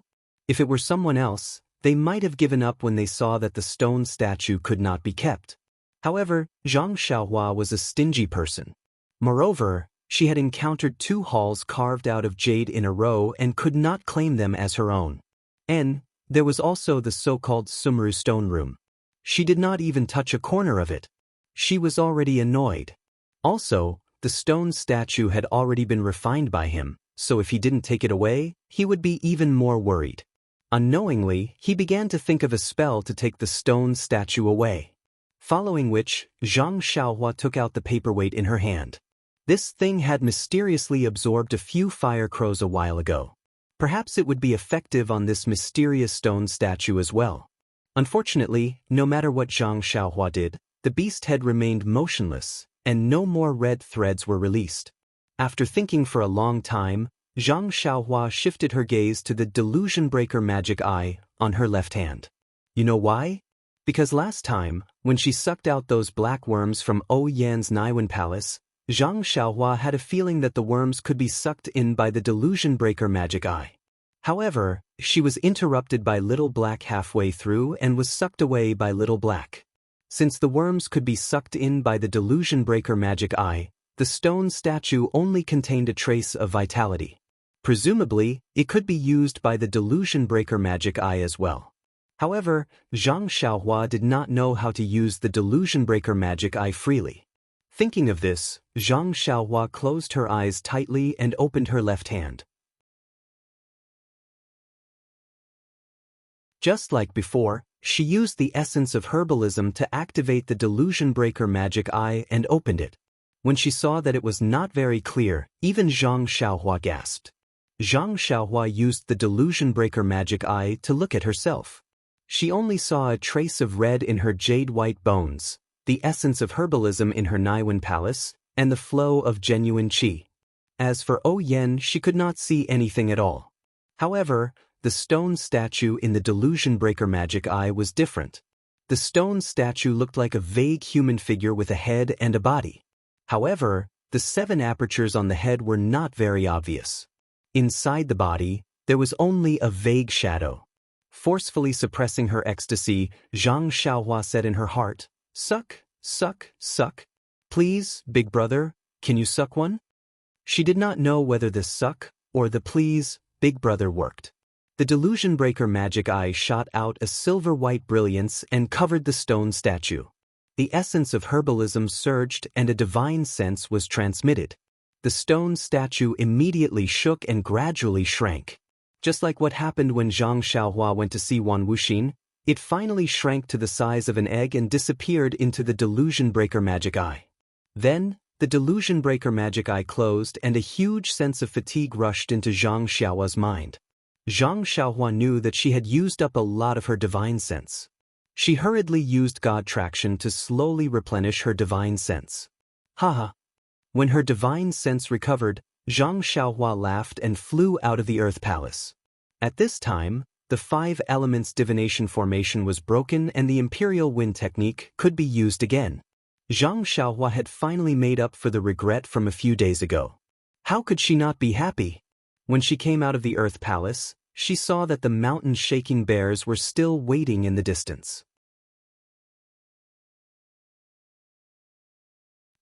If it were someone else, they might have given up when they saw that the stone statue could not be kept. However, Zhang Xiaohua was a stingy person. Moreover, she had encountered 2 halls carved out of jade in a row and could not claim them as her own. And there was also the so-called Sumru stone room. She did not even touch a corner of it. She was already annoyed. Also, the stone statue had already been refined by him, so if he didn't take it away, he would be even more worried. Unknowingly, he began to think of a spell to take the stone statue away. Following which, Zhang Xiaohua took out the paperweight in her hand. This thing had mysteriously absorbed a few fire crows a while ago. Perhaps it would be effective on this mysterious stone statue as well. Unfortunately, no matter what Zhang Xiaohua did, the beast head remained motionless, and no more red threads were released. After thinking for a long time, Zhang Xiaohua shifted her gaze to the Delusion Breaker Magic Eye on her left hand. You know why? Because last time, when she sucked out those black worms from Yan's Naiwen Palace, Zhang Xiaohua had a feeling that the worms could be sucked in by the Delusion Breaker Magic Eye. However, she was interrupted by Little Black halfway through and was sucked away by Little Black. Since the worms could be sucked in by the Delusion Breaker Magic Eye, the stone statue only contained a trace of vitality. Presumably, it could be used by the Delusion Breaker Magic Eye as well. However, Zhang Xiaohua did not know how to use the Delusion Breaker Magic Eye freely. Thinking of this, Zhang Xiaohua closed her eyes tightly and opened her left hand. Just like before, she used the essence of herbalism to activate the Delusion Breaker Magic Eye and opened it. When she saw that it was not very clear, even Zhang Xiaohua gasped. Zhang Xiaohua used the Delusion Breaker Magic Eye to look at herself. She only saw a trace of red in her jade-white bones, the essence of herbalism in her Naiwen Palace, and the flow of genuine qi. As for Yan, she could not see anything at all. However, the stone statue in the Delusion Breaker Magic Eye was different. The stone statue looked like a vague human figure with a head and a body. However, the 7 apertures on the head were not very obvious. Inside the body, there was only a vague shadow. Forcefully suppressing her ecstasy, Zhang Xiaohua said in her heart, "Suck, suck, suck. Please, big brother, can you suck one?" She did not know whether the suck or the please, big brother worked. The Delusion Breaker Magic Eye shot out a silver-white brilliance and covered the stone statue. The essence of herbalism surged and a divine sense was transmitted. The stone statue immediately shook and gradually shrank. Just like what happened when Zhang Xiaohua went to see Wan Wuxin, it finally shrank to the size of an egg and disappeared into the Delusion Breaker Magic Eye. Then, the Delusion Breaker Magic Eye closed and a huge sense of fatigue rushed into Zhang Xiaohua's mind. Zhang Xiaohua knew that she had used up a lot of her divine sense. She hurriedly used God Traction to slowly replenish her divine sense. Haha. When her divine sense recovered, Zhang Xiaohua laughed and flew out of the Earth Palace. At this time, the 5 elements divination formation was broken and the Imperial Wind technique could be used again. Zhang Xiaohua had finally made up for the regret from a few days ago. How could she not be happy? When she came out of the Earth Palace, she saw that the mountain-shaking bears were still waiting in the distance.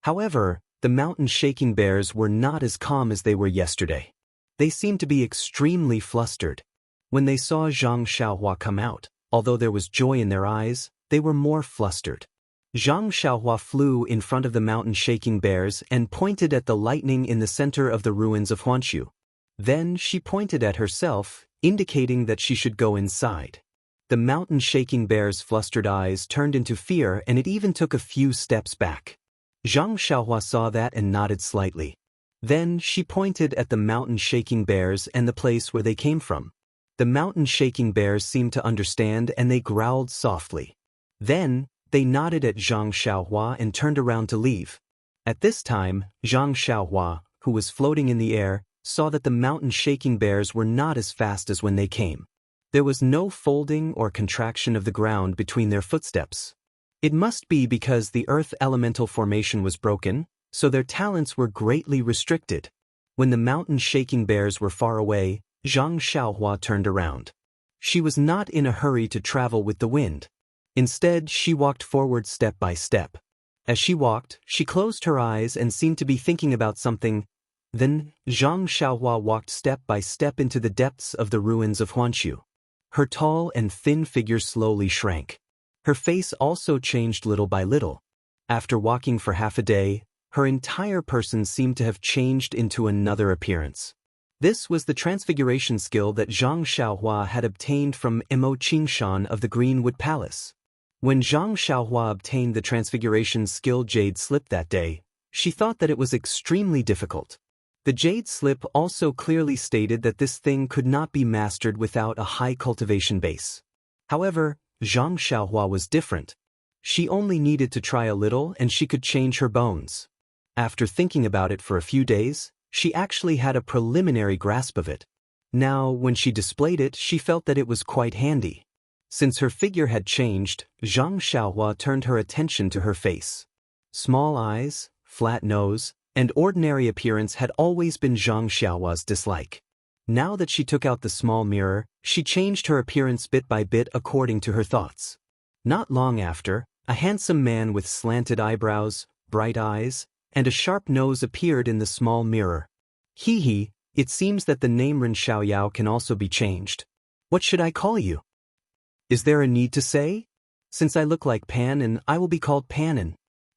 However, the mountain-shaking bears were not as calm as they were yesterday. They seemed to be extremely flustered. When they saw Zhang Xiaohua come out, although there was joy in their eyes, they were more flustered. Zhang Xiaohua flew in front of the mountain-shaking bears and pointed at the lightning in the center of the ruins of Huanshu. Then she pointed at herself, indicating that she should go inside. The mountain-shaking bear's flustered eyes turned into fear and it even took a few steps back. Zhang Xiaohua saw that and nodded slightly. Then she pointed at the mountain-shaking bears and the place where they came from. The mountain-shaking bears seemed to understand and they growled softly. Then, they nodded at Zhang Xiaohua and turned around to leave. At this time, Zhang Xiaohua, who was floating in the air, saw that the mountain-shaking bears were not as fast as when they came. There was no folding or contraction of the ground between their footsteps. It must be because the earth elemental formation was broken, so their talents were greatly restricted. When the mountain-shaking bears were far away, Zhang Xiaohua turned around. She was not in a hurry to travel with the wind. Instead, she walked forward step by step. As she walked, she closed her eyes and seemed to be thinking about something. Then, Zhang Xiaohua walked step by step into the depths of the ruins of Huanshu. Her tall and thin figure slowly shrank. Her face also changed little by little. After walking for half a day, her entire person seemed to have changed into another appearance. This was the transfiguration skill that Zhang Xiaohua had obtained from Emo Qingshan of the Greenwood Palace. When Zhang Xiaohua obtained the transfiguration skill Jade Slip that day, she thought that it was extremely difficult. The Jade Slip also clearly stated that this thing could not be mastered without a high cultivation base. However, Zhang Xiaohua was different. She only needed to try a little and she could change her bones. After thinking about it for a few days, she actually had a preliminary grasp of it. Now, when she displayed it, she felt that it was quite handy. Since her figure had changed, Zhang Xiaohua turned her attention to her face. Small eyes, flat nose, and ordinary appearance had always been Zhang Xiaohua's dislike. Now that she took out the small mirror, she changed her appearance bit by bit according to her thoughts. Not long after, a handsome man with slanted eyebrows, bright eyes, and a sharp nose appeared in the small mirror. Hee, it seems that the name Ren Xiaoyao can also be changed. What should I call you? Is there a need to say? Since I look like Panin, I will be called Panin.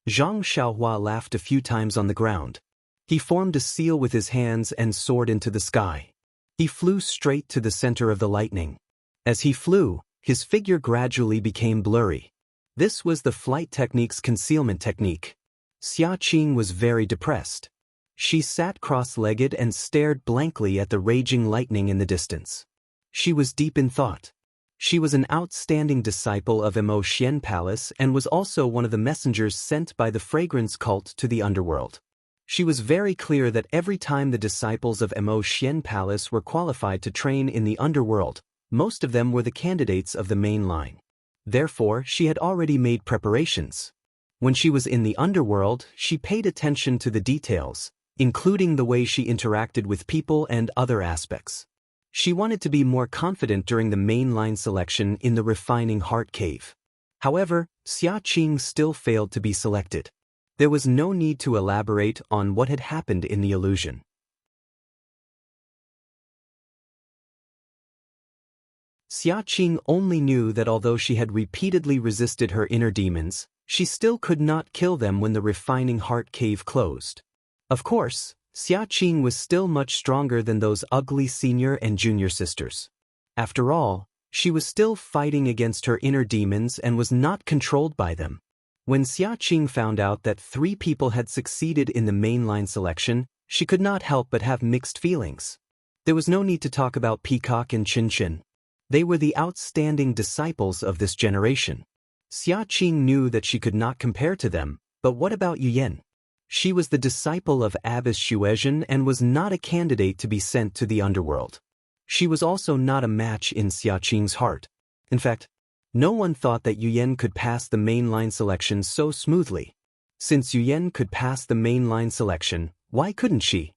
Zhang Xiaohua laughed a few times on the ground. He formed a seal with his hands and soared into the sky. He flew straight to the center of the lightning. As he flew, his figure gradually became blurry. This was the flight technique's concealment technique. Xia Qing was very depressed. She sat cross-legged and stared blankly at the raging lightning in the distance. She was deep in thought. She was an outstanding disciple of Emo Xian Palace and was also one of the messengers sent by the fragrance cult to the underworld. She was very clear that every time the disciples of Emo Xian Palace were qualified to train in the underworld, most of them were the candidates of the main line. Therefore, she had already made preparations. When she was in the underworld, she paid attention to the details, including the way she interacted with people and other aspects. She wanted to be more confident during the mainline selection in the Refining Heart Cave. However, Xia Qing still failed to be selected. There was no need to elaborate on what had happened in the illusion. Xia Qing only knew that although she had repeatedly resisted her inner demons, she still could not kill them when the Refining Heart Cave closed. Of course, Xia Qing was still much stronger than those ugly senior and junior sisters. After all, she was still fighting against her inner demons and was not controlled by them. When Xia Qing found out that 3 people had succeeded in the mainline selection, she could not help but have mixed feelings. There was no need to talk about Peacock and Chin Chin. They were the outstanding disciples of this generation. Xia Qing knew that she could not compare to them, but what about Yuyan? She was the disciple of Abbess Xuezhen and was not a candidate to be sent to the underworld. She was also not a match in Xia Qing's heart. In fact, no one thought that Yuyan could pass the mainline selection so smoothly. Since Yuyan could pass the mainline selection, why couldn't she?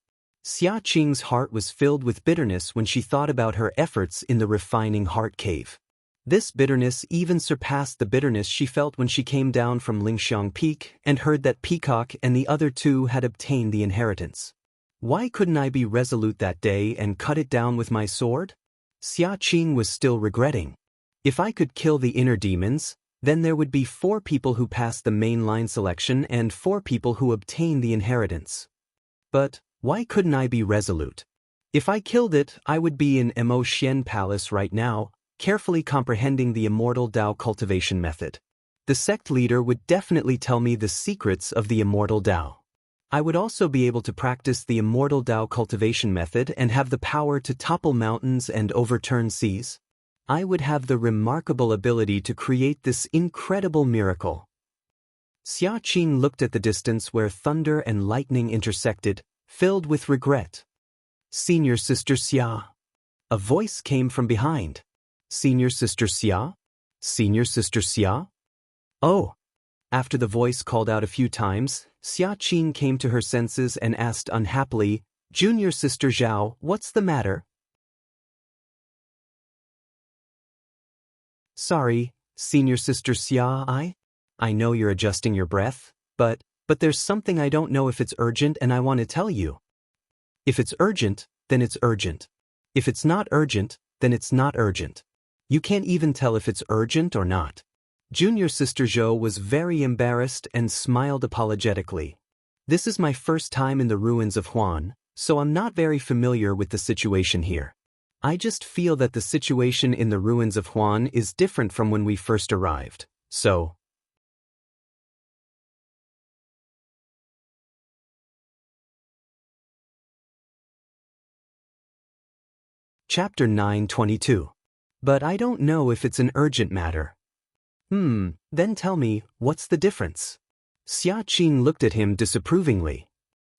Xia Qing's heart was filled with bitterness when she thought about her efforts in the Refining Heart Cave. This bitterness even surpassed the bitterness she felt when she came down from Lingxiang Peak and heard that Peacock and the other 2 had obtained the inheritance. Why couldn't I be resolute that day and cut it down with my sword? Xia Qing was still regretting. If I could kill the inner demons, then there would be 4 people who passed the mainline selection and 4 people who obtained the inheritance. But why couldn't I be resolute? If I killed it, I would be in Emo Xian Palace right now, carefully comprehending the Immortal Dao cultivation method. The sect leader would definitely tell me the secrets of the Immortal Dao. I would also be able to practice the Immortal Dao cultivation method and have the power to topple mountains and overturn seas. I would have the remarkable ability to create this incredible miracle. Xia Qing looked at the distance where thunder and lightning intersected, filled with regret. Senior Sister Xia. A voice came from behind. Senior Sister Xia? Senior Sister Xia? Oh! After the voice called out a few times, Xia Qing came to her senses and asked unhappily, Junior Sister Zhao, what's the matter? Sorry, Senior Sister Xia, I know you're adjusting your breath, but there's something I don't know if it's urgent and I want to tell you. If it's urgent, then it's urgent. If it's not urgent, then it's not urgent. You can't even tell if it's urgent or not. Junior Sister Zhou was very embarrassed and smiled apologetically. This is my first time in the ruins of Huan. so I'm not very familiar with the situation here. I just feel that the situation in the ruins of Huan is different from when we first arrived, so... Chapter 9:22. But I don't know if it's an urgent matter. Then tell me, what's the difference? Xia Qing looked at him disapprovingly.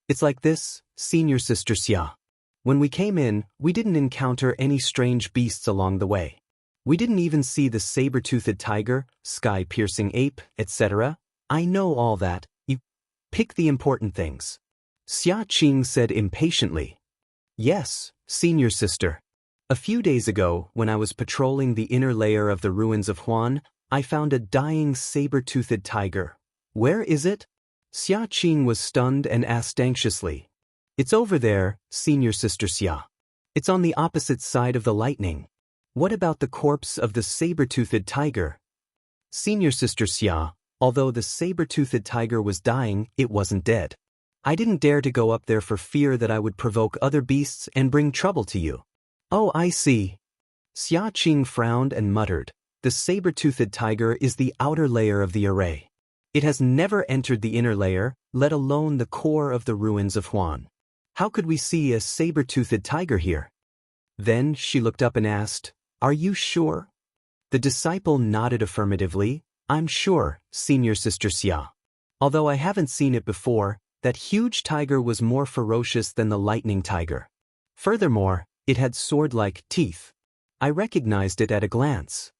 It's like this, Senior Sister Xia. When we came in, we didn't encounter any strange beasts along the way. We didn't even see the saber-toothed tiger, sky-piercing ape, etc. I know all that. You pick the important things. Xia Qing said impatiently. Yes, Senior Sister. A few days ago, when I was patrolling the inner layer of the ruins of Huan, I found a dying saber-toothed tiger. Where is it? Xia Qing was stunned and asked anxiously. It's over there, Senior Sister Xia. It's on the opposite side of the lightning. What about the corpse of the saber-toothed tiger? Senior Sister Xia, although the saber-toothed tiger was dying, it wasn't dead. I didn't dare to go up there for fear that I would provoke other beasts and bring trouble to you. Oh, I see. Xia Qing frowned and muttered. The saber-toothed tiger is the outer layer of the array. It has never entered the inner layer, let alone the core of the ruins of Huan. How could we see a saber-toothed tiger here? Then she looked up and asked, Are you sure? The disciple nodded affirmatively. I'm sure, Senior Sister Xia. Although I haven't seen it before, that huge tiger was more ferocious than the lightning tiger. Furthermore, it had sword-like teeth. I recognized it at a glance.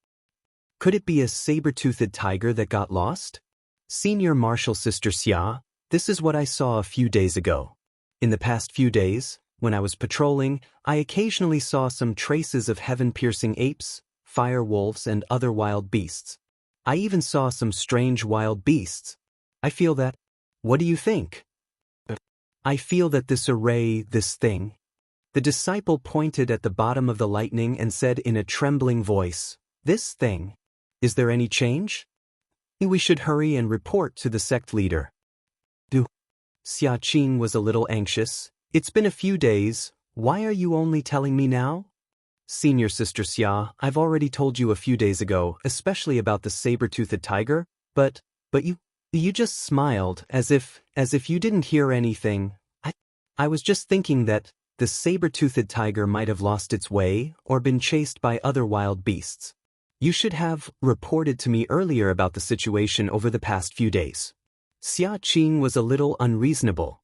Could it be a saber-toothed tiger that got lost? Senior Martial Sister Xia, this is what I saw a few days ago. In the past few days, when I was patrolling, I occasionally saw some traces of heaven-piercing apes, fire wolves, and other wild beasts. I even saw some strange wild beasts. I feel that... What do you think? I feel that this array, this thing... The disciple pointed at the bottom of the lightning and said in a trembling voice, This thing. Is there any change? We should hurry and report to the sect leader. Xia Qing was a little anxious. It's been a few days. Why are you only telling me now? Senior Sister Xia, I've already told you a few days ago, especially about the saber-toothed tiger, but you just smiled as if you didn't hear anything. I was just thinking that the saber-toothed tiger might have lost its way or been chased by other wild beasts. You should have reported to me earlier about the situation over the past few days. Xia Qing was a little unreasonable.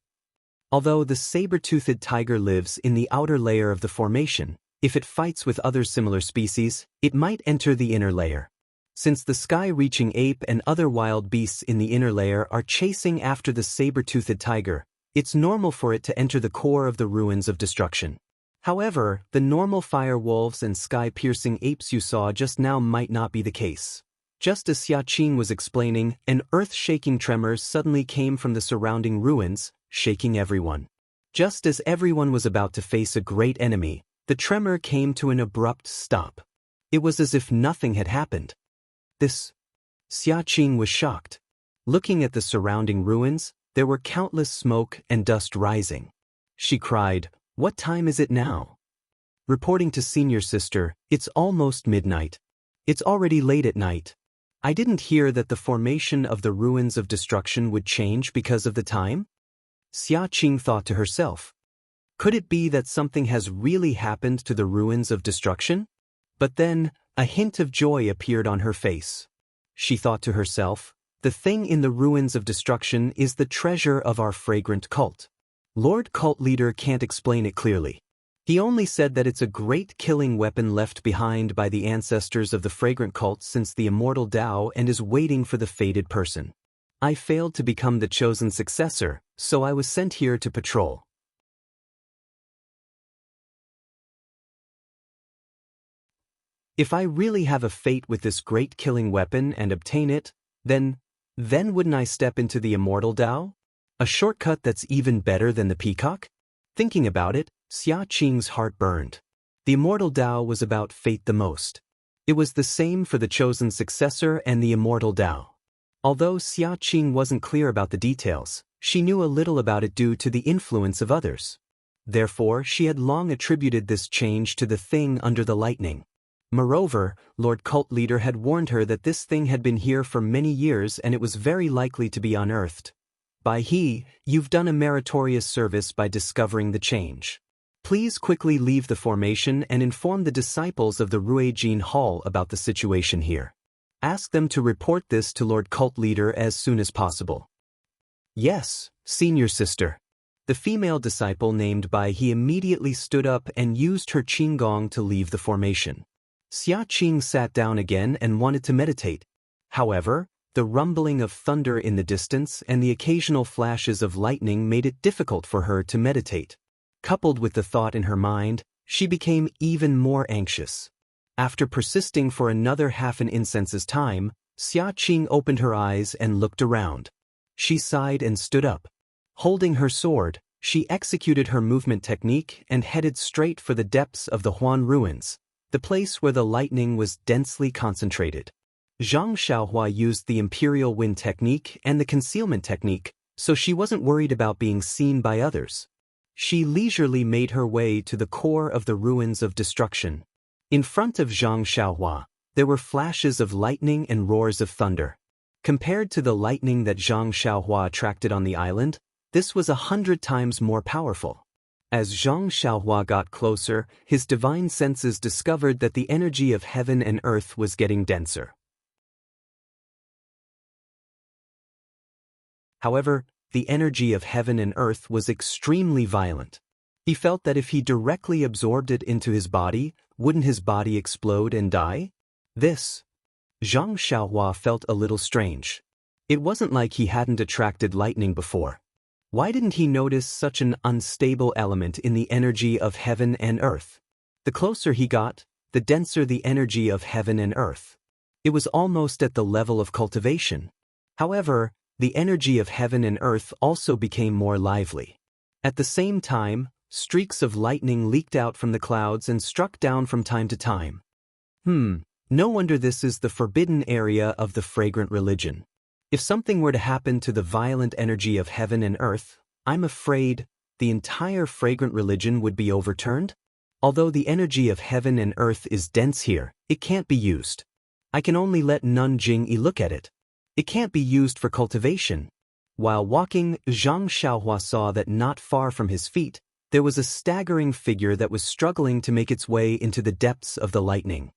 Although the saber-toothed tiger lives in the outer layer of the formation, if it fights with other similar species, it might enter the inner layer. Since the sky-reaching ape and other wild beasts in the inner layer are chasing after the saber-toothed tiger, it's normal for it to enter the core of the ruins of destruction. However, the normal fire wolves and sky-piercing apes you saw just now might not be the case. Just as Xia Qing was explaining, an earth-shaking tremor suddenly came from the surrounding ruins, shaking everyone. Just as everyone was about to face a great enemy, the tremor came to an abrupt stop. It was as if nothing had happened. Xia Qing was shocked. Looking at the surrounding ruins, there were countless smoke and dust rising. She cried, What time is it now? Reporting to Senior Sister, it's almost midnight. It's already late at night. I didn't hear that the formation of the ruins of destruction would change because of the time? Xia Qing thought to herself. Could it be that something has really happened to the ruins of destruction? But then, a hint of joy appeared on her face. She thought to herself, The thing in the ruins of destruction is the treasure of our fragrant cult. Lord Cult Leader can't explain it clearly. He only said that it's a great killing weapon left behind by the ancestors of the fragrant cult since the Immortal Tao and is waiting for the fated person. I failed to become the chosen successor, so I was sent here to patrol. If I really have a fate with this great killing weapon and obtain it, then wouldn't I step into the Immortal Tao? A shortcut that's even better than the peacock? Thinking about it, Xia Qing's heart burned. The Immortal Tao was about fate the most. It was the same for the chosen successor and the Immortal Tao. Although Xia Qing wasn't clear about the details, she knew a little about it due to the influence of others. Therefore, she had long attributed this change to the thing under the lightning. Moreover, Lord Cult Leader had warned her that this thing had been here for many years and it was very likely to be unearthed. You've done a meritorious service by discovering the change. Please quickly leave the formation and inform the disciples of the Ruijin Hall about the situation here. Ask them to report this to Lord Cult Leader as soon as possible. Yes, senior sister. The female disciple named Bai He immediately stood up and used her qinggong to leave the formation. Xia Qing sat down again and wanted to meditate. However, the rumbling of thunder in the distance and the occasional flashes of lightning made it difficult for her to meditate. Coupled with the thought in her mind, she became even more anxious. After persisting for another half an incense's time, Xia Qing opened her eyes and looked around. She sighed and stood up. Holding her sword, she executed her movement technique and headed straight for the depths of the Huan ruins, the place where the lightning was densely concentrated. Zhang Xiaohua used the Imperial Wind technique and the concealment technique, so she wasn't worried about being seen by others. She leisurely made her way to the core of the ruins of destruction. In front of Zhang Xiaohua, there were flashes of lightning and roars of thunder. Compared to the lightning that Zhang Xiaohua attracted on the island, this was 100 times more powerful. As Zhang Xiaohua got closer, his divine senses discovered that the energy of heaven and earth was getting denser. However, the energy of heaven and earth was extremely violent. He felt that if he directly absorbed it into his body, wouldn't his body explode and die? Zhang Xiaohua felt a little strange. It wasn't like he hadn't attracted lightning before. Why didn't he notice such an unstable element in the energy of heaven and earth? The closer he got, the denser the energy of heaven and earth. It was almost at the level of cultivation. However, the energy of heaven and earth also became more lively. At the same time, streaks of lightning leaked out from the clouds and struck down from time to time. No wonder this is the forbidden area of the fragrant religion. If something were to happen to the violent energy of heaven and earth, I'm afraid the entire fragrant religion would be overturned. Although the energy of heaven and earth is dense here, it can't be used. I can only let Nun Jingyi look at it. It can't be used for cultivation. While walking, Zhang Xiaohua saw that not far from his feet, there was a staggering figure that was struggling to make its way into the depths of the lightning.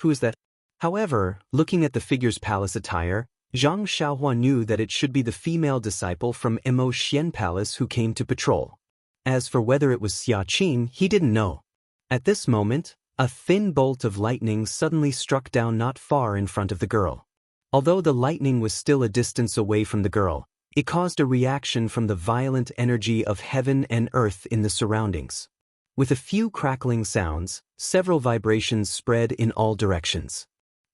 Who is that? However, looking at the figure's palace attire, Zhang Xiaohua knew that it should be the female disciple from Emo Xian Palace who came to patrol. As for whether it was Xia Qing, he didn't know. At this moment, a thin bolt of lightning suddenly struck down not far in front of the girl. Although the lightning was still a distance away from the girl, it caused a reaction from the violent energy of heaven and earth in the surroundings. With a few crackling sounds, several vibrations spread in all directions.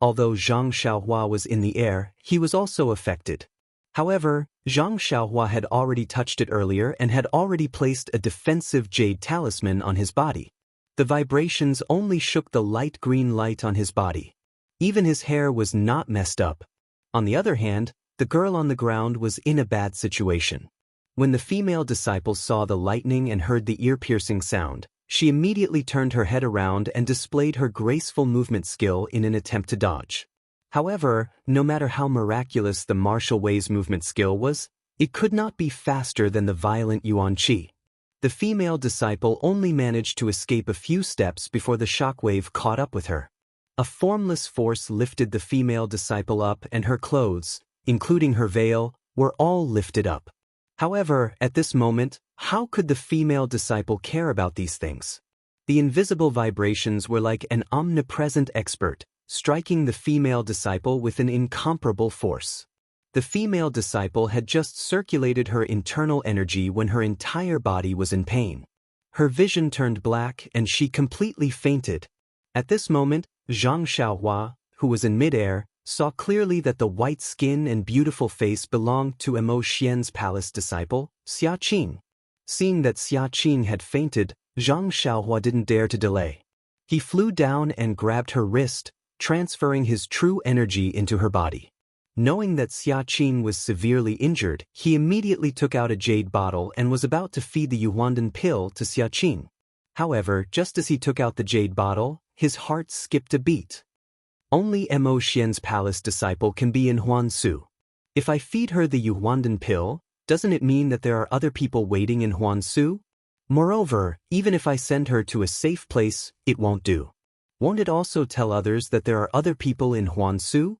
Although Zhang Xiaohua was in the air, he was also affected. However, Zhang Xiaohua had already touched it earlier and had already placed a defensive jade talisman on his body. The vibrations only shook the light green light on his body. Even his hair was not messed up. On the other hand, the girl on the ground was in a bad situation. When the female disciple saw the lightning and heard the ear-piercing sound, she immediately turned her head around and displayed her graceful movement skill in an attempt to dodge. However, no matter how miraculous the martial way's movement skill was, it could not be faster than the violent Yuan Qi. The female disciple only managed to escape a few steps before the shockwave caught up with her. A formless force lifted the female disciple up and her clothes, including her veil, were all lifted up. However, at this moment, how could the female disciple care about these things? The invisible vibrations were like an omnipresent expert, striking the female disciple with an incomparable force. The female disciple had just circulated her internal energy when her entire body was in pain. Her vision turned black and she completely fainted. At this moment, Zhang Xiaohua, who was in midair, saw clearly that the white skin and beautiful face belonged to Emo Xian's palace disciple, Xia Qing. Seeing that Xia Qing had fainted, Zhang Xiaohua didn't dare to delay. He flew down and grabbed her wrist, transferring his true energy into her body. Knowing that Xia Qing was severely injured, he immediately took out a jade bottle and was about to feed the Yuandan pill to Xia Qing. However, just as he took out the jade bottle, his heart skipped a beat. Only Mo Xian's palace disciple can be in Huansu. If I feed her the Yuandan pill, doesn't it mean that there are other people waiting in Huansu? Moreover, even if I send her to a safe place, it won't do. Won't it also tell others that there are other people in Huansu?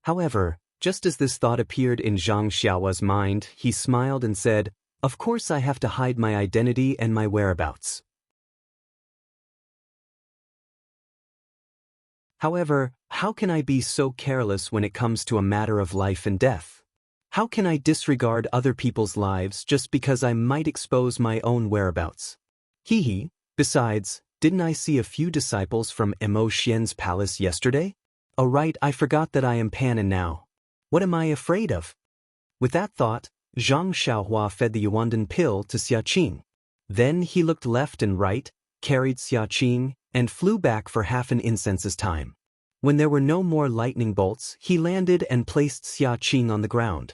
However, just as this thought appeared in Zhang Xiaohua's mind, he smiled and said, "Of course I have to hide my identity and my whereabouts." However, how can I be so careless when it comes to a matter of life and death? How can I disregard other people's lives just because I might expose my own whereabouts? Hee. Besides, didn't I see a few disciples from Mo Xian's palace yesterday? Oh right, I forgot that I am Panin now. What am I afraid of? With that thought, Zhang Xiaohua fed the Yuandan pill to Xia Qing. Then he looked left and right, carried Xia Qing, and flew back for half an incense's time. When there were no more lightning bolts, he landed and placed Xia Qing on the ground.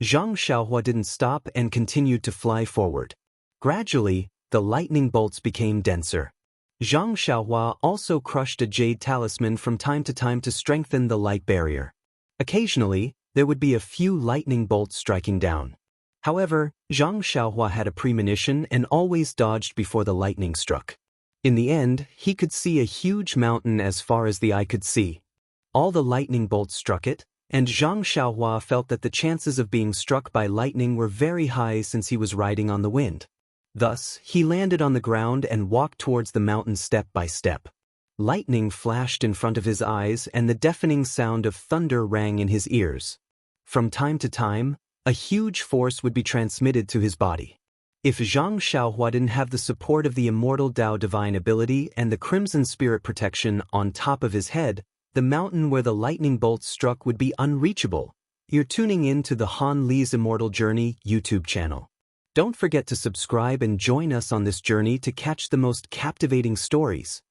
Zhang Xiaohua didn't stop and continued to fly forward. Gradually, the lightning bolts became denser. Zhang Xiaohua also crushed a jade talisman from time to time to strengthen the light barrier. Occasionally, there would be a few lightning bolts striking down. However, Zhang Xiaohua had a premonition and always dodged before the lightning struck. In the end, he could see a huge mountain as far as the eye could see. All the lightning bolts struck it, and Zhang Xiaohua felt that the chances of being struck by lightning were very high since he was riding on the wind. Thus, he landed on the ground and walked towards the mountain step by step. Lightning flashed in front of his eyes and the deafening sound of thunder rang in his ears. From time to time, a huge force would be transmitted to his body. If Zhang Xiaohua didn't have the support of the Immortal Tao Divine Ability and the Crimson Spirit Protection on top of his head, the mountain where the lightning bolts struck would be unreachable. You're tuning in to the Han Li's Immortal Journey YouTube channel. Don't forget to subscribe and join us on this journey to catch the most captivating stories.